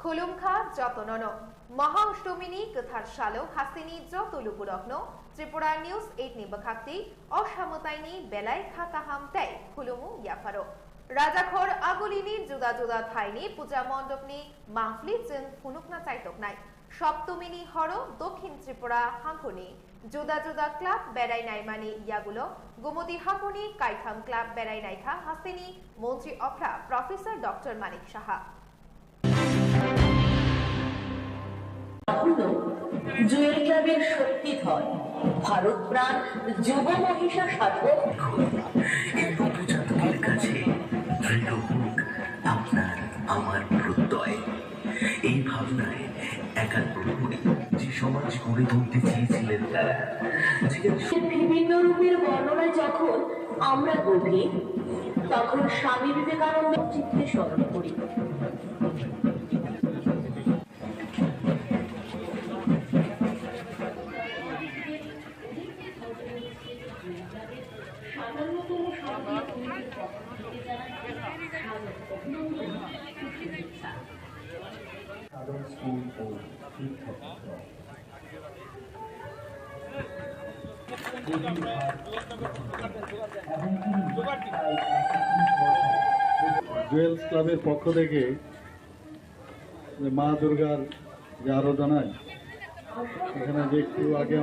खुलुमखा जतनन महाअष्टमीनी कथार शालो हासिनी जत लुपुरग्न त्रिपुरा न्यूज 8 नि बखाक्ति असामताइनी बेलाय खाकाहाम तै खुलुमु याफारो राजाखर आगुलिनी जुदा जुदा थाइनी पूजा मण्डपनी माहफली जों फुनुकना चाइतकनाय सप्तमीनी हर दक्षिण त्रिपुरा हांखनि जुदा जुदा क्लाब बेरायनाय मानि यागुलो गुमती हांखनि काइथाम क्लाब बेरायनायखा हासिनी मन्त्री अफ्रा प्रफेसर डॉक्टर मानिक साहा জুয়েল ক্লাবের শক্তিধর ভারত প্রাণ যুব মহিষা সাধক এই নবজাতকের কাছে দৃঢ় হোক আপনার আমার প্রত্যয়। এই ভাবনায় একাত্মই যে সমাজ গড়ে তুলতে চেয়েছিলেন তারা বিভিন্ন রূপের বর্ণনায় যখন আমরা গভীর তখন স্বামী বিবেকানন্দের চিত্রে স্মরণ করি। জুয়েলস ক্লাবের পক্ষ থেকে মা দুর্গার যে আরাধনায় এখানে যে একটু আগে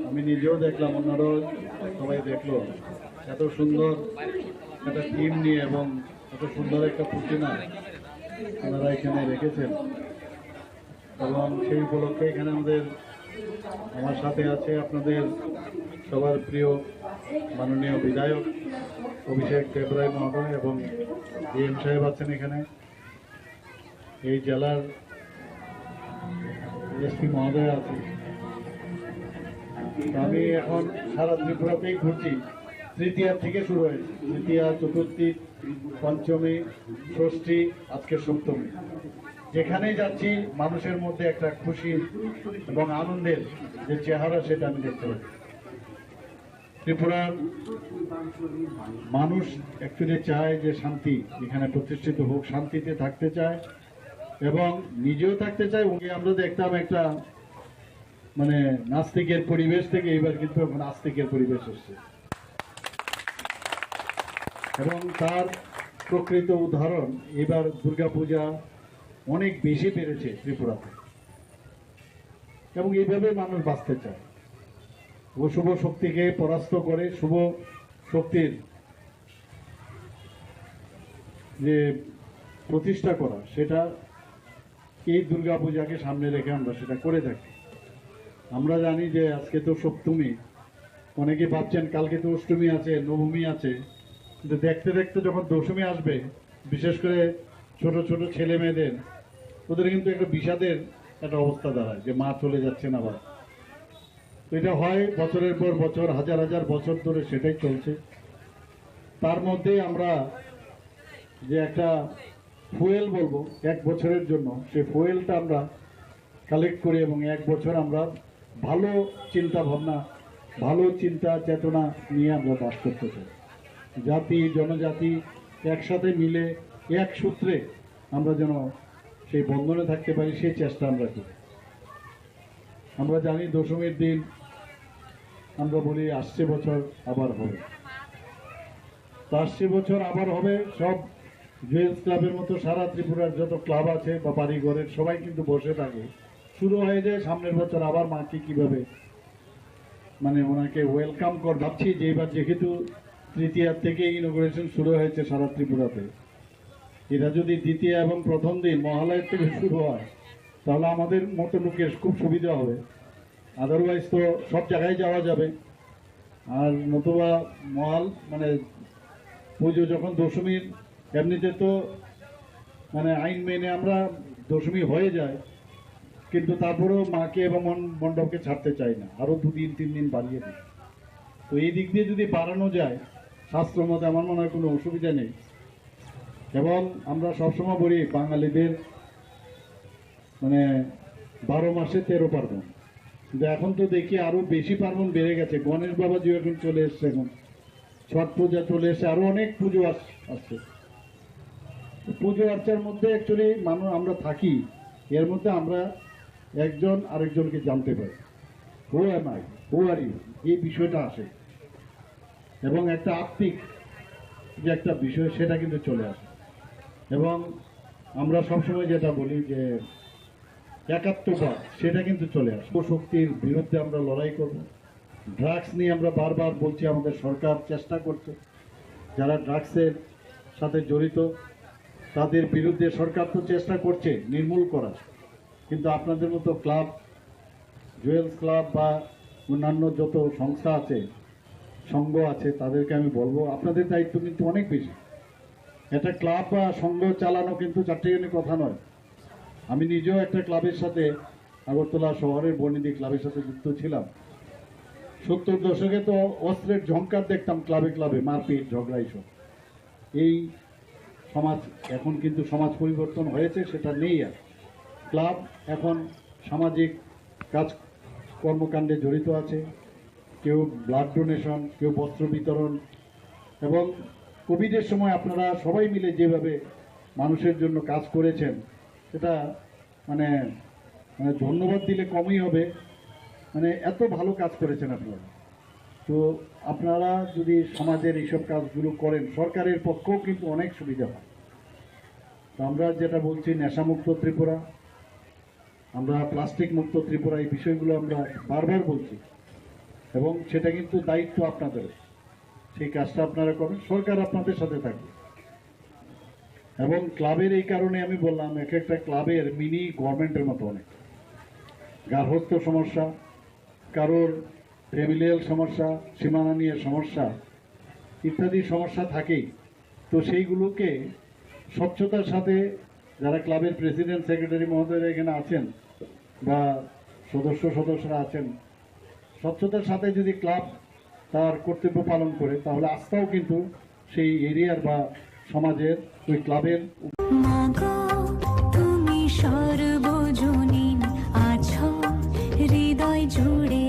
আমি নিজেও দেখলাম, অন্যরাও সবাই দেখলো, এত সুন্দর একটা থিম নিয়ে এবং এত সুন্দর একটা প্রতিমা ওনারা এখানে রেখেছেন এবং সেই উপলক্ষে এখানে আমার সাথে আছে আপনাদের সবার প্রিয় মাননীয় বিধায়ক অভিষেক দেবরায় মহোদয় এবং ডিএম সাহেব আছেন এখানে, এই জেলার এসপি মহোদয় আছে। আমি এখন সারা ত্রিপুরাতেই ঘুরছি, তৃতীয়া থেকে শুরু হয়েছে, তৃতীয়া, চতুর্থী, পঞ্চমী, ষষ্ঠী, আজকে সপ্তমী। যেখানেই যাচ্ছি মানুষের মধ্যে একটা খুশি এবং আনন্দের যে চেহারা সেটা আমি দেখতে পাচ্ছি। ত্রিপুরার মানুষ অ্যাকচুয়ালি চায় যে শান্তি এখানে প্রতিষ্ঠিত হোক, শান্তিতে থাকতে চায় এবং নিজেও থাকতে চায়। আমরা দেখতাম একটা নাস্তিকের পরিবেশ থেকে এবার কিন্তু এখন আস্তিকের পরিবেশ এসছে এবং তার প্রকৃত উদাহরণ এবার দুর্গাপূজা অনেক বেশি বেড়েছে ত্রিপুরাতে এবং এইভাবে মানুষ বাঁচতে চায়। অশুভ শক্তিকে পরাস্ত করে শুভ শক্তির যে প্রতিষ্ঠা করা, সেটা এই দুর্গাপূজাকে সামনে রেখে আমরা সেটা করে থাকি। আমরা জানি যে আজকে তো সপ্তমী, অনেকে ভাবছেন কালকে তো অষ্টমী আছে, নবমী আছে, কিন্তু দেখতে দেখতে যখন দশমী আসবে, বিশেষ করে ছোট ছোট ছেলে মেয়েদের, ওদের কিন্তু একটা বিষাদের একটা অবস্থা দাঁড়ায় যে মা চলে যাচ্ছেন আবার। তো এটা হয় বছরের পর বছর, হাজার হাজার বছর ধরে সেটাই চলছে। তার মধ্যে আমরা যে একটা ফুয়েল বলবো এক বছরের জন্য, সেই ফুয়েলটা আমরা কালেক্ট করি এবং এক বছর আমরা ভালো চিন্তা ভাবনা, ভালো চিন্তা চেতনা নিয়ে আমরা বাস করতে চাই। জাতি জনজাতি একসাথে মিলে এক সূত্রে আমরা যেন সেই বন্ধনে থাকতে পারি, সেই চেষ্টা আমরা করি। আমরা জানি দশমীর দিন আমরা বলি আসছে বছর আবার হবে, তো আসছে বছর আবার হবে। সব জুয়েলস ক্লাবের মতো সারা ত্রিপুরার যত ক্লাব আছে বা বাড়িঘরের সবাই কিন্তু বসে থাকে, শুরু হয়ে যায় সামনের বছর আবার মাকে কিভাবে ওনাকে ওয়েলকাম কর। ভাবছি যে এবার যেহেতু তৃতীয়ার থেকে ইনোগ্রেশন শুরু হয়েছে সারা ত্রিপুরাতে, এটা যদি দ্বিতীয় এবং প্রথম দিন মহালয়ের থেকে শুরু হয় তাহলে আমাদের মতো লোকের খুব সুবিধা হবে। আদারওয়াইজ তো সব জায়গায় যাওয়া যাবে, আর নতুবা মহাল মানে পুজো যখন দশমীর এমনিতে তো মানে আইন মেনে আমরা দশমী হয়ে যায়, কিন্তু তারপরেও মাকে এবং মণ্ডপকে ছাড়তে চাই না, আরও 2 দিন 3 দিন বাড়িয়ে দিই। তো এই দিক দিয়ে যদি বাড়ানো যায় শাস্ত্র মতে আমার মনে হয় কোনো অসুবিধা নেই। এবং আমরা সবসময় বলি বাঙালিদের মানে 12 মাসে 13 পার্বণ, কিন্তু এখন তো দেখি আরও বেশি পার্বণ বেড়ে গেছে। গণেশ বাবাজি এখন চলে এসছে, এখন ছট পূজা চলে এসছে, আরও অনেক পুজো আসছে। পুজো আর্চার মধ্যে অ্যাকচুয়ালি মানুষ আমরা থাকি, এর মধ্যে আমরা একজন আরেকজনকে জানতে পারি, who am I, who are you, এই বিষয়টা আসে। এবং একটা আত্মিক যে একটা বিষয় সেটা কিন্তু চলে আসে। এবং আমরা সবসময় যেটা বলি যে একাত্মবাদ সেটা কিন্তু চলে আসে। শক্তির বিরুদ্ধে আমরা লড়াই করব। ড্রাগস নিয়ে আমরা বারবার বলছি, আমাদের সরকার চেষ্টা করছে, যারা ড্রাগসের সাথে জড়িত তাদের বিরুদ্ধে সরকার তো চেষ্টা করছে নির্মূল করার, কিন্তু আপনাদের মতো ক্লাব, জুয়েলস ক্লাব বা অন্যান্য যত সংস্থা আছে, সংঘ আছে, তাদেরকে আমি বলবো আপনাদের দায়িত্ব কিন্তু অনেক বেশি। একটা ক্লাব বা সংঘ চালানো কিন্তু চারটিখানি কথা নয়। আমি নিজেও একটা ক্লাবের সাথে, আগরতলা শহরের বর্ণিদি ক্লাবের সাথে যুক্ত ছিলাম। 70 দশকে তো অস্ত্রের ঝংকার দেখতাম ক্লাবে ক্লাবে, মারপিট ঝগড়া এইসব। এই সমাজ এখন কিন্তু সমাজ পরিবর্তন হয়েছে, সেটা নেই আর। ক্লাব এখন সামাজিক কাজ কর্মকাণ্ডে জড়িত আছে, কেউ ব্লাড ডোনেশন, কেউ বস্ত্র বিতরণ। এবং কোভিডের সময় আপনারা সবাই মিলে যেভাবে মানুষের জন্য কাজ করেছেন, সেটা মানে ধন্যবাদ দিলে কমই হবে। মানে এত ভালো কাজ করেছেন আপনারা। তো আপনারা যদি সমাজের এইসব কাজগুলো করেন, সরকারের পক্ষেও কিন্তু অনেক সুবিধা হয়। তো আমরা যেটা বলছি নেশামুক্ত ত্রিপুরা, আমরা প্লাস্টিক মুক্ত ত্রিপুরা, এই বিষয়গুলো আমরা বারবার বলছি, এবং সেটা কিন্তু দায়িত্ব আপনাদের। সেই কাজটা আপনারা করেন, সরকার আপনাদের সাথে থাকবে। এবং ক্লাবের এই কারণে আমি বললাম, এক একটা ক্লাবের মিনি গভর্নমেন্টের মতো অনেক গার্হস্থ্য সমস্যা, কারোর ফ্যামিলিয়াল সমস্যা, সীমানা নিয়ে সমস্যা ইত্যাদি সমস্যা থাকেই। তো সেইগুলোকে স্বচ্ছতার সাথে, যারা ক্লাবের প্রেসিডেন্ট সেক্রেটারি মহোদয়রা এখানে আছেন বা সদস্যরা আছেন, স্বচ্ছতার সাথে যদি ক্লাব তার কর্তব্য পালন করে, তাহলে আস্থাও কিন্তু সেই এরিয়ার বা সমাজের ওই ক্লাবের। তুমি সর্বজনীন আছো হৃদয় জুড়ে।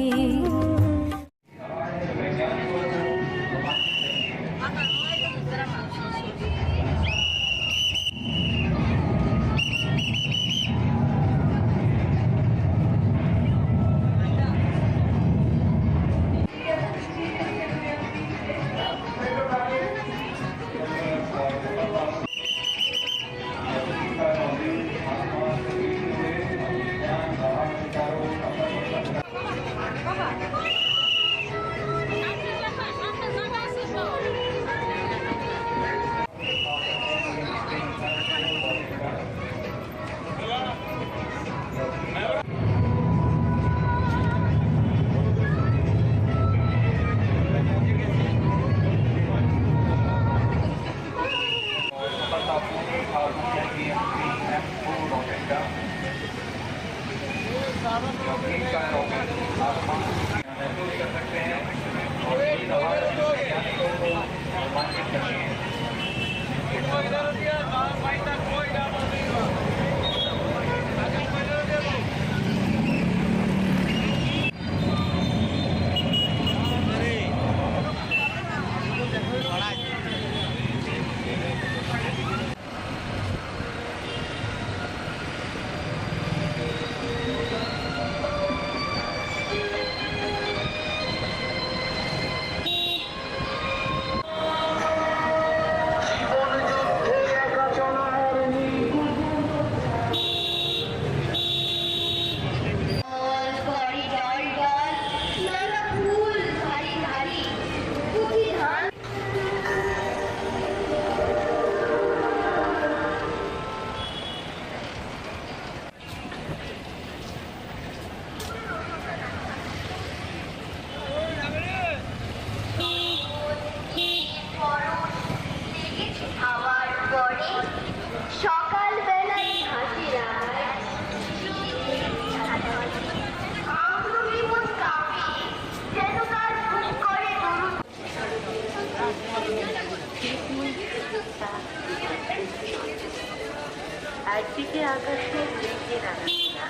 একদিকে আকাশে মেঘে রাখি না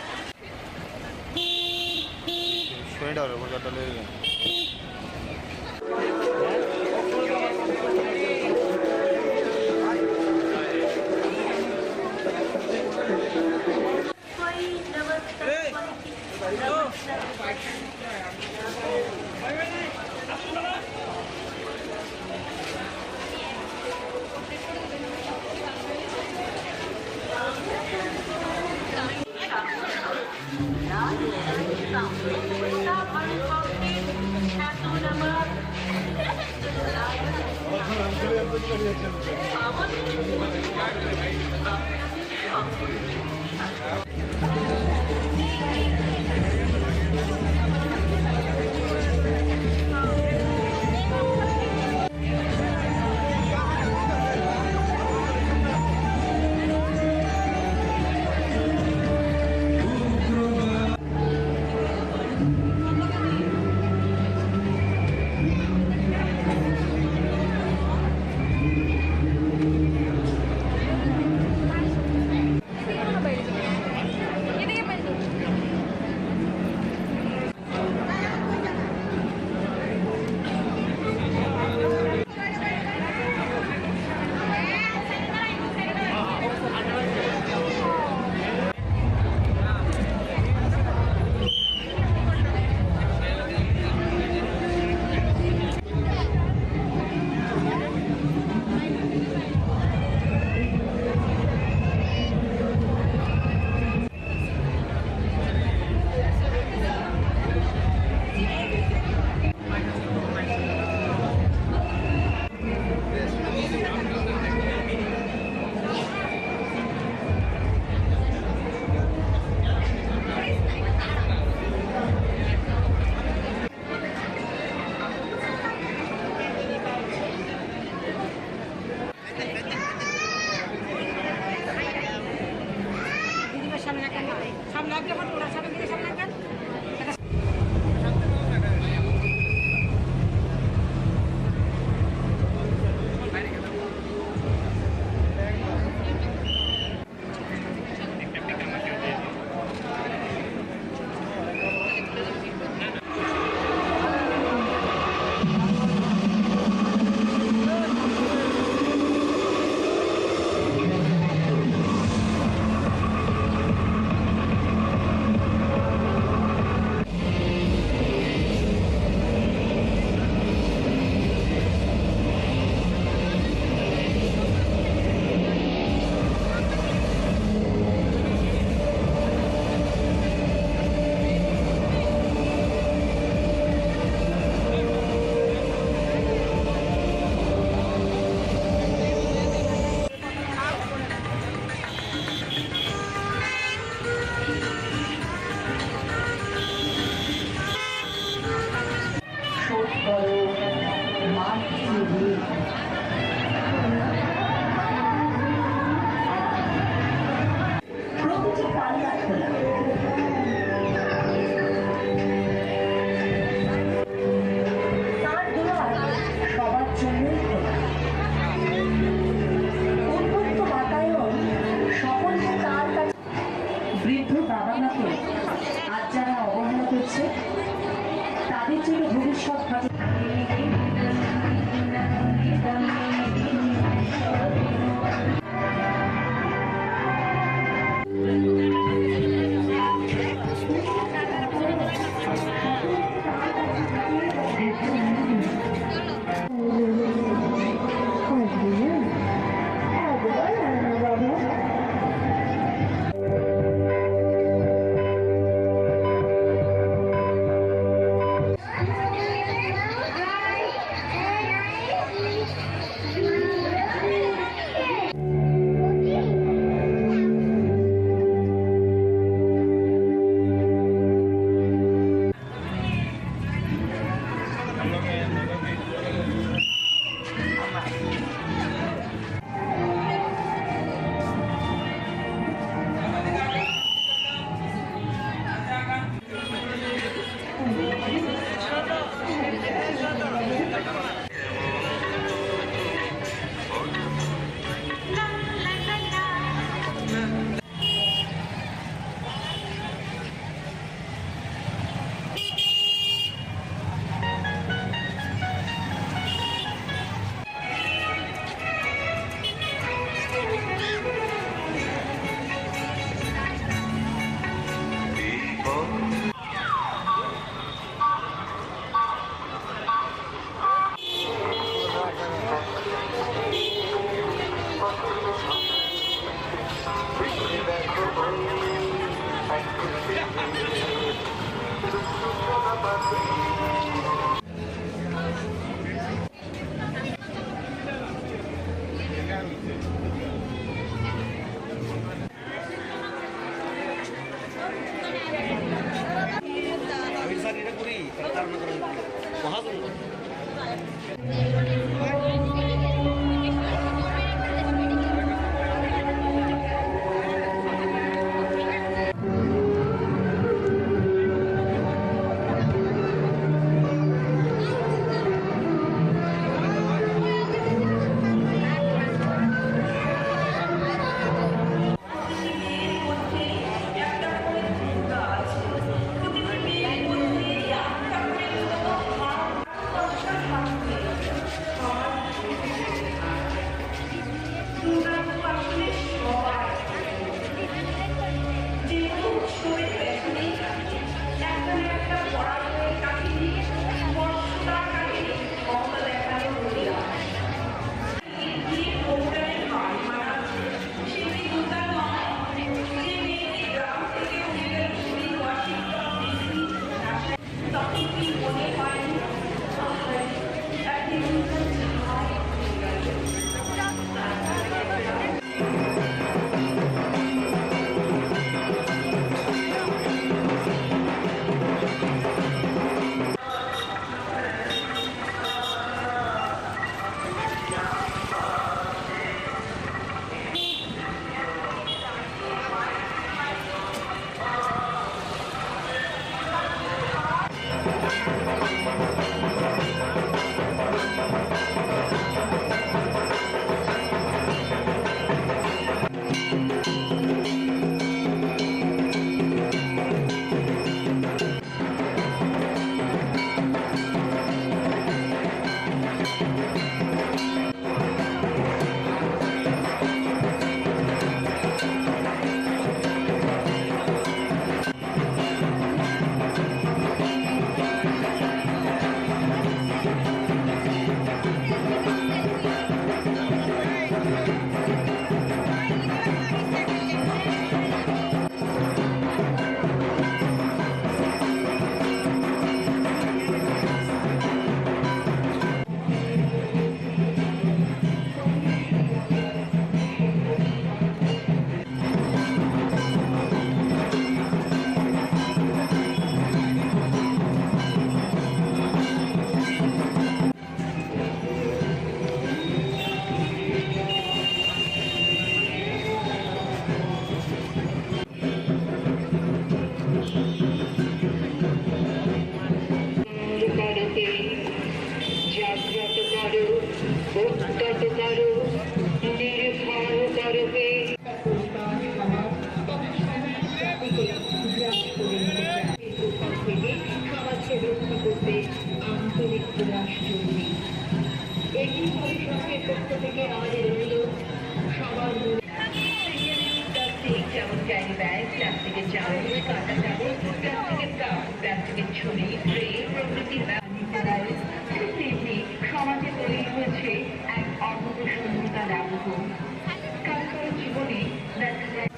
কারো কারো জীবনে দেখা যায়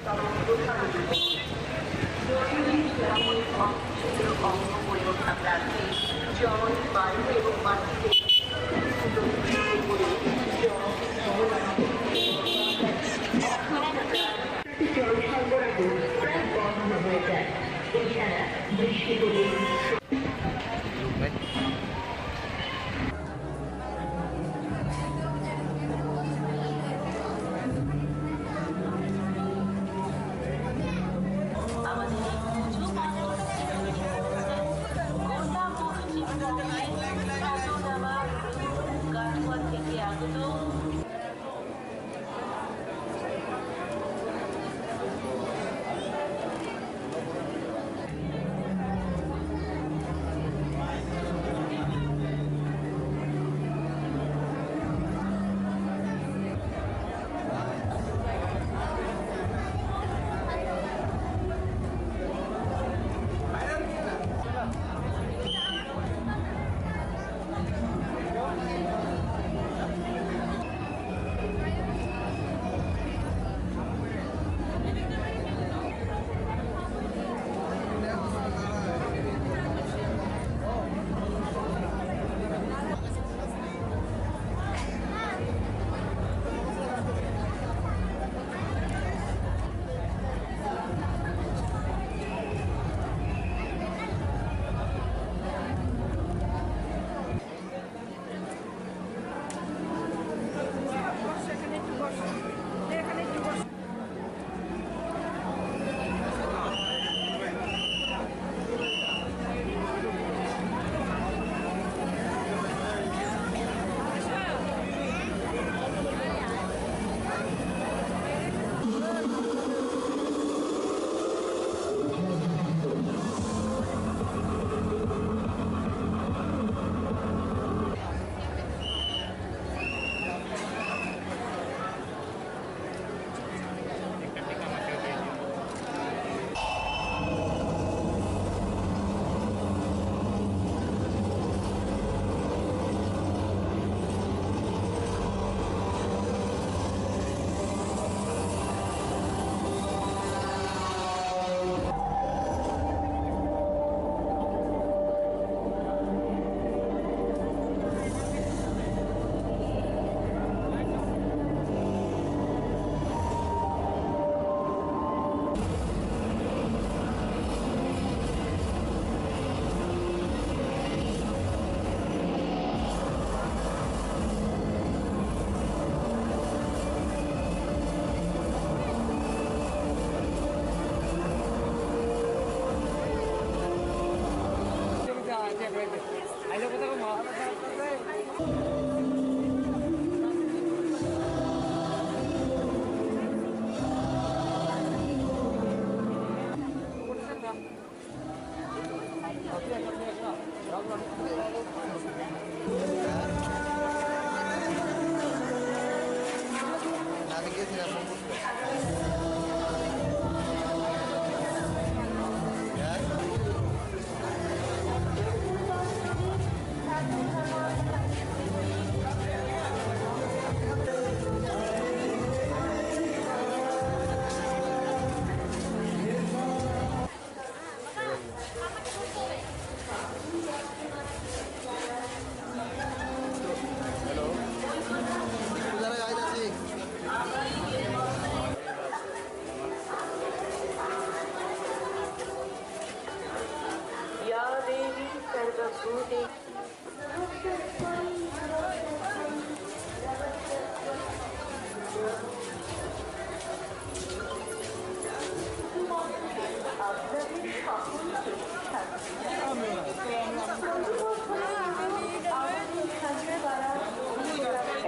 অঙ্গ পরীক্ষা প্রার্থী জল বায়ু এবং মাটিতে জল সরবরাহ প্রায় বন্ধ হয়ে যায়। এছাড়া বৃষ্টি হলে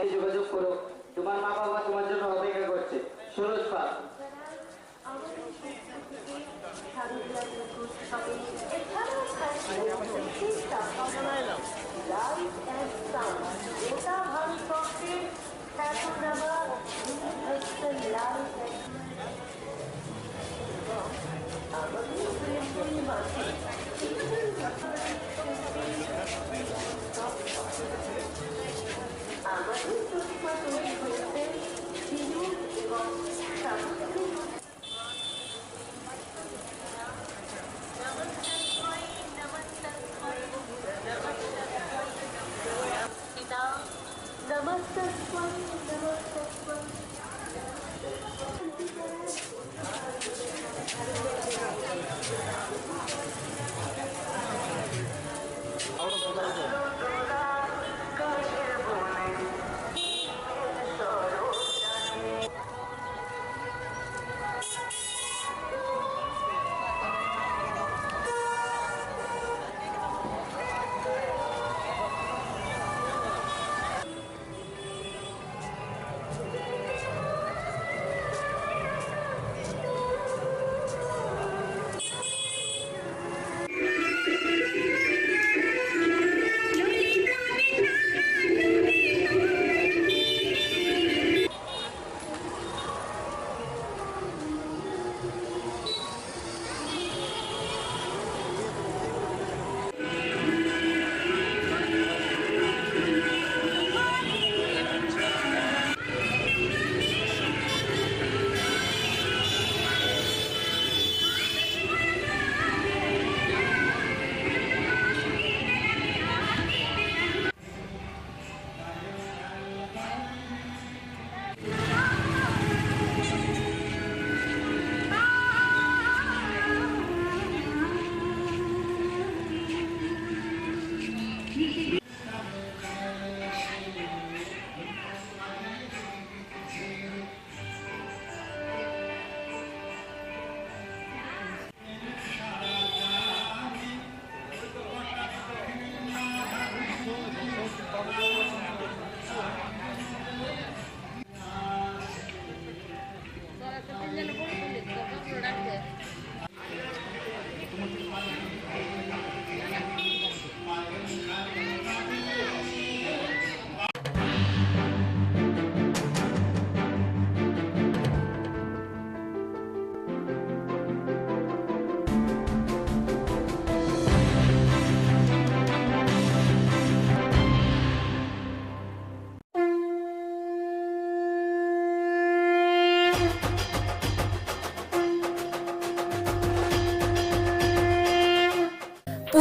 এই যোগাযোগ করো, তোমার মা বাবা তোমার জন্য অপেক্ষা করছে। সুরজ পাল। এছাড়াও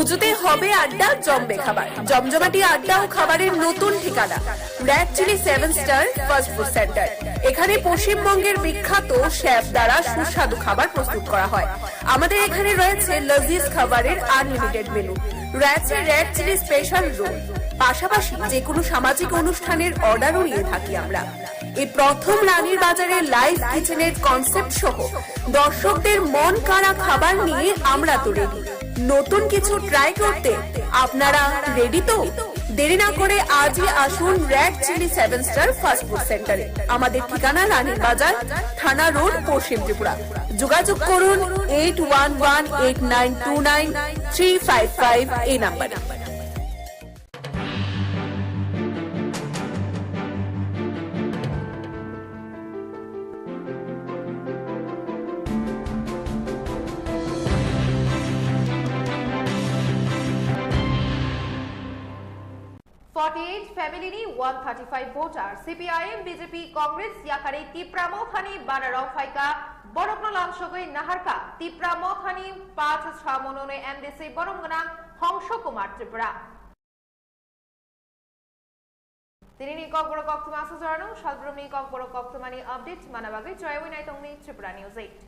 পুজোতে হবে আড্ডা, জমবে খাবার, জমজমাটি আড্ডা ও খাবারের নতুন ঠিকানা red chilli 7 star fast food centre. এখানে পশ্চিমবঙ্গের বিখ্যাত শেফ দ্বারা সুস্বাদু খাবার প্রস্তুত করা হয়। আমাদের এখানে রয়েছে লজিজ খাবারের আনলিমিটেড মেনু, রয়েছে রেড চিলি স্পেশাল রোল, পাশাপাশি যে কোনো সামাজিক অনুষ্ঠানের অর্ডারও নিয়ে থাকি আমরা। এই প্রথম রানীর বাজারে লাইভ কিচেনের কনসেপ্ট সহ দর্শকদের মন কাড়া খাবার নিয়ে আমরা তো রেডি। নতুন কিছু ট্রাই করতে আপনারা রেডি তো? দেরি না করে আজই আসুন red chilli 7 star fast food সেন্টারে। আমাদের ঠিকানা রানীর বাজার, থানা রোড, পশ্চিম ত্রিপুরা। যোগাযোগ করুন 8118929355 এই নাম্বারে। फॅमिलीनी 135 वोटार सीपीआईएम बीजेपी कांग्रेस याकडे तिप्रामो खानी बानाराव फायका बरकनो लामसगै नाहारका तिप्रामो खानी 5 मनोने एमडीसी बरमगना हंस कुमार त्रिपुरा तिनी ककबर कक्तमा सजारनो सालब्रमनि ककबर कक्तमानि अपडेट मानाबागै जयवै नायतंनि त्रिपुरा न्यूज 8।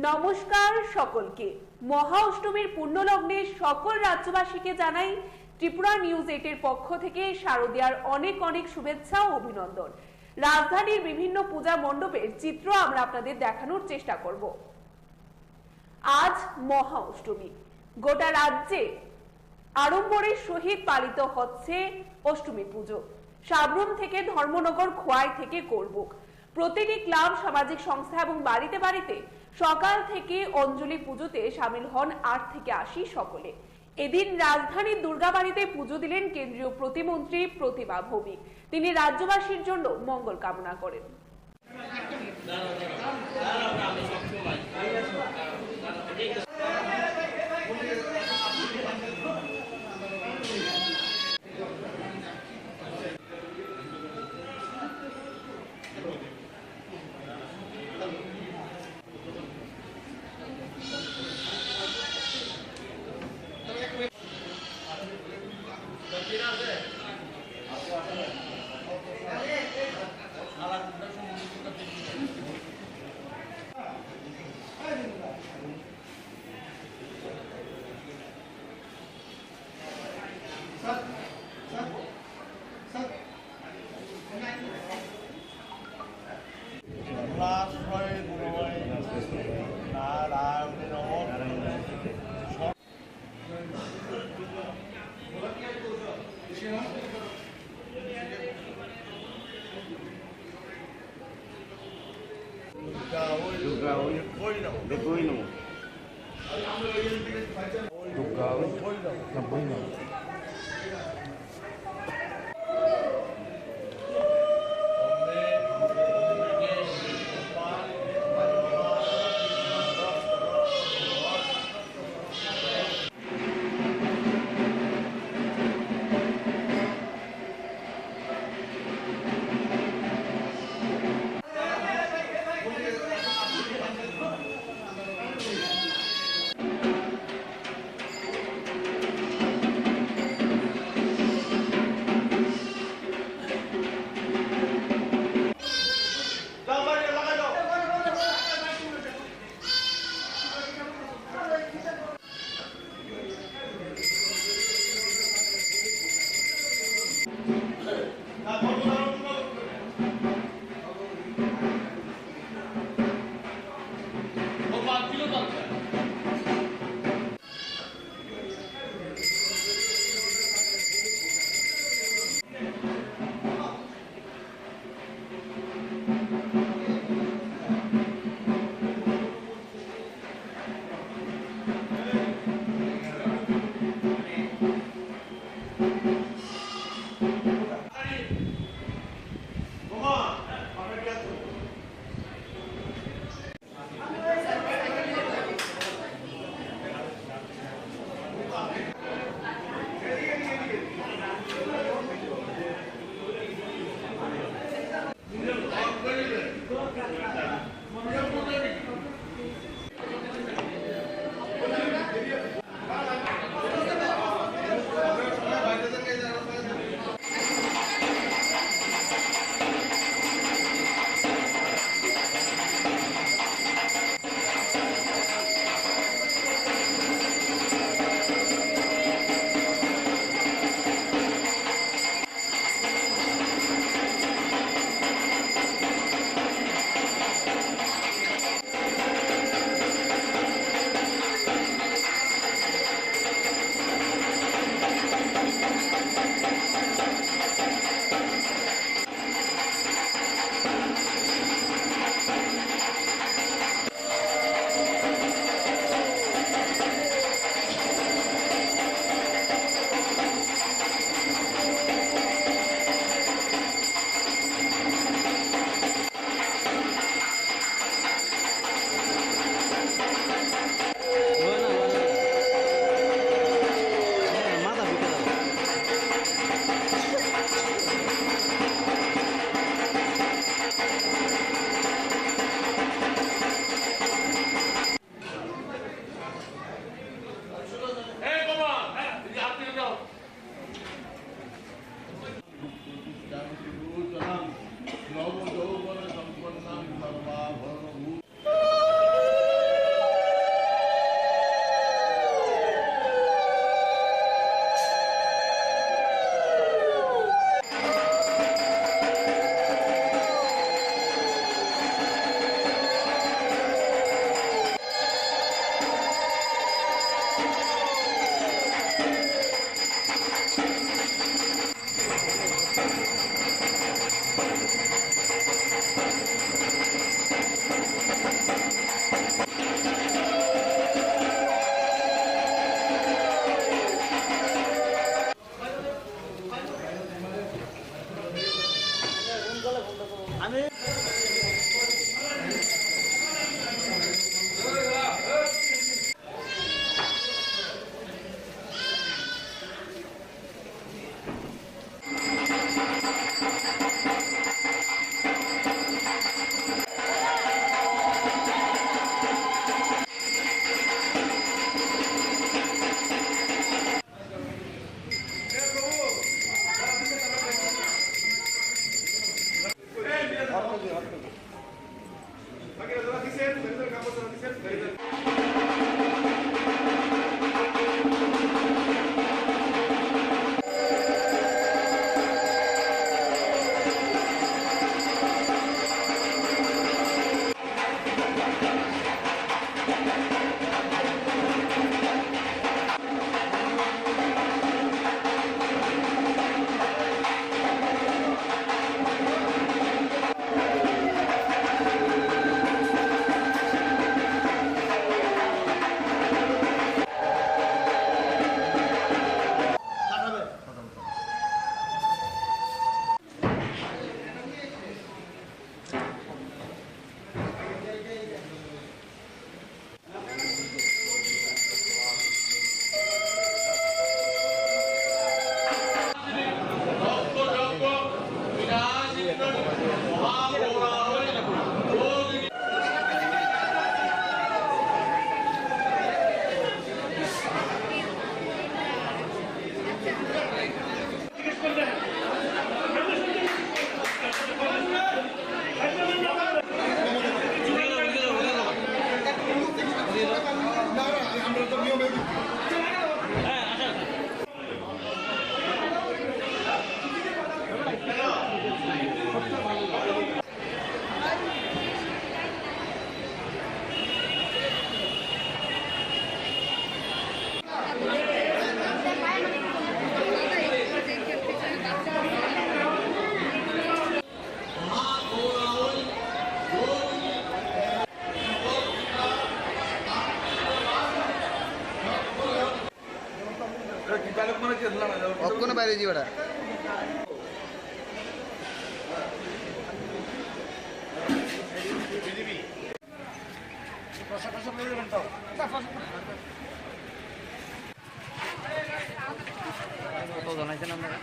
নমস্কার সকলকে। মহা অষ্টমীর পুণ্যলগ্নে সকল রাজ্যবাসীকে জানাই ত্রিপুরা নিউজ 8 এর পক্ষ থেকে শারদীয়ার অনেক অনেক শুভেচ্ছা ও অভিনন্দন। রাজধানীর বিভিন্ন পূজা মণ্ডপের চিত্র আমরা আপনাদের দেখানোর চেষ্টা করব। আজ মহা অষ্টমী। গোটা রাজ্যে আড়ম্বরের সহিত পালিত হচ্ছে অষ্টমী পুজো। সাবরুম থেকে ধর্মনগর, খোয়াই থেকে করবুক, প্রতিটি ক্লাব, সামাজিক সংস্থা এবং বাড়িতে বাড়িতে সকাল থেকে অঞ্জলি পুজোতে সামিল হন 8 থেকে 80 সকলে। এদিন রাজধানীর দুর্গাবাড়িতে পুজো দিলেন কেন্দ্রীয় প্রতিমন্ত্রী প্রতিমা ভৌমিক। তিনি রাজ্যবাসীর জন্য মঙ্গল কামনা করেন। অক্ষণ বাইরে যাওয়াটা কত জানাইছেন আপনারা?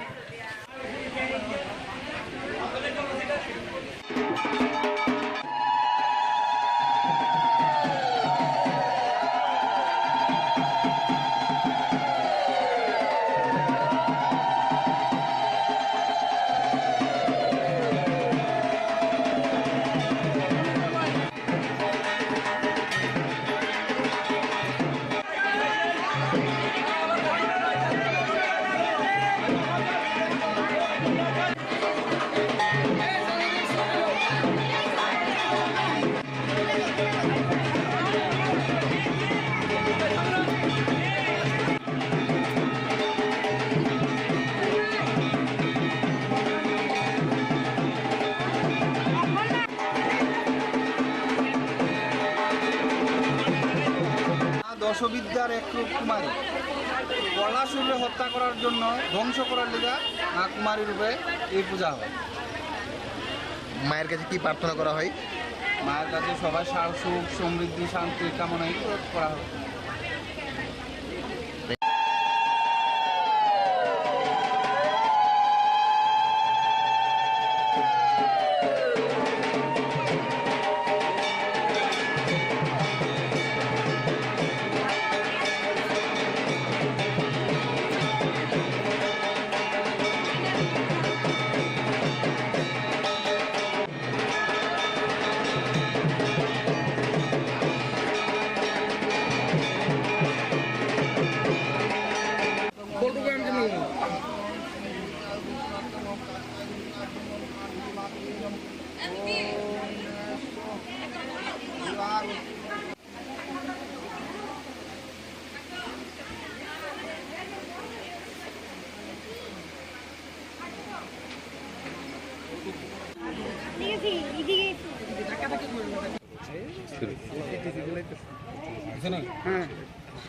দশবিদ্যার এক রূপ কুমারী কলাসুরে হত্যা করার জন্য ধ্বংস করার লেগা কুমারী রূপে এই পূজা হয়। মায়ের কাছে কি প্রার্থনা করা হয়? মায়ের কাছে সবাই সুখ সমৃদ্ধি শান্তির কামনাই করা হয়।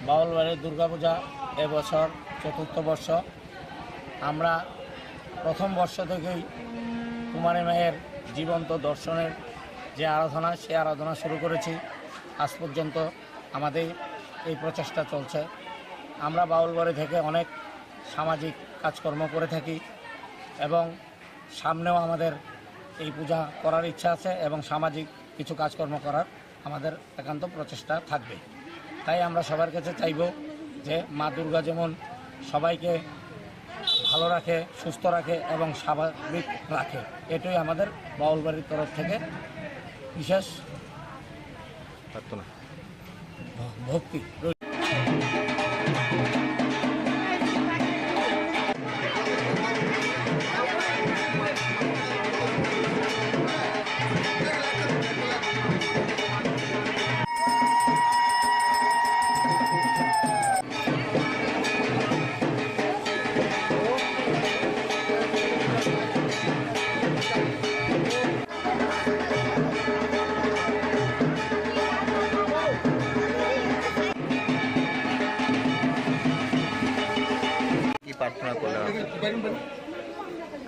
বাউলবাড়ির দুর্গাপূজা এবছর ৪র্থ বর্ষ। আমরা প্রথম বর্ষ থেকেই কুমারী মায়ের জীবন্ত দর্শনের যে আরাধনা, সে আরাধনা শুরু করেছি। আজ পর্যন্ত আমাদের এই প্রচেষ্টা চলছে। আমরা বাউলবাড়ি থেকে অনেক সামাজিক কাজকর্ম করে থাকি এবং সামনেও আমাদের এই পূজা করার ইচ্ছা আছে এবং সামাজিক কিছু কাজকর্ম করার আমাদের একান্ত প্রচেষ্টা থাকবে। তাই আমরা সবার কাছে চাইব যে মা দুর্গা যেমন সবাইকে ভালো রাখে, সুস্থ রাখে এবং স্বাভাবিক রাখে, এটাই আমাদের বাউলবাড়ির তরফ থেকে বিশেষ প্রার্থনা ভক্তি। প্রার্থনা করলেন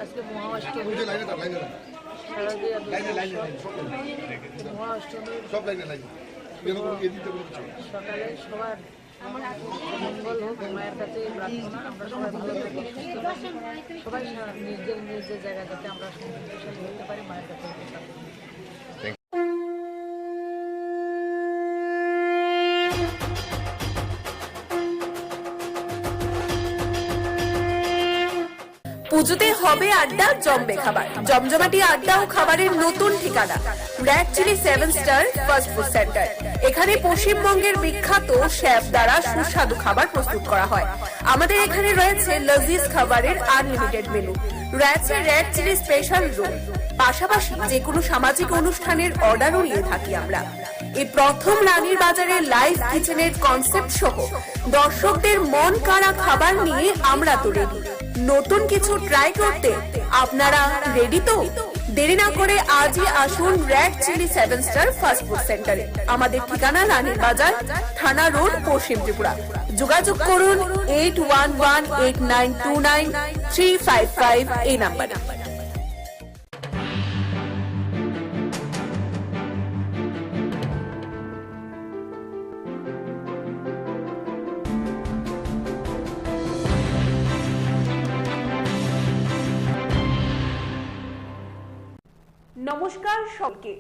আজকে মহাষ্টমী, সকালে সবার মঙ্গল হোক, মায়ের কাছে প্রার্থনা। আমরা সবাই ভালো থাকি, সুস্থ থাকি, সবাই নিজের নিজের জায়গা যাতে আমরা সমৃদ্ধশালী হতে পারি, মায়ের কাছে প্রার্থনা। পুজোতে হবে আড্ডা, জমবে খাবার, জমজমাটি আড্ডা ও খাবারের নতুন ঠিকানা red chilli 7 star fast food centre. এখানে পশ্চিমবঙ্গের বিখ্যাত শেফ দ্বারা সুস্বাদু খাবার প্রস্তুত করা হয়। আমাদের এখানে রয়েছে লজিজ খাবারের আনলিমিটেড মেনু, রয়েছে রেড চিলি স্পেশাল রোল, পাশাপাশি যে কোনো সামাজিক অনুষ্ঠানের অর্ডারও নিয়ে থাকি আমরা। এই প্রথম রানীর বাজারে লাইভ কিচেনের কনসেপ্ট সহ দর্শকদের মন কাড়া খাবার নিয়ে আমরা তো রেডি। নতুন কিছু ট্রাই করতে আপনারা রেডি তো? দেরি না করে আজই আসুন red chilli 7 star fast food সেন্টারে। আমাদের ঠিকানা রানীর বাজার, থানা রোড, পশ্চিম ত্রিপুরা। যোগাযোগ করুন 8118929355 এই নাম্বারে। নমস্কার সকলকে।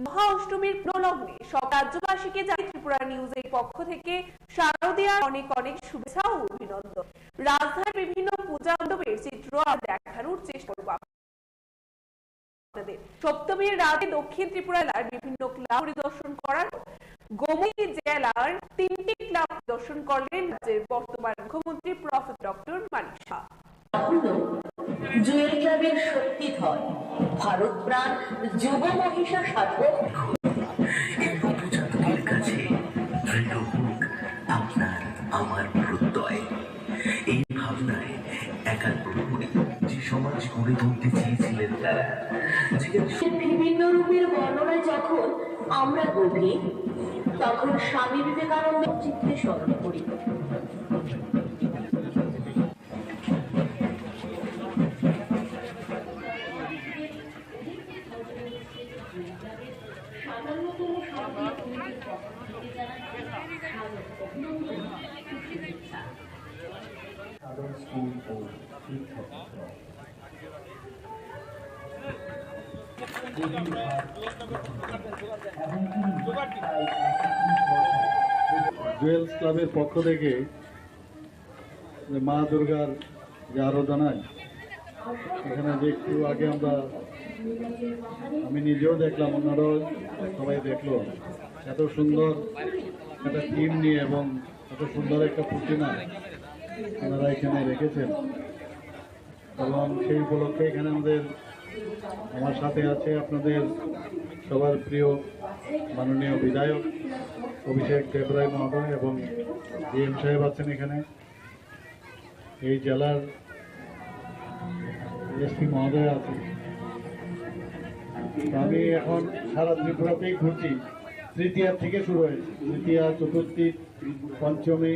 মহা অষ্টমীর প্রলগ্নে সব রাজ্যবাসীকে জানাই ত্রিপুরা নিউজের পক্ষ থেকে শারদীয়ার অনেক অনেক শুভেচ্ছা ও অভিনন্দন। রাজধানীর বিভিন্ন পূজা মণ্ডপের চিত্র দেখানোর চেষ্টা করব আপনাদের। সপ্তমীর রাতে দক্ষিণ ত্রিপুরা জেলার বিভিন্ন ক্লাব পরিদর্শন করার গোমতী জেলার 3টি ক্লাব দর্শন করলেন রাজ্যের বর্তমান মুখ্যমন্ত্রী প্রফেসর ডক্টর মানিক শাহ। জুয়েল ক্লাবের শক্তিধর ভারত প্রাণ যুব মহিষা সাধক এই নবজাতকের কাছে দৃঢ় হোক আপনার আমার প্রত্যয়। এই ভাবনায় একাগ্র হয়ে যে সমাজ গড়ে তুলতে চেয়েছিলেন তারা, বিভিন্ন রূপের বর্ণনায় যখন আমরা গভীর, তখন স্বামী বিবেকানন্দের চিত্রে স্মরণ করি। জুয়েলস ক্লাবের পক্ষ থেকে মা দুর্গার যে আরাধনায় এখানে যে একটু আগে আমি নিজেও দেখলাম, অন্যরাও সবাই দেখলো, এত সুন্দর একটা থিম নিয়ে এবং এত সুন্দর একটা প্রতিমা ওনারা এখানে রেখেছেন এবং সেই উপলক্ষে এখানে আমাদের আমার সাথে আছে আপনাদের সবার প্রিয় মাননীয় বিধায়ক অভিষেক দেবরায় মহোদয় এবং ডিএম সাহেব আছেন এখানে, এই জেলার এসপি মহোদয় আছেন। আমি এখন সারা ত্রিপুরাতেই ঘুরছি। তৃতীয়া থেকে শুরু হয়েছে, তৃতীয়া, চতুর্থী, পঞ্চমী,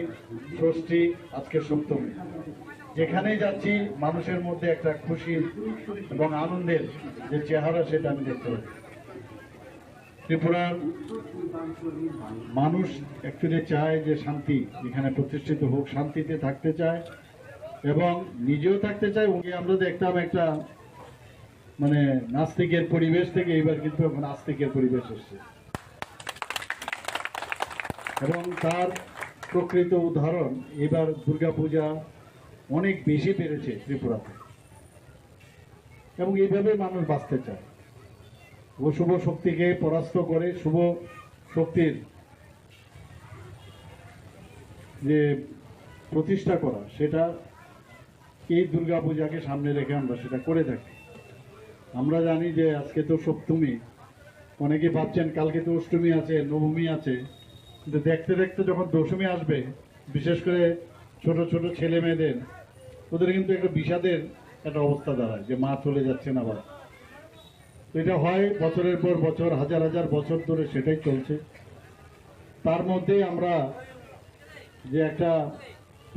ষষ্ঠী, আজকে সপ্তমী। যেখানেই যাচ্ছি মানুষের মধ্যে একটা খুশি এবং আনন্দের যে চেহারা সেটা আমি দেখতে পাচ্ছি। ত্রিপুরার মানুষ অ্যাকচুয়ালি চায় যে শান্তি এখানে প্রতিষ্ঠিত হোক, শান্তিতে থাকতে চায় এবং নিজেও থাকতে চায়। আমরা দেখতাম একটা মানে নাস্তিকের পরিবেশ থেকে এবার কিন্তু এখন আস্তিকের পরিবেশ এসছে এবং তার প্রকৃত উদাহরণ এবার দুর্গাপূজা অনেক বেশি বেড়েছে ত্রিপুরাতে এবং এইভাবে মানুষ বাঁচতে চায়। অশুভ শক্তিকে পরাস্ত করে শুভ শক্তির যে প্রতিষ্ঠা করা, সেটা এই দুর্গাপূজাকে সামনে রেখে আমরা সেটা করে থাকি। আমরা জানি যে আজকে তো সপ্তমী, অনেকে ভাবছেন কালকে তো অষ্টমী আছে, নবমী আছে, কিন্তু দেখতে দেখতে যখন দশমী আসবে, বিশেষ করে ছোট ছোট ছেলে মেয়েদের, ওদের কিন্তু একটা বিষাদের একটা অবস্থা দাঁড়ায় যে মা চলে যাচ্ছে না। আবার এটা হয় বছরের পর বছর, হাজার হাজার বছর ধরে সেটাই চলছে। তার মধ্যে আমরা যে একটা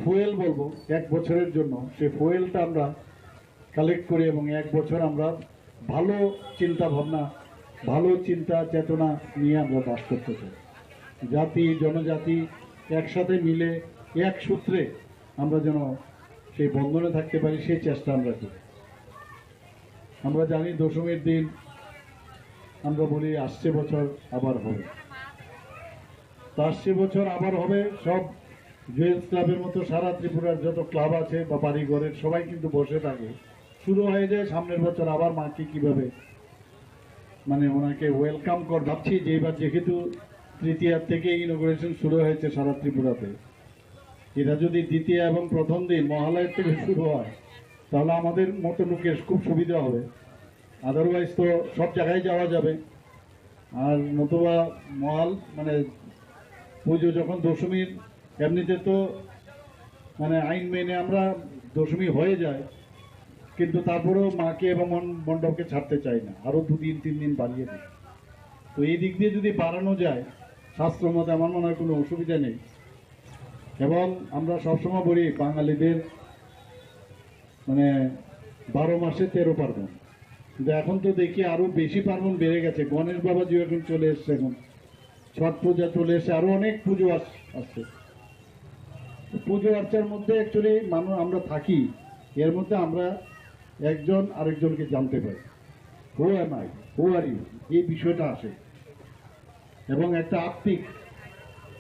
ফুয়েল বলবো এক বছরের জন্য, সেই ফুয়েলটা আমরা কালেক্ট করি এবং এক বছর আমরা ভালো চিন্তা ভাবনা, ভালো চিন্তা চেতনা নিয়ে আমরা বাস করতে চাই। জাতি জনজাতি একসাথে মিলে এক সূত্রে আমরা যেন সেই বন্ধনে থাকতে পারি, সেই চেষ্টা আমরা করি। আমরা জানি দশমীর দিন আমরা বলি আসছে বছর আবার হবে, তো আসছে বছর আবার হবে। সব জুয়েলস ক্লাবের মতো সারা ত্রিপুরার যত ক্লাব আছে বা বাড়িঘরের সবাই কিন্তু বসে থাকে, শুরু হয়ে যায় সামনের বছর আবার মাকে কিভাবে মানে ওনাকে ওয়েলকাম কর। ভাবছি যে এবার যেহেতু তৃতীয়ার থেকে ইনোগ্রেশন শুরু হয়েছে সারা ত্রিপুরাতে, এটা যদি দ্বিতীয় এবং প্রথম দিন মহালয়ের থেকে শুরু হয় তাহলে আমাদের মতো লোকের খুব সুবিধা হবে। আদারওয়াইজ তো সব জায়গায় যাওয়া যাবে, আর নতুবা মহাল মানে পুজো যখন দশমীর, এমনিতে তো মানে আইন মেনে আমরা দশমী হয়ে যায়, কিন্তু তারপরেও মাকে এবং মণ্ডপকে ছাড়তে চাই না, আরও 2 দিন 3 দিন বাড়িয়ে দিই। তো এই দিক দিয়ে যদি বাড়ানো যায় শাস্ত্র মতে আমার মনে হয় কোনো অসুবিধা নেই। এবং আমরা সবসময় বলি বাঙালিদের মানে 12 মাসে 13 পার্বণ, কিন্তু এখন তো দেখি আরো বেশি পার্বণ বেড়ে গেছে। গণেশ বাবাজি এখন চলে এসছে, এখন ছট পূজা চলে এসছে, আরো অনেক পুজো আসছে। পুজো আর্চার মধ্যে অ্যাকচুয়ালি মানুষ আমরা থাকি, এর মধ্যে আমরা একজন আরেকজনকে জানতে পারি, who am I, who are you, এই বিষয়টা আসে এবং একটা আত্মিক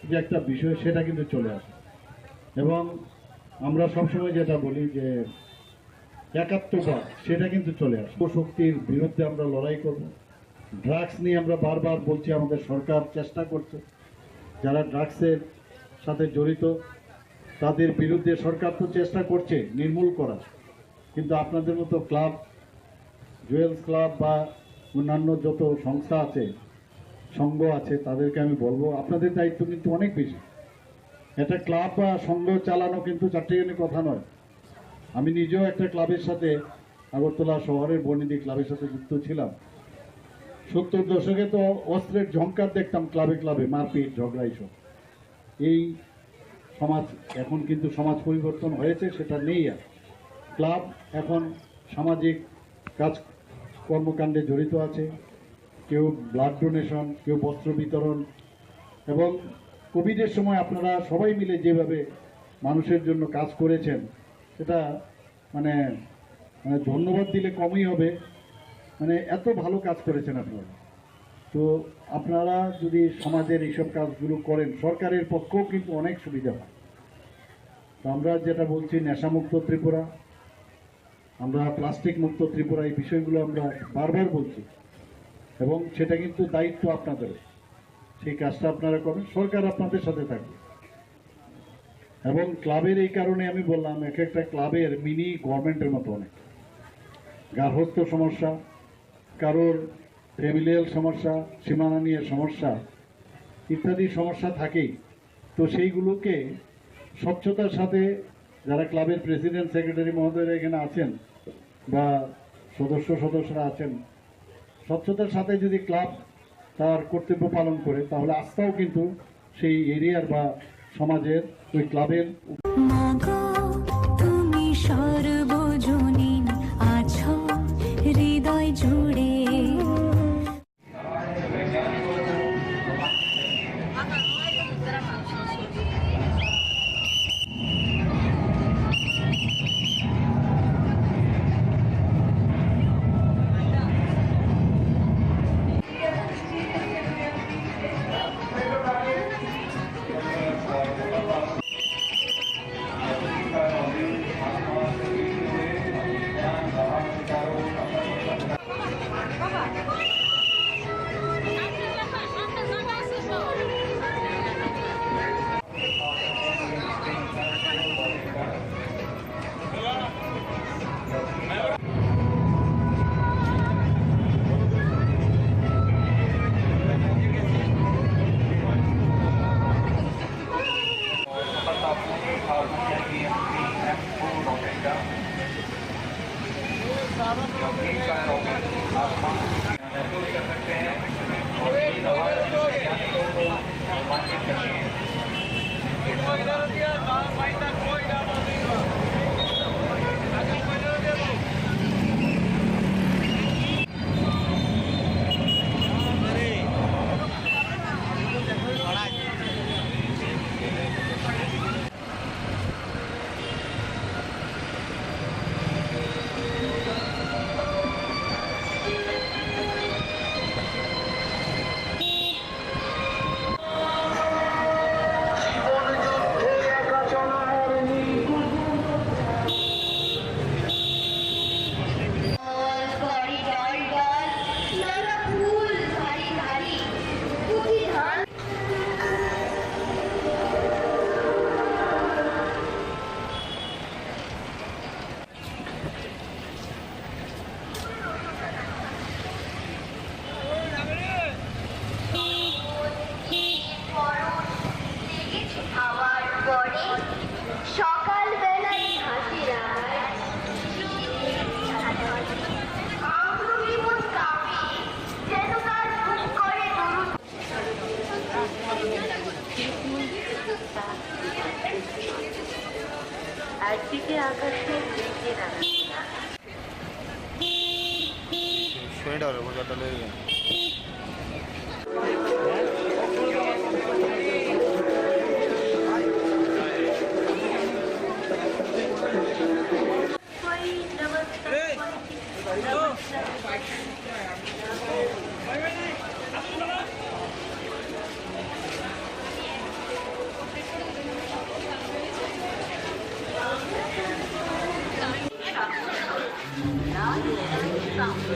যে একটা বিষয় সেটা কিন্তু চলে আসে। এবং আমরা সবসময় যেটা বলি যে একাত্মবাদ, সেটা কিন্তু চলে আসে। শক্তির বিরুদ্ধে আমরা লড়াই করব। ড্রাগস নিয়ে আমরা বারবার বলছি, আমাদের সরকার চেষ্টা করছে, যারা ড্রাগসের সাথে জড়িত তাদের বিরুদ্ধে সরকার তো চেষ্টা করছে নির্মূল করার, কিন্তু আপনাদের মতো ক্লাব, জুয়েলস ক্লাব বা অন্যান্য যত সংস্থা আছে, সংঘ আছে, তাদেরকে আমি বলবো আপনাদের দায়িত্ব কিন্তু অনেক বেশি। একটা ক্লাব বা সংঘ চালানো কিন্তু চারটিখানি কথা নয়। আমি নিজেও একটা ক্লাবের সাথে, আগরতলা শহরের বর্ণিদি ক্লাবের সাথে যুক্ত ছিলাম। 70 দশকে তো অস্ত্রের ঝংকার দেখতাম ক্লাবে ক্লাবে, মারপিট ঝগড়া এইসব। এই সমাজ এখন কিন্তু সমাজ পরিবর্তন হয়েছে, সেটা নেই আর। ক্লাব এখন সামাজিক কাজ কর্মকাণ্ডে জড়িত আছে, কেউ ব্লাড ডোনেশন, কেউ বস্ত্র বিতরণ, এবং কোভিডের সময় আপনারা সবাই মিলে যেভাবে মানুষের জন্য কাজ করেছেন, সেটা মানে মানে ধন্যবাদ দিলে কমই হবে। মানে এত ভালো কাজ করেছেন আপনারা। তো আপনারা যদি সমাজের এইসব কাজগুলো করেন, সরকারের পক্ষেও কিন্তু অনেক সুবিধা হয়। তো আমরা যেটা বলছি নেশামুক্ত ত্রিপুরা, আমরা প্লাস্টিক মুক্ত ত্রিপুরা, এই বিষয়গুলো আমরা বারবার বলছি এবং সেটা কিন্তু দায়িত্ব আপনাদের। সেই কাজটা আপনারা করেন, সরকার আপনাদের সাথে থাকবে। এবং ক্লাবের এই কারণে আমি বললাম, এক একটা ক্লাবের মিনি গভর্নমেন্টের মতো অনেক। গার্হস্থ্য সমস্যা, কারোর ফ্যামিলিয়াল সমস্যা, সীমানা নিয়ে সমস্যা ইত্যাদি সমস্যা থাকেই। তো সেইগুলোকে স্বচ্ছতার সাথে যারা ক্লাবের প্রেসিডেন্ট সেক্রেটারি মহোদয়রা এখানে আছেন বা সদস্যরা আছেন, স্বচ্ছতার সাথে যদি ক্লাব তার কর্তব্য পালন করে তাহলে আস্থাও কিন্তু সেই এরিয়ার বা সমাজের ওই ক্লাবের তুমি সর্বজনীন আছো হৃদয় জুড়ে। একদিকে আকাশে Now,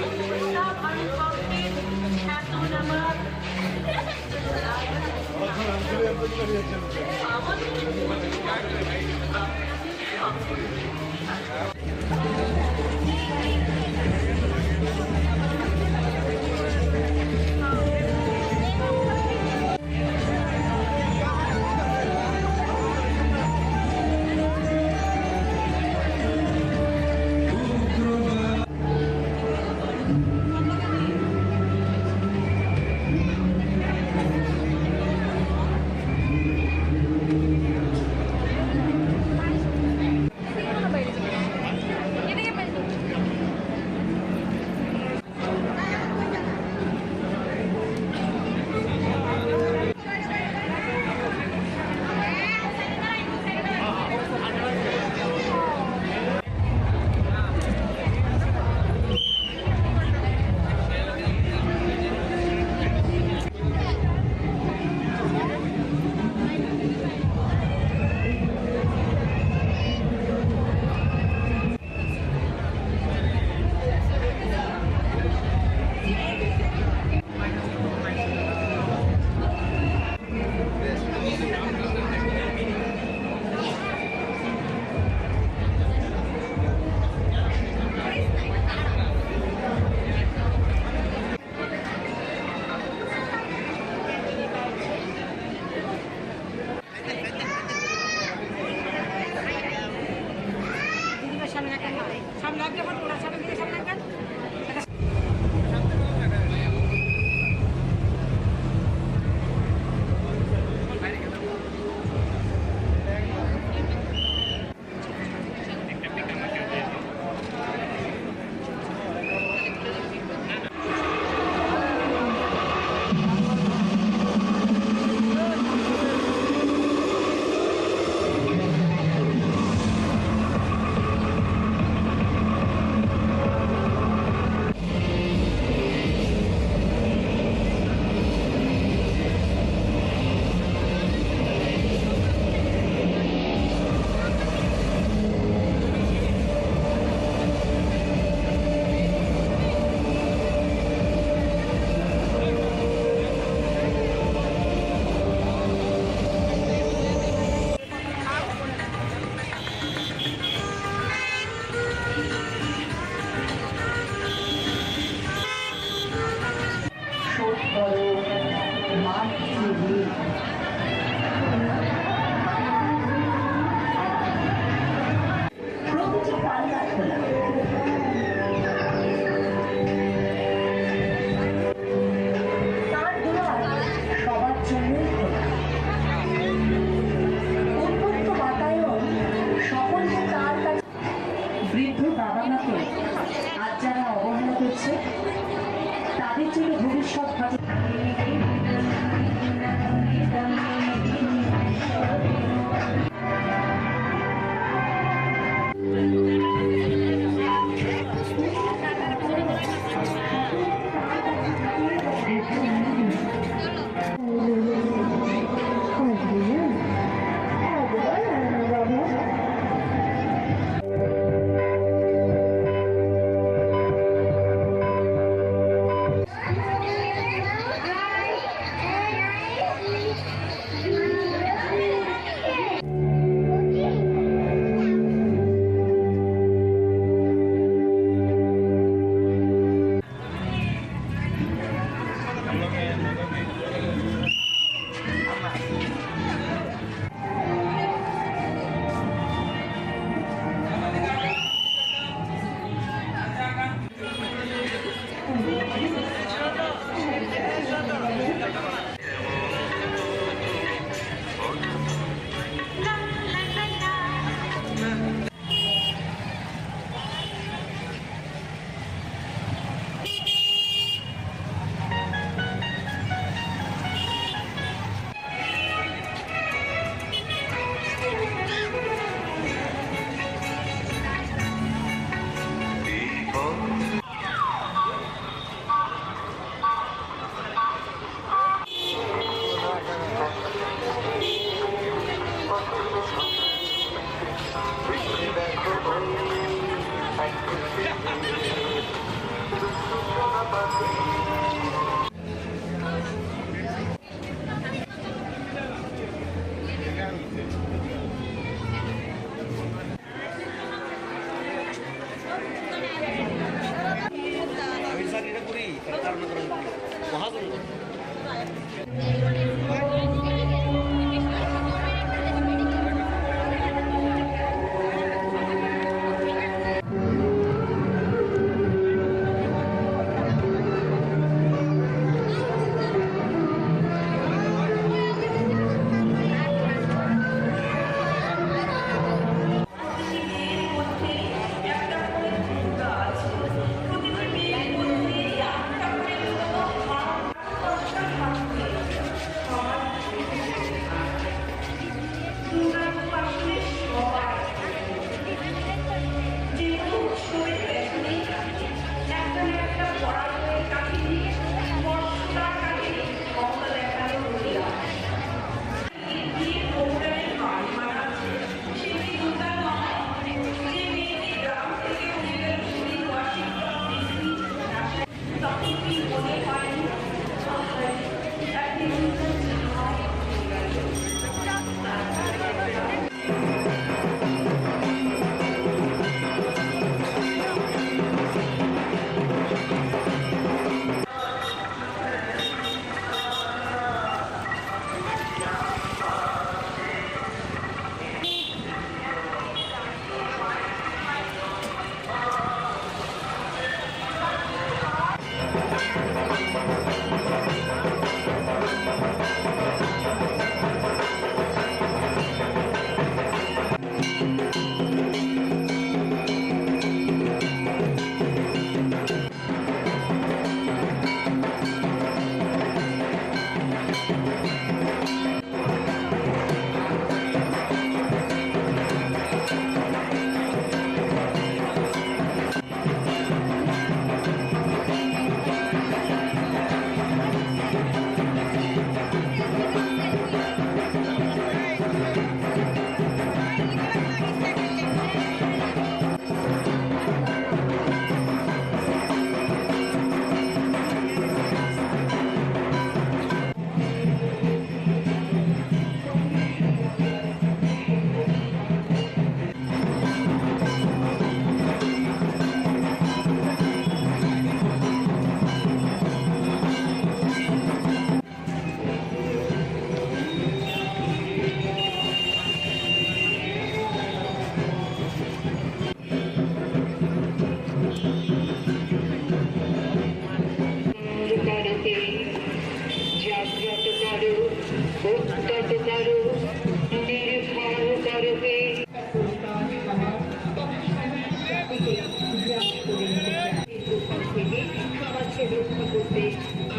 সমাজকে রক্ষা করতে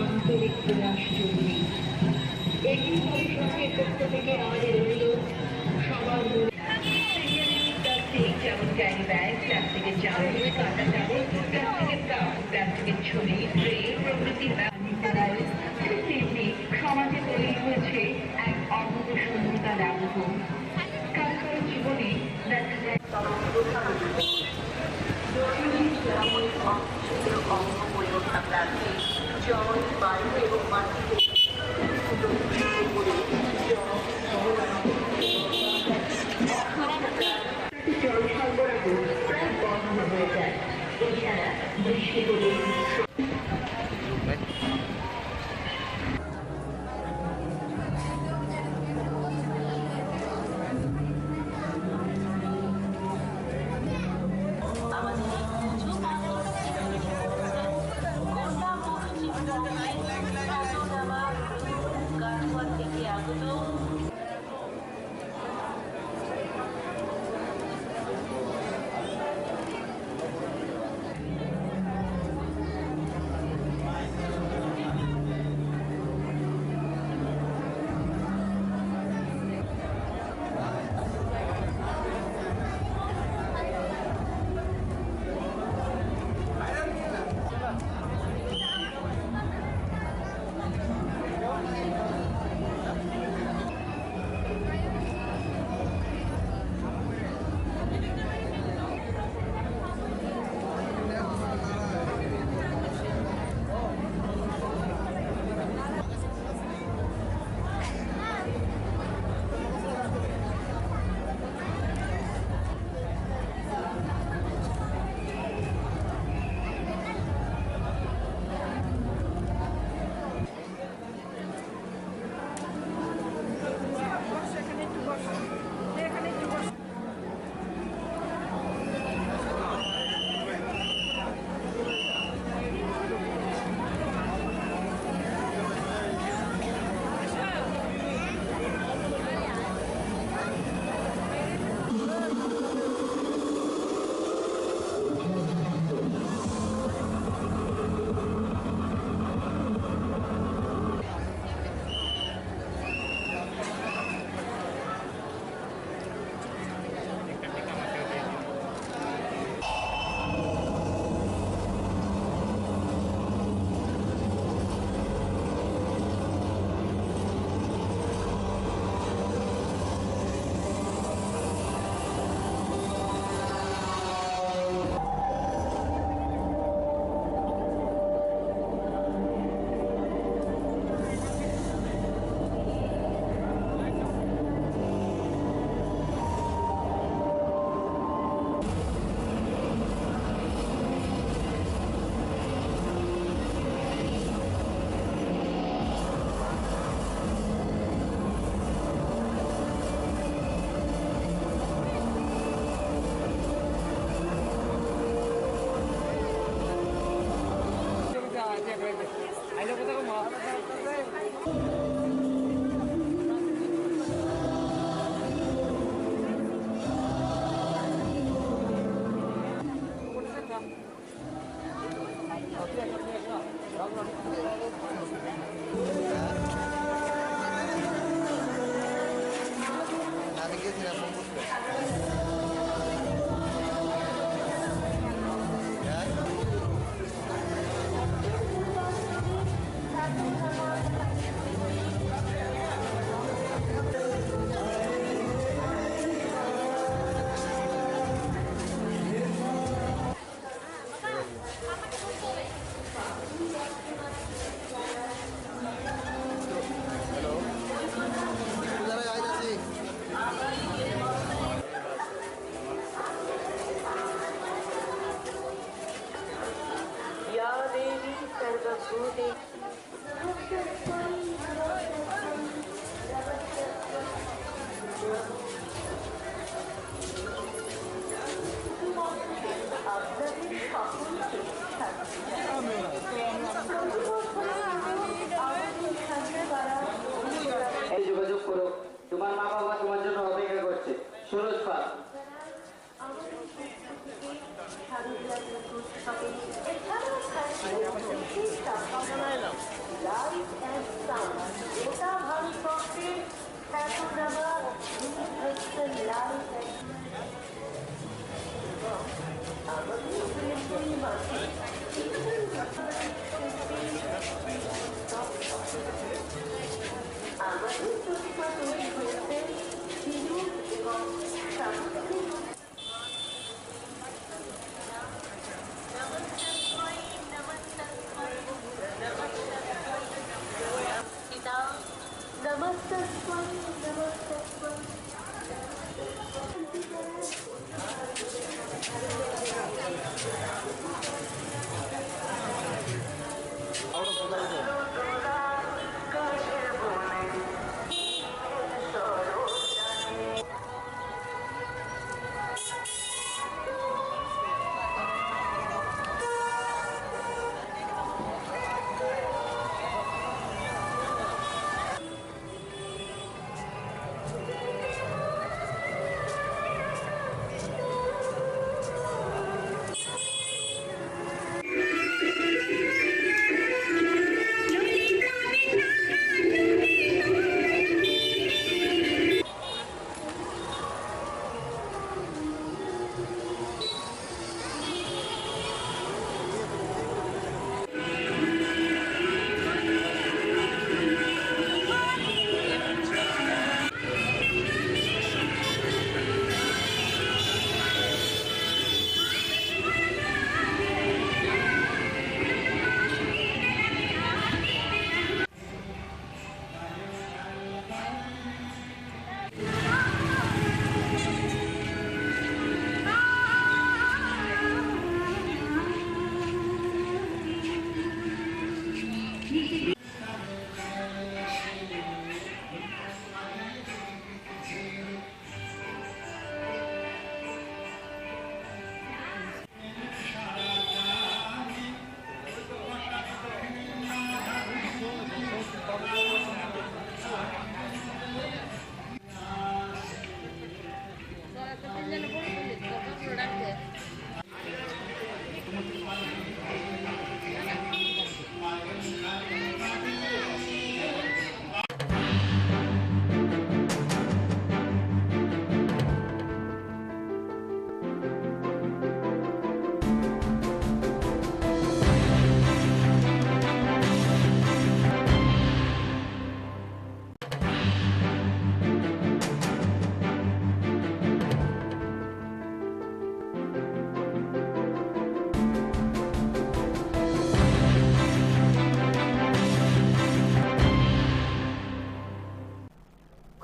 আন্তরিক রাষ্ট্রপতি এটি সংসদের পক্ষ থেকে আমাদের অনুরোধ সবার প্লাস্টিক যেমন ক্যারি ব্যাগ, প্লাস্টিকের চামচ, কাঁটা চামচ, প্লাস্টিকের কাপ, প্লাস্টিকের ছড়ি, ট্রে প্রভৃতি তেমনি সমাজে তৈরি হয়েছে এক অমূল্য শূন্যতার আবহ। কারো জীবনে দেখা যায় অঙ্গ পরিরক্ষা প্লাস্টিক জল, বায়ু এবং মাটিতে জল সরবরাহ প্রায় বন্ধ হয়ে যায়। এছাড়া বৃষ্টি হলে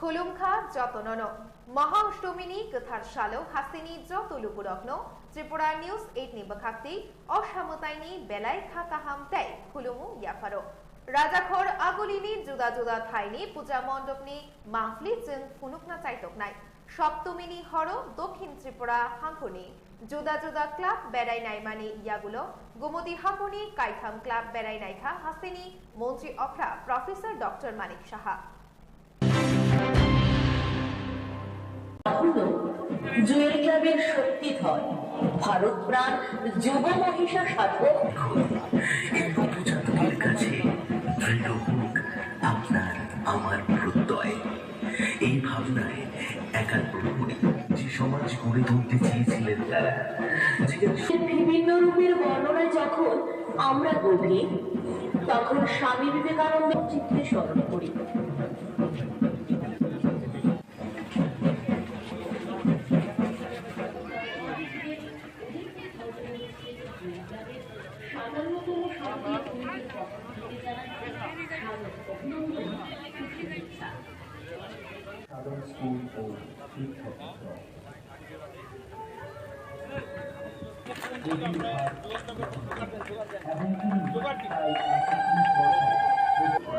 खुलुमखा जतननो महाअष्टमीनी कथार सालो हासिनी जतलुपुरग्नो त्रिपुरा न्यूज 8 नि बखाक्ति असामताइनी बेलाय खाकाहाम ताई खुलुमु याफारो राजाखर आगुलिनी जुदा जुदा थाइनी पूजा मण्डपनी माहफिल जों फुनुकना चाइतकनाय सप्तमीनी हरो दक्षिण त्रिपुरा हांखुनी जुदा जुदा क्लाब बेरायनाय मानी यागुलो गुमती हांखुनी काइथाम क्लाब बेरायनायखा हासिनी मन्त्री अफ्रा प्रफेसर डॉक्टर मानिक साहा জুয়েল ক্লাবের শক্তিধর ভারত প্রাণ যুব মহিষা সাধক এই নবজাতকের কাছে দৃঢ় হোক আপনার আমার প্রত্যয়। এই ভাবনায় একার প্রহরী যে সমাজ গড়ে তুলতে চেয়েছিলেন তারা বিভিন্ন রূপের বর্ণনায় যখন আমরা গভীর তখন স্বামী বিবেকানন্দের চিত্রে স্মরণ করি।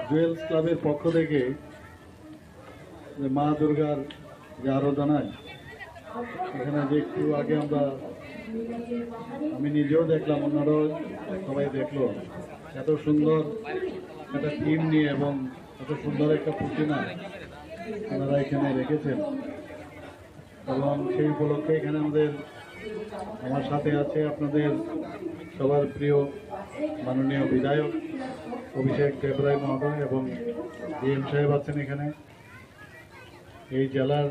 জুয়েলস ক্লাবের পক্ষ থেকে মা দুর্গার যে আরাধনায় এখানে যে একটু আগে আমি নিজেও দেখলাম, অন্যরাও সবাই দেখলো, এত সুন্দর একটা থিম নিয়ে এবং এত সুন্দর একটা প্রতিমা ওনারা এখানে রেখেছেন এবং সেই উপলক্ষে এখানে আমার সাথে আছে আপনাদের সবার প্রিয় মাননীয় বিধায়ক অভিষেক দেবরায় মহোদয় এবং ডিএম সাহেব আছেন এখানে, এই জেলার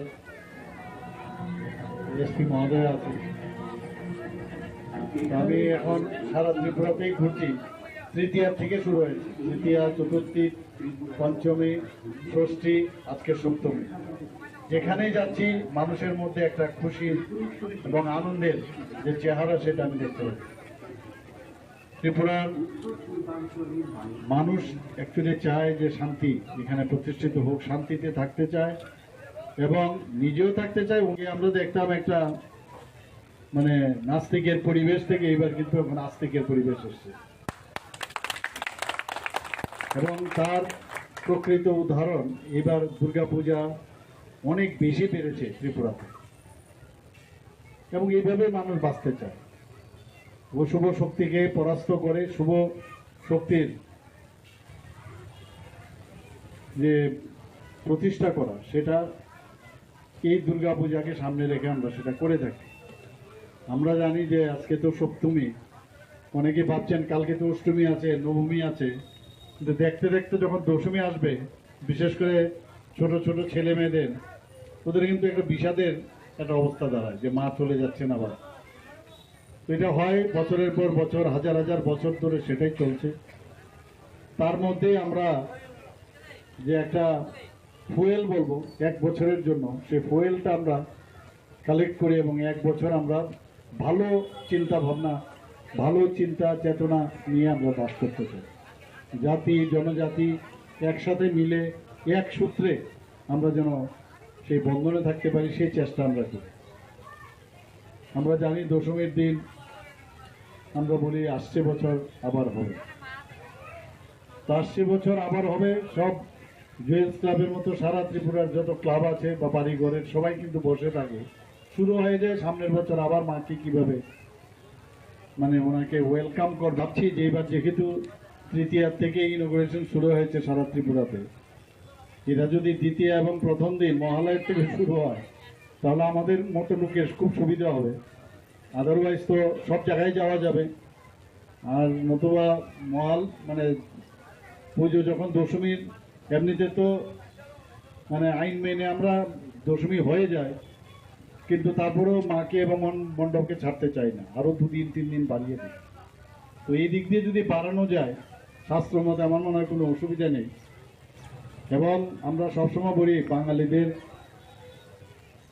এসপি মহোদয় আছেন। আমি এখন সারা ত্রিপুরাতেই ঘুরছি, তৃতীয়া থেকে শুরু হয়েছে, তৃতীয়া, চতুর্থী, পঞ্চমী, ষষ্ঠী, আজকে সপ্তমী। যেখানেই যাচ্ছি মানুষের মধ্যে একটা খুশি এবং আনন্দের যে চেহারা সেটা আমি দেখতে পাচ্ছি। ত্রিপুরার মানুষ অ্যাকচুয়ালি চায় যে শান্তি এখানে প্রতিষ্ঠিত হোক, শান্তিতে থাকতে চায় এবং নিজেও থাকতে চায়। আমরা দেখতাম একটা মানে নাস্তিকের পরিবেশ থেকে এবার কিন্তু এখন আস্তিকের পরিবেশ এসছে এবং তার প্রকৃত উদাহরণ এবার দুর্গাপূজা অনেক বেশি বেড়েছে ত্রিপুরাতে এবং এইভাবে মানুষ বাঁচতে চায়। অশুভ শক্তিকে পরাস্ত করে শুভ শক্তির যে প্রতিষ্ঠা করা, সেটা এই দুর্গাপূজাকে সামনে রেখে আমরা সেটা করে থাকি। আমরা জানি যে আজকে তো সপ্তমী, অনেকে ভাবছেন কালকে তো অষ্টমী আছে, নবমী আছে, কিন্তু দেখতে দেখতে যখন দশমী আসবে, বিশেষ করে ছোট ছোট ছেলে মেয়েদের, ওদের কিন্তু একটা বিষাদের একটা অবস্থা দাঁড়ায় যে মা চলে যাচ্ছে না। আবার এটা হয় বছরের পর বছর, হাজার হাজার বছর ধরে সেটাই চলছে। তার মধ্যে আমরা যে একটা ফুয়েল বলবো এক বছরের জন্য, সেই ফুয়েলটা আমরা কালেক্ট করি এবং এক বছর আমরা ভালো চিন্তা ভাবনা, ভালো চিন্তা চেতনা নিয়ে আমরা বাস করতে চাই। জাতি জনজাতি একসাথে মিলে এক সূত্রে আমরা যেন সেই বন্ধনে থাকতে পারি, সেই চেষ্টা আমরা করি। আমরা জানি দশমীর দিন আমরা বলি আসছে বছর আবার হবে, তো আসছে বছর আবার হবে। সব জুয়েলস ক্লাবের মতো সারা ত্রিপুরার যত ক্লাব আছে বা বাড়িঘরের সবাই কিন্তু বসে থাকে, শুরু হয়ে যায় সামনের বছর আবার মাকে কিভাবে মানে ওনাকে ওয়েলকাম কর। ভাবছি যে এবার যেহেতু তৃতীয়ার থেকে ইনোগ্রেশন শুরু হয়েছে সারা ত্রিপুরাতে, এটা যদি দ্বিতীয় এবং প্রথম দিন মহালয়ের থেকে শুরু হয় তাহলে আমাদের মতো লোকের খুব সুবিধা হবে। আদারওয়াইজ তো সব জায়গায় যাওয়া যাবে, আর নতুবা মহাল মানে পুজো যখন দশমীর, এমনিতে তো মানে আইন মেনে আমরা দশমী হয়ে যায়, কিন্তু তারপরেও মাকে এবং মণ্ডপকে ছাড়তে চাই না, আরও 2 দিন 3 দিন বাড়িয়ে দিই। তো এই দিক দিয়ে যদি বাড়ানো যায় শাস্ত্র মতে আমার মনে হয় কোনো অসুবিধা নেই। এবং আমরা সবসময় বলি বাঙালিদের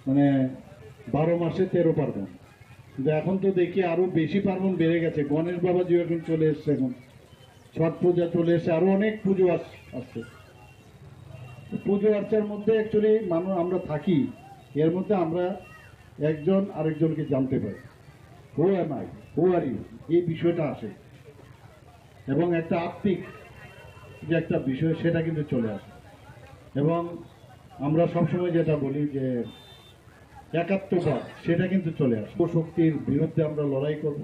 মানে 12 মাসে 13 পার্বণ, কিন্তু এখন তো দেখি আরো বেশি পার্বণ বেড়ে গেছে। গণেশ বাবাজি এখন চলে এসছে, এখন ছট পূজা চলে এসছে, আরো অনেক পুজো আসছে। পুজো আর্চার মধ্যে অ্যাকচুয়ালি মানুষ আমরা থাকি, এর মধ্যে আমরা একজন আরেকজনকে জানতে পারি, who am I, who are you, এই বিষয়টা আসে এবং একটা আত্মিক যে একটা বিষয় সেটা কিন্তু চলে আসে। এবং আমরা সবসময় যেটা বলি যে একাত্মবাদ, সেটা কিন্তু চলে আসে। শক্তির বিরুদ্ধে আমরা লড়াই করব।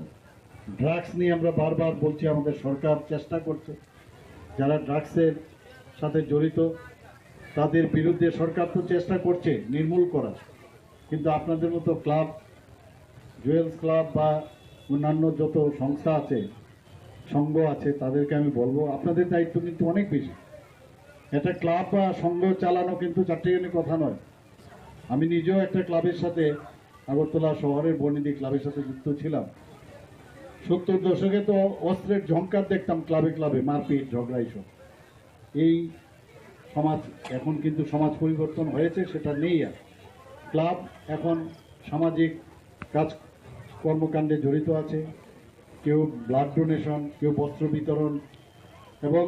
ড্রাগস নিয়ে আমরা বারবার বলছি, আমাদের সরকার চেষ্টা করছে, যারা ড্রাগসের সাথে জড়িত তাদের বিরুদ্ধে সরকার তো চেষ্টা করছে নির্মূল করার, কিন্তু আপনাদের মতো ক্লাব, জুয়েলস ক্লাব বা অন্যান্য যত সংস্থা আছে, সংঘ আছে, তাদেরকে আমি বলবো আপনাদের দায়িত্ব কিন্তু অনেক বেশি। একটা ক্লাব বা সংঘ চালানো কিন্তু চারটিখানি কথা নয়। আমি নিজেও একটা ক্লাবের সাথে, আগরতলা শহরের বর্ণিদি ক্লাবের সাথে যুক্ত ছিলাম। 70 দশকে তো অস্ত্রের ঝংকার দেখতাম ক্লাবে ক্লাবে, মারপিট ঝগড়া এইসব। এই সমাজ এখন কিন্তু সমাজ পরিবর্তন হয়েছে, সেটা নেই আর। ক্লাব এখন সামাজিক কাজ কর্মকাণ্ডে জড়িত আছে, কেউ ব্লাড ডোনেশন, কেউ বস্ত্র বিতরণ, এবং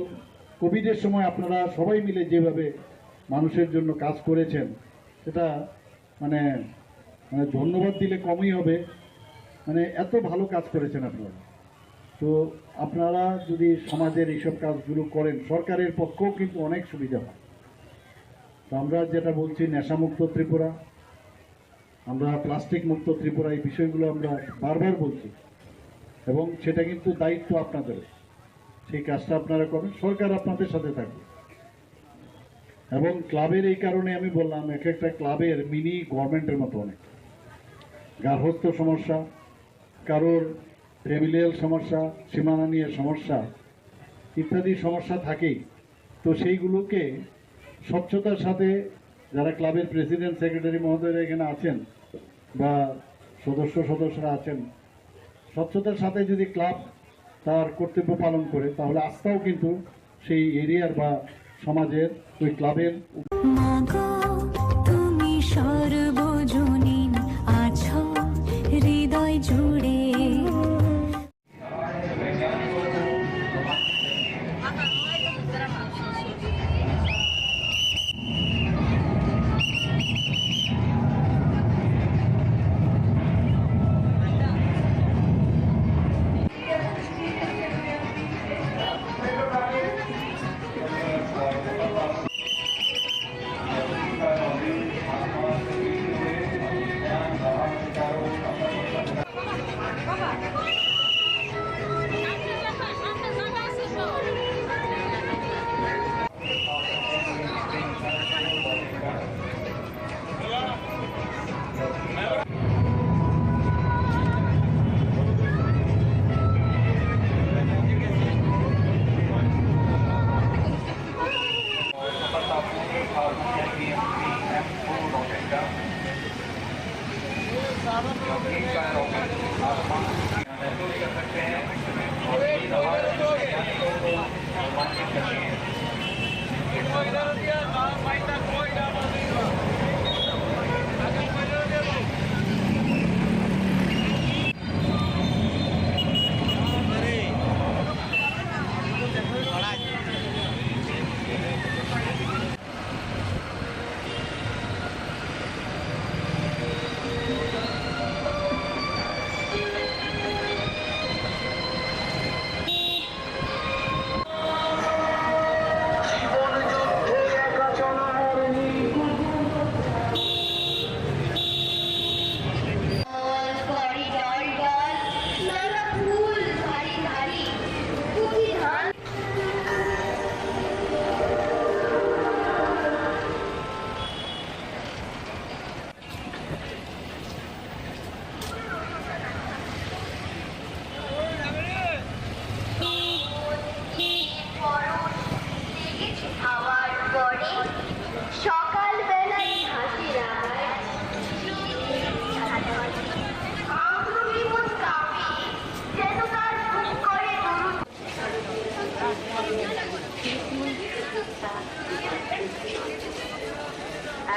কোভিডের সময় আপনারা সবাই মিলে যেভাবে মানুষের জন্য কাজ করেছেন, সেটা মানে মানে ধন্যবাদ দিলে কমই হবে। মানে এত ভালো কাজ করেছেন আপনারা। তো আপনারা যদি সমাজের এইসব কাজগুলো করেন, সরকারের পক্ষেও কিন্তু অনেক সুবিধা হয়। তো আমরা যেটা বলছি নেশামুক্ত ত্রিপুরা, আমরা প্লাস্টিক মুক্ত ত্রিপুরা, এই বিষয়গুলো আমরা বারবার বলছি এবং সেটা কিন্তু দায়িত্ব আপনাদের। সেই কাজটা আপনারা করেন, সরকার আপনাদের সাথে থাকবে। এবং ক্লাবের এই কারণে আমি বললাম, এক একটা ক্লাবের মিনি গভর্নমেন্টের মতো অনেক গার্হস্থ্য সমস্যা, কারোর ফ্যামিলিয়াল সমস্যা, সীমানা নিয়ে সমস্যা ইত্যাদি সমস্যা থাকেই। তো সেইগুলোকে স্বচ্ছতার সাথে যারা ক্লাবের প্রেসিডেন্ট সেক্রেটারি মহোদয়রা এখানে আছেন বা সদস্যরা আছেন, স্বচ্ছতার সাথে যদি ক্লাব তার কর্তব্য পালন করে, তাহলে আস্থাও কিন্তু সেই এরিয়ার বা সমাজের ওই ক্লাবের। তুমি সর্বজনীন আছো হৃদয় জুড়ে।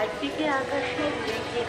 একদিকে আকাশের দিকে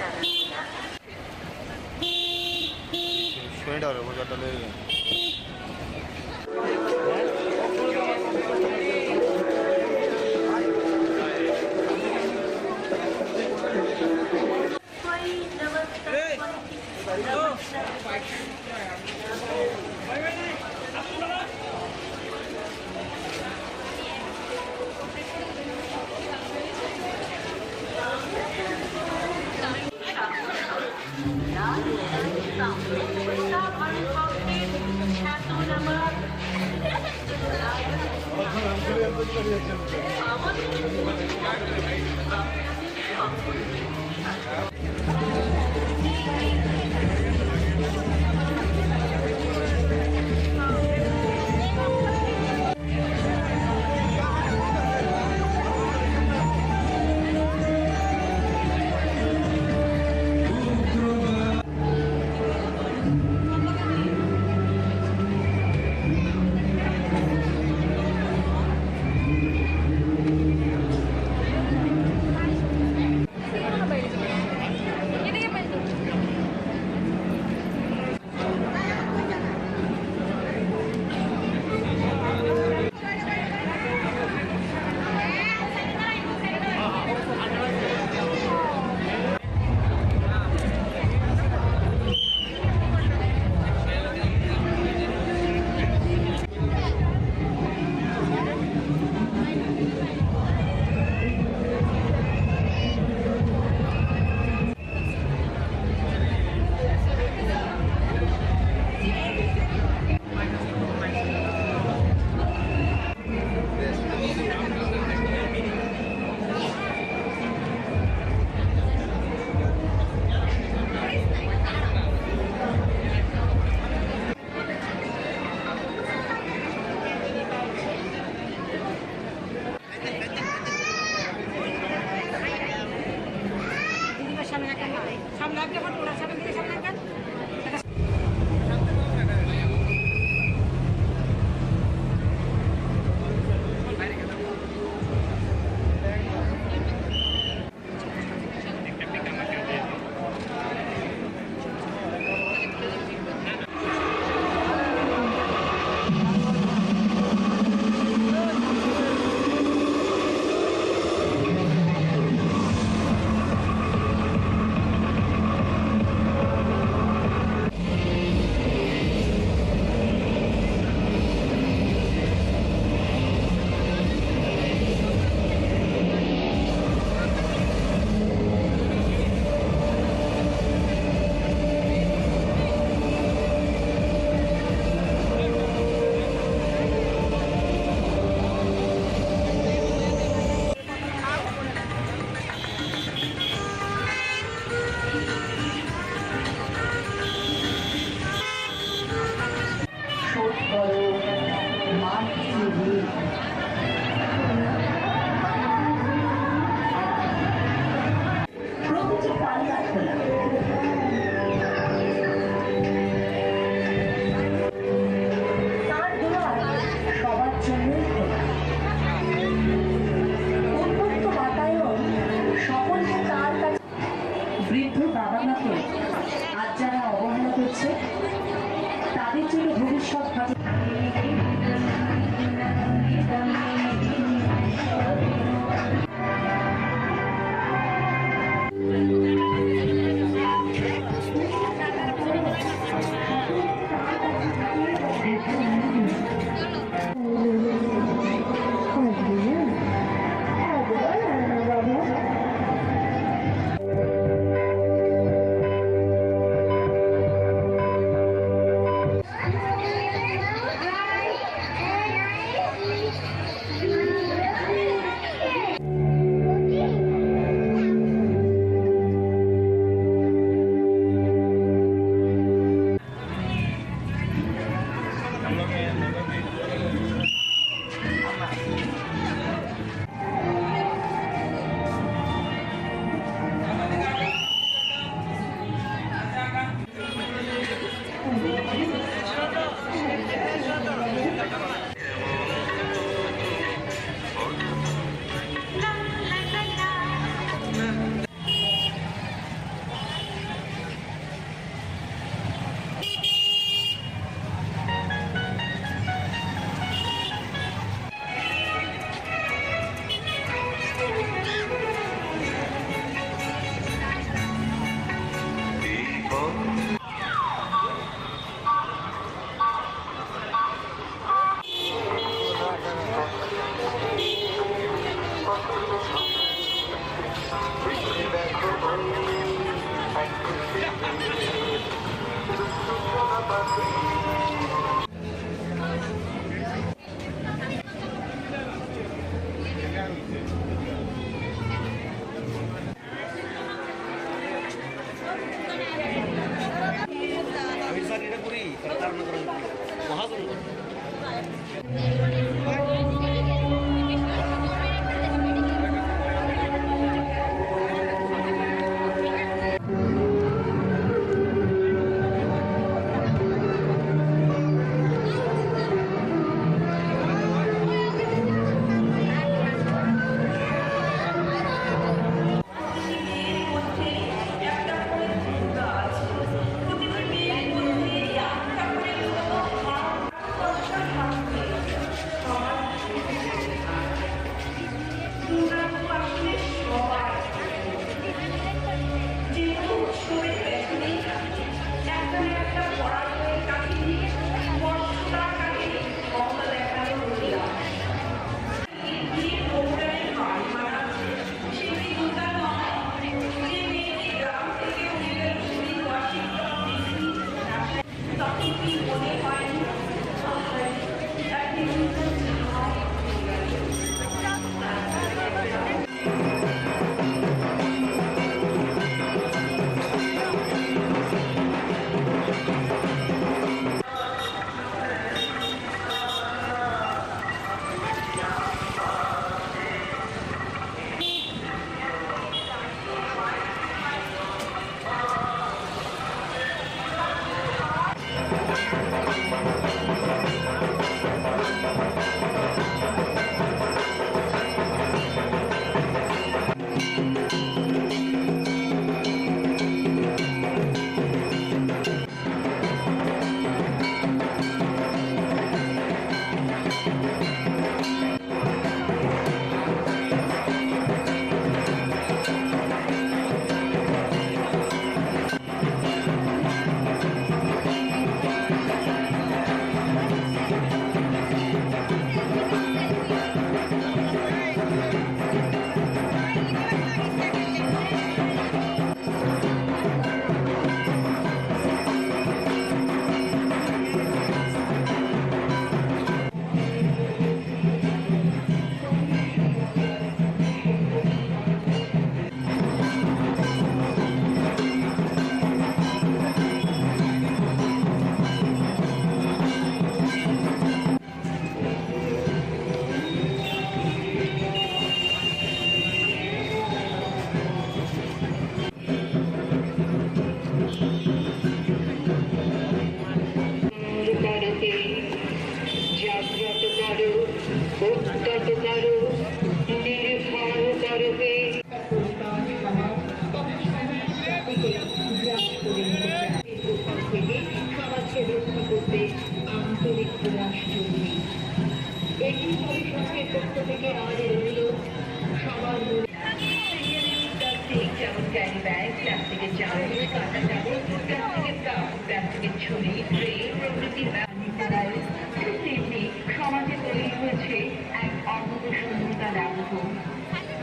সমাজে তৈরি হয়েছে এক অনন্ত শূন্যতা লাঘব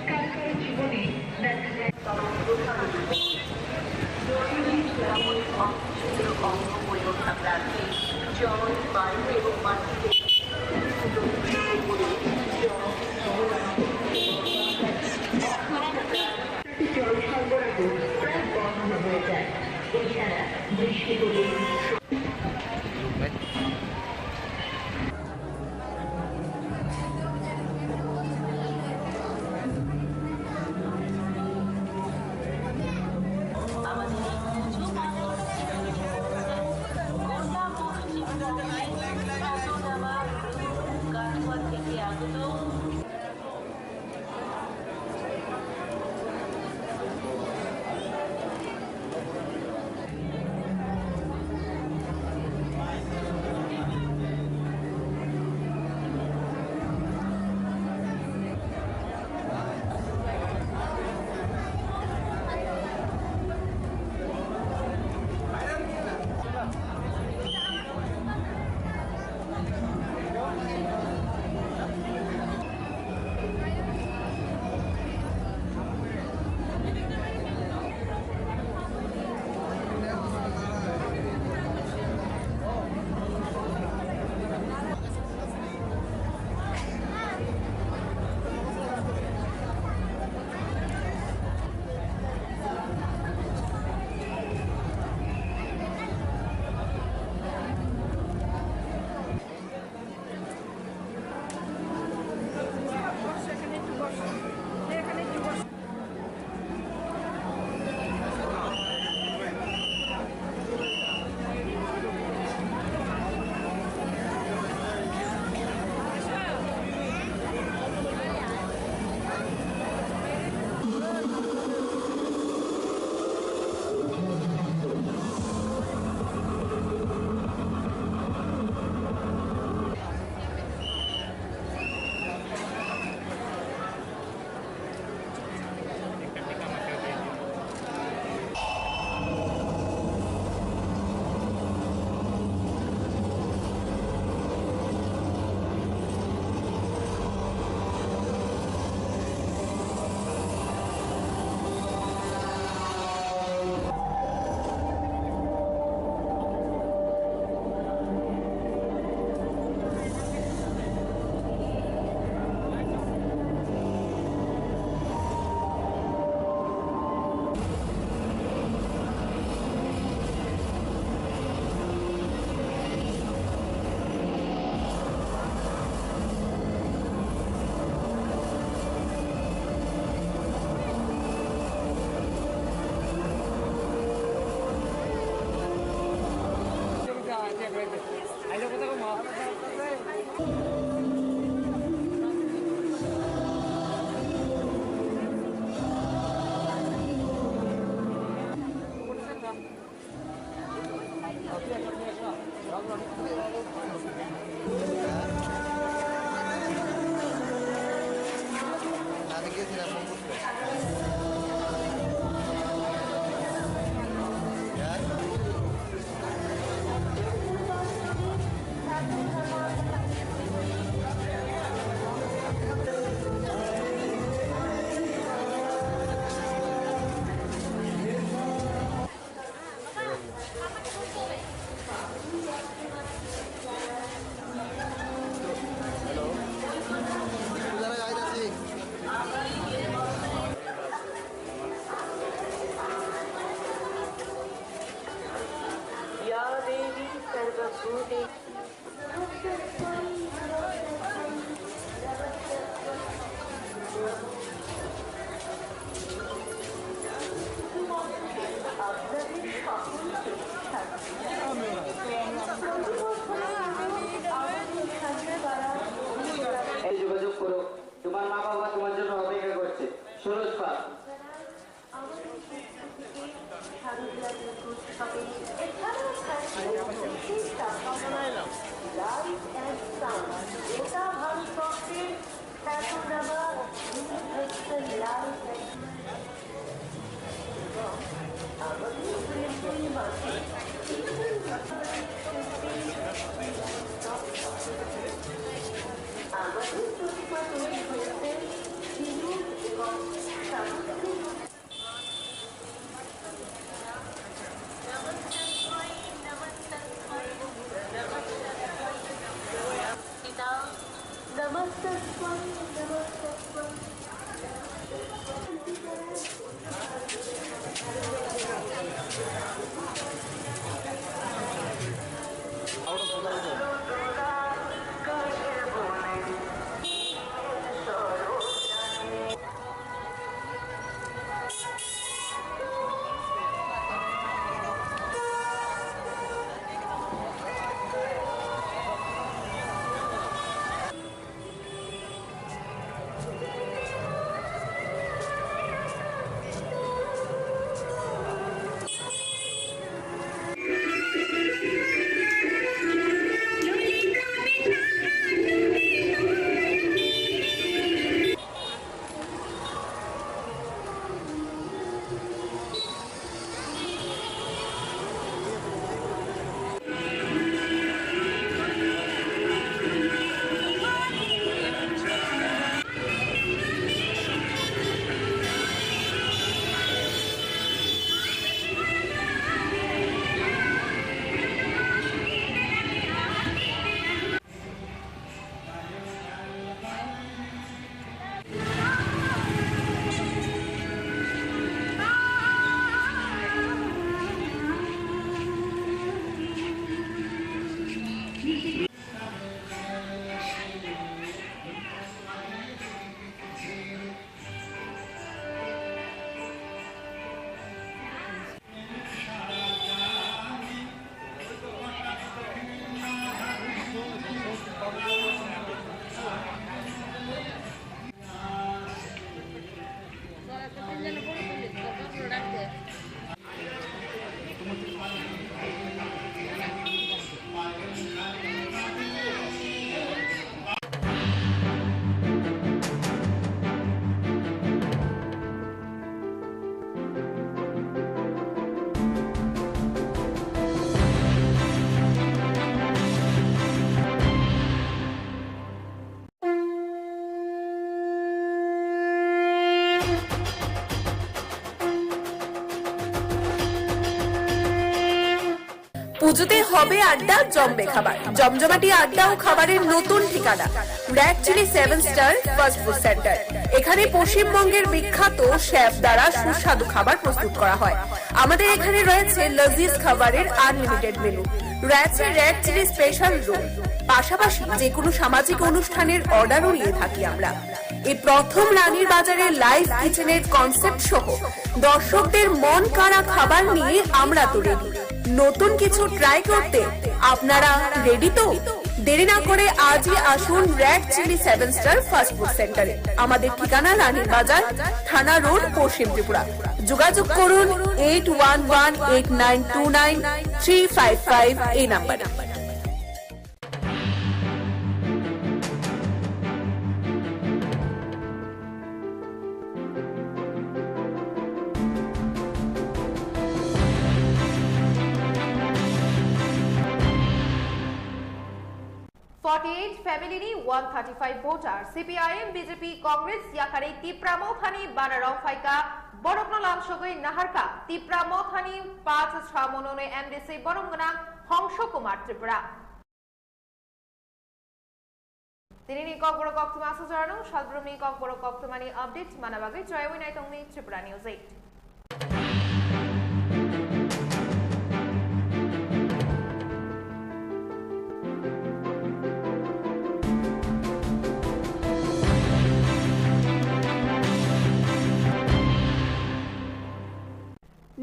কারো জীবনে দেখা যায় অঙ্গ পরীক্ষা প্রার্থী জল বায়ু এবং মাটিতে জল সরবরাহ প্রায় বন্ধ হয়ে যায় এছাড়া বৃষ্টি হলে এই যোগাযোগ করো, তোমার মা বাবা তোমার জন্য অপেক্ষা করছে। সুরজ পাল। পুজোতে হবে আড্ডা, জমবে খাবার। জমজমাটি আড্ডা ও খাবারের নতুন ঠিকানা red chilli 7 star fast food centre. এখানে পশ্চিমবঙ্গের বিখ্যাত শেফ দ্বারা সুস্বাদু খাবার প্রস্তুত করা হয়। আমাদের এখানে রয়েছে লজিজ খাবারের আনলিমিটেড মেনু, রয়েছে রেড চিলি স্পেশাল রোল, পাশাপাশি যে কোনো সামাজিক অনুষ্ঠানের অর্ডারও নিয়ে থাকি আমরা। এই প্রথম রানীর বাজারে লাইভ কিচেনের কনসেপ্ট সহ দর্শকদের মন কাড়া খাবার নিয়ে আমরা তো রেডি। নতুন কিছু ট্রাই করতে আপনারা রেডি তো? দেরি না করে আজই আসুন red chilli 7 star fast food সেন্টারে। আমাদের ঠিকানা রানীর বাজার, থানা রোড, পশ্চিম ত্রিপুরা। যোগাযোগ করুন 8118929355 এই নাম্বারে। फॅमिलीनी 135 भोटार सीपीआईएम बीजेपी कांग्रेस याकडे तिप्रामो थानी बानाराव फायका बरकनो लामसगै नाहारका तिप्रामो थानी 5 छामनने एमडीसी बरंगना हंस कुमार त्रिपुरा तिनी ककबरो कक्तमा सजानो सालब्रमनि ककबरो कक्तमानि अपडेट मानाबागै जयवै नायतंनि त्रिपुरा न्यूज 8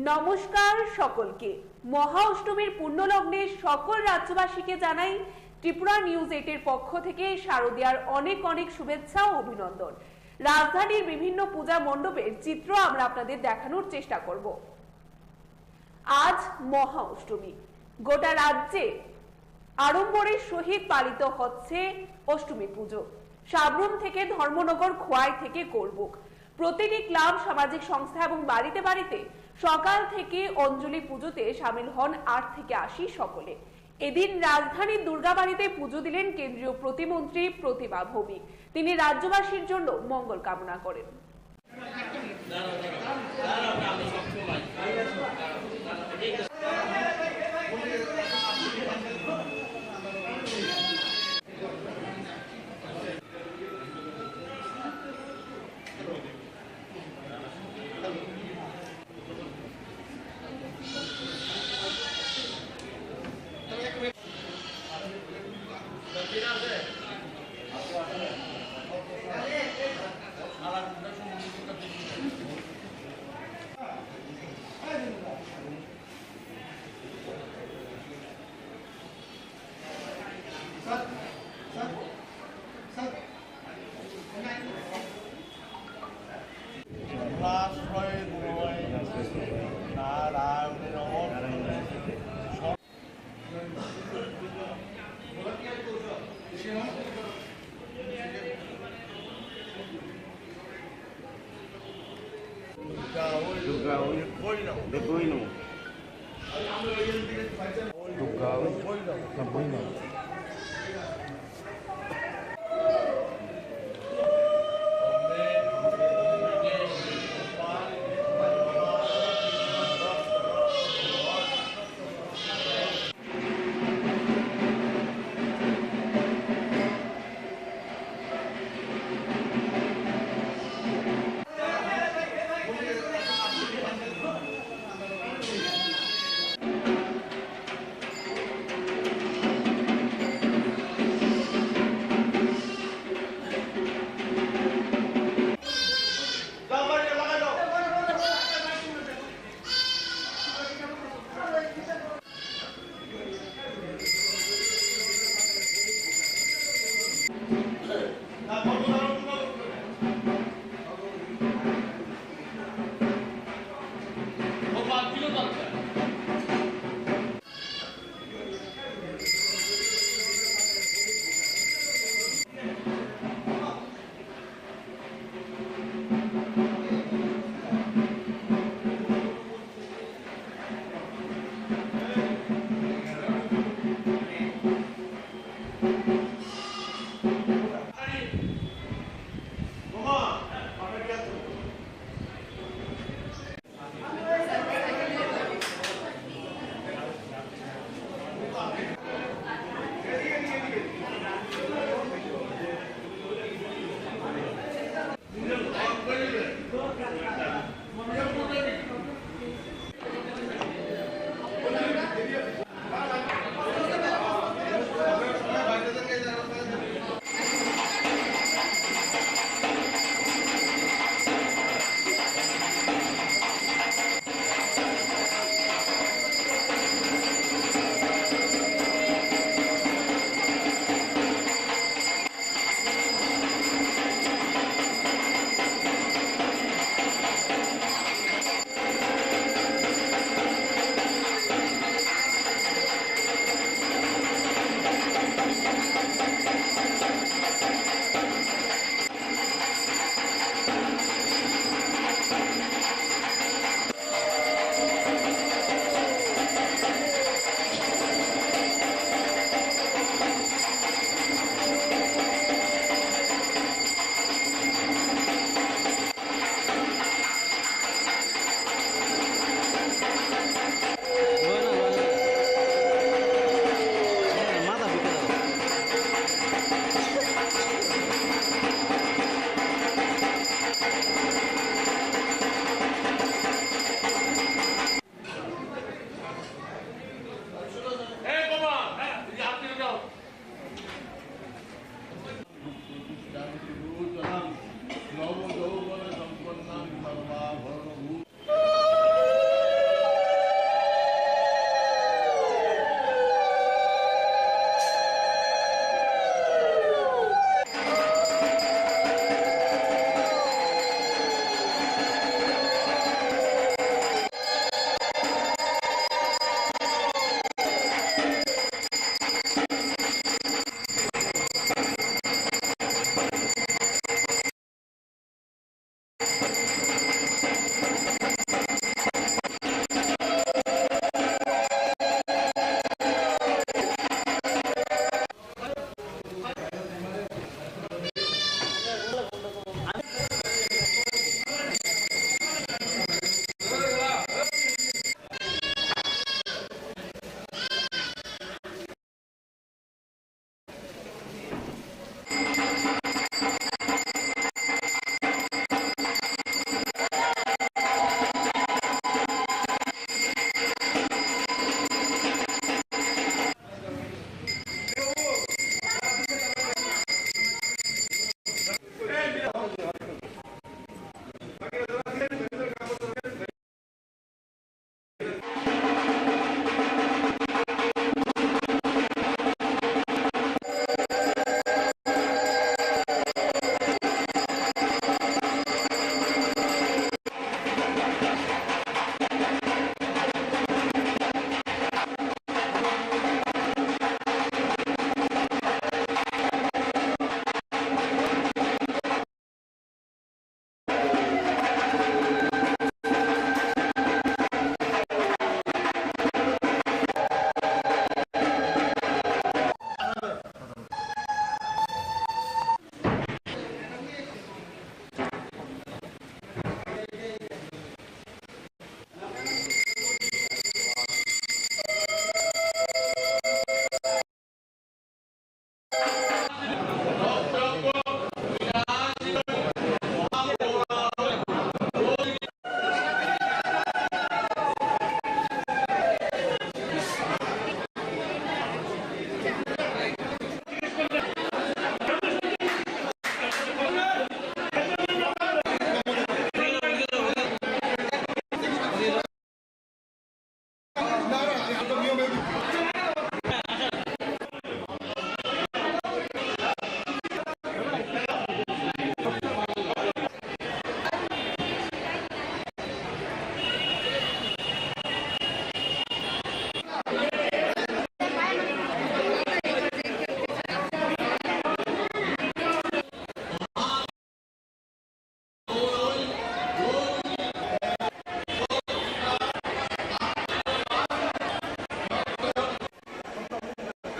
নমস্কার সকলকে। মহা অষ্টমীর পুণ্যলগ্নে সকল রাজ্যবাসীকে জানাই ত্রিপুরা নিউজ 8 এর পক্ষ থেকে শারদীয়ার অনেক অনেক শুভেচ্ছা ও অভিনন্দন। রাজধানীর বিভিন্ন পূজা মণ্ডপের চিত্র আমরা আপনাদের দেখানোর চেষ্টা করব। আজ মহা অষ্টমী। গোটা রাজ্যে আড়ম্বরের সহিত পালিত হচ্ছে অষ্টমী পুজো। সাবরুম থেকে ধর্মনগর, খোয়াই থেকে কোলবুক, প্রতিটি ক্লাব, সামাজিক সংস্থা এবং বাড়িতে বাড়িতে সকাল থেকে অঞ্জলি পুজোতে সামিল হন 8 থেকে 80 সকলে। এদিন রাজধানীর দুর্গাবাড়িতে পুজো দিলেন কেন্দ্রীয় প্রতিমন্ত্রী প্রতিমা ভৌমিক। তিনি রাজ্যবাসীর জন্য মঙ্গল কামনা করেন।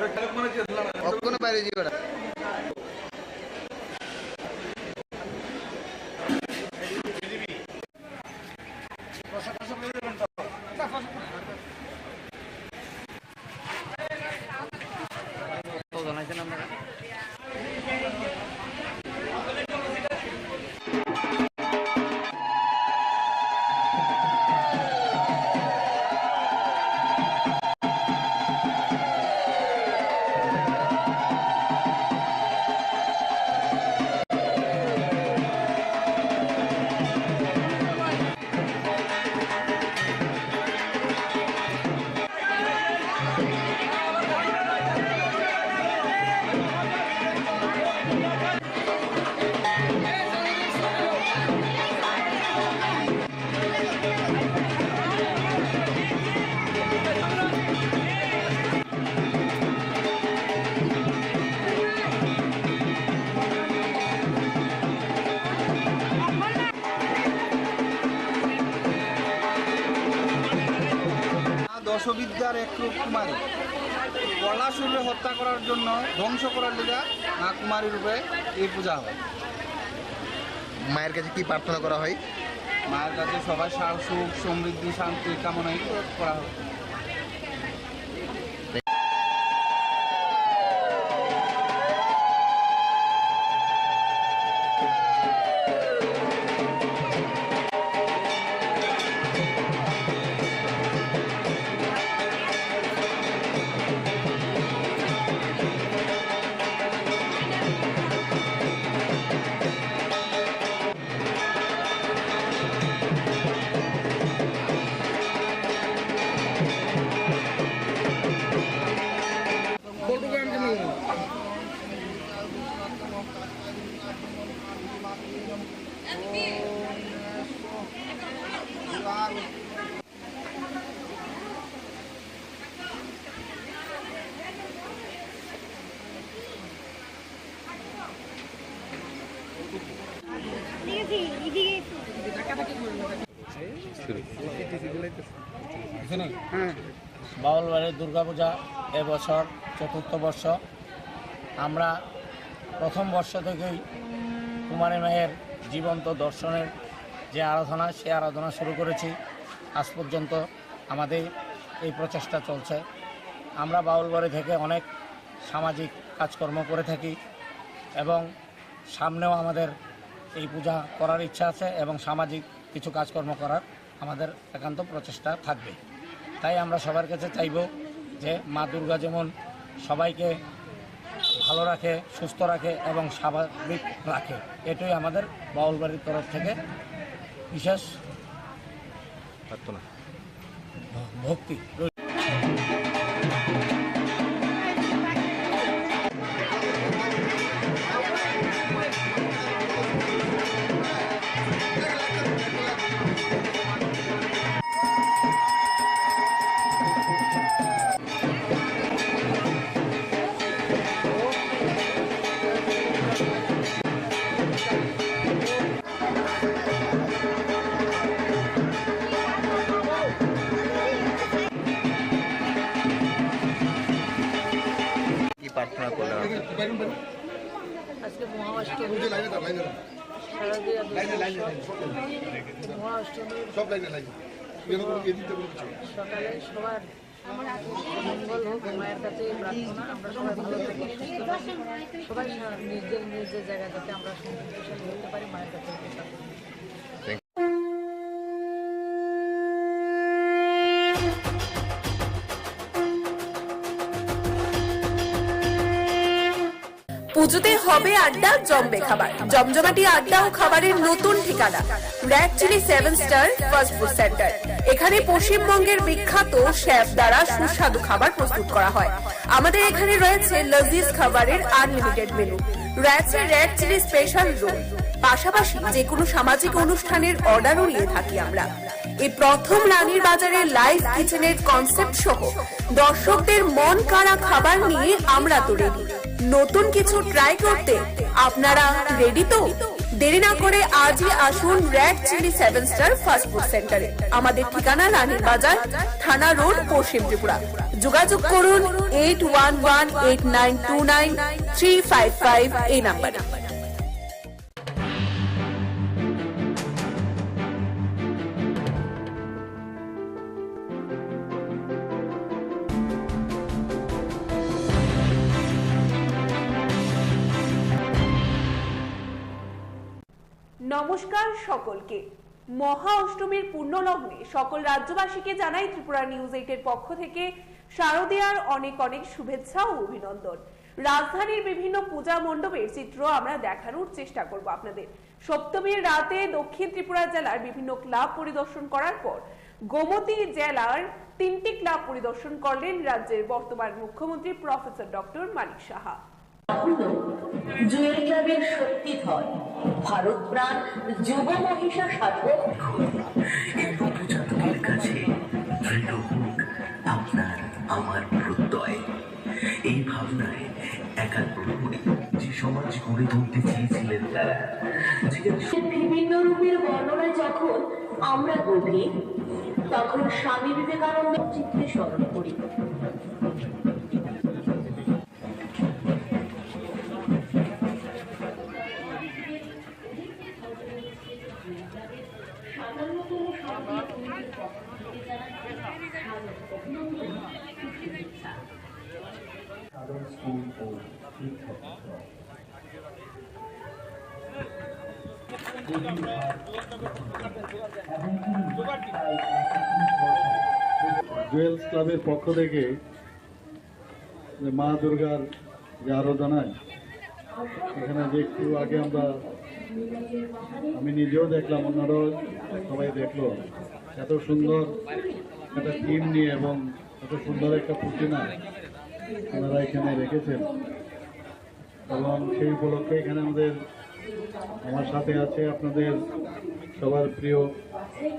কখনো বাইরে যাবে না। দশবিদ্যার এক রূপ কুমারী কলাসুরে হত্যা করার জন্য ধ্বংস করার লিগা কুমারী রূপে এই পূজা হয়। মায়ের কাছে কি প্রার্থনা করা হয়? মায়ের কাছে সবাই সুখ সমৃদ্ধি শান্তি কামনাই করা হয়। বাউলবাড়ির দুর্গাপূজা এবছর ৪র্থ বর্ষ। আমরা প্রথম বর্ষ থেকেই কুমারী মায়ের জীবন্ত দর্শনের যে আরাধনা, সে আরাধনা শুরু করেছি। আজ পর্যন্ত আমাদের এই প্রচেষ্টা চলছে। আমরা বাউলবাড়ি থেকে অনেক সামাজিক কাজকর্ম করে থাকি এবং সামনেও আমাদের এই পূজা করার ইচ্ছা আছে এবং সামাজিক কিছু কাজকর্ম করার আমাদের একান্ত প্রচেষ্টা থাকবে। তাই আমরা সবার কাছে চাইব যে মা দুর্গা যেমন সবাইকে ভালো রাখে, সুস্থ রাখে এবং স্বাভাবিক রাখে, এটাই আমাদের বাউলবাড়ির তরফ থেকে বিশেষ প্রার্থনা ভক্তি। প্রার্থনা করলাম আজকে মহাষ্টমী, শারদীয়া মহাষ্টমীর সকালে সবার মঙ্গল হোক, মায়ের কাছে প্রার্থনা। আমরা সবাই ভালো থাকি, সুস্থ থাকি, সবাই নিজের নিজের জায়গা যাতে আমরা সমৃদ্ধশালী হতে পারি, মায়ের কাছে প্রার্থনা। পুজোতে হবে আড্ডা, জমবে খাবার, জমজমাটি আড্ডা ও খাবারের নতুন ঠিকানা red chilli 7 star fast food centre. এখানে পশ্চিমবঙ্গের বিখ্যাত শেফ দ্বারা সুস্বাদু খাবার প্রস্তুত করা হয়। আমাদের এখানে রয়েছে লজিজ খাবারের আনলিমিটেড মেনু, রয়েছে রেড চিলি স্পেশাল রোল, পাশাপাশি যে কোনো সামাজিক অনুষ্ঠানের অর্ডারও নিয়ে থাকি আমরা। এই প্রথম রানীর বাজারে লাইভ কিচেনের কনসেপ্ট সহ দর্শকদের মন কাড়া খাবার নিয়ে আমরা তো রেডি। নতুন কিছু ট্রাই করতে আপনারা রেডি তো? দেরি না করে আজই আসুন red chilli 7 star fast food সেন্টারে। আমাদের ঠিকানা রানীর বাজার, থানা রোড, পশ্চিম ত্রিপুরা। যোগাযোগ করুন 8118929355 এই নাম্বারে। নমস্কার সকলকে। মহা অষ্টমীর পুণ্যলগ্নে সকল রাজ্যবাসীকে জানাই ত্রিপুরা নিউজ 8 এর পক্ষ থেকে শারদীয়ার অনেক অনেক শুভেচ্ছা ও অভিনন্দন। রাজধানীর বিভিন্ন পূজা মণ্ডপের চিত্র আমরা দেখানোর চেষ্টা করব আপনাদের। সপ্তমীর রাতে দক্ষিণ ত্রিপুরা জেলার বিভিন্ন ক্লাব পরিদর্শন করার পর গোমতী জেলার 3টি ক্লাব পরিদর্শন করলেন রাজ্যের বর্তমান মুখ্যমন্ত্রী প্রফেসর ডক্টর মানিক সাহা। জুয়েল ক্লাবের শক্তিধর ভারত প্রাণ যুব মহিষা সাধক এই নবজাতকের কাছে দৃঢ় হোক আপনার আমার প্রত্যয়। এই ভাবনায় একাগ্র হয়ে যে সমাজ গড়ে তুলতে চেয়েছিলেন তারা, বিভিন্ন রূপের বর্ণনা যখন আমরা গভীর, তখন স্বামী বিবেকানন্দ চিত্তে স্মরণ করি। জুয়েলস ক্লাবের পক্ষ থেকে যে মা দুর্গার যে আরাধনায় এখানে যে একটু আগে আমি নিজেও দেখলাম, অন্যরাও সবাই দেখলো, এত সুন্দর একটা টিম নিয়ে এবং এত সুন্দর একটা প্রতিমা ওনারা এখানে রেখেছেন। এবং সেই উপলক্ষে এখানে আমার সাথে আছে আপনাদের সবার প্রিয়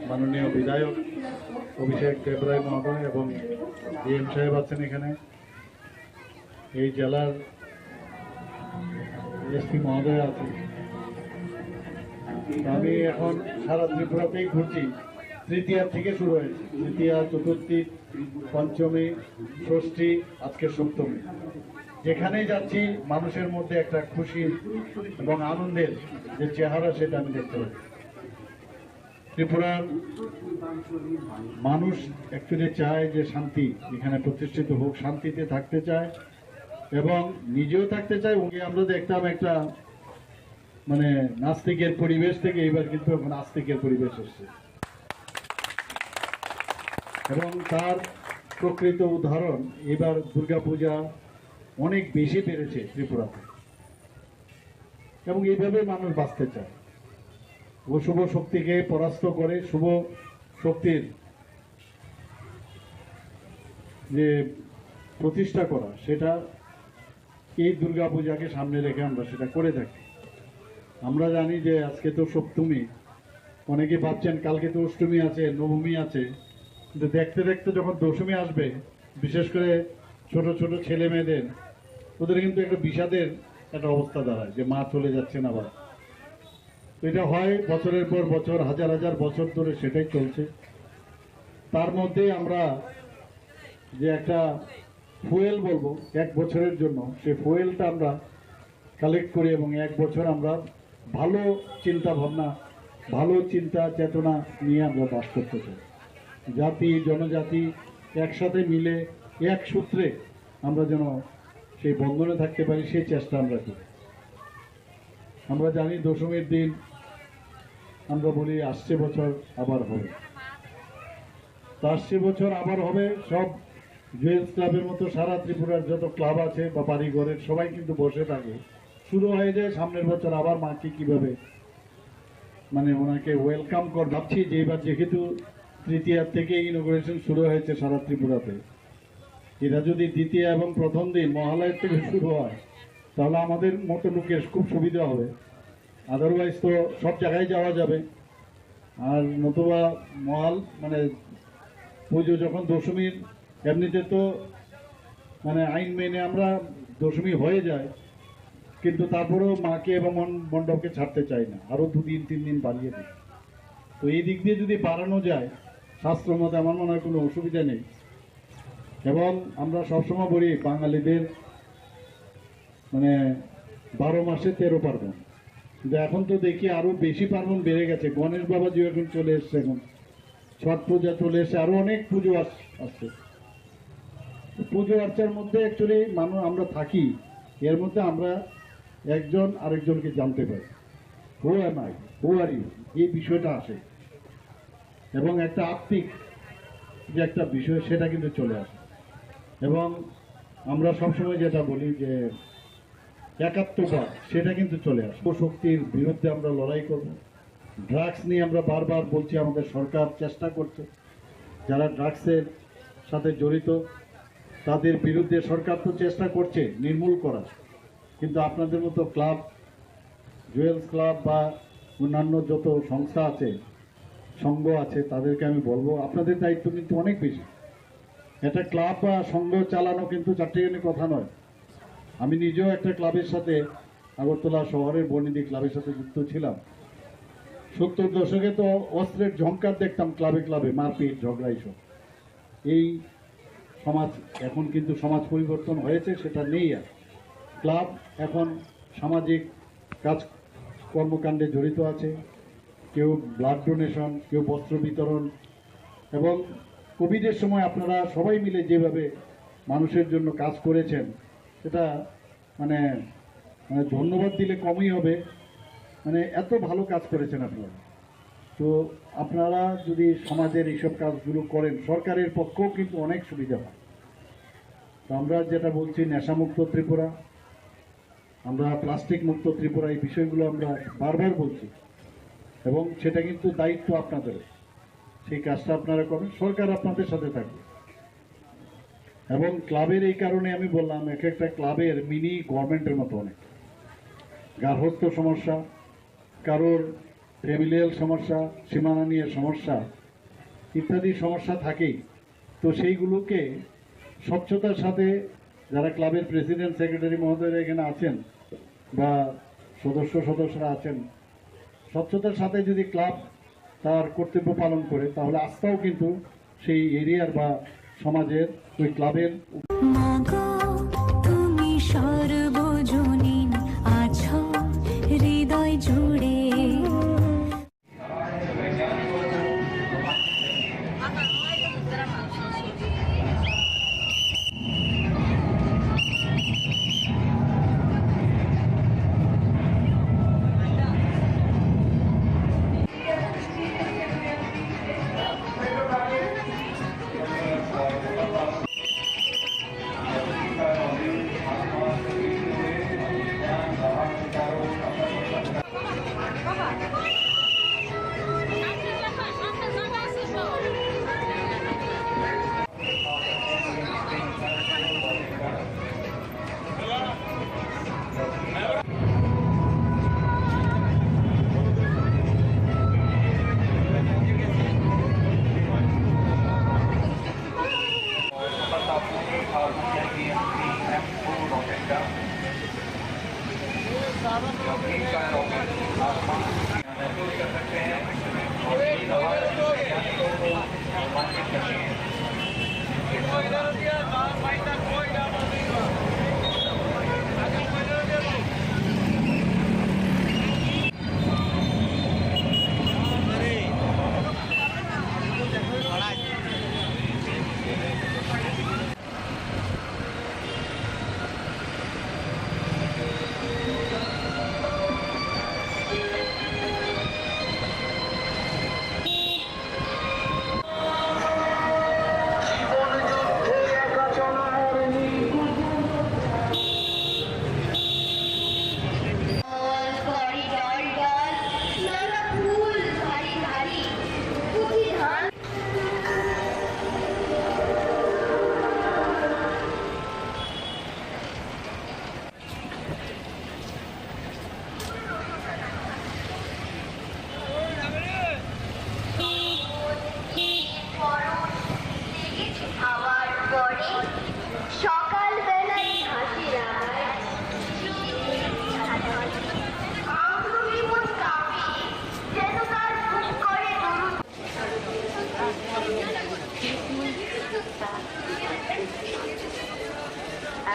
মাননীয় বিধায়ক অভিষেক দেবরায় মহোদয় এবং ডিএম সাহেব আছেন এখানে, এই জেলার এসপি মহোদয় আছেন। আমি এখন সারা ত্রিপুরাতেই ঘুরছি। তৃতীয়া থেকে শুরু হয়েছে, তৃতীয়া, চতুর্থী, পঞ্চমী, ষষ্ঠী, আজকে সপ্তমী। যেখানেই যাচ্ছি মানুষের মধ্যে একটা খুশি এবং আনন্দের যে চেহারা সেটা আমি দেখতে পাচ্ছি। ত্রিপুরার মানুষ অ্যাকচুয়ালি চায় যে শান্তি এখানে প্রতিষ্ঠিত হোক, শান্তিতে থাকতে চায় এবং নিজেও থাকতে চায়। আমরা দেখতাম একটা নাস্তিকের পরিবেশ থেকে এবার কিন্তু নাস্তিকের পরিবেশ এসছে এবং তার প্রকৃত উদাহরণ এবার দুর্গাপূজা অনেক বেশি বেড়েছে ত্রিপুরাতে এবং এইভাবে মানুষ বাঁচতে চায়। অশুভ শক্তিকে পরাস্ত করে শুভ শক্তির যে প্রতিষ্ঠা করা, সেটা এই দুর্গাপূজাকে সামনে রেখে আমরা সেটা করে থাকি। আমরা জানি যে আজকে তো সপ্তমী, অনেকে ভাবছেন কালকে তো অষ্টমী আছে, নবমী আছে, কিন্তু দেখতে দেখতে যখন দশমী আসবে, বিশেষ করে ছোট ছোট ছেলে মেয়েদের, ওদের কিন্তু একটা বিষাদের একটা অবস্থা দাঁড়ায় যে মা চলে যাচ্ছে না। আবার এটা হয় বছরের পর বছর, হাজার হাজার বছর ধরে সেটাই চলছে। তার মধ্যে আমরা যে একটা ফুয়েল বলবো 1 বছরের জন্য, সেই ফুয়েলটা আমরা কালেক্ট করি এবং 1 বছর আমরা ভালো চিন্তা ভাবনা, ভালো চিন্তা চেতনা নিয়ে আমরা বাস করতে চাই। জাতি জনজাতি একসাথে মিলে এক সূত্রে আমরা যেন সেই বন্ধনে থাকতে পারি, সেই চেষ্টা আমরা করি। আমরা জানি দশমীর দিন আমরা বলি আসছে বছর আবার হবে, তো আসছে বছর আবার হবে। সব জুয়েলস ক্লাবের মতো সারা ত্রিপুরার যত ক্লাব আছে বা বাড়িঘরের সবাই কিন্তু বসে থাকে, শুরু হয়ে যায় সামনের বছর আবার মাকে কিভাবে ওনাকে ওয়েলকাম কর। ভাবছি যে এবার যেহেতু তৃতীয়া থেকে ইনোগ্রেশন শুরু হয়েছে সারা ত্রিপুরাতে, এটা যদি দ্বিতীয় এবং প্রথম দিন মহালয়ের থেকে শুরু হয় তাহলে আমাদের মতো লোকের খুব সুবিধা হবে। আদারওয়াইজ তো সব জায়গায় যাওয়া যাবে, আর নতুবা পুজো যখন দশমীর, এমনিতে তো আইন মেনে আমরা দশমী হয়ে যায়, কিন্তু তারপরেও মাকে এবং মণ্ডপকে ছাড়তে চাই না, আরও 2-3 দিন বাড়িয়ে দিই। তো এই দিক দিয়ে যদি বাড়ানো যায় শাস্ত্র মতে আমার মনে হয় কোনো অসুবিধা নেই। এবং আমরা সবসময় বলি বাঙালিদের মানে 12 মাসে 13 পার্বণ, কিন্তু এখন তো দেখি আরও বেশি পার্বণ বেড়ে গেছে। গণেশ বাবাজি এখন চলে এসছে, এখন ছট পূজা চলে এসছে, আরও অনেক পুজো আসছে। পুজো আর্চার মধ্যে অ্যাকচুয়ালি আমরা থাকি, এর মধ্যে আমরা একজন আরেকজনকে জানতে পারি, who am I, who are you, এই বিষয়টা আসে। এবং একটা আত্মিক যে একটা বিষয় সেটা কিন্তু চলে আসে। এবং আমরা সবসময় যেটা বলি যে একাত্মবাদ, সেটা কিন্তু চলে আসে। শক্তির বিরুদ্ধে আমরা লড়াই করব। ড্রাগস নিয়ে আমরা বারবার বলছি, আমাদের সরকার চেষ্টা করছে, যারা ড্রাগসের সাথে জড়িত তাদের বিরুদ্ধে সরকার তো চেষ্টা করছে নির্মূল করার। কিন্তু আপনাদের মতো ক্লাব, জুয়েলস ক্লাব বা অন্যান্য যত সংস্থা আছে, সংঘ আছে, তাদেরকে আমি বলবো আপনাদের দায়িত্ব কিন্তু অনেক বেশি। একটা ক্লাব বা সংঘ চালানো কিন্তু চারটিখানি কথা নয়। আমি নিজেও একটা ক্লাবের সাথে, আগরতলা শহরের বর্ণিদি ক্লাবের সাথে যুক্ত ছিলাম। 70 দশকে তো অস্ত্রের ঝংকার দেখতাম ক্লাবে ক্লাবে, মারপিট, ঝগড়া এইসব। এই সমাজ এখন কিন্তু সমাজ পরিবর্তন হয়েছে, সেটা নেই আর। ক্লাব এখন সামাজিক কাজ কর্মকাণ্ডে জড়িত আছে, কেউ ব্লাড ডোনেশন, কেউ বস্ত্র বিতরণ। এবং কোভিডের সময় আপনারা সবাই মিলে যেভাবে মানুষের জন্য কাজ করেছেন, সেটা মানে ধন্যবাদ দিলে কমই হবে। মানে এত ভালো কাজ করেছেন আপনারা। তো আপনারা যদি সমাজের এইসব কাজগুলো করেন, সরকারের পক্ষেও কিন্তু অনেক সুবিধা হয়। তো আমরা যেটা বলছি নেশামুক্ত ত্রিপুরা, আমরা প্লাস্টিক মুক্ত ত্রিপুরা, এই বিষয়গুলো আমরা বারবার বলছি। এবং সেটা কিন্তু দায়িত্ব আপনাদের, সেই কাজটা আপনারা করেন, সরকার আপনাদের সাথে থাকবে। এবং ক্লাবের এই কারণে আমি বললাম, এক একটা ক্লাবের মিনি গভর্নমেন্টের মতো অনেক গার্হস্থ্য সমস্যা, কারোর ফ্যামিলিয়াল সমস্যা, সীমানা নিয়ে সমস্যা ইত্যাদি সমস্যা থাকেই। তো সেইগুলোকে স্বচ্ছতার সাথে যারা ক্লাবের প্রেসিডেন্ট, সেক্রেটারি মহোদয়রা এখানে আছেন বা সদস্যরা আছেন, স্বচ্ছতার সাথে যদি ক্লাব তার কর্তব্য পালন করে, তাহলে আস্থাও কিন্তু সেই এরিয়ার বা সমাজের ওই ক্লাবের। তুমি সর্বজনীন আছো হৃদয় জুড়ে।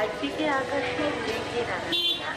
একদিকে আকাশে মেঘের আনাগোনা।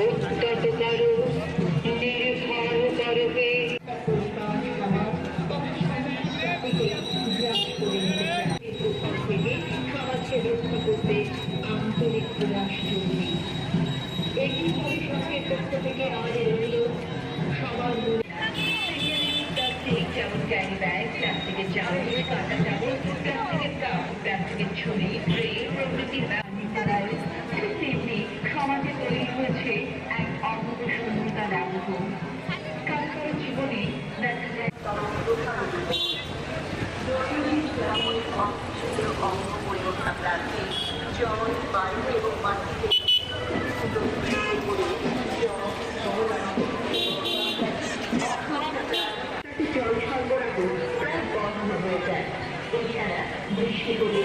উত্তর করো নির্ভর করবে সমাজকে রক্ষা করতে আন্তরিক প্রয়াস জরুরি। একটি পরিষদের পক্ষ থেকে আমাদের অনুরোধ সবার প্লাস্টিক যেমন ক্যারি ব্যাগ, প্লাস্টিকের চামচ, কাঁটা চামচ, প্লাস্টিকের কাপ, প্লাস্টিকের ছুরি, ট্রে প্রভৃতি ঠিক তেমনি সমাজে তৈরি হয়েছে এক অদ্ভুত শূন্যতার আবহ। কারো জীবনে দেখা যায় অঙ্গ পরিরক্ষা প্রার্থী জল, বায়ু এবং মাটিতে জল সরবরাহ প্রায় বন্ধ হয়ে যায়। এছাড়া বৃষ্টি হলে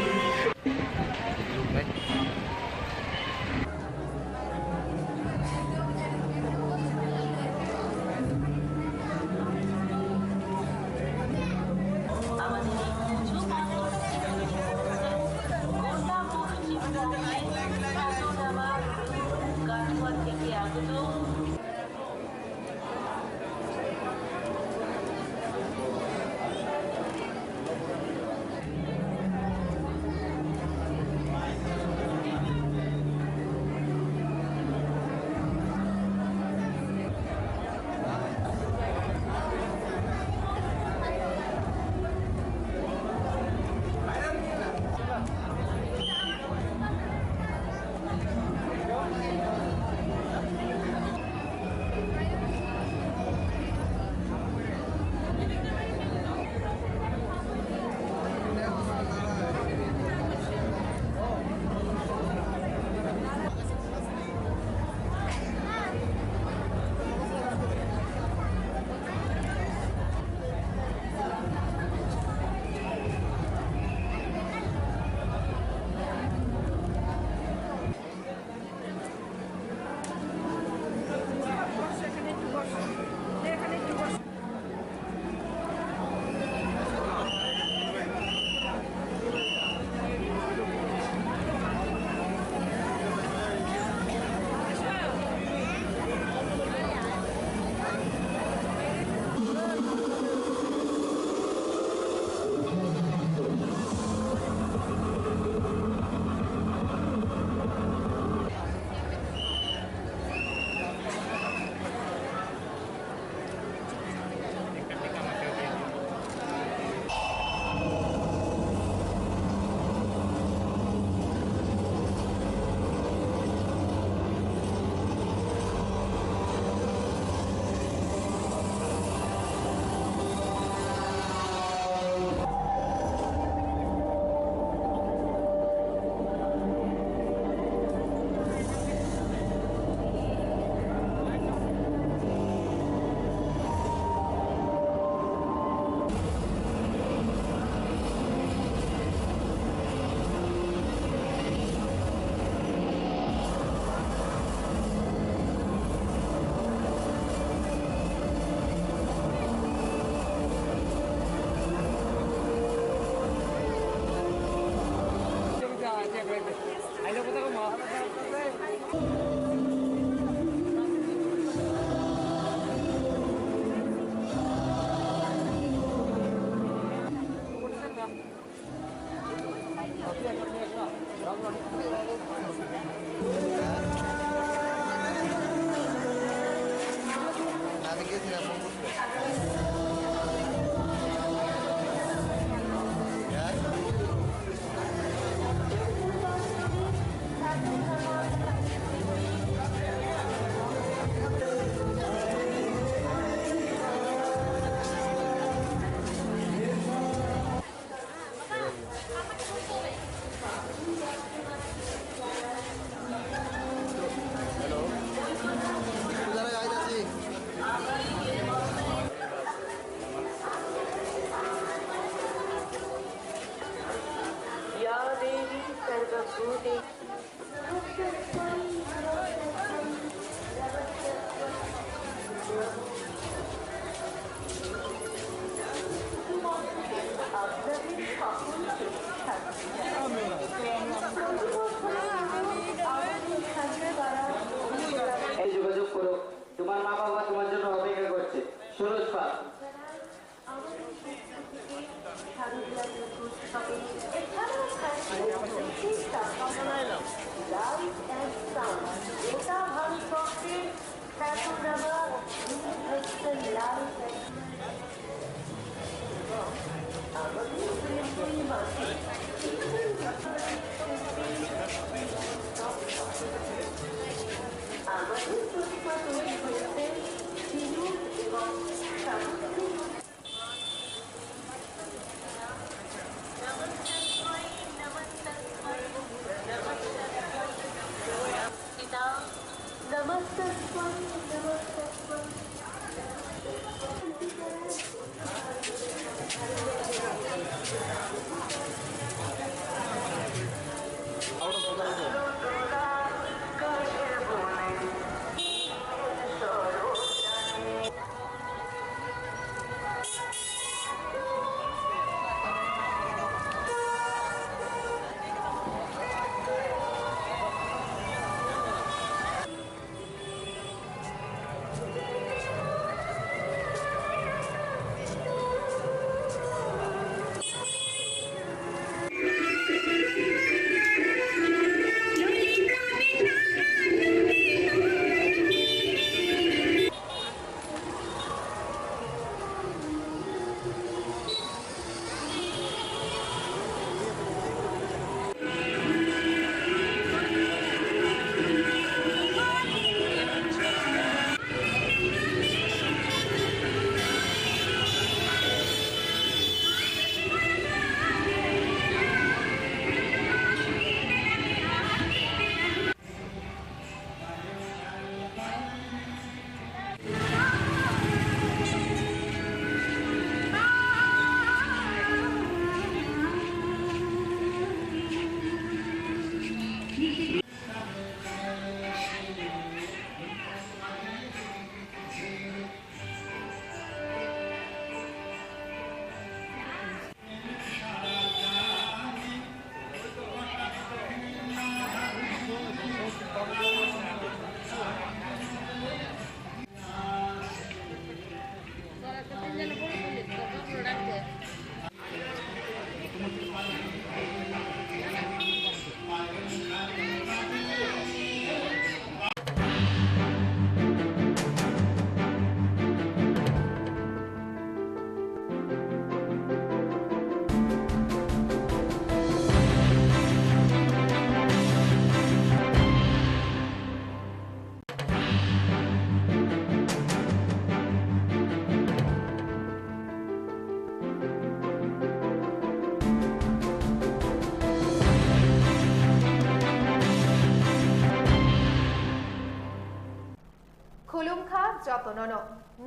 যতনন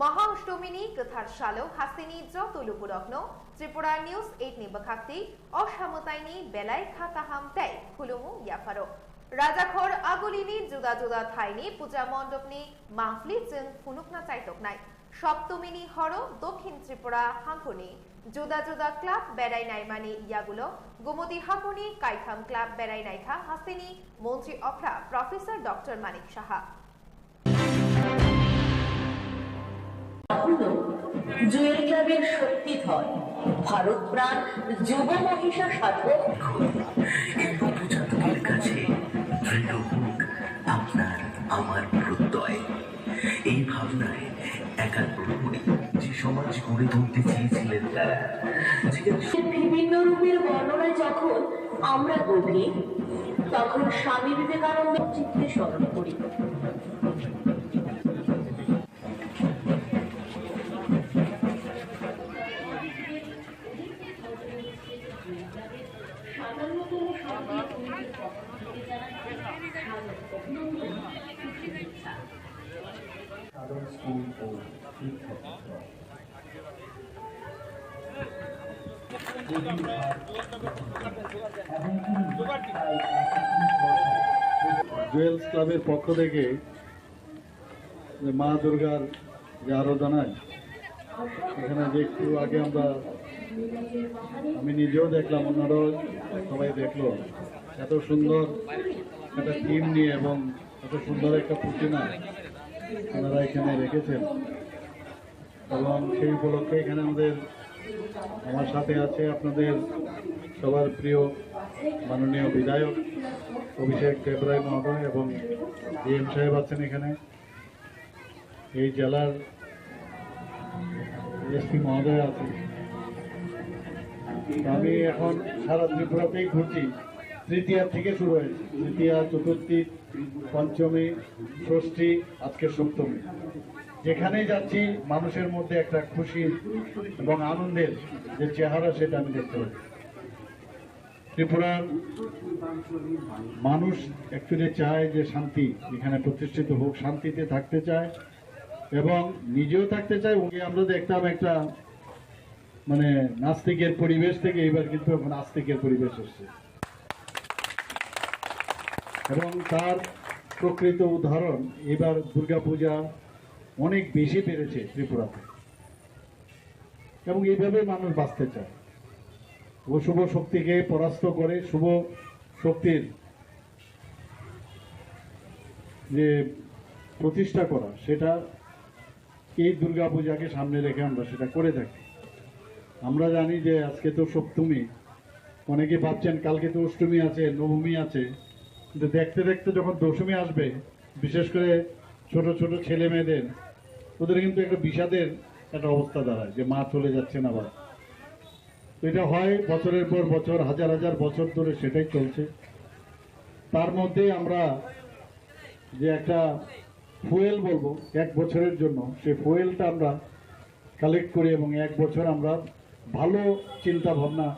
মহাअष्टमीनी कथार सालो हासिनी जतलुपुरग्न त्रिपुरा न्यूज 8 नि बखाक्ति असामताइनी बेलाय खाताहाम ताई खुलुमु याफारो राजाखर आगुलिनी जुदा जुदा थाइनी पूजा मण्डपनी माहफिली जों फुनुकना चाइतकनाय सप्तमीनी हरो दक्षिण त्रिपुरा हांखनि जुदा जुदा क्लाब बेरायनाय मानी यागुलो गोमती हांखनि काइथाम क्लाब बेरायनायखा हासिनी मंत्री अफ्रा प्रोफेसर डॉक्टर मानिक साहा জুয়েল ক্লাবের শক্তিধর ভারত প্রাণ যুব মহিষা সাধক এই নবজাতকের কাছে দৃঢ় হোক আপনার আমার প্রত্যয়। এই ভাবনায় একাগ্র হয়ে যে সমাজ গড়ে তুলতে চেয়েছিলেন তারা বিভিন্ন রূপের বর্ণনায় যখন আমরা গভীর তখন স্বামী বিবেকানন্দের চিত্তে স্মরণ করি। জুয়েলস ক্লাবের পক্ষ থেকে মা দুর্গার যে আরাধনায় এখানে যে একটু আগে আমি নিজেও দেখলাম, অন্যরাও সবাই দেখলো, এত সুন্দর একটা থিম নিয়ে এবং এত সুন্দর একটা প্রতিমা ওনারা এখানে রেখেছেন এবং সেই উপলক্ষে এখানে আমার সাথে আছে আপনাদের সবার প্রিয় মাননীয় বিধায়ক অভিষেক দেবরায় মহোদয় এবং ডিএম সাহেব আছেন এখানে, এই জেলার এসপি মহোদয় আছেন। আমি এখন সারা ত্রিপুরাতেই ঘুরছি, তৃতীয়া থেকে শুরু হয়েছে, তৃতীয়া চতুর্থী পঞ্চমী, ষষ্ঠী, আজকে সপ্তমী। যেখানেই যাচ্ছি মানুষের মধ্যে একটা খুশি এবং আনন্দের যে চেহারা সেটা আমি দেখতে পাচ্ছি। ত্রিপুরার মানুষ অ্যাকচুয়ালি চায় যে শান্তি এখানে প্রতিষ্ঠিত হোক, শান্তিতে থাকতে চায় এবং নিজেও থাকতে চায়। আমরা দেখতাম একটা মানে নাস্তিকের পরিবেশ থেকে এবার কিন্তু এখন আস্তিকের পরিবেশ এসছে এবং তার প্রকৃত উদাহরণ এবার দুর্গাপূজা অনেক বেশি বেড়েছে ত্রিপুরাতে এবং এইভাবে মানুষ বাঁচতে চায়। অশুভ শক্তিকে পরাস্ত করে শুভ শক্তির যে প্রতিষ্ঠা করা, সেটা এই দুর্গাপূজাকে সামনে রেখে আমরা সেটা করে থাকি। আমরা জানি যে আজকে তো সপ্তমী, অনেকে ভাবছেন কালকে তো অষ্টমী আছে, নবমী আছে, কিন্তু দেখতে দেখতে যখন দশমী আসবে, বিশেষ করে ছোট ছোট ছেলে মেয়েদের, ওদের কিন্তু একটা বিষাদের একটা অবস্থা দাঁড়ায় যে মা চলে যাচ্ছে না। আবার এটা হয় বছরের পর বছর, হাজার হাজার বছর ধরে সেটাই চলছে। তার মধ্যে আমরা যে একটা ফুয়েল বলবো এক বছরের জন্য, সেই ফুয়েলটা আমরা কালেক্ট করি এবং এক বছর আমরা ভালো চিন্তা ভাবনা,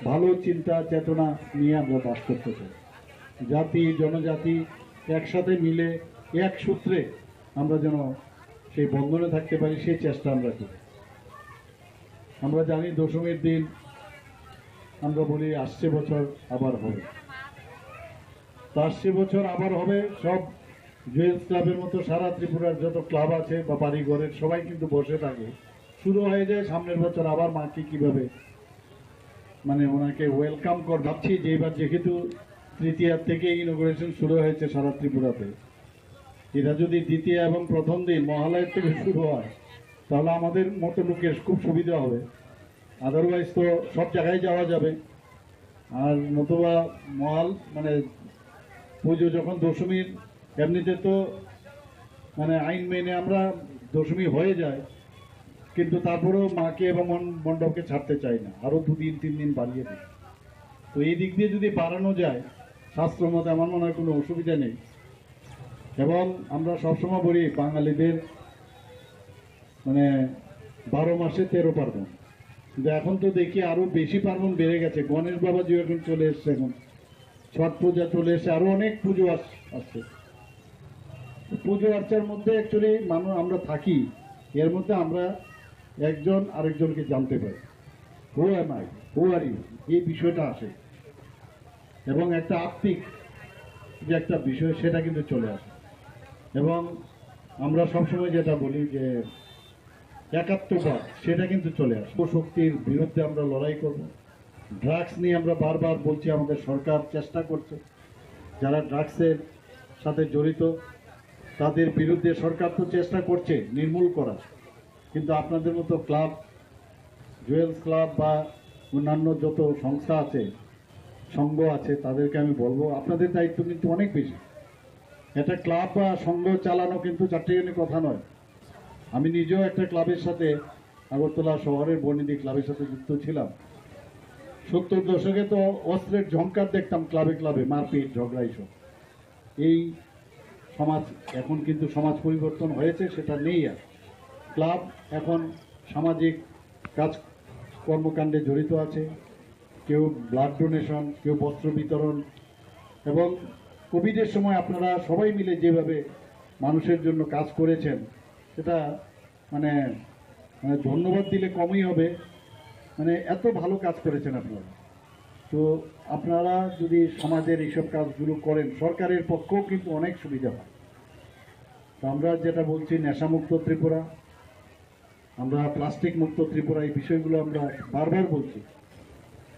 ভালো চিন্তা চেতনা নিয়ে আমরা বাস করতে চাই। জাতি জনজাতি একসাথে মিলে এক সূত্রে আমরা যেন সেই বন্ধনে থাকতে পারি, সেই চেষ্টা আমরা করি। আমরা জানি দশমীর দিন আমরা বলি আসছে বছর আবার হবে, তো আসছে বছর আবার হবে। সব জুয়েলস ক্লাবের মতো সারা ত্রিপুরার যত ক্লাব আছে বা বাড়িঘরের সবাই কিন্তু বসে থাকে, শুরু হয়ে যায় সামনের বছর আবার মাকে কিভাবে মানে ওনাকে ওয়েলকাম কর। ভাবছি যে এবার যেহেতু তৃতীয়া থেকে ইনোগ্রেশন শুরু হয়েছে সারা ত্রিপুরাতে, এটা যদি দ্বিতীয় এবং প্রথম দিন মহালয়ের থেকে শুরু হয় তাহলে আমাদের মতো লোকের খুব সুবিধা হবে। আদারওয়াইজ তো সব জায়গায় যাওয়া যাবে, আর নতুবা মানে পুজো যখন দশমীর, এমনিতে তো মানে আইন মেনে আমরা দশমী হয়ে যায়, কিন্তু তারপরেও মাকে এবং মণ্ডপকে ছাড়তে চাই না, আরো 2 দিন 3 দিন বাড়িয়ে দিই। তো এই দিক দিয়ে যদি বাড়ানো যায় শাস্ত্র মতে আমার মনে হয় কোনো অসুবিধা নেই। এবং আমরা সবসময় বলি বাঙালিদের মানে 12 মাসে 13 পার্বণ, কিন্তু এখন তো দেখি আরো বেশি পার্বণ বেড়ে গেছে। গণেশ বাবাজি এখন চলে এসছে, এখন ছট পূজা চলে এসছে, আরো অনেক পুজো আসছে। পুজো আর্চার মধ্যে অ্যাকচুয়ালি মানুষ আমরা থাকি, এর মধ্যে আমরা একজন আরেকজনকে জানতে পারি, who am I, who are you, এই বিষয়টা আসে এবং একটা আত্মিক যে একটা বিষয় সেটা কিন্তু চলে আসে। এবং আমরা সবসময় যেটা বলি যে একাত্মবাদ, সেটা কিন্তু চলে আসে। শক্তির বিরুদ্ধে আমরা লড়াই করব। ড্রাগস নিয়ে আমরা বারবার বলছি, আমাদের সরকার চেষ্টা করছে, যারা ড্রাগসের সাথে জড়িত তাদের বিরুদ্ধে সরকার তো চেষ্টা করছে নির্মূল করার, কিন্তু আপনাদের মতো ক্লাব, জুয়েলস ক্লাব বা অন্যান্য যত সংস্থা আছে, সংঘ আছে, তাদেরকে আমি বলবো আপনাদের দায়িত্ব কিন্তু অনেক বেশি। একটা ক্লাব বা সংঘ চালানো কিন্তু চারটিখানি কথা নয়। আমি নিজেও একটা ক্লাবের সাথে, আগরতলা শহরের বর্ণিদি ক্লাবের সাথে যুক্ত ছিলাম। 70 দশকে তো অস্ত্রের ঝংকার দেখতাম ক্লাবে ক্লাবে, মারপিট ঝগড়া এইসব। এই সমাজ এখন কিন্তু সমাজ পরিবর্তন হয়েছে, সেটা নেই আর। ক্লাব এখন সামাজিক কাজ কর্মকাণ্ডে জড়িত আছে, কেউ ব্লাড ডোনেশন, কেউ বস্ত্র বিতরণ, এবং কোভিডের সময় আপনারা সবাই মিলে যেভাবে মানুষের জন্য কাজ করেছেন, সেটা মানে ধন্যবাদ দিলে কমই হবে। মানে এত ভালো কাজ করেছেন আপনারা। তো আপনারা যদি সমাজের এইসব কাজগুলো করেন, সরকারের পক্ষেও কিন্তু অনেক সুবিধা হয়। তো আমরা যেটা বলছি নেশামুক্ত ত্রিপুরা, আমরা প্লাস্টিক মুক্ত ত্রিপুরা, এই বিষয়গুলো আমরা বারবার বলছি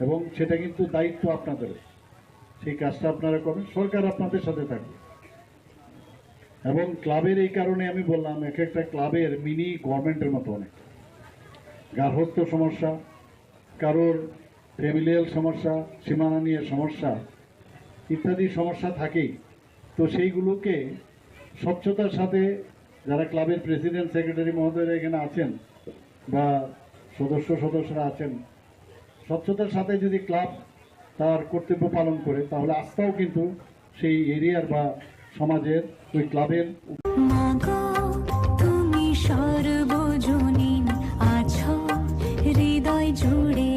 এবং সেটা কিন্তু দায়িত্ব আপনাদের। সেই কাজটা আপনারা করবেন, সরকার আপনাদের সাথে থাকবে। এবং ক্লাবের এই কারণে আমি বললাম, এক একটা ক্লাবের মিনি গভর্নমেন্টের মতো অনেক গার্হস্থ্য সমস্যা, কারোর ফ্যামিলিয়াল সমস্যা, সীমানা নিয়ে সমস্যা ইত্যাদি সমস্যা থাকেই। তো সেইগুলোকে স্বচ্ছতার সাথে যারা ক্লাবের প্রেসিডেন্ট সেক্রেটারি মহোদয়রা এখানে আছেন বা সদস্যরা আছেন, স্বচ্ছতার সাথে যদি ক্লাব তার কর্তব্য পালন করে, তাহলে আস্থাও কিন্তু সেই এরিয়ার বা সমাজের ওই ক্লাবের মাগো তুমি সর্বজনীন আছো হৃদয় জুড়ে।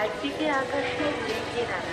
একদিকে আকাশে বৃষ্টি নানা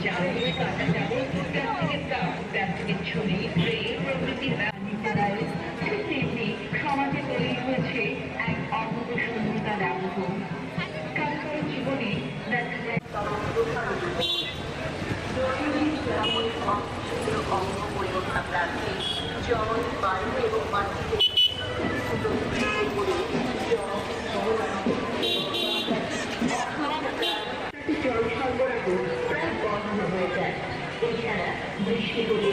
চামচ কাঁটা চামচ প্লাস্টিকের কাপ প্লাস্টিকের ছুরি ট্রে প্রভৃতি স্যানিটারাইজ ঠিক তেমনি সমাজে তৈরি হয়েছে এক অনন্ত শূন্যতার আবহ। কারো জীবনে দেখা যায় অঙ্গ পরিরক্ষা প্রার্থী জল বায়ু এবং মাটিতে জল সরবরাহ প্রায় বন্ধ হয়ে যায়। এছাড়া বৃষ্টি হলে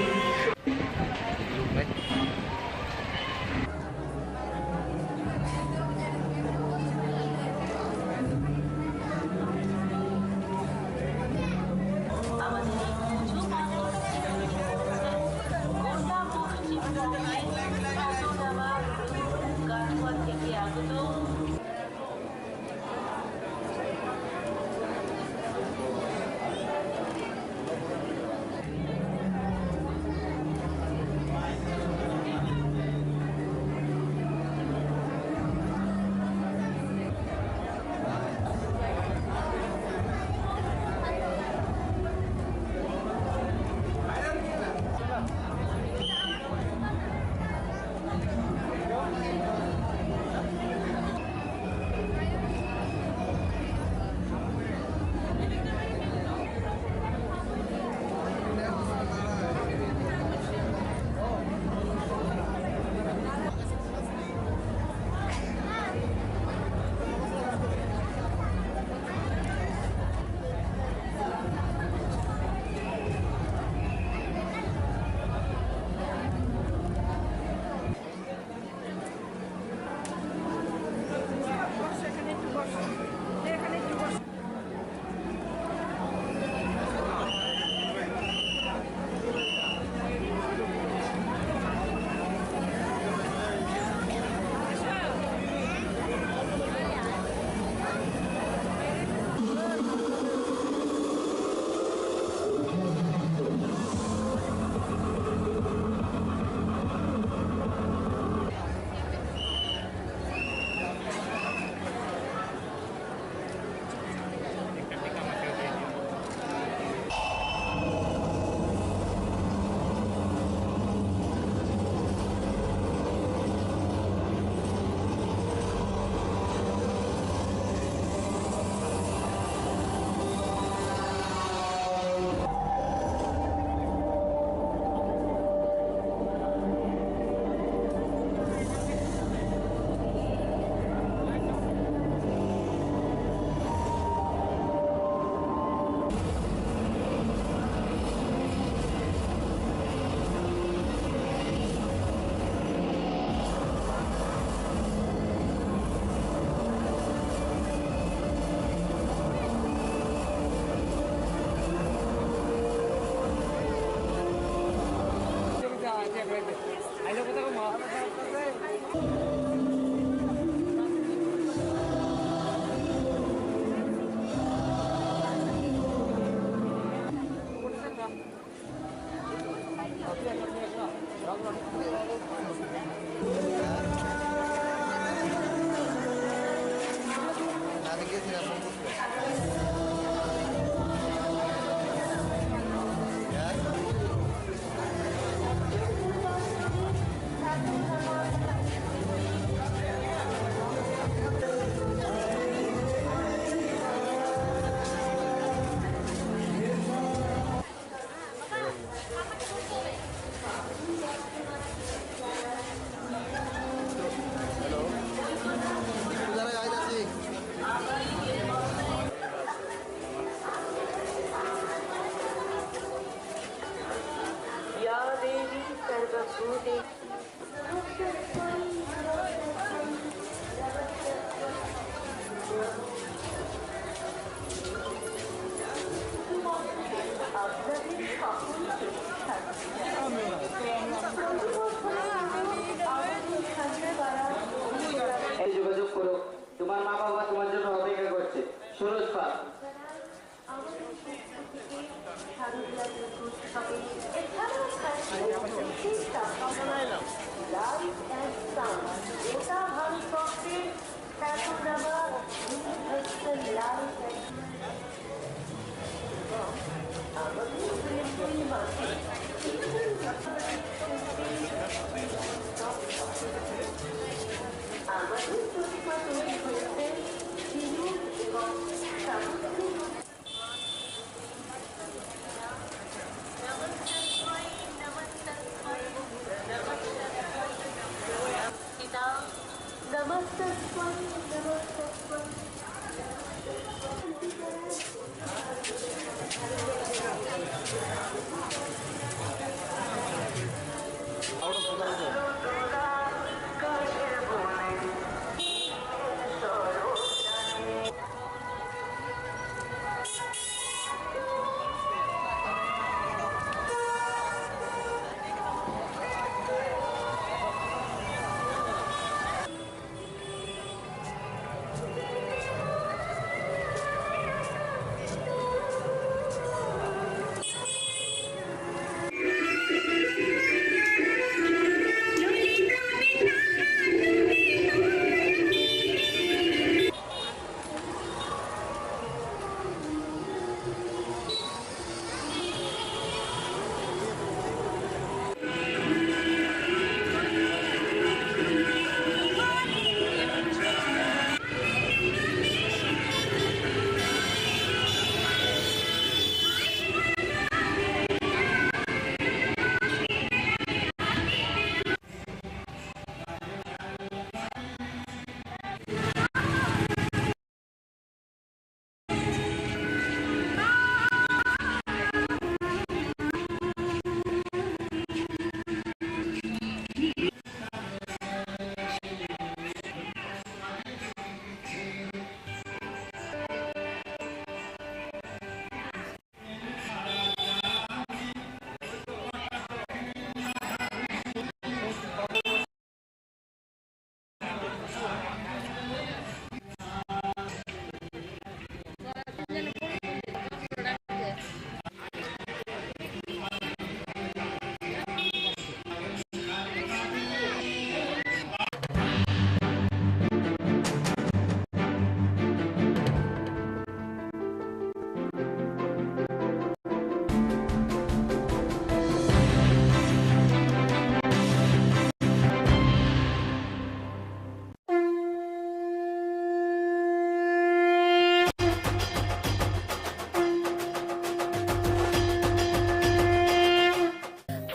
এই যোগাযোগ করো, তোমার মা বাবা তোমার জন্য অপেক্ষা করছে। সুরজ পাল। আমাদের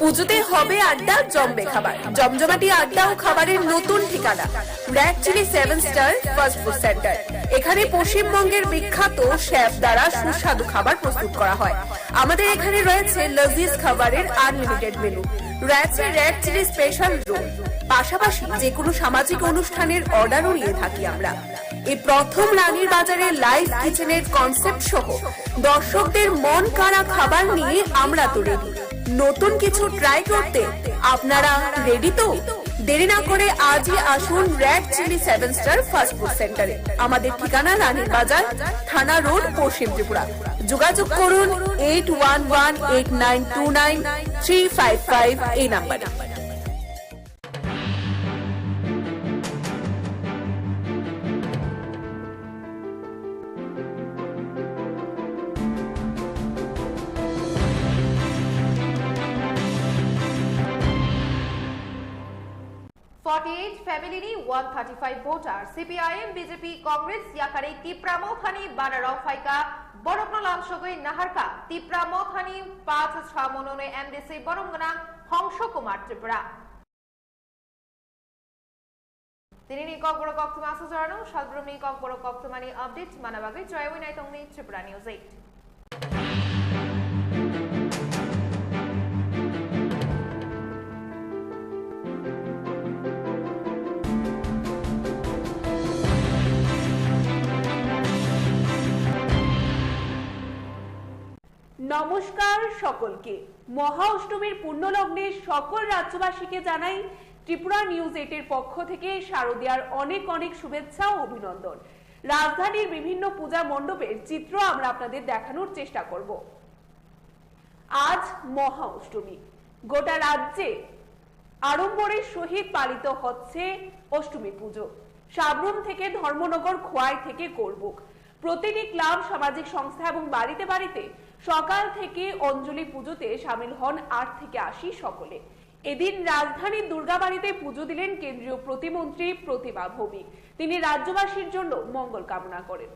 পুজোতে হবে আড্ডা, জমবে খাবার। জমজমাটি আড্ডা ও খাবারের নতুন ঠিকানা red chilli 7 star fast food centre. এখানে পশ্চিমবঙ্গের বিখ্যাত শেফ দ্বারা সুস্বাদু খাবার প্রস্তুত করা হয়। আমাদের এখানে রয়েছে লজিজ খাবারের আনলিমিটেড মেনু, রয়েছে রেড চিলি স্পেশাল রোল, পাশাপাশি যে কোনো সামাজিক অনুষ্ঠানের অর্ডারও নিয়ে থাকি আমরা। এই প্রথম রানীর বাজারে লাইভ কিচেনের কনসেপ্ট সহ দর্শকদের মন কাড়া খাবার নিয়ে আমরা তো রেডি। নতুন কিছু ট্রাই করতে আপনারা রেডি তো? দেরি না করে আজই আসুন red chilli 7 star fast food সেন্টারে। আমাদের ঠিকানা রানীর বাজার, থানা রোড, পশ্চিম ত্রিপুরা। যোগাযোগ করুন 8118929355 এই নাম্বারে। फॅमिलीनी 135 ভোটার সিপিআইএম বিজেপি কংগ্রেস याकडे तिप्रामोखानी बानाराव फायका बरकनलाम सगै नाहारका तिप्रामोखानी 5-6 मनोने एमडीसी बरमगना हंस कुमार त्रिपुरा दिनैनि ककबर कक्तमा सुजानो सालब्रमनि ककबर कक्तमानि अपडेट मानाबागै जयवै नायतंनि त्रिपुरा निउज 8। নমস্কার সকলকে। মহা অষ্টমীর পুণ্যলগ্নে সকল রাজ্যবাসীকে জানাই ত্রিপুরা নিউজ 8 এর পক্ষ থেকে শারদীয়ার অনেক অনেক শুভেচ্ছা ও অভিনন্দন। রাজধানীর বিভিন্ন পূজা মণ্ডপের চিত্র আমরা আপনাদের দেখানোর চেষ্টা করব। আজ মহা অষ্টমী। গোটা রাজ্যে আড়ম্বরের সহিত পালিত হচ্ছে অষ্টমী পুজো। সাবরুম থেকে ধর্মনগর, খোয়াই থেকে করবুক, প্রতিটি ক্লাব, সামাজিক সংস্থা এবং বাড়িতে বাড়িতে সকাল থেকে অঞ্জলি পুজোতে সামিল হন 8 থেকে 80 সকলে। এদিন রাজধানীর দুর্গাবাড়িতে পুজো দিলেন কেন্দ্রীয় প্রতিমন্ত্রী প্রতিমা ভৌমিক। তিনি রাজ্যবাসীর জন্য মঙ্গল কামনা করেন।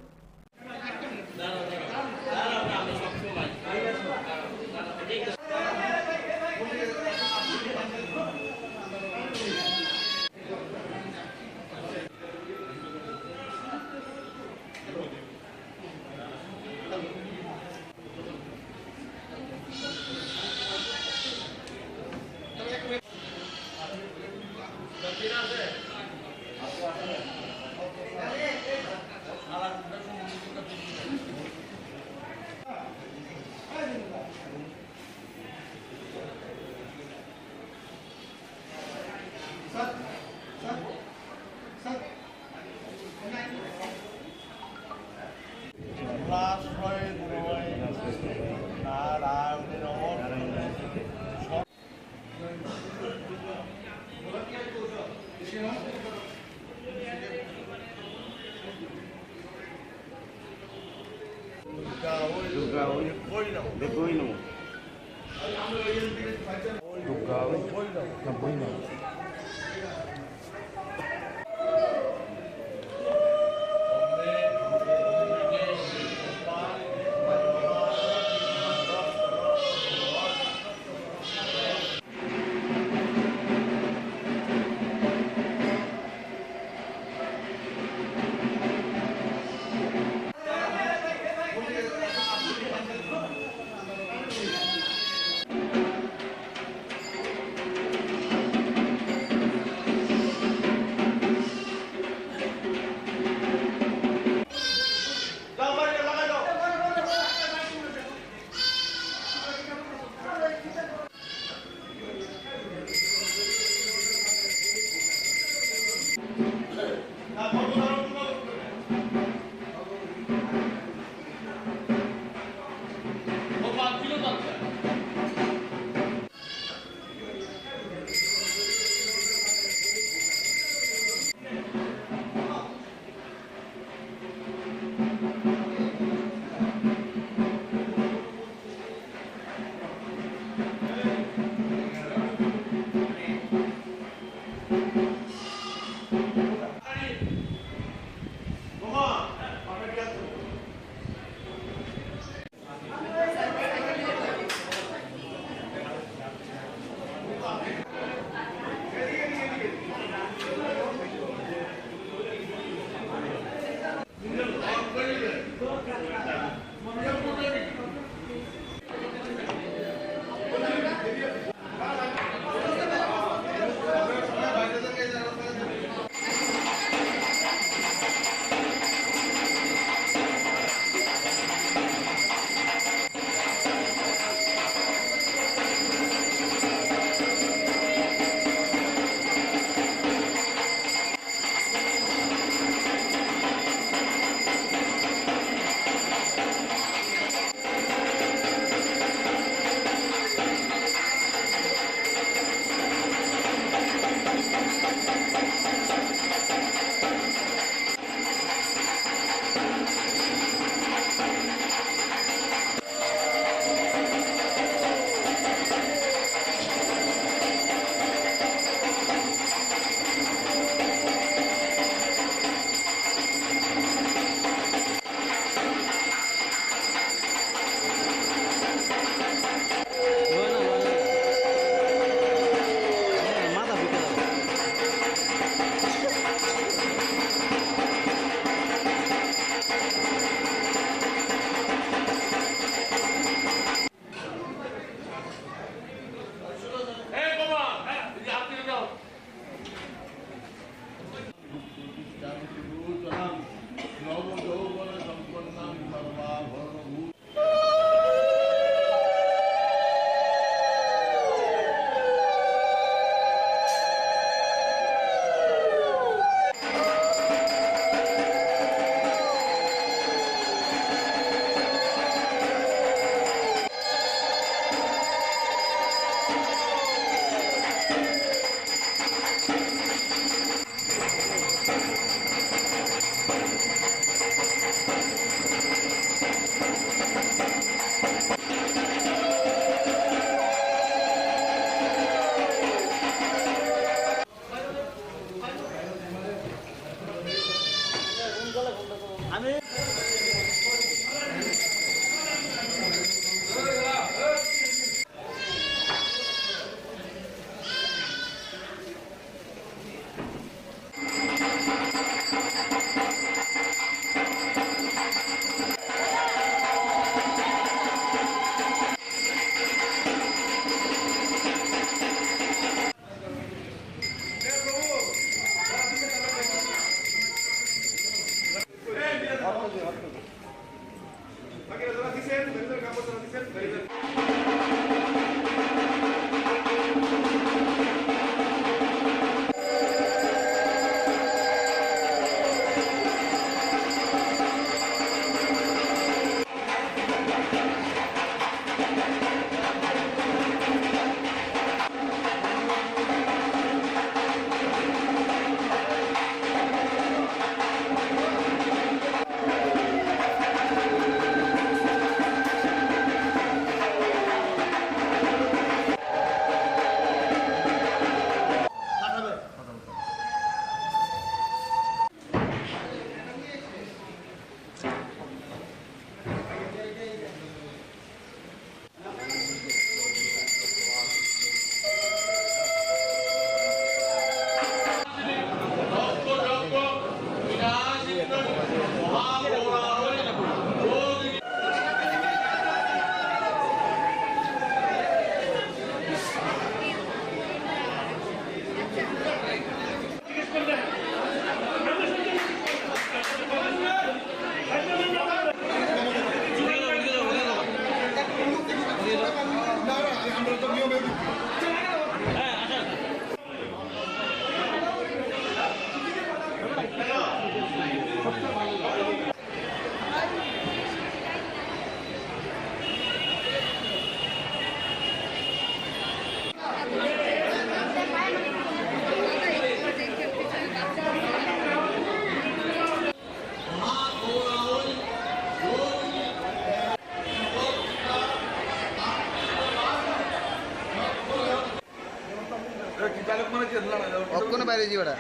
অক্ষণে বাইরে যাবে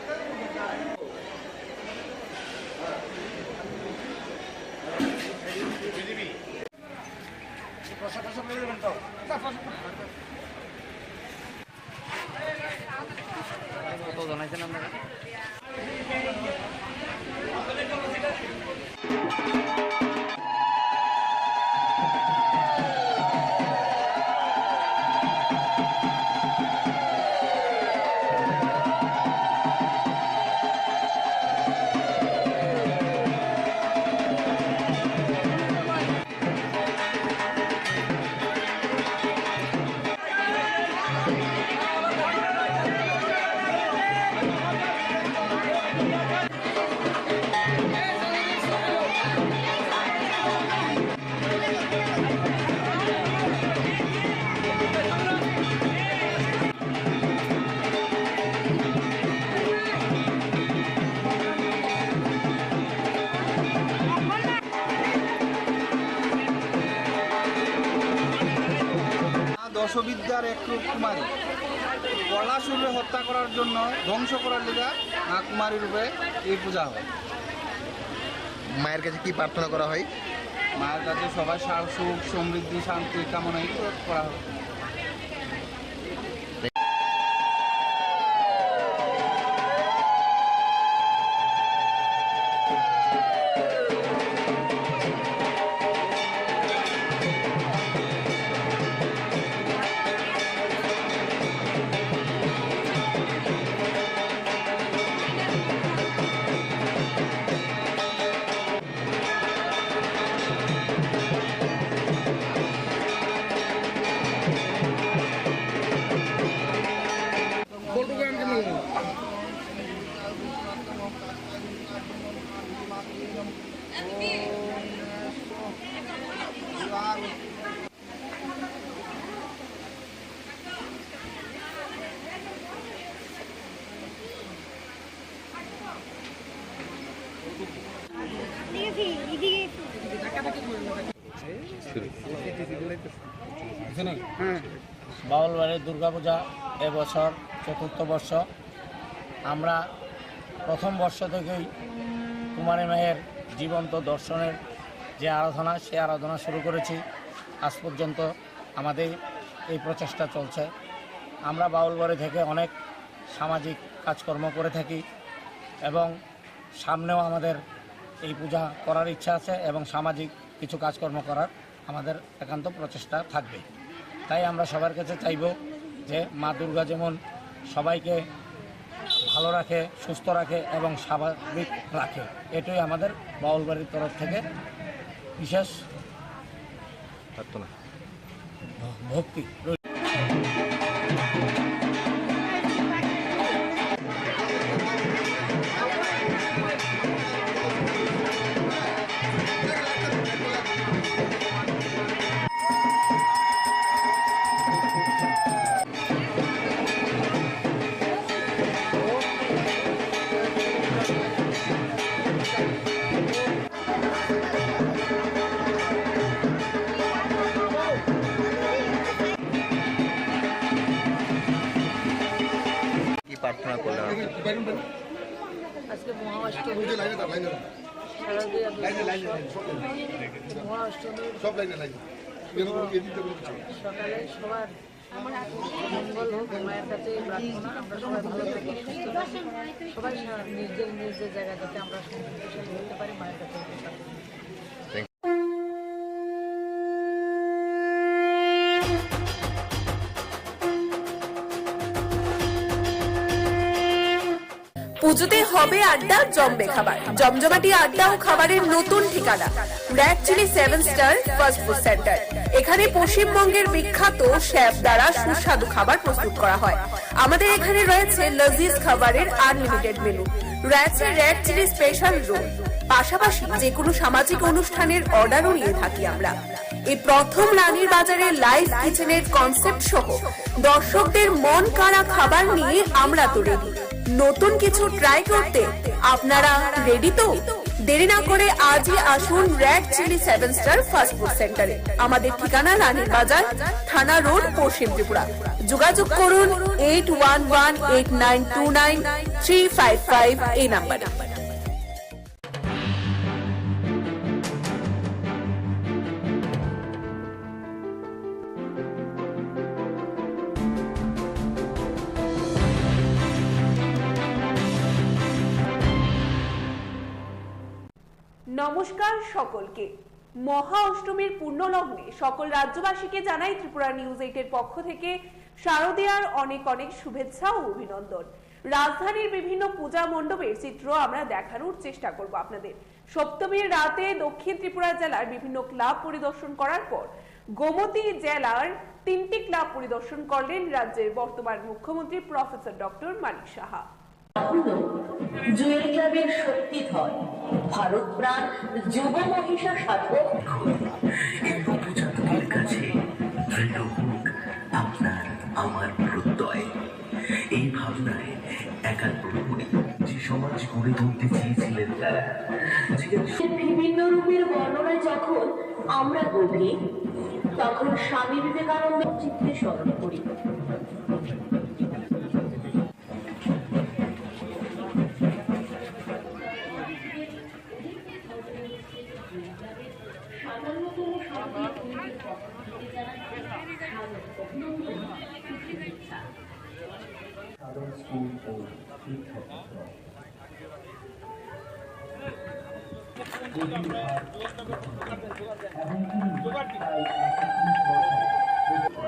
কত জানাইছেন আপনারা? দশবিদ্যার এক রূপ কুমারী কলাসুরে হত্যা করার জন্য ধ্বংস করার লিগা কুমারী রূপে এই পূজা হয়। মায়ের কাছে কি প্রার্থনা করা হয়? মায়ের কাছে সবাই সুখ সমৃদ্ধি শান্তি কামনাই করা হয়। বাউলবাড়ির দুর্গাপূজা এবছর ৪র্থ বর্ষ। আমরা প্রথম বর্ষ থেকেই কুমারী মায়ের জীবন্ত দর্শনের যে আরাধনা, সে আরাধনা শুরু করেছি। আজ পর্যন্ত আমাদের এই প্রচেষ্টা চলছে। আমরা বাউলবাড়ি থেকে অনেক সামাজিক কাজকর্ম করে থাকি এবং সামনেও আমাদের এই পূজা করার ইচ্ছা আছে এবং সামাজিক কিছু কাজকর্ম করার আমাদের একান্ত প্রচেষ্টা থাকবে। তাই আমরা সবার কাছে চাইব যে মা দুর্গা যেমন সবাইকে ভালো রাখে, সুস্থ রাখে এবং স্বাভাবিক রাখে, এটাই আমাদের বাউলবাড়ির তরফ থেকে বিশেষ প্রার্থনা ভক্তি। প্রার্থনা করলাম আজকে মহাষ্টমী, সকালে সবার মঙ্গল হোক, মায়ের কাছে প্রার্থনা। আমরা সবাই ভালো থাকি, সুস্থ থাকি, সবাই নিজের নিজের জায়গা যাতে আমরা সমৃদ্ধশালী হতে পারি, মায়ের কাছে পুজোতে হবে আড্ডা, জমবে খাবার, জমজমাটি আড্ডা ও খাবারের নতুন ঠিকানা red chilli 7 star fast food centre. এখানে পশ্চিমবঙ্গের বিখ্যাত শেফ দ্বারা সুস্বাদু খাবার প্রস্তুত করা হয়। আমাদের এখানে রয়েছে লজিজ খাবারের আনলিমিটেড মেনু, রয়েছে রেড চিলি স্পেশাল রোল, পাশাপাশি যে কোনো সামাজিক অনুষ্ঠানের অর্ডারও নিয়ে থাকি আমরা। এই প্রথম রানীর বাজারে লাইভ কিচেনের কনসেপ্ট সহ দর্শকদের মন কাড়া খাবার নিয়ে আমরা তো রেডি। নতুন কিছু ট্রাই করতে আপনারা রেডি তো? দেরি না করে আজই আসুন red chilli 7 star fast food সেন্টারে। আমাদের ঠিকানা রানীর বাজার, থানা রোড, পশ্চিম ত্রিপুরা। যোগাযোগ করুন 8118929355 এই নাম্বারে। নমস্কার সকলকে। মহা অষ্টমীর পুণ্যলগ্নে সকল রাজ্যবাসীকে জানাই ত্রিপুরা নিউজ 8 এর পক্ষ থেকে শারদীয়ার অনেক অনেক শুভেচ্ছা ও অভিনন্দন। রাজধানীর বিভিন্ন পূজা মণ্ডপের চিত্র আমরা দেখানোর চেষ্টা করব আপনাদের। সপ্তমীর রাতে দক্ষিণ ত্রিপুরা জেলার বিভিন্ন ক্লাব পরিদর্শন করার পর গোমতী জেলার 3টি ক্লাব পরিদর্শন করলেন রাজ্যের বর্তমান মুখ্যমন্ত্রী প্রফেসর ডক্টর মানিক সাহা। জুয়েল ক্লাবের শক্তিধর ভারত প্রাণ যুব মহিষা সাধক নবজাতকের কাছে দৃঢ় হোক আপনার আমার প্রত্যয়। এই ভাবনায় একার প্রহরী যে সমাজ গড়ে তুলতে চেয়েছিলেন তারা বিভিন্ন রূপের বর্ণনা যখন আমরা গভীর, তখন স্বামী বিবেকানন্দ চিত্তে স্মরণ করি।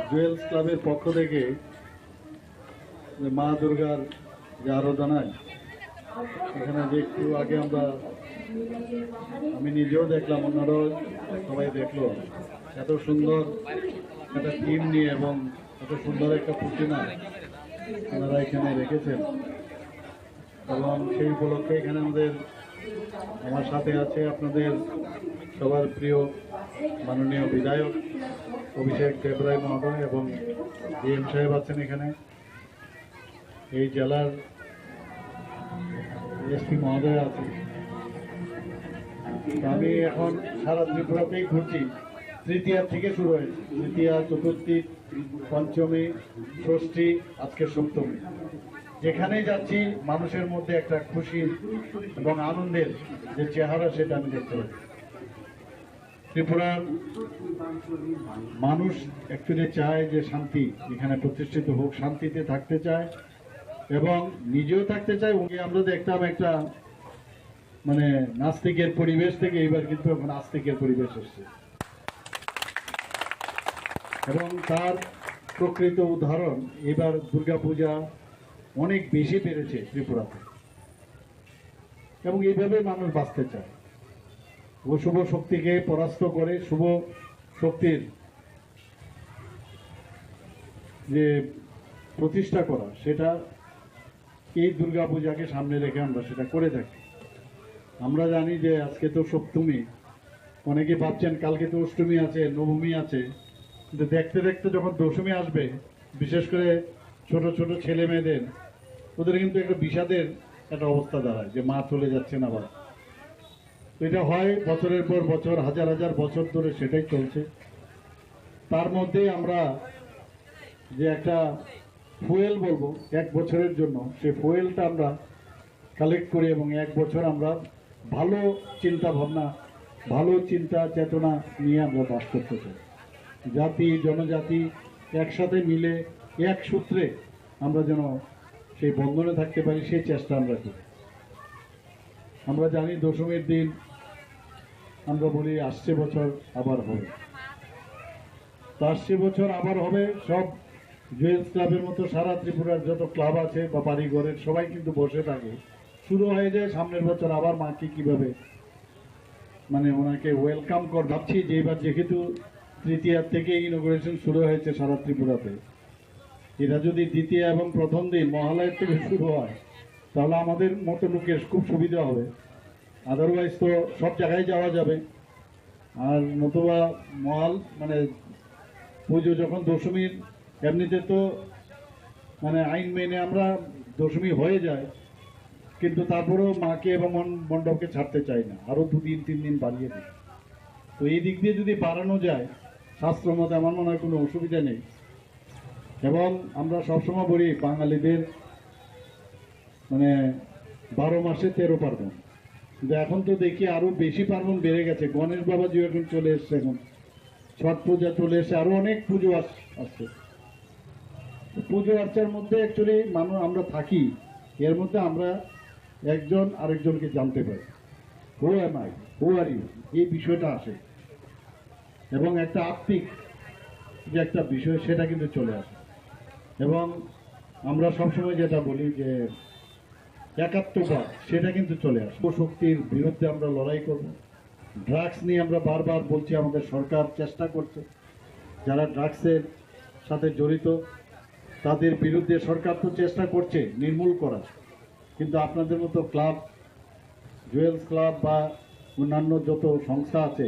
জুয়েলস ক্লাবের পক্ষ থেকে মা দুর্গার যে আরাধনায় এখানে যে একটু আগে আমি নিজেও দেখলাম, অন্যরাও সবাই দেখলো, এত সুন্দর একটা থিম নিয়ে এবং এত সুন্দর একটা প্রতিমা ওনারা এখানে রেখেছেন। এবং সেই উপলক্ষে এখানে আমার সাথে আছে আপনাদের সবার প্রিয় মাননীয় বিধায়ক অভিষেক দেবরায় মহোদয় এবং ডিএম সাহেব আছেন এখানে, এই জেলার এসপি মহোদয় আছেন। আমি এখন সারা ত্রিপুরাতেই ঘুরছি। তৃতীয়া থেকে শুরু হয়েছে, তৃতীয়া, চতুর্থী, পঞ্চমী, ষষ্ঠী, আজকে সপ্তমী। যেখানেই যাচ্ছি মানুষের মধ্যে একটা খুশি এবং আনন্দের যে চেহারা সেটা আমি দেখতে পাচ্ছি। ত্রিপুরার মানুষ অ্যাকচুয়ালি চায় যে শান্তি এখানে প্রতিষ্ঠিত হোক, শান্তিতে থাকতে চায় এবং নিজেও থাকতে চায়। আমরা দেখতাম একটা নাস্তিকের পরিবেশ থেকে এবার কিন্তু এখন আস্তিকের পরিবেশ এসছে এবং তার প্রকৃত উদাহরণ এবার দুর্গাপূজা অনেক বেশি বেড়েছে ত্রিপুরাতে এবং এইভাবে মানুষ বাঁচতে চায়। অশুভ শক্তিকে পরাস্ত করে শুভ শক্তির যে প্রতিষ্ঠা করা, সেটা এই দুর্গাপূজাকে সামনে রেখে আমরা সেটা করে থাকি। আমরা জানি যে আজকে তো সপ্তমী, অনেকে ভাবছেন কালকে তো অষ্টমী আছে, নবমী আছে, কিন্তু দেখতে দেখতে যখন দশমী আসবে, বিশেষ করে ছোট ছোট ছেলে মেয়েদের, ওদের কিন্তু একটা বিষাদের একটা অবস্থা দাঁড়ায় যে মা চলে যাচ্ছেন আবার। এটা হয় বছরের পর বছর, হাজার হাজার বছর ধরে সেটাই চলছে। তার মধ্যে আমরা যে একটা ফুয়েল বলবো এক বছরের জন্য, সেই ফুয়েলটা আমরা কালেক্ট করি এবং এক বছর আমরা ভালো চিন্তা ভাবনা, ভালো চিন্তা চেতনা নিয়ে আমরা বাস করতে চাই। জাতি জনজাতি একসাথে মিলে এক সূত্রে আমরা যেন সেই বন্ধনে থাকতে পারি, সেই চেষ্টা আমরা করি। আমরা জানি দশমীর দিন আমরা বলি আসছে বছর আবার হবে, তো আসছে বছর আবার হবে। সব জুয়েলস ক্লাবের মতো সারা ত্রিপুরার যত ক্লাব আছে বা বাড়িঘরের সবাই কিন্তু বসে থাকে, শুরু হয়ে যায় সামনের বছর আবার মাকে কিভাবে ওনাকে ওয়েলকাম কর। ভাবছি যে এবার যেহেতু তৃতীয়া থেকে ইনোগ্রেশন শুরু হয়েছে সারা ত্রিপুরাতে, এটা যদি দ্বিতীয় এবং প্রথম দিন মহালয়ের থেকে শুরু হয় তাহলে আমাদের মতো লোকের খুব সুবিধা হবে। আদারওয়াইজ তো সব জায়গায় যাওয়া যাবে, আর নতুবা পুজো যখন দশমীর, এমনিতে তো আইন মেনে আমরা দশমী হয়ে যায়, কিন্তু তারপরেও মাকে এবং মণ্ডপকে ছাড়তে চাই না, আরও 2-3 দিন বাড়িয়ে দিই। তো এই দিক দিয়ে যদি বাড়ানো যায় শাস্ত্র মতে আমার মনে হয় কোনো অসুবিধা নেই। এবং আমরা সবসময় বলি বাঙালিদের মানে 12 মাসে 13 পার্বণ, কিন্তু এখন তো দেখি আরও বেশি পার্বণ বেড়ে গেছে। গণেশ বাবাজি এখন চলে এসছে, এখন ছট পূজা চলে এসছে, আরও অনেক পুজো আসছে। পুজো আর্চার মধ্যে অ্যাকচুয়ালি মানুষ আমরা থাকি, এর মধ্যে আমরা একজন আরেকজনকে জানতে পারি, who am I, who are you, এই বিষয়টা আসে। এবং একটা আত্মিক যে একটা বিষয় সেটা কিন্তু চলে আসে। এবং আমরা সবসময় যেটা বলি যে একাত্মবাদ সেটা কিন্তু চলে আসে। শক্তির বিরুদ্ধে আমরা লড়াই করব। ড্রাগস নিয়ে আমরা বারবার বলছি, আমাদের সরকার চেষ্টা করছে, যারা ড্রাগসের সাথে জড়িত তাদের বিরুদ্ধে সরকার তো চেষ্টা করছে নির্মূল করার। কিন্তু আপনাদের মতো ক্লাব, জুয়েলস ক্লাব বা অন্যান্য যত সংস্থা আছে,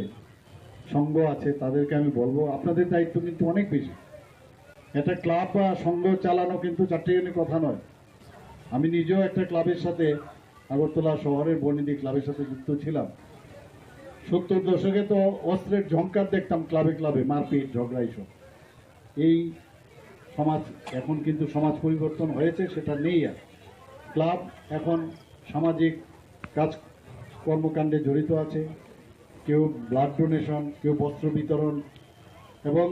সংঘ আছে, তাদেরকে আমি বলবো আপনাদের দায়িত্ব কিন্তু অনেক বেশি। একটা ক্লাব বা সংঘ চালানো কিন্তু চারটিখানি কথা নয়। আমি নিজেও একটা ক্লাবের সাথে, আগরতলা শহরের বর্ণিদি ক্লাবের সাথে যুক্ত ছিলাম। 70 দশকে তো অস্ত্রের ঝংকার দেখতাম ক্লাবে ক্লাবে, মারপিট, ঝগড়া এইসব। এই সমাজ এখন কিন্তু সমাজ পরিবর্তন হয়েছে, সেটা নেই আর। ক্লাব এখন সামাজিক কাজ কর্মকাণ্ডে জড়িত আছে, কেউ ব্লাড ডোনেশন, কেউ বস্ত্র বিতরণ। এবং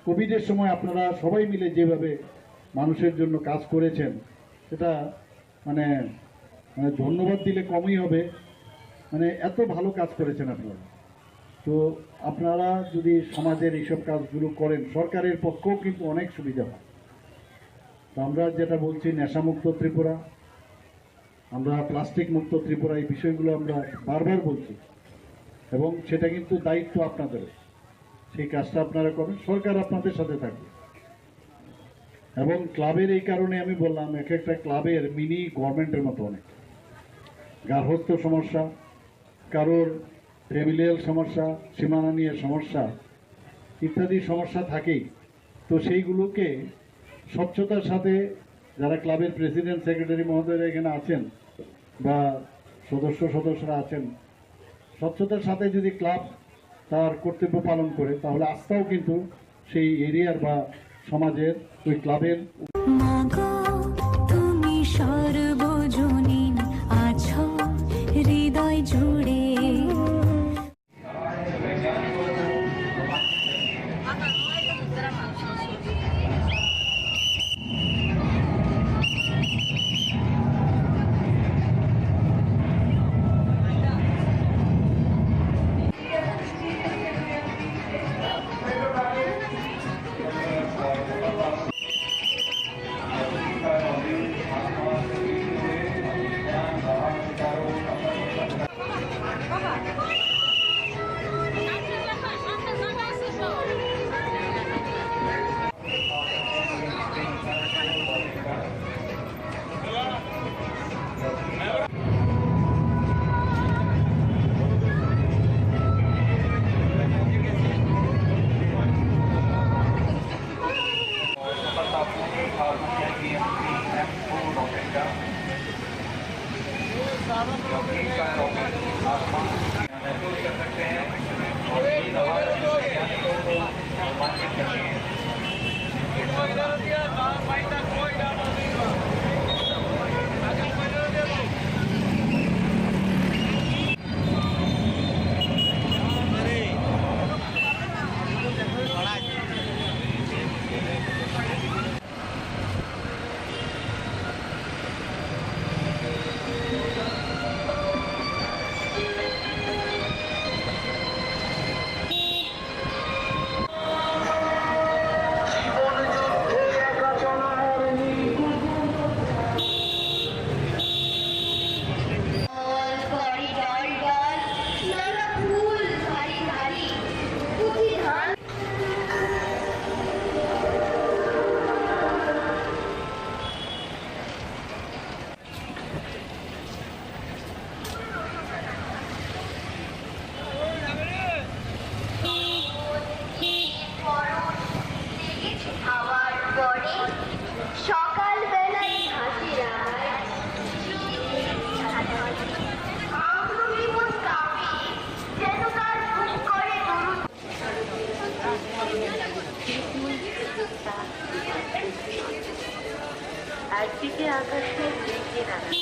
কোভিডের সময় আপনারা সবাই মিলে যেভাবে মানুষের জন্য কাজ করেছেন, সেটা মানে ধন্যবাদ দিলে কমই হবে। মানে এত ভালো কাজ করেছেন আপনারা। তো আপনারা যদি সমাজের এইসব কাজগুলো করেন, সরকারের পক্ষেও কিন্তু অনেক সুবিধা হয়। তো আমরা যেটা বলছি নেশামুক্ত ত্রিপুরা, আমরা প্লাস্টিক মুক্ত ত্রিপুরা, এই বিষয়গুলো আমরা বারবার বলছি। এবং সেটা কিন্তু দায়িত্ব আপনাদের, সেই কাজটা আপনারা করবেন, সরকার আপনাদের সাথে থাকবে। এবং ক্লাবের এই কারণে আমি বললাম, এক একটা ক্লাবের মিনি গভর্নমেন্টের মতো অনেক গার্হস্থ্য সমস্যা, কারোর ফ্যামিলিয়াল সমস্যা, সীমানা নিয়ে সমস্যা ইত্যাদি সমস্যা থাকেই। তো সেইগুলোকে স্বচ্ছতার সাথে যারা ক্লাবের প্রেসিডেন্ট, সেক্রেটারি মহোদয়রা এখানে আছেন বা সদস্যরা আছেন, স্বচ্ছতার সাথে যদি ক্লাব তার কর্তব্য পালন করে, তাহলে আস্থাও কিন্তু সেই এরিয়ার বা সমাজের ওই ক্লাবের। তুমি সর্বজনীন আছো হৃদয় জুড়ে। একদিকে আকাশে মেঘে নানা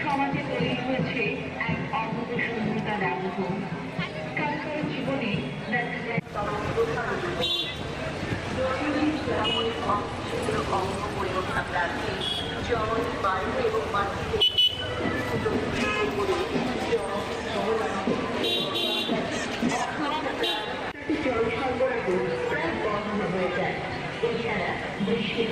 সমাজে তৈরি হয়েছে এক অমূল্য শূন্যতা ব্যবহার কারণ জীবনে দেখা যায় অঙ্গ পরিরক্ষা প্রার্থী জল বায়ু এবং মাটিতে জল সরবরাহ প্রায় বন্ধ হয়ে যায় এছাড়া বৃষ্টি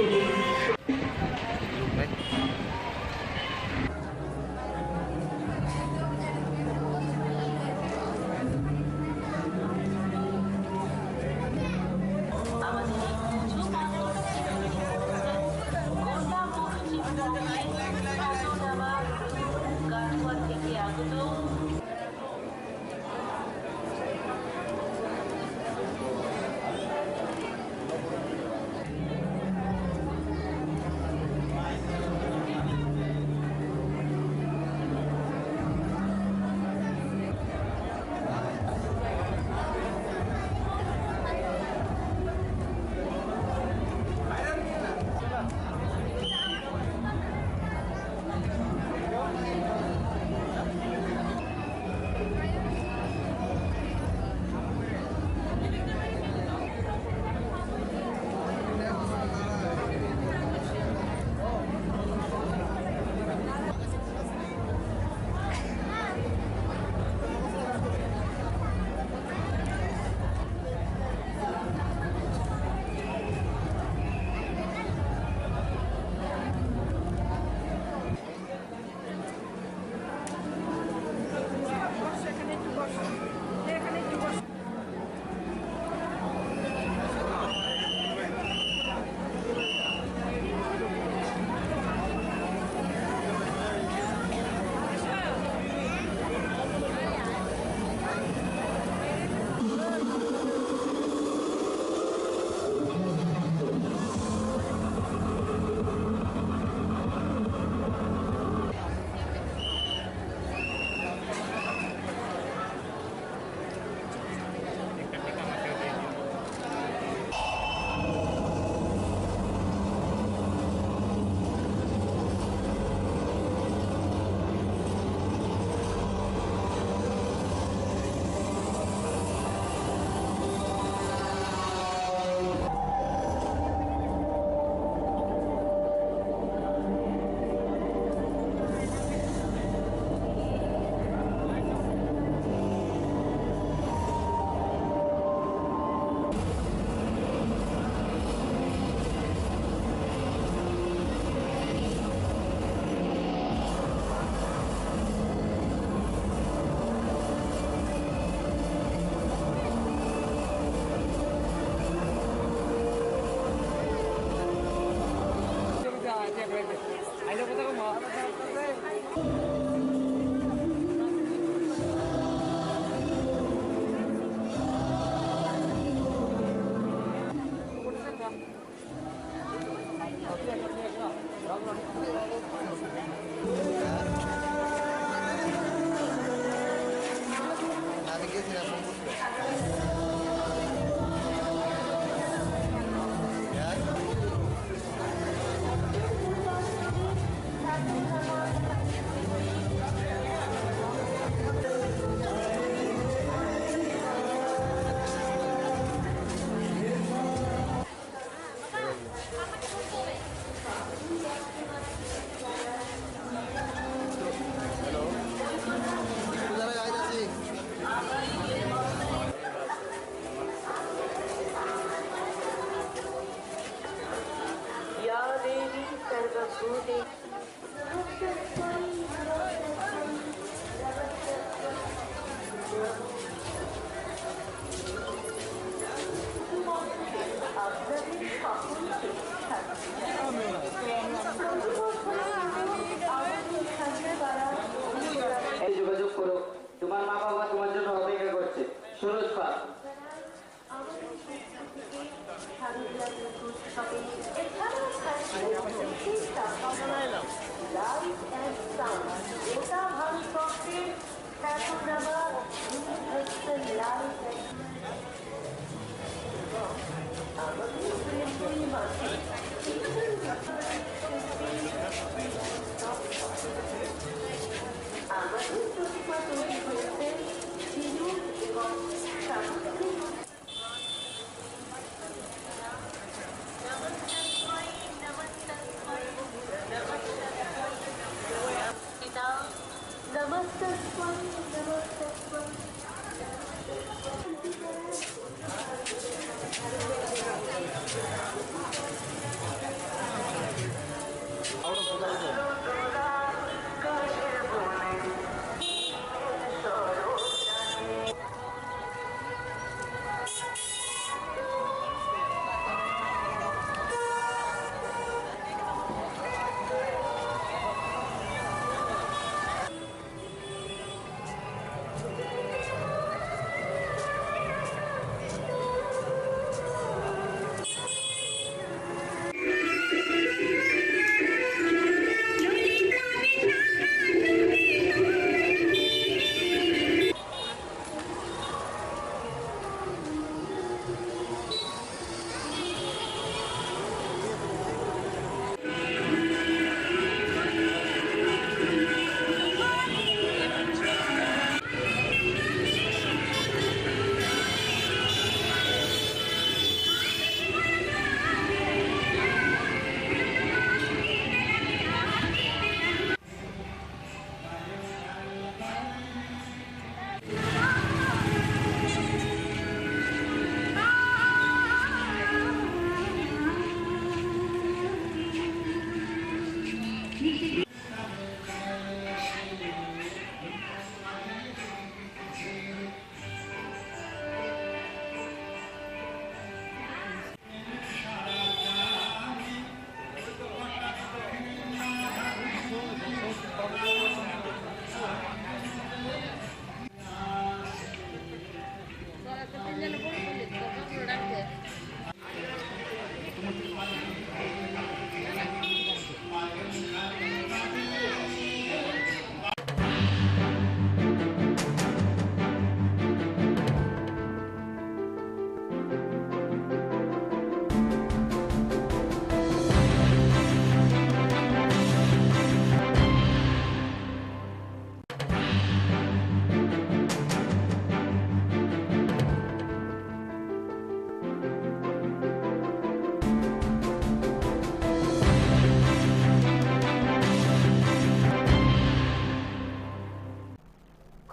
এই যোগাযোগ করো, তোমার মা বাবা তোমার জন্য অপেক্ষা করছে। সুরজ পাল।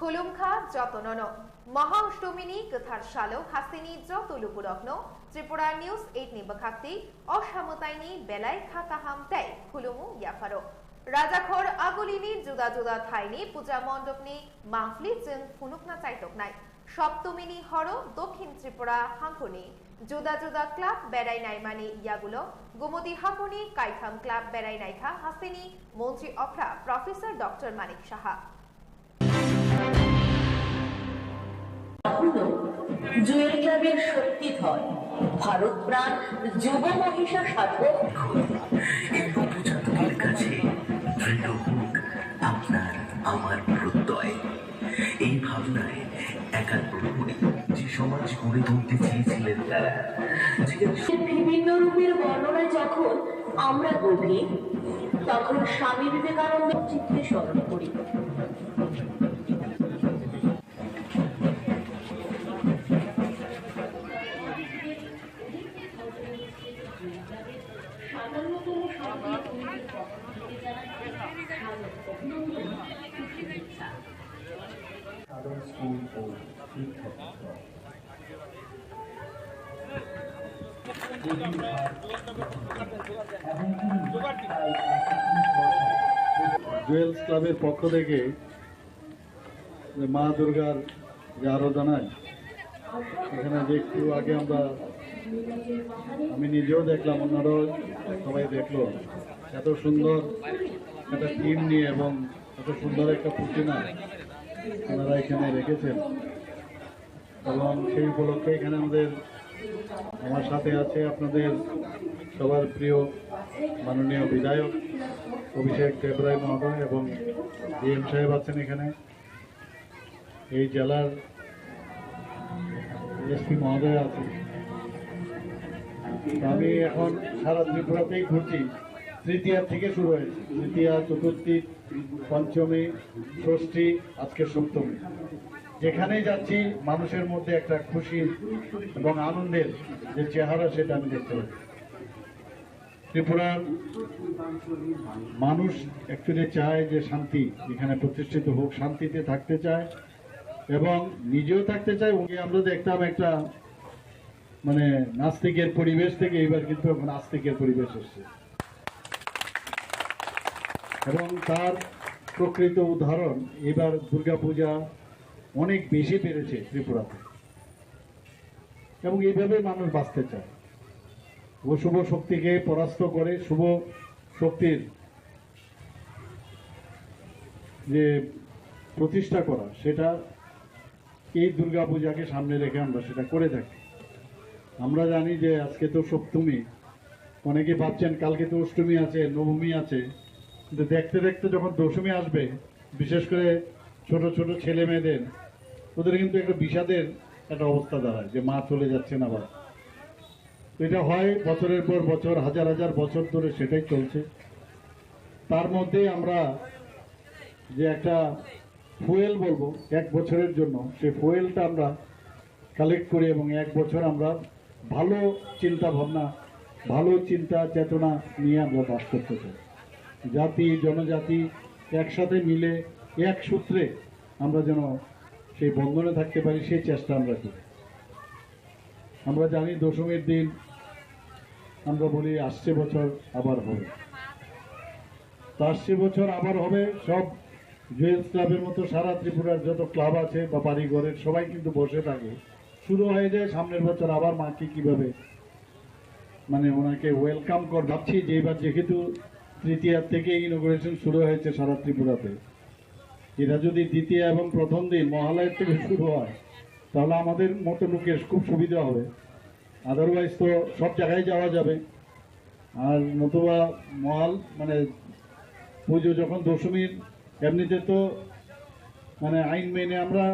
खुलुमखा जतननो महाअष्टमीनी कथार सालो हासिनी जतलुपुरग्नो त्रिपुरा न्यूज 8 नि बखाक्ति असामताइनी बेलाय खाकाहाम ताई खुलुमु याफारो राजाखर आगुलिनी जुदा जुदा थाइनी पूजा मण्डपनि माहफली जों फुनुकना चाइटकनाय सप्तमीनि हरो दक्षिण त्रिपुरा हांखुनि जुदा जुदा क्लाब बेड़ाई नाइमानी ইয়াগুলো গোমতী হাপনি কাইথাম ক্লাব বেড়াই নাইখা হাসিনি মন্ত্রী অফরা প্রফেসর ডক্টর মানিক সাহা। জুয়েল ক্লাবের শক্তিধর ভারত প্রাণ যুব মহিষা সাধক এই নবজাতকের কাছে দৃঢ় হোক আপনার আমার প্রত্যয়। এই ভাবনায় একার প্রহরী যে সমাজ গড়ে তুলতে চেয়েছিলেন তারা বিভিন্ন রূপের বর্ণনা যখন আমরা গভীর তখন স্বামী বিবেকানন্দের চিত্রে স্মরণ করি। জুয়েলস ক্লাবের পক্ষ থেকে মা দুর্গার যে আরাধনায় এখানে যে একটু আগে আমি নিজেও দেখলাম, অন্যরাও সবাই দেখলো, এত সুন্দর একটা টিম নিয়ে এবং এত সুন্দর একটা প্রতিমা ওনারা এখানে রেখেছেন। এবং সেই উপলক্ষে এখানে আমার সাথে আছে আপনাদের সবার প্রিয় মাননীয় বিধায়ক অভিষেক দেবরায় মহোদয় এবং ডিএম সাহেব আছেন এখানে, এই জেলার এসপি মহোদয় আছেন। আমি এখন সারা ত্রিপুরাতেই ঘুরছি। তৃতীয়া থেকে শুরু হয়েছে, তৃতীয়া, চতুর্থী, পঞ্চমী, ষষ্ঠী, আজকে সপ্তমী। যেখানেই যাচ্ছি মানুষের মধ্যে একটা খুশি এবং আনন্দের যে চেহারা সেটা আমি দেখতে পাচ্ছি। ত্রিপুরার মানুষ অ্যাকচুয়ালি চায় যে শান্তি এখানে প্রতিষ্ঠিত হোক, শান্তিতে থাকতে চায় এবং নিজেও থাকতে চায়। ওকে আমরা দেখতাম একটা নাস্তিকের পরিবেশ থেকে এবার কিন্তু এখন আস্তিকের পরিবেশ এসছে এবং তার প্রকৃত উদাহরণ এবার দুর্গাপূজা অনেক বেশি বেড়েছে ত্রিপুরাতে এবং এইভাবে মানুষ বাঁচতে চায়। অশুভ শক্তিকে পরাস্ত করে শুভ শক্তির যে প্রতিষ্ঠা করা, সেটা এই দুর্গাপূজাকে সামনে রেখে আমরা সেটা করে থাকি। আমরা জানি যে আজকে তো সপ্তমী, অনেকে ভাবছেন কালকে তো অষ্টমী আছে, নবমী আছে, কিন্তু দেখতে দেখতে যখন দশমী আসবে, বিশেষ করে ছোট ছোট ছেলে মেয়েদের, ওদের কিন্তু একটা বিষাদের একটা অবস্থা দাঁড়ায় যে মা চলে যাচ্ছে না। আবার এটা হয় বছরের পর বছর, হাজার হাজার বছর ধরে সেটাই চলছে। তার মধ্যে আমরা যে একটা ফুয়েল বলবো এক বছরের জন্য, সেই ফুয়েলটা আমরা কালেক্ট করি এবং এক বছর আমরা ভালো চিন্তা ভাবনা, ভালো চিন্তা চেতনা নিয়ে আমরা বাস করতে চাই। জাতি জনজাতি একসাথে মিলে এক সূত্রে আমরা যেন সেই বন্ধনে থাকতে পারি, সেই চেষ্টা আমরা করি। আমরা জানি দশমীর দিন আমরা বলি আসছে বছর আবার হবে, তো আসছে বছর আবার হবে। সব জুয়েলস ক্লাবের মতো সারা ত্রিপুরার যত ক্লাব আছে বা বাড়িঘরের সবাই কিন্তু বসে থাকে, শুরু হয়ে যায় সামনের বছর আবার মাকে কিভাবে ওনাকে ওয়েলকাম কর। ভাবছি যে এবার যেহেতু তৃতীয়ার থেকে ইনোগ্রেশন শুরু হয়েছে সারা ত্রিপুরাতে, এটা যদি দ্বিতীয় এবং প্রথম দিন মহালয়ের থেকে শুরু হয় তাহলে আমাদের মতো লোকের খুব সুবিধা হবে। আদারওয়াইজ তো সব জায়গায় যাওয়া যাবে, আর নতুবা পুজো যখন দশমীর, এমনিতে তো আইন মেনে আমরা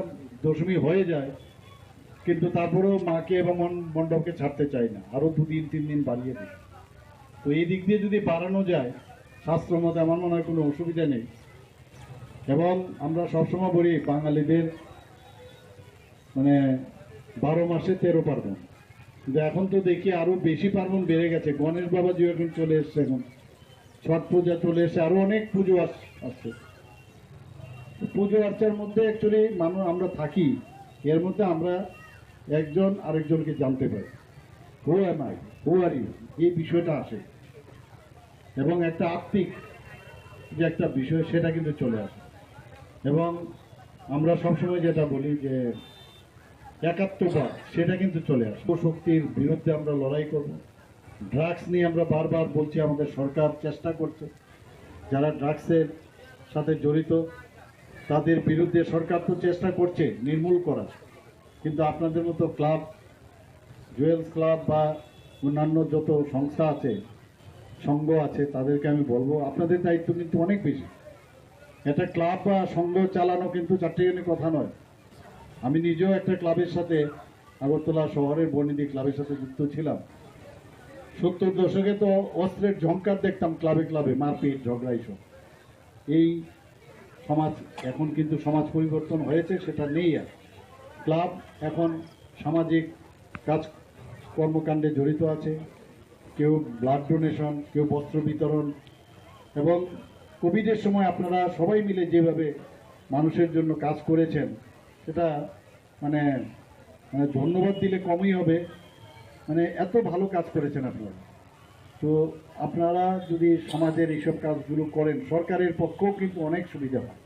দশমী হয়ে যায়, কিন্তু তারপরেও মাকে এবং মণ্ডপকে ছাড়তে চাই না, আরো 2 দিন 3 দিন বাড়িয়ে দিই। তো এই দিক দিয়ে যদি বাড়ানো যায় শাস্ত্র মতে আমার মনে হয় কোনো অসুবিধা নেই। এবং আমরা সবসময় বলি বাঙালিদের 12 মাসে 13 পার্বণ, কিন্তু এখন তো দেখি আরো বেশি পার্বণ বেড়ে গেছে। গণেশ বাবাজি এখন চলে এসছে, এখন ছট পূজা চলে এসছে, আরো অনেক পুজো আসছে। পুজো আর্চার মধ্যে অ্যাকচুয়ালি আমরা থাকি, এর মধ্যে আমরা একজন আরেকজনকে জানতে পারি, who am I, who are you, এই বিষয়টা আসে এবং একটা আত্মিক যে একটা বিষয় সেটা কিন্তু চলে আসে। এবং আমরা সবসময় যেটা বলি যে একাত্মবাদ সেটা কিন্তু চলে আসে। শক্তির বিরুদ্ধে আমরা লড়াই করব। ড্রাগস নিয়ে আমরা বারবার বলছি, আমাদের সরকার চেষ্টা করছে, যারা ড্রাগসের সাথে জড়িত তাদের বিরুদ্ধে সরকার তো চেষ্টা করছে নির্মূল করার, কিন্তু আপনাদের মতো ক্লাব, জুয়েলস ক্লাব বা অন্যান্য যত সংস্থা আছে, সংঘ আছে, তাদেরকে আমি বলবো আপনাদের দায়িত্ব কিন্তু অনেক বেশি। একটা ক্লাব বা সংঘ চালানো কিন্তু চারটিখানি কথা নয়। আমি নিজেও একটা ক্লাবের সাথে, আগরতলা শহরের বর্ণিদি ক্লাবের সাথে যুক্ত ছিলাম। 70 দশকে তো অস্ত্রের ঝংকার দেখতাম ক্লাবে ক্লাবে, মারপিট, ঝগড়া এইসব। এই সমাজ এখন কিন্তু সমাজ পরিবর্তন হয়েছে, সেটা নেই আর। ক্লাব এখন সামাজিক কাজ কর্মকাণ্ডে জড়িত আছে, কেউ ব্লাড ডোনেশন, কেউ বস্ত্র বিতরণ, এবং কোভিডের সময় আপনারা সবাই মিলে যেভাবে মানুষের জন্য কাজ করেছেন সেটা মানে ধন্যবাদ দিলে কমই হবে। মানে এত ভালো কাজ করেছেন আপনারা। তো আপনারা যদি সমাজের এইসব কাজগুলো করেন, সরকারের পক্ষেও কিন্তু অনেক সুবিধা হয়।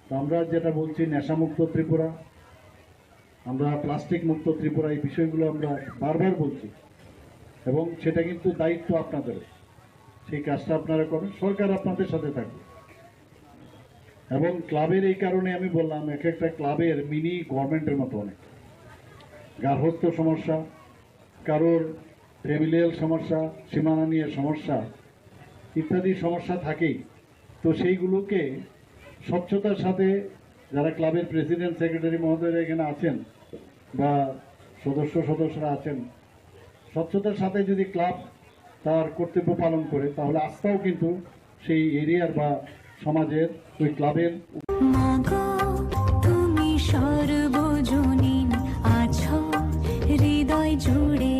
তো আমরা যেটা বলছি নেশামুক্ত ত্রিপুরা, আমরা প্লাস্টিক মুক্ত ত্রিপুরা, এই বিষয়গুলো আমরা বারবার বলছি, এবং সেটা কিন্তু দায়িত্ব আপনাদের। সেই কাজটা আপনারা করেন, সরকার আপনাদের সাথে থাকবে। এবং ক্লাবের এই কারণে আমি বললাম, এক একটা ক্লাবের মিনি গভর্নমেন্টের মতো অনেক গার্হস্থ্য সমস্যা, কারোর ফ্যামিলিয়াল সমস্যা, সীমানা নিয়ে সমস্যা ইত্যাদি সমস্যা থাকেই। তো সেইগুলোকে স্বচ্ছতার সাথে, যারা ক্লাবের প্রেসিডেন্ট সেক্রেটারি মহোদয়রা এখানে আছেন বা সদস্যরা আছেন, স্বচ্ছতার সাথে যদি ক্লাব তার কর্তব্য পালন করে, তাহলে আস্থাও কিন্তু সেই এরিয়ার বা সমাজের ওই ক্লাবের। তুমি সর্বজনীন আছো হৃদয় জুড়ে।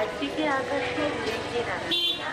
একদিকে আকাশে বৃষ্টির আকাশনা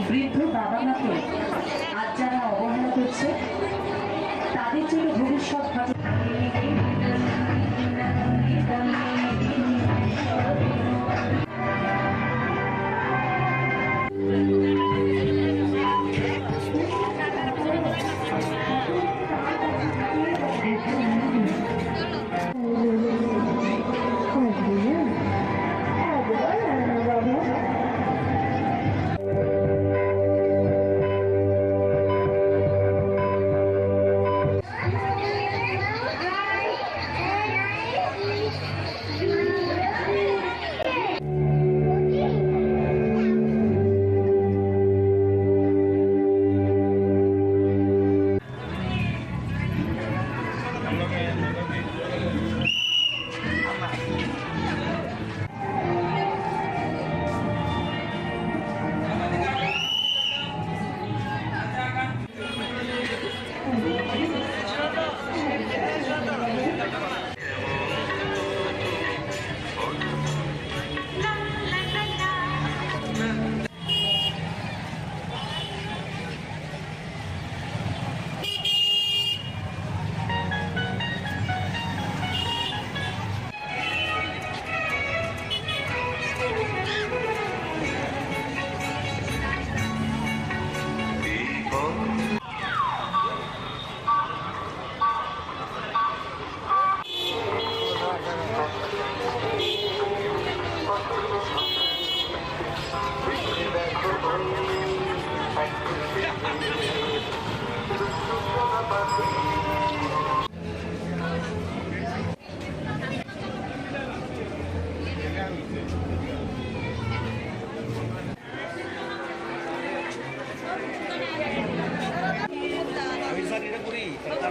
বৃদ্ধ বাবা মাকে আজ যারা অবহেলা করছে তাদের জন্য ভবিষ্যৎ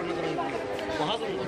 পালন করেন মহাসুন্দর।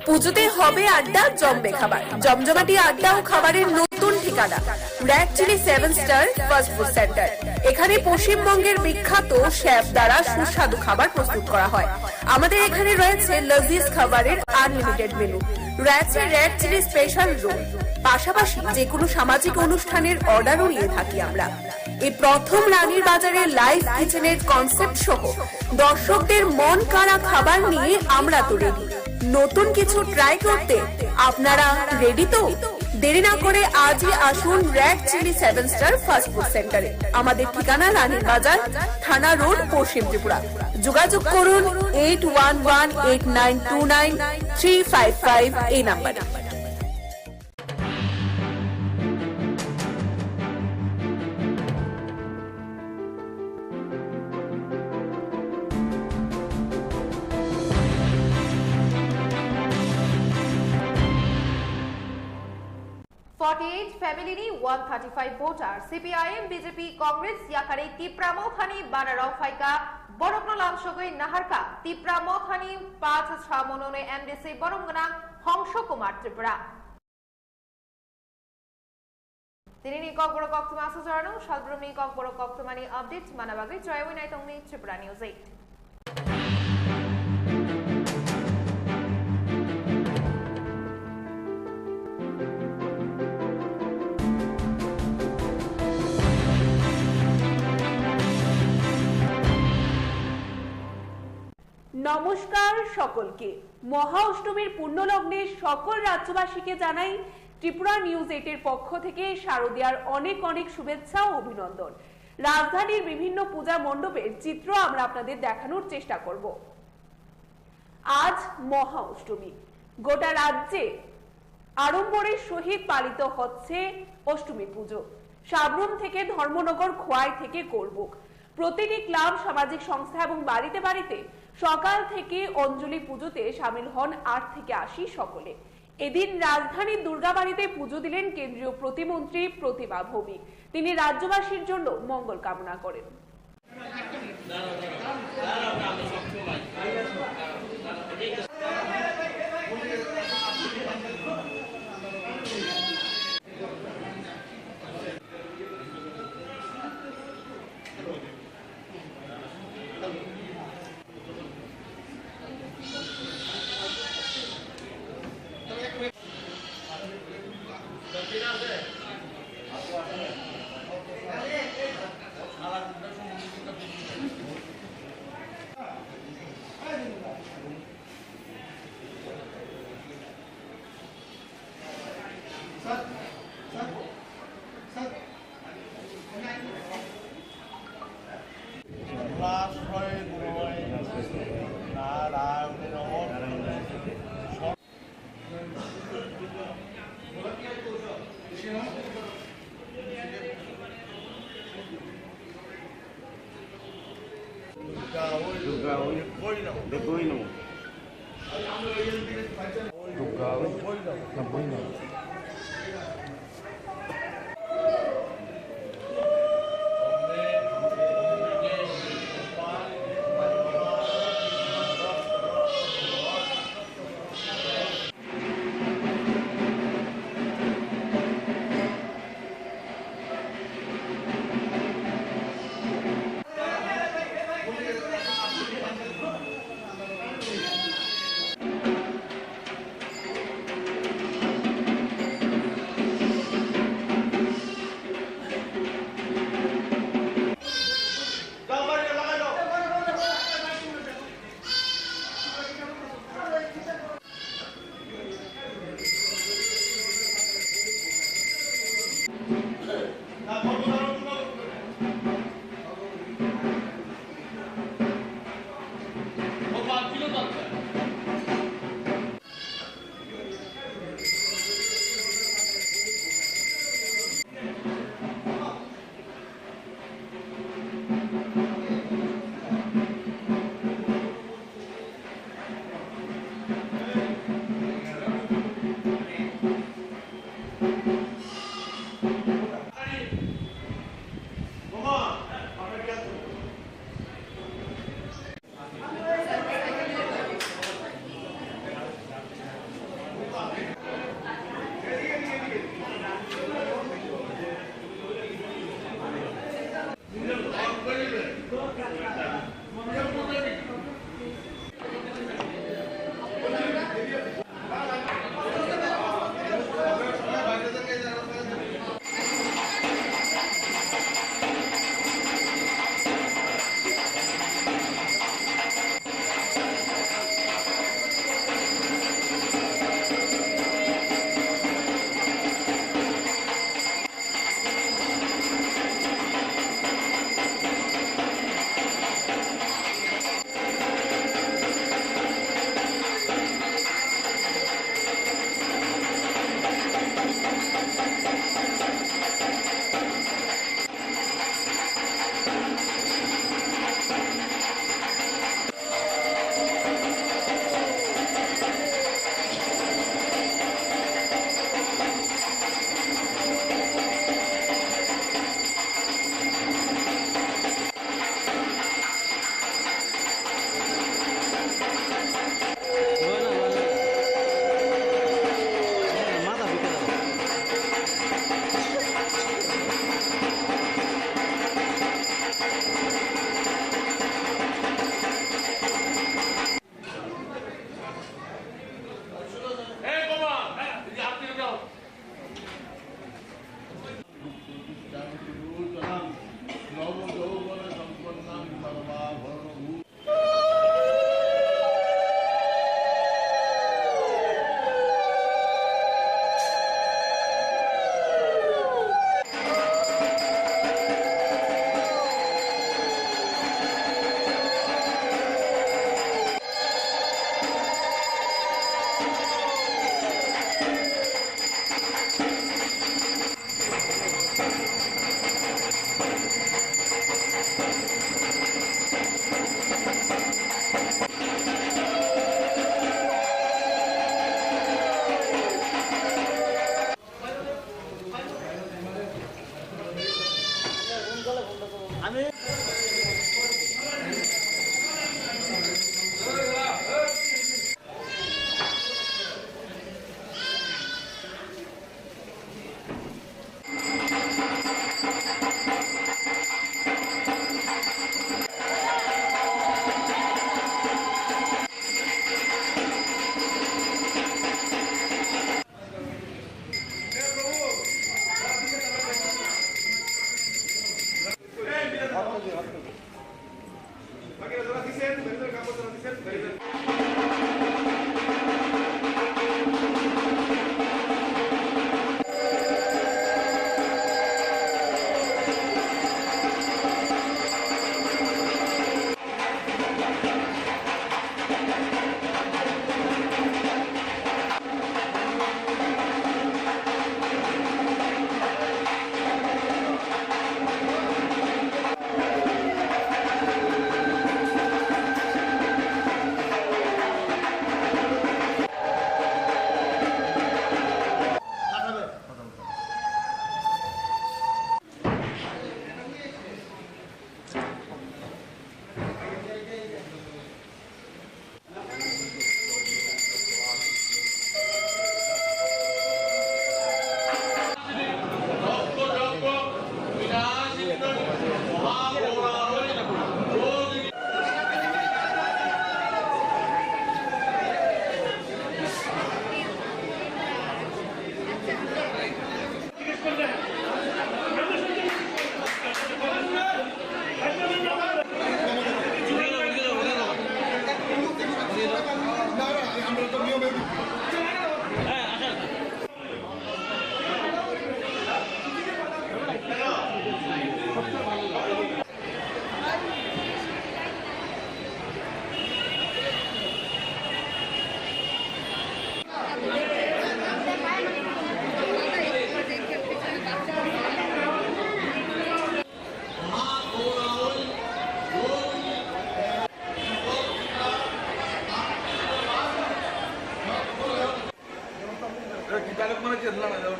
পুজোতে হবে আড্ডা, জমবে খাবার, জমজমাটি আড্ডা ও খাবারের নতুন ঠিকানা red chilli 7 star fast food centre. এখানে পশ্চিমবঙ্গের বিখ্যাত শেফ দ্বারা সুস্বাদু খাবার প্রস্তুত করা হয়। আমাদের এখানে রয়েছে লজিজ খাবারের আনলিমিটেড মেনু, রয়েছে রেড চিলি স্পেশাল রোল, পাশাপাশি যে কোনো সামাজিক অনুষ্ঠানের অর্ডারও নিয়ে থাকি আমরা। এই প্রথম রানীর বাজারে লাইভ কিচেনের কনসেপ্ট সহ দর্শকদের মন কাড়া খাবার নিয়ে আমরা তো রেডি। নতুন কিছু ট্রাই করতে আপনারা রেডি তো? দেরি না করে আজই আসুন red chilli 7 star fast food সেন্টারে। আমাদের ঠিকানা রানীর বাজার, থানা রোড, পশ্চিম ত্রিপুরা। যোগাযোগ করুন 8118929355 এই নাম্বারে। Family 135 voter CPIM BJP Congress याकारे तिप्रा मोखानी बानाराव फाइका बरकनो लामसगै नाहारका तिप्रा मोखानी 5 मनोने एमडीसी बरमगना हंस कुमार त्रिपुरा तिनी ककबरो कक्तमा सुजारनो सालब्रमी ककबरो कक्तमानी अपडेट मानाबागै जयवै नाइतंनि त्रिपुरा न्यूज 8 নমস্কার সকলকে। মহা অষ্টমীর পুণ্যলগ্নে সকল রাজ্যবাসীকে জানাই ত্রিপুরা নিউজ 8 এর পক্ষ থেকে শারদীয়ার অনেক অনেক শুভেচ্ছা ও অভিনন্দন। রাজধানীর বিভিন্ন পূজা মণ্ডপের চিত্র আমরা আপনাদের দেখানোর চেষ্টা করব। আজ মহা অষ্টমী। গোটা রাজ্যে আড়ম্বরের সহিত পালিত হচ্ছে অষ্টমী পুজো। সাবরুম থেকে ধর্মনগর, খোয়াই থেকে করবুক, প্রতিটি ক্লাব, সামাজিক সংস্থা এবং বাড়িতে বাড়িতে সকাল থেকে অঞ্জলি পুজোতে সামিল হন 8 থেকে 80 সকলে। এদিন রাজধানীর দুর্গাবাড়িতে পুজো দিলেন কেন্দ্রীয় প্রতিমন্ত্রী প্রতিমা ভৌমিক। তিনি রাজ্যবাসীর জন্য মঙ্গল কামনা করেন।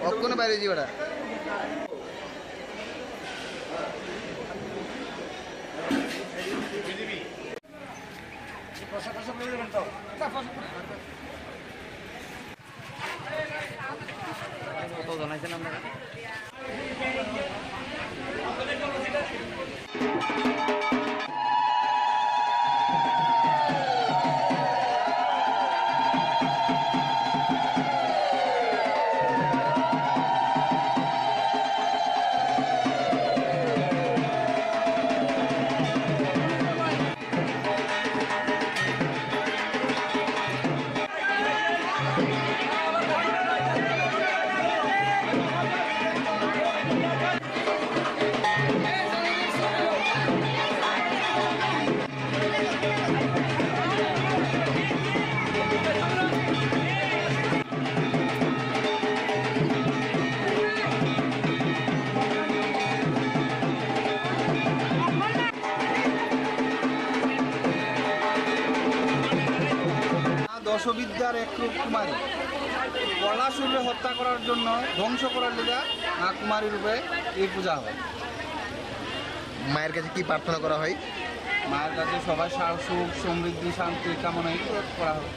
অক্ষণে বাইরে যাবে জানাইছেন আপনারা দশবিদ্যার এক রূপ কুমারী পলাশুরে হত্যা করার জন্য ধ্বংস করার লেগা কুমারী রূপে এই পূজা হয়। মায়ের কাছে কি প্রার্থনা করা হয়? মায়ের কাছে সবাই সুখ সমৃদ্ধি শান্তি কামনাই করা হয়।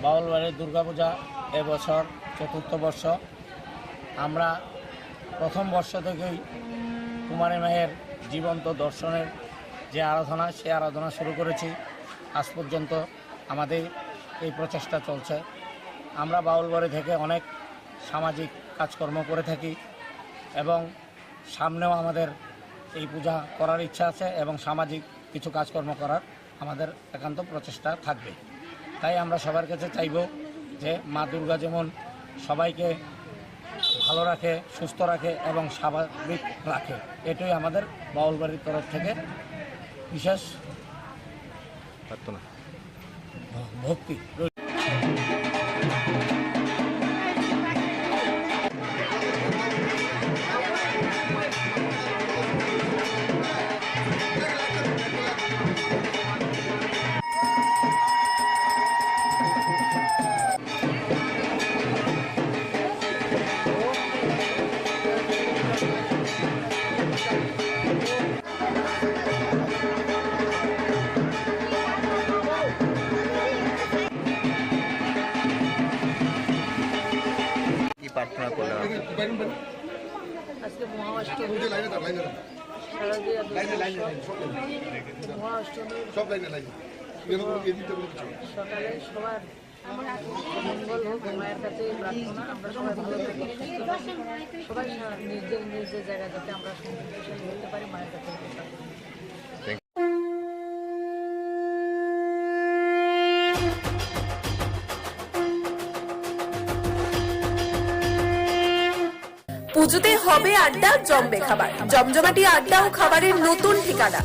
বাউলবাড়ির দুর্গাপূজা এবছর ৪র্থ বর্ষ। আমরা প্রথম বর্ষ থেকেই কুমারী মায়ের জীবন্ত দর্শনের যে আরাধনা, সে আরাধনা শুরু করেছি। আজ পর্যন্ত আমাদের এই প্রচেষ্টা চলছে। আমরা বাউলবাড়ি থেকে অনেক সামাজিক কাজকর্ম করে থাকি এবং সামনেও আমাদের এই পূজা করার ইচ্ছা আছে এবং সামাজিক কিছু কাজকর্ম করার আমাদের একান্ত প্রচেষ্টা থাকবে। তাই আমরা সবার কাছে চাইব যে মা দুর্গা যেমন সবাইকে ভালো রাখে, সুস্থ রাখে এবং স্বাভাবিক রাখে, এটাই আমাদের বাউলবাড়ির তরফ থেকে বিশেষ প্রার্থনা ভক্তি। প্রার্থনা করলাম আজকে মহাষ্টমী সকালে সবার মঙ্গল হোক, মায়ের কাছে প্রার্থনা। আমরা সবাই ভালো থাকি, সবাই নিজের নিজের জায়গায় যাতে আমরা সমৃদ্ধশালী হতে পারি, মায়ের কাছে পুজোতে হবে আড্ডা, জমবে খাবার, জমজমাটি আড্ডা ও খাবারের নতুন ঠিকানা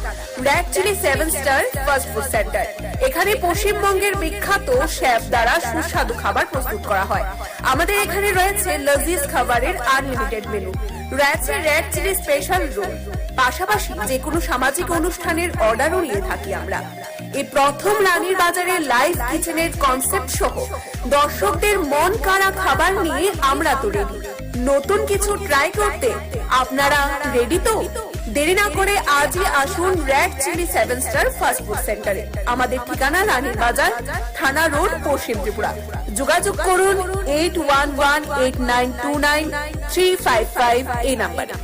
red chilli 7 star fast food centre. এখানে পশ্চিমবঙ্গের বিখ্যাত শেফ দ্বারা সুস্বাদু খাবার প্রস্তুত করা হয়। আমাদের এখানে রয়েছে লজিজ খাবারের আনলিমিটেড মেনু, রয়েছে রেড চিলি স্পেশাল রোল, পাশাপাশি যে কোনো সামাজিক অনুষ্ঠানের অর্ডারও নিয়ে থাকি আমরা। এই প্রথম রানীর বাজারে লাইভ কিচেনের কনসেপ্ট সহ দর্শকদের মন কাড়া খাবার নিয়ে আমরা তো রেডি। নতুন কিছু ট্রাই করতে আপনারা রেডি তো? দেরি না করে আজই আসুন red chilli 7 star fast food সেন্টারে। আমাদের ঠিকানা রানীর বাজার, থানা রোড, পশ্চিম ত্রিপুরা। যোগাযোগ করুন 8118929355 এই নাম্বারে।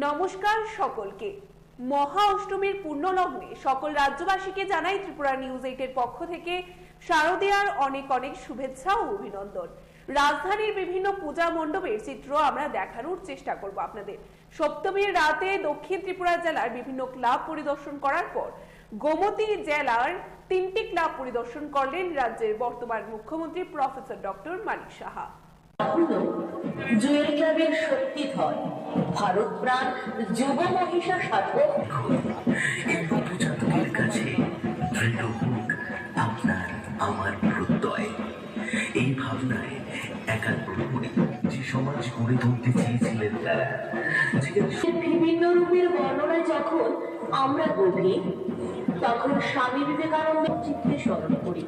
নমস্কার সকলকে। মহা অষ্টমীর পূর্ণ লগ্নে সকল রাজ্যবাসীকে জানাই ত্রিপুরা নিউজ 8 এর পক্ষ থেকে শারদীয়ার অনেক অনেক শুভেচ্ছা ও অভিনন্দন। রাজধানীর বিভিন্ন পূজা মণ্ডপের চিত্র আমরা দেখানোর চেষ্টা করব আপনাদের। সপ্তমীর রাতে দক্ষিণ ত্রিপুরা জেলার বিভিন্ন ক্লাব পরিদর্শন করার পর গোমতী জেলার 3টি ক্লাব পরিদর্শন করলেন রাজ্যের বর্তমান মুখ্যমন্ত্রী প্রফেসর ডক্টর মানিক সাহা। জুয়েল ক্লাবের শক্তিধর ভারত প্রাণ যুব মহিষা সাধক এই নবজাতকের কাছে দৃঢ় হোক আপনার আমার প্রত্যয়। এই ভাবনায় একাগ্র হয়ে যে সমাজ গড়ে তুলতে চেয়েছিলেন তারা বিভিন্ন রূপের বর্ণনায় যখন আমরা গভীর, তখন স্বামী বিবেকানন্দের চিত্তে স্মরণ করি।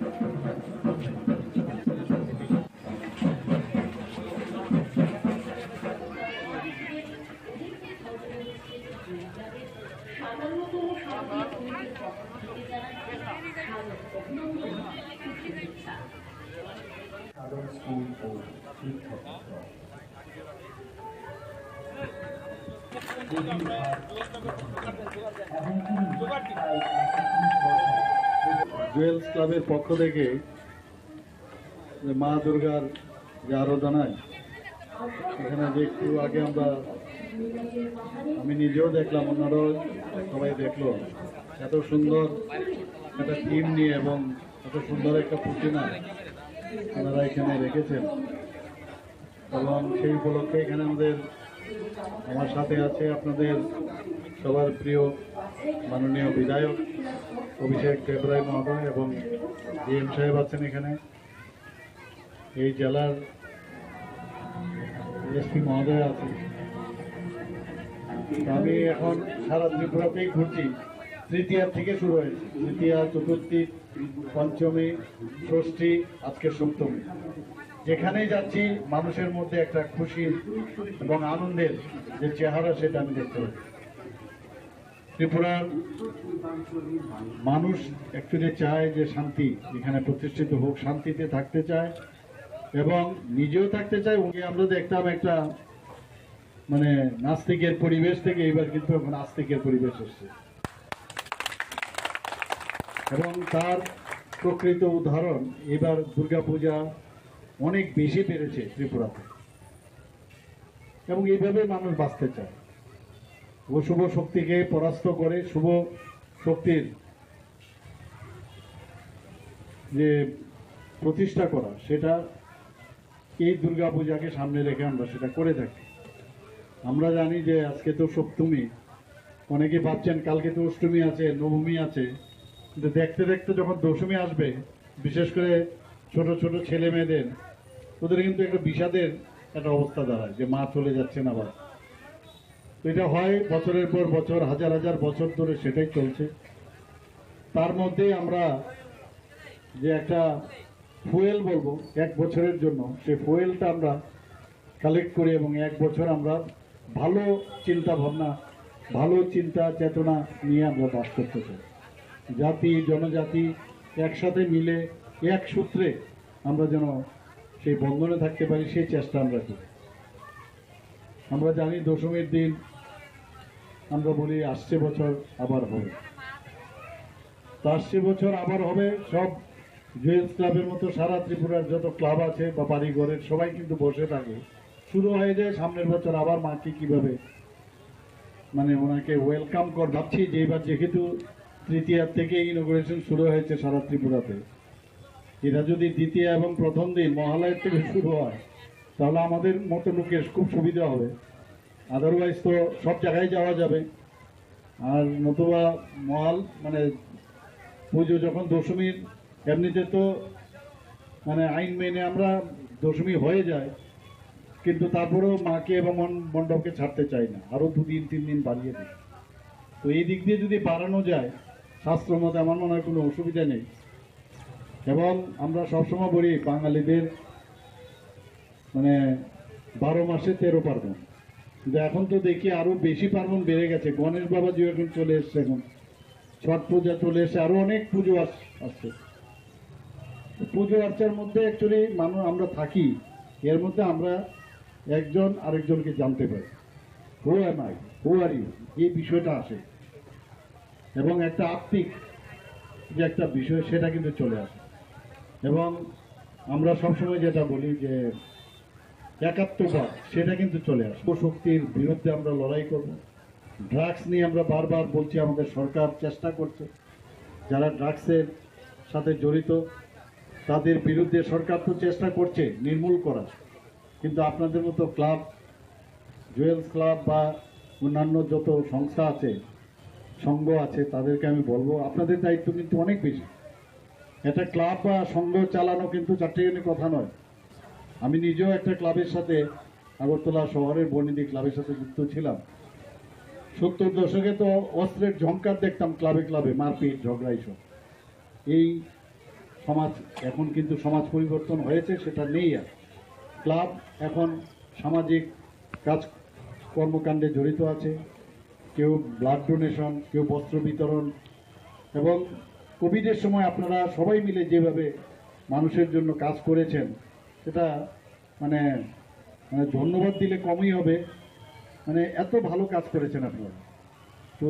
জুয়েলস ক্লাবের পক্ষ থেকে মা দুর্গার যে আরাধনায় এখানে যে একটু আগে আমি নিজেও দেখলাম, অন্যরাও সবাই দেখলো, এত সুন্দর একটা থিম নিয়ে এবং এত সুন্দর একটা প্রতিমা ওনারা এখানে রেখেছেন। এবং সেই উপলক্ষে এখানে আমার সাথে আছে আপনাদের সবার প্রিয় মাননীয় বিধায়ক অভিষেক দেবরায় মহোদয় এবং ডিএম সাহেব আছেন এখানে, এই জেলার এসপি মহোদয় আছে। আমি এখন সারা ত্রিপুরাতেই ঘুরছি। তৃতীয়া থেকে শুরু হয়েছে, তৃতীয়া, চতুর্থী, পঞ্চমী, ষষ্ঠী, আজকে সপ্তমী। যেখানেই যাচ্ছি মানুষের মধ্যে একটা খুশি এবং আনন্দের যে চেহারা সেটা আমি দেখতে পাই। ত্রিপুরার মানুষ অ্যাকচুয়ালি চায় যে শান্তি এখানে প্রতিষ্ঠিত হোক, শান্তিতে থাকতে চায় এবং নিজেও থাকতে চায়। আমরা দেখতাম একটা নাস্তিকের পরিবেশ থেকে এবার কিন্তু এখন আস্তিকের পরিবেশ এসছে এবং তার প্রকৃত উদাহরণ এবার দুর্গাপূজা অনেক বেশি বেড়েছে ত্রিপুরাতে এবং এইভাবে মানুষ বাঁচতে চায়। অশুভ শক্তিকে পরাস্ত করে শুভ শক্তির যে প্রতিষ্ঠা করা, সেটা এই দুর্গাপূজাকে সামনে রেখে আমরা সেটা করে থাকি। আমরা জানি যে আজকে তো সপ্তমী, অনেকে ভাবছেন কালকে তো অষ্টমী আছে, নবমী আছে, কিন্তু দেখতে দেখতে যখন দশমী আসবে, বিশেষ করে ছোট ছোট ছেলে মেয়েদের, ওদের কিন্তু একটা বিষাদের একটা অবস্থা দাঁড়ায় যে মা চলে যাচ্ছেন আবার। তো এটা হয় বছরের পর বছর, হাজার হাজার বছর ধরে সেটাই চলছে। তার মধ্যে আমরা যে একটা ফুয়েল বলবো এক বছরের জন্য, সেই ফুয়েলটা আমরা কালেক্ট করি এবং এক বছর আমরা ভালো চিন্তা ভাবনা, ভালো চিন্তা চেতনা নিয়ে আমরা বাস করতে চাই। জাতি জনজাতি একসাথে মিলে এক সূত্রে আমরা যেন সেই বন্ধনে থাকতে পারি, সেই চেষ্টা আমরা করি। আমরা জানি দশমীর দিন আমরা বলি আসছে বছর আবার হবে, তো আসছে বছর আবার হবে। সব জুয়েলস ক্লাবের মতো সারা ত্রিপুরার যত ক্লাব আছে বা বাড়িঘরের সবাই কিন্তু বসে থাকে, শুরু হয়ে যায় সামনের বছর আবার মাকে কিভাবে ওনাকে ওয়েলকাম কর। ভাবছি যে এবার যেহেতু তৃতীয়ার থেকে ইনোগ্রেশন শুরু হয়েছে সারা ত্রিপুরাতে, এটা যদি দ্বিতীয় এবং প্রথম দিন মহালয়ের থেকে শুরু হয় তাহলে আমাদের মতো লোকের খুব সুবিধা হবে। আদারওয়াইজ তো সব জায়গায় যাওয়া যাবে, আর নতুবা পুজো যখন দশমীর, এমনিতে তো আইন মেনে আমরা দশমী হয়ে যায়, কিন্তু তারপরেও মাকে এবং মণ্ডপকে ছাড়তে চাই না, আরও 2-3 দিন বাড়িয়ে দিই। তো এই দিক দিয়ে যদি বাড়ানো যায় শাস্ত্র মতে আমার মনে হয় কোনো অসুবিধা নেই। এবং আমরা সবসময় বলি বাঙালিদের মানে 12 মাসে 13 পার্বণ, কিন্তু এখন তো দেখি আরও বেশি পার্বণ বেড়ে গেছে। গণেশ বাবাজিও এখন চলে এসছে, এখন ছট পূজা চলে এসছে, আরও অনেক পুজো আসছে। পুজো আর্চার মধ্যে অ্যাকচুয়ালি মানুষ আমরা থাকি, এর মধ্যে আমরা একজন আরেকজনকে জানতে পারি, who am I, who are you, এই বিষয়টা আসে। এবং একটা আত্মিক যে একটা বিষয় সেটা কিন্তু চলে আসে। এবং আমরা সবসময় যেটা বলি যে একাত্মবাদ সেটা কিন্তু চলে আসে। শক্তির বিরুদ্ধে আমরা লড়াই করব। ড্রাগস নিয়ে আমরা বারবার বলছি, আমাদের সরকার চেষ্টা করছে, যারা ড্রাগসের সাথে জড়িত তাদের বিরুদ্ধে সরকার তো চেষ্টা করছে নির্মূল করার। কিন্তু আপনাদের মতো ক্লাব, জুয়েলস ক্লাব বা অন্যান্য যত সংস্থা আছে, সংঘ আছে, তাদেরকে আমি বলবো আপনাদের দায়িত্ব কিন্তু অনেক বেশি। একটা ক্লাব বা সংঘ চালানো কিন্তু চারটিখানি কথা নয়। আমি নিজেও একটা ক্লাবের সাথে, আগরতলা শহরের বর্ণিদি ক্লাবের সাথে যুক্ত ছিলাম। 70 দশকে তো অস্ত্রের ঝংকার দেখতাম ক্লাবে ক্লাবে, মারপিট ঝগড়া এইসব। এই সমাজ এখন কিন্তু সমাজ পরিবর্তন হয়েছে, সেটা নেই আর। ক্লাব এখন সামাজিক কাজ কর্মকাণ্ডে জড়িত আছে, কেউ ব্লাড ডোনেশন, কেউ বস্ত্র বিতরণ। এবং কোভিডের সময় আপনারা সবাই মিলে যেভাবে মানুষের জন্য কাজ করেছেন, সেটা মানে ধন্যবাদ দিলে কমই হবে। মানে এত ভালো কাজ করেছেন আপনারা। তো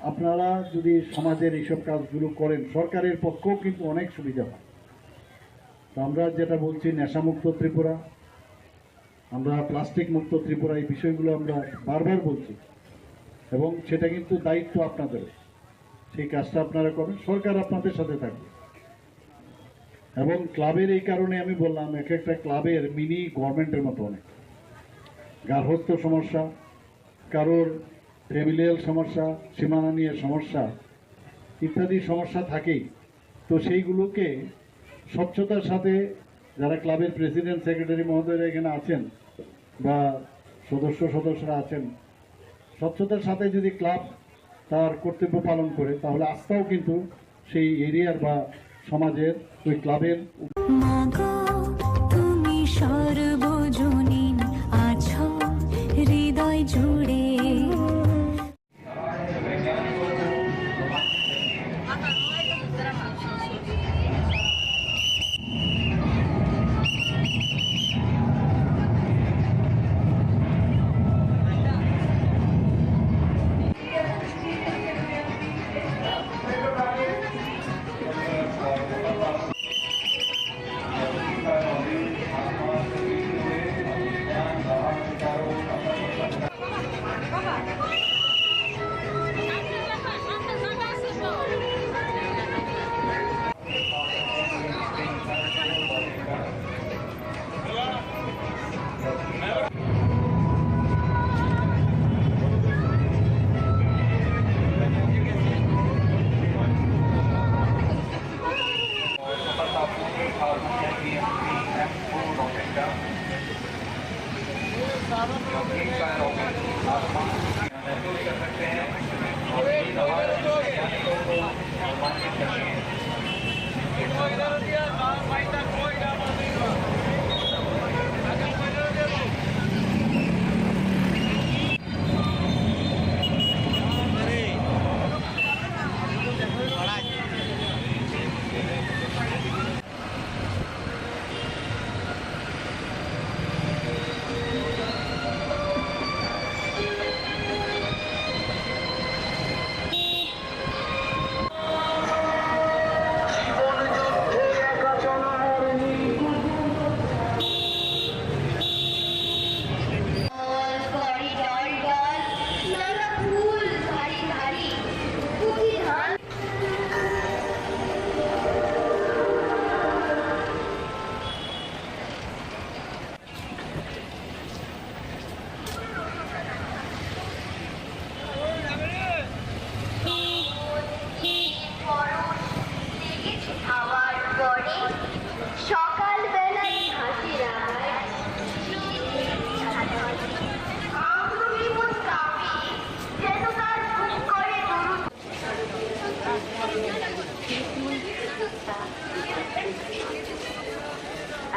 আপনারা যদি সমাজের এইসব কাজগুলো করেন, সরকারের পক্ষেও কিন্তু অনেক সুবিধা হয়। তো আমরা যেটা বলছি নেশামুক্ত ত্রিপুরা, আমরা প্লাস্টিক মুক্ত ত্রিপুরা, এই বিষয়গুলো আমরা বারবার বলছি। এবং সেটা কিন্তু দায়িত্ব আপনাদের, সেই কাজটা আপনারা করবেন, সরকার আপনাদের সাথে থাকবে। এবং ক্লাবের এই কারণে আমি বললাম, এক একটা ক্লাবের মিনি গভর্নমেন্টের মতো অনেক গার্হস্থ্য সমস্যা, কারোর ফ্যামিলিয়াল সমস্যা, সীমানা নিয়ে সমস্যা ইত্যাদি সমস্যা থাকেই। তো সেইগুলোকে স্বচ্ছতার সাথে যারা ক্লাবের প্রেসিডেন্ট, সেক্রেটারি মহোদয়রা এখানে আছেন বা সদস্যরা আছেন, স্বচ্ছতার সাথে যদি ক্লাব তার কর্তব্য পালন করে, তাহলে আস্থাও কিন্তু সেই এরিয়ার বা সমাজের ওই ক্লাবের। তুমি সর্বজনীন আছো হৃদয় জুড়ে।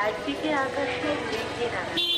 একদিকে আকাশে মেঘে নামে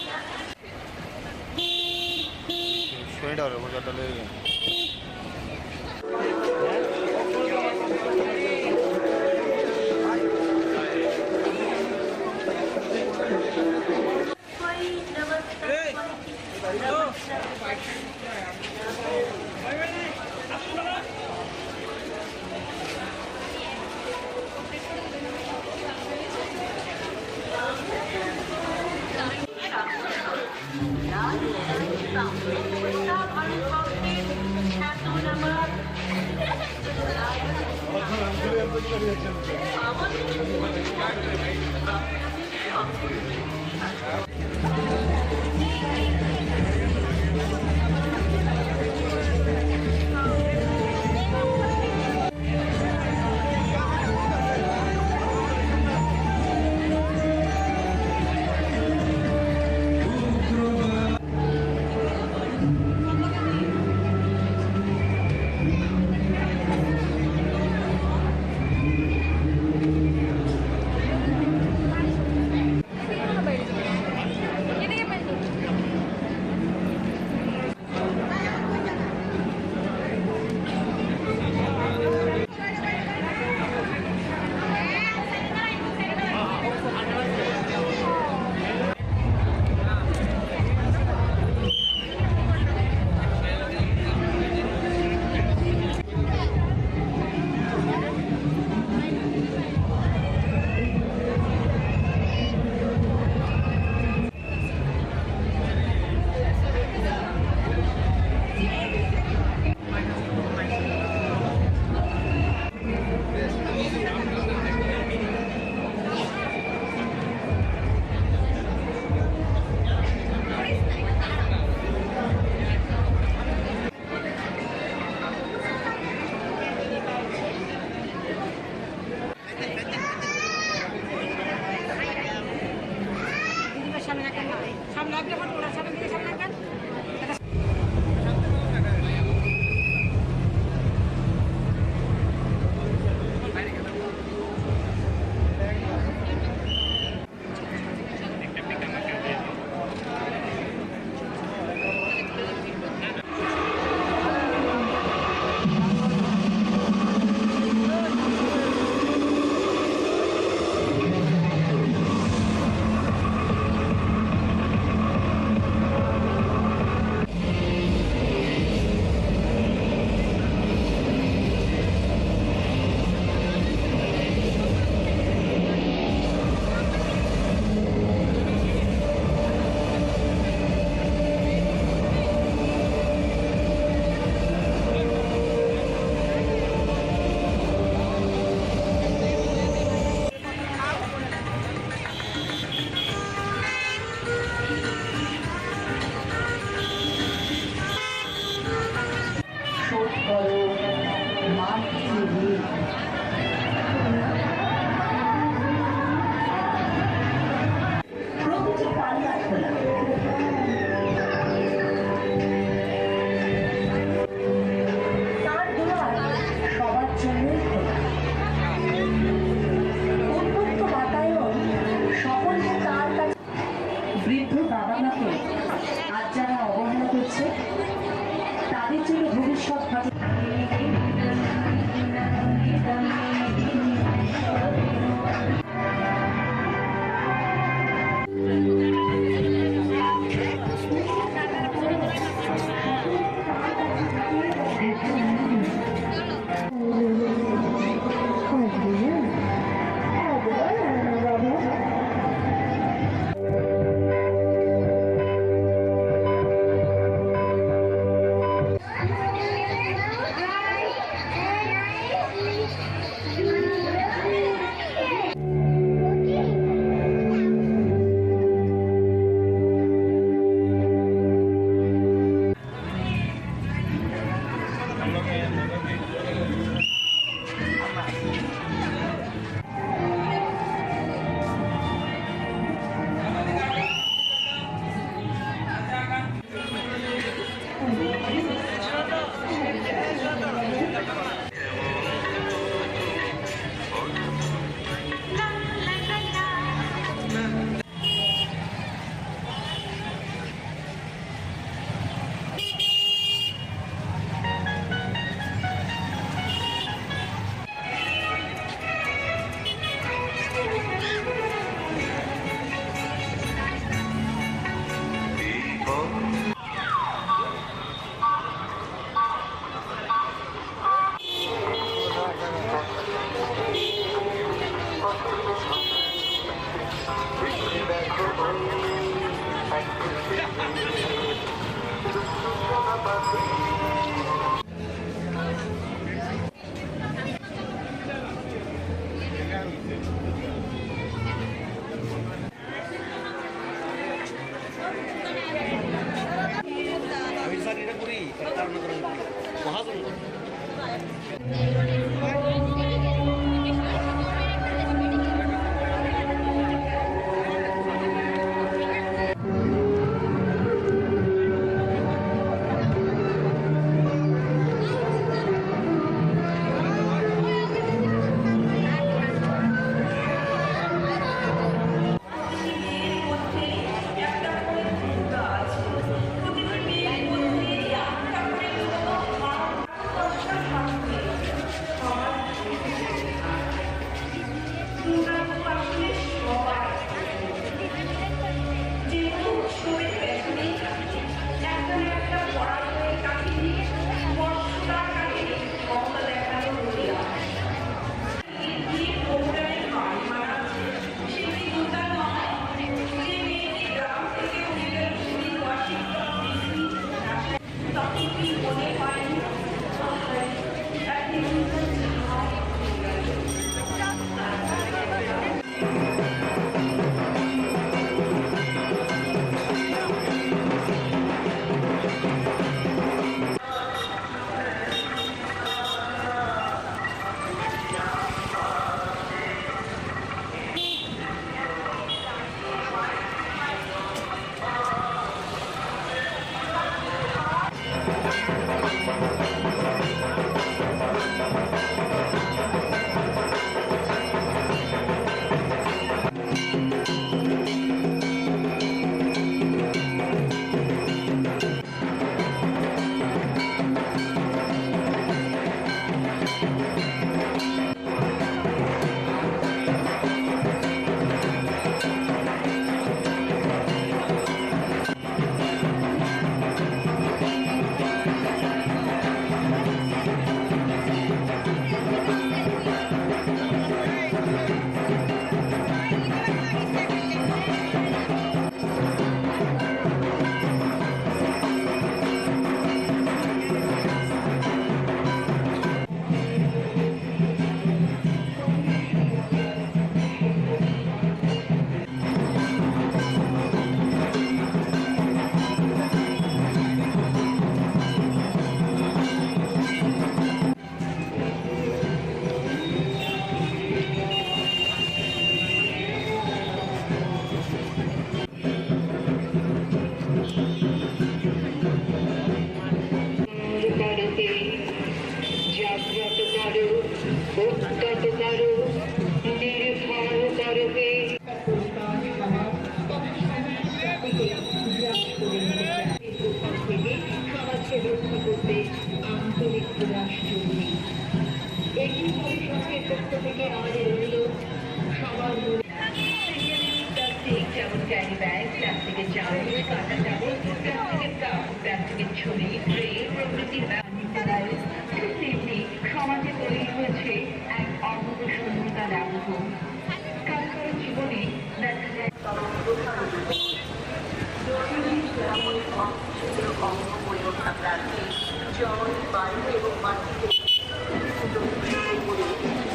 জল, বায়ু এবং মাটিতে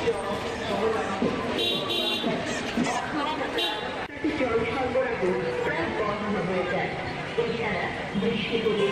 জল সরবরাহ প্রায় বন্ধ হয়ে যায়। এছাড়া বৃষ্টি হলে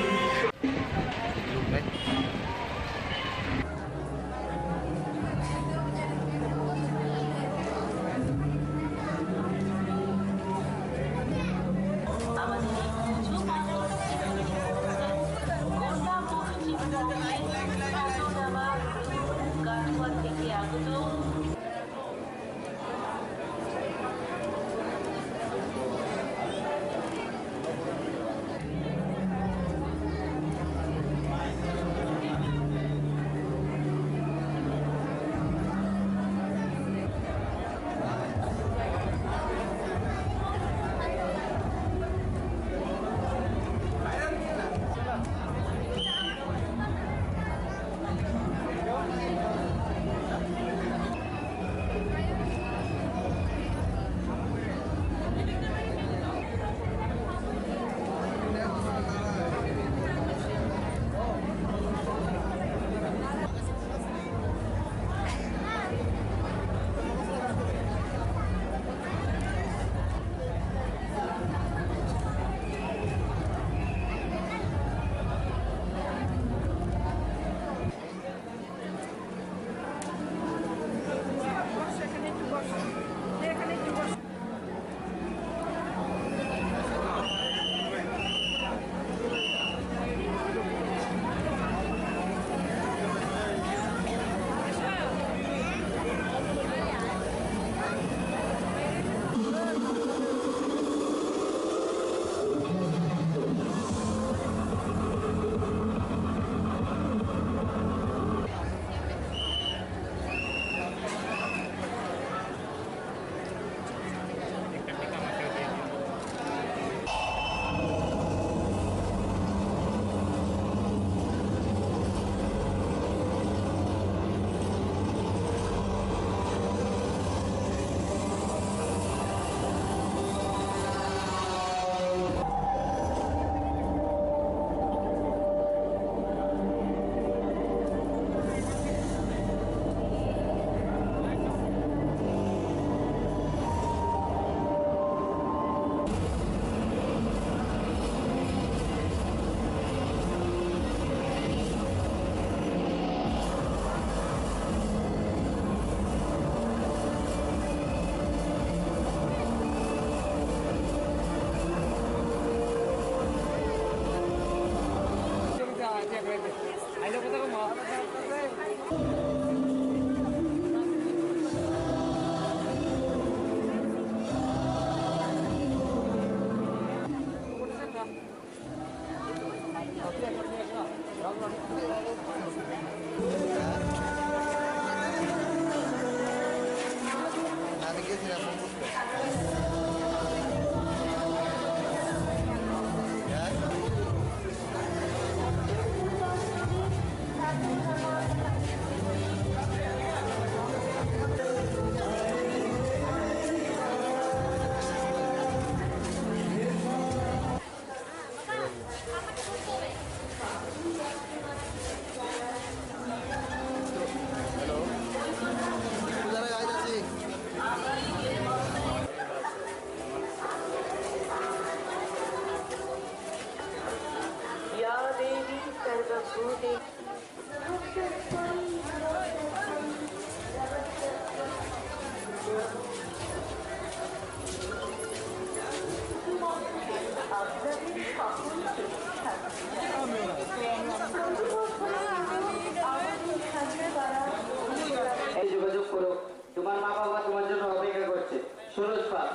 এই যোগাযোগ করো, তোমার মা বাবা তোমার জন্য অপেক্ষা করছে। সুরজ পাল।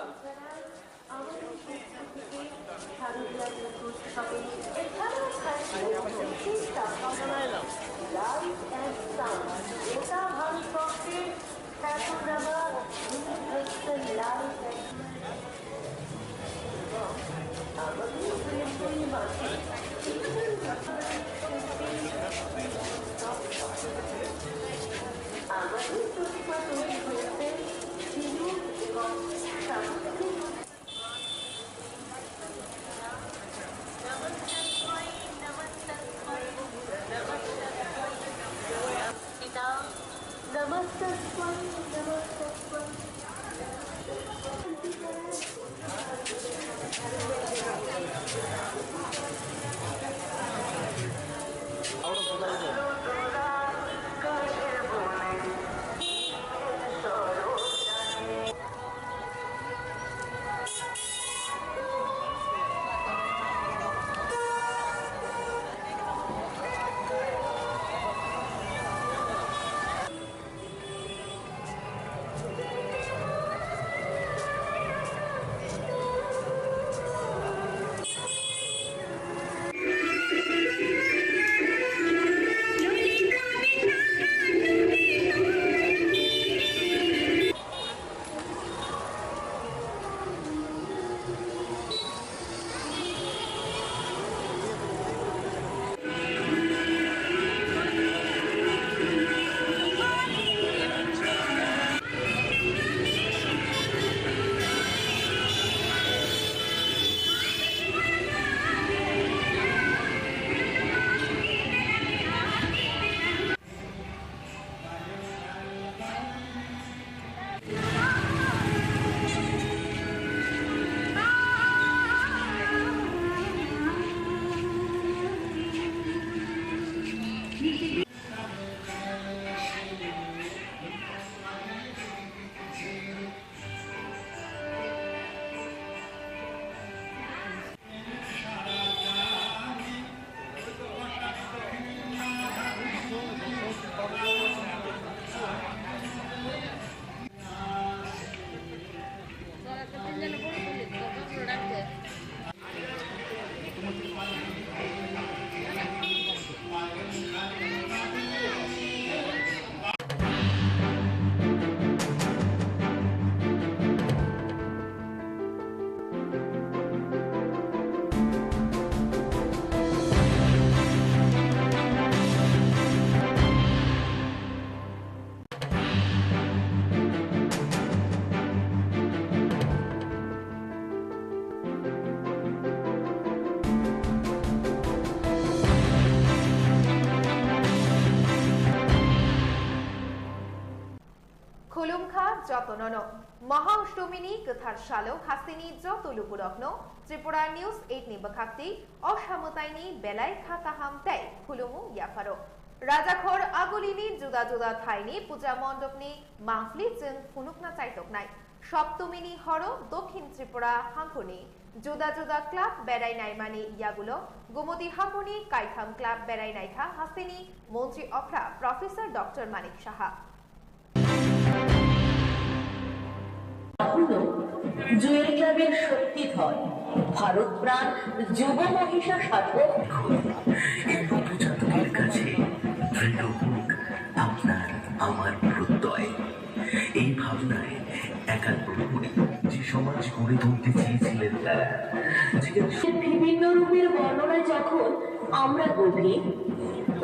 खुलुमखा जतनन महाअष्टमीनी कथार सालो हासिनी जत लुपुरग्न त्रिपुरा न्यूज 8 नि बखाक्ति असामताइनी बेलाय खाताहाम तै खुलुमु याफारो राजाखर आगुलिनी जुदा जुदा थाइनी पूजा मण्डपनि माहफ्लि जों फुनुकना चाइतकनाय সপ্তমিনী হর দক্ষিণ ত্রিপুরা হাঙ্কুনি জোদা জোদা ক্লাব বেড়াই নাইমানি ইয়াগুলো গোমতী হাঙ্কুনি কাইথাম ক্লাব বেড়াই নাইখা হাসিনি মন্ত্রী অফরা প্রফেসর ডক্টর মানিক সাহা। জুয়েল ক্লাবের শক্তিধর ভারত প্রাণ যুব মহিষা সাধক এই নবজাতকের কাছে দৃঢ় হোক আপনার আমার প্রত্যয়। এই ভাবনায় একাত্ম হয়ে যে সমাজ গড়ে তুলতে চেয়েছিলেন তারা বিভিন্ন রূপের বর্ণনায় যখন আমরা গভীর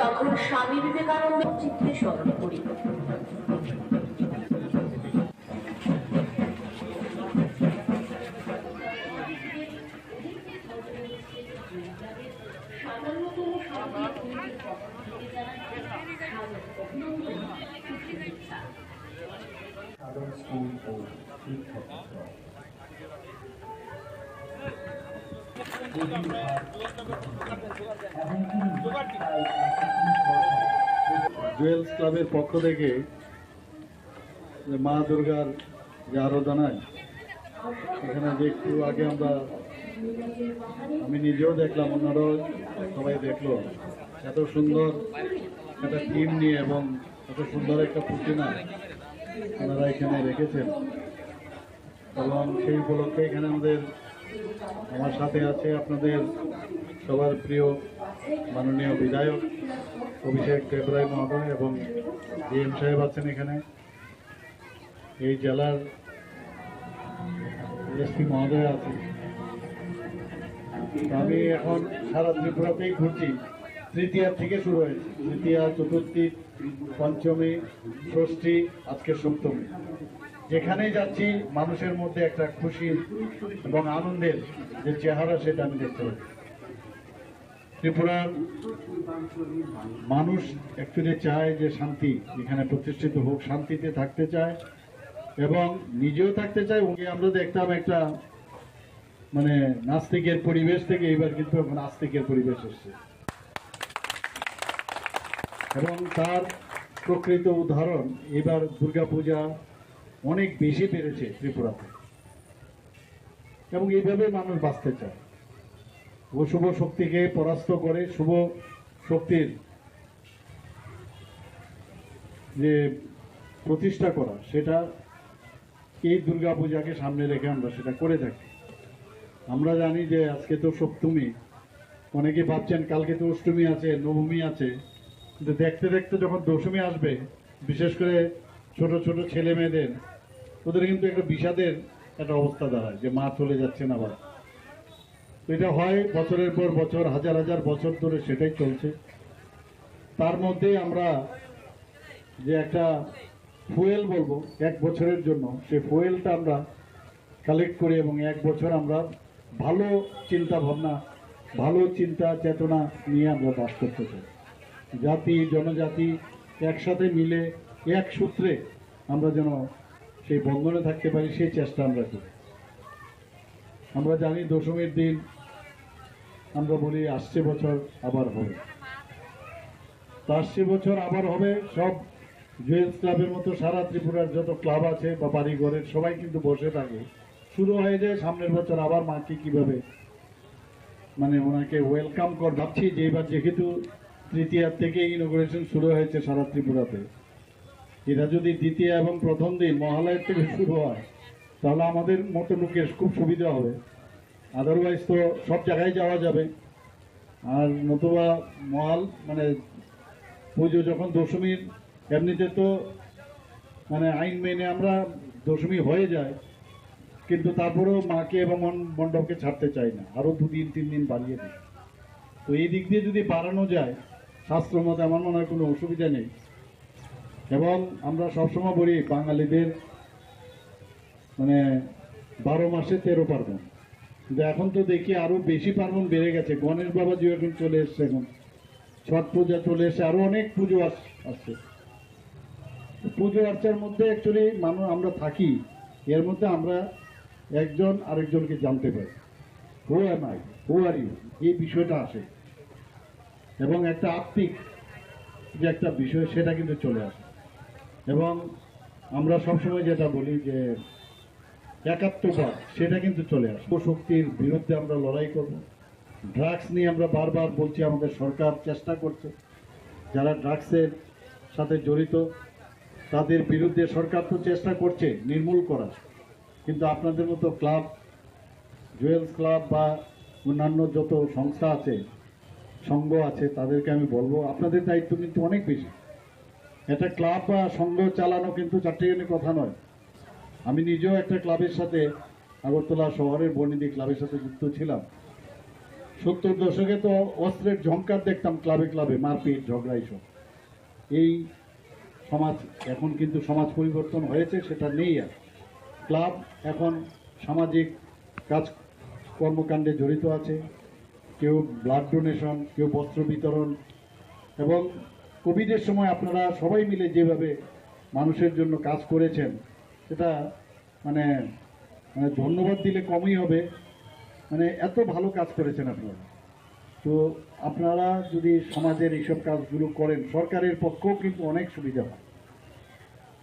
তখন স্বামী বিবেকানন্দের চিত্রে স্মরণ করি। জুয়েলস ক্লাবের পক্ষ থেকে মা দুর্গার যে আরাধনায় এখানে যে একটু আগে আমি নিজেও দেখলাম, অন্যরাও সবাই দেখলো, এত সুন্দর একটা টিম নিয়ে এবং এত সুন্দর একটা প্রতিমা ওনারা এখানে রেখেছেন। এবং সেই উপলক্ষে এখানে আমার সাথে আছে আপনাদের সবার প্রিয় মাননীয় বিধায়ক অভিষেক দেবরায় মহোদয় এবং ডিএম সাহেব আছেন এখানে, এই জেলার এসপি মহোদয় আছে। আমি এখন সারা ত্রিপুরাতেই ঘুরছি, তৃতীয়া থেকে শুরু হয়েছে, তৃতীয়া, চতুর্থী, পঞ্চমী, ষষ্ঠী, আজকে সপ্তমী। যেখানেই যাচ্ছি মানুষের মধ্যে একটা খুশি এবং আনন্দের যে চেহারা সেটা আমি দেখতে পাচ্ছি। ত্রিপুরার মানুষ অ্যাকচুয়ালি চায় যে শান্তি এখানে প্রতিষ্ঠিত হোক, শান্তিতে থাকতে চায় এবং নিজেও থাকতে চায়। আমরা দেখতাম একটা নাস্তিকের পরিবেশ থেকে এবার কিন্তু এখন আস্তিকের পরিবেশ এসছে এবং তার প্রকৃত উদাহরণ এবার দুর্গাপূজা অনেক বেশি বেড়েছে ত্রিপুরাতে এবং এইভাবে মানুষ বাঁচতে চায়। অশুভ শক্তিকে পরাস্ত করে শুভ শক্তির যে প্রতিষ্ঠা করা, সেটা এই দুর্গাপূজাকে সামনে রেখে আমরা সেটা করে থাকি। আমরা জানি যে আজকে তো সপ্তমী, অনেকে ভাবছেন কালকে তো অষ্টমী আছে, নবমী আছে, কিন্তু দেখতে দেখতে যখন দশমী আসবে, বিশেষ করে ছোট ছোট ছেলে মেয়েদের, ওদের কিন্তু একটা বিষাদের একটা অবস্থা দাঁড়ায় যে মা চলে যাচ্ছেন আবার। এটা হয় বছরের পর বছর, হাজার হাজার বছর ধরে সেটাই চলছে। তার মধ্যে আমরা যে একটা ফুয়েল বলবো এক বছরের জন্য, সেই ফুয়েলটা আমরা কালেক্ট করি এবং এক বছর আমরা ভালো চিন্তা ভাবনা, ভালো চিন্তা চেতনা নিয়ে আমরা বাস করতে চাই। জাতি জনজাতি একসাথে মিলে এক সূত্রে আমরা যেন সেই বন্ধনে থাকতে পারি, সেই চেষ্টা আমরা করি। আমরা জানি দশমীর দিন আমরা বলি আসছে বছর আবার হবে, তো আসছে বছর আবার হবে। সব জুয়েলস ক্লাবের মতো সারা ত্রিপুরার যত ক্লাব আছে বা বাড়িঘরের সবাই কিন্তু বসে থাকে, শুরু হয়ে যায় সামনের বছর আবার মাকে কিভাবে ওনাকে ওয়েলকাম কর। ভাবছি যে এবার যেহেতু তৃতীয়ার থেকে ইনোগ্রেশন শুরু হয়েছে সারা ত্রিপুরাতে, এটা যদি দ্বিতীয় এবং প্রথম দিন মহালয়ের থেকে শুরু হয় তাহলে আমাদের মতো লোকের খুব সুবিধা হবে। আদারওয়াইজ তো সব জায়গায় যাওয়া যাবে, আর নতুবা পুজো যখন দশমীর, এমনিতে তো আইন মেনে আমরা দশমী হয়ে যায়, কিন্তু তারপরেও মাকে এবং মণ্ডপকে ছাড়তে চাই না, আরও 2 দিন 3 দিন বাড়িয়ে দিই। তো এই দিক দিয়ে যদি বাড়ানো যায় শাস্ত্র মতে আমার মনে হয় কোনো অসুবিধা নেই। এবং আমরা সবসময় বলি বাঙালিদের 12 মাসে 13 পার্বণ, কিন্তু এখন তো দেখি আরো বেশি পার্বণ বেড়ে গেছে। গণেশ বাবাজি এখন চলে এসছে, এখন ছট পূজা চলে এসছে, আরো অনেক পুজো আসছে। পুজো আর্চার মধ্যে অ্যাকচুয়ালি আমরা থাকি, এর মধ্যে আমরা একজন আরেকজনকে জানতে পারি, who am I, who are you, এই বিষয়টা আসে এবং একটা আত্মিক যে একটা বিষয় সেটা কিন্তু চলে আসে। এবং আমরা সবসময় যেটা বলি যে একাত্মবাদ সেটা কিন্তু চলে আসবে। শক্তির বিরুদ্ধে আমরা লড়াই করব। ড্রাগস নিয়ে আমরা বারবার বলছি, আমাদের সরকার চেষ্টা করছে, যারা ড্রাগসের সাথে জড়িত তাদের বিরুদ্ধে সরকার তো চেষ্টা করছে নির্মূল করার, কিন্তু আপনাদের মতো ক্লাব, জুয়েলস ক্লাব বা অন্যান্য যত সংস্থা আছে, সংঘ আছে, তাদেরকে আমি বলবো আপনাদের দায়িত্ব কিন্তু অনেক বেশি। একটা ক্লাব বা সংঘ চালানো কিন্তু চারটিখানি কথা নয়। আমি নিজেও একটা ক্লাবের সাথে, আগরতলা শহরের বর্ণিদি ক্লাবের সাথে যুক্ত ছিলাম। 70 দশকে তো অস্ত্রের ঝংকার দেখতাম ক্লাবে ক্লাবে, মারপিট, ঝগড়া এইসব। এই সমাজ এখন কিন্তু সমাজ পরিবর্তন হয়েছে, সেটা নেই আর। ক্লাব এখন সামাজিক কাজ কর্মকাণ্ডে জড়িত আছে, কেউ ব্লাড ডোনেশন, কেউ বস্ত্র বিতরণ, এবং কোভিডের সময় আপনারা সবাই মিলে যেভাবে মানুষের জন্য কাজ করেছেন, সেটা মানে ধন্যবাদ দিলে কমই হবে। এত ভালো কাজ করেছেন আপনারা। তো আপনারা যদি সমাজের এইসব কাজগুলো করেন, সরকারের পক্ষেও কিন্তু অনেক সুবিধা হয়।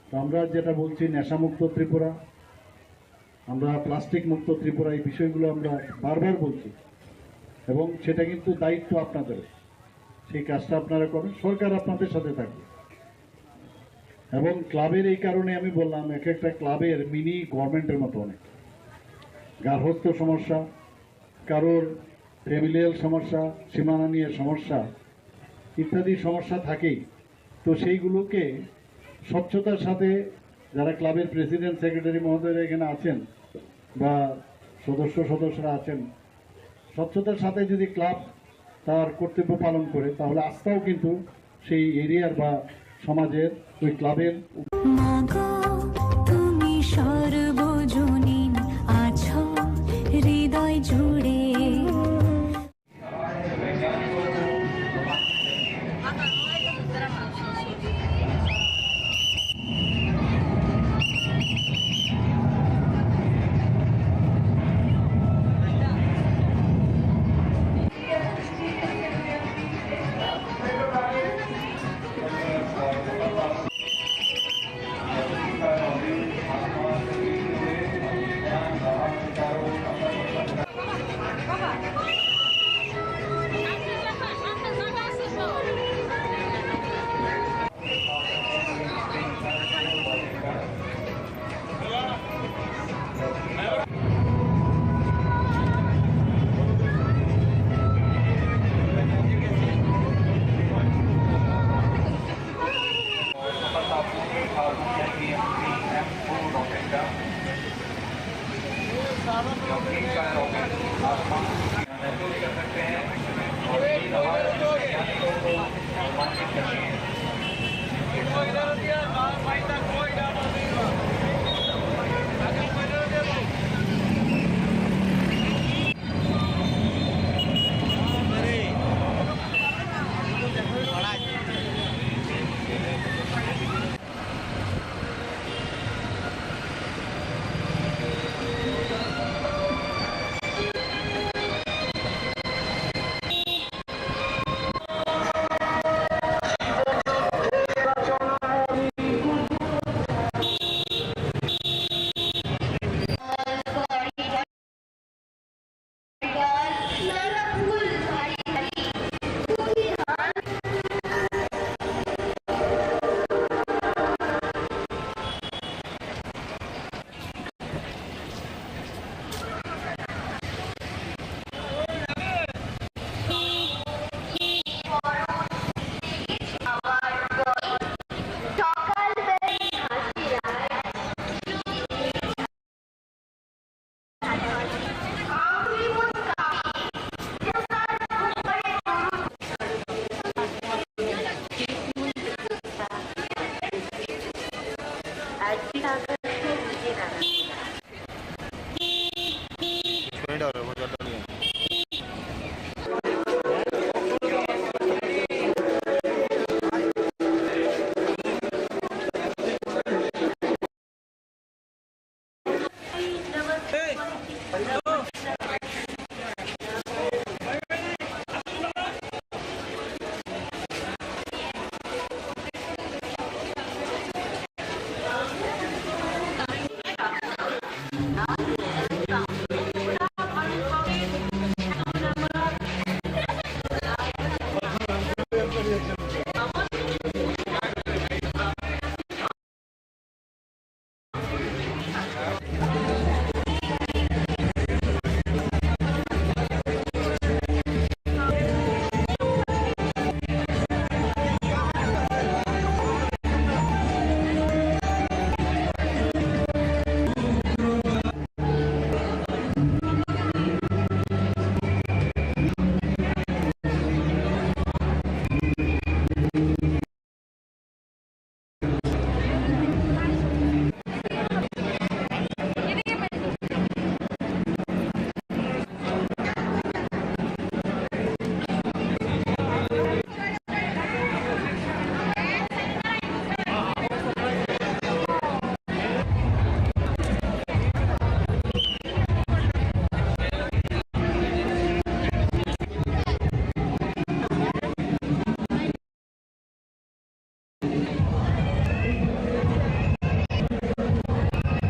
তো আমরা যেটা বলছি, নেশামুক্ত ত্রিপুরা, আমরা প্লাস্টিক মুক্ত ত্রিপুরা, এই বিষয়গুলো আমরা বারবার বলছি, এবং সেটা কিন্তু দায়িত্ব আপনাদের। সেই কাজটা আপনারা করবেন, সরকার আপনাদের সাথে থাকবে। এবং ক্লাবের এই কারণে আমি বললাম, এক একটা ক্লাবের মিনি গভর্নমেন্টের মতো অনেক গার্হস্থ্য সমস্যা, কারোর ফ্যামিলিয়াল সমস্যা, সীমানা নিয়ে সমস্যা ইত্যাদি সমস্যা থাকেই। তো সেইগুলোকে স্বচ্ছতার সাথে, যারা ক্লাবের প্রেসিডেন্ট, সেক্রেটারি মহোদয়রা এখানে আছেন বা সদস্যরা আছেন, স্বচ্ছতার সাথে যদি ক্লাব তার কর্তব্য পালন করে, তাহলে আস্থাও কিন্তু সেই এরিয়ার বা সমাজের ওই ক্লাবের। তুমি সর্বজনীন আছো হৃদয় জুড়ে। सकते हैं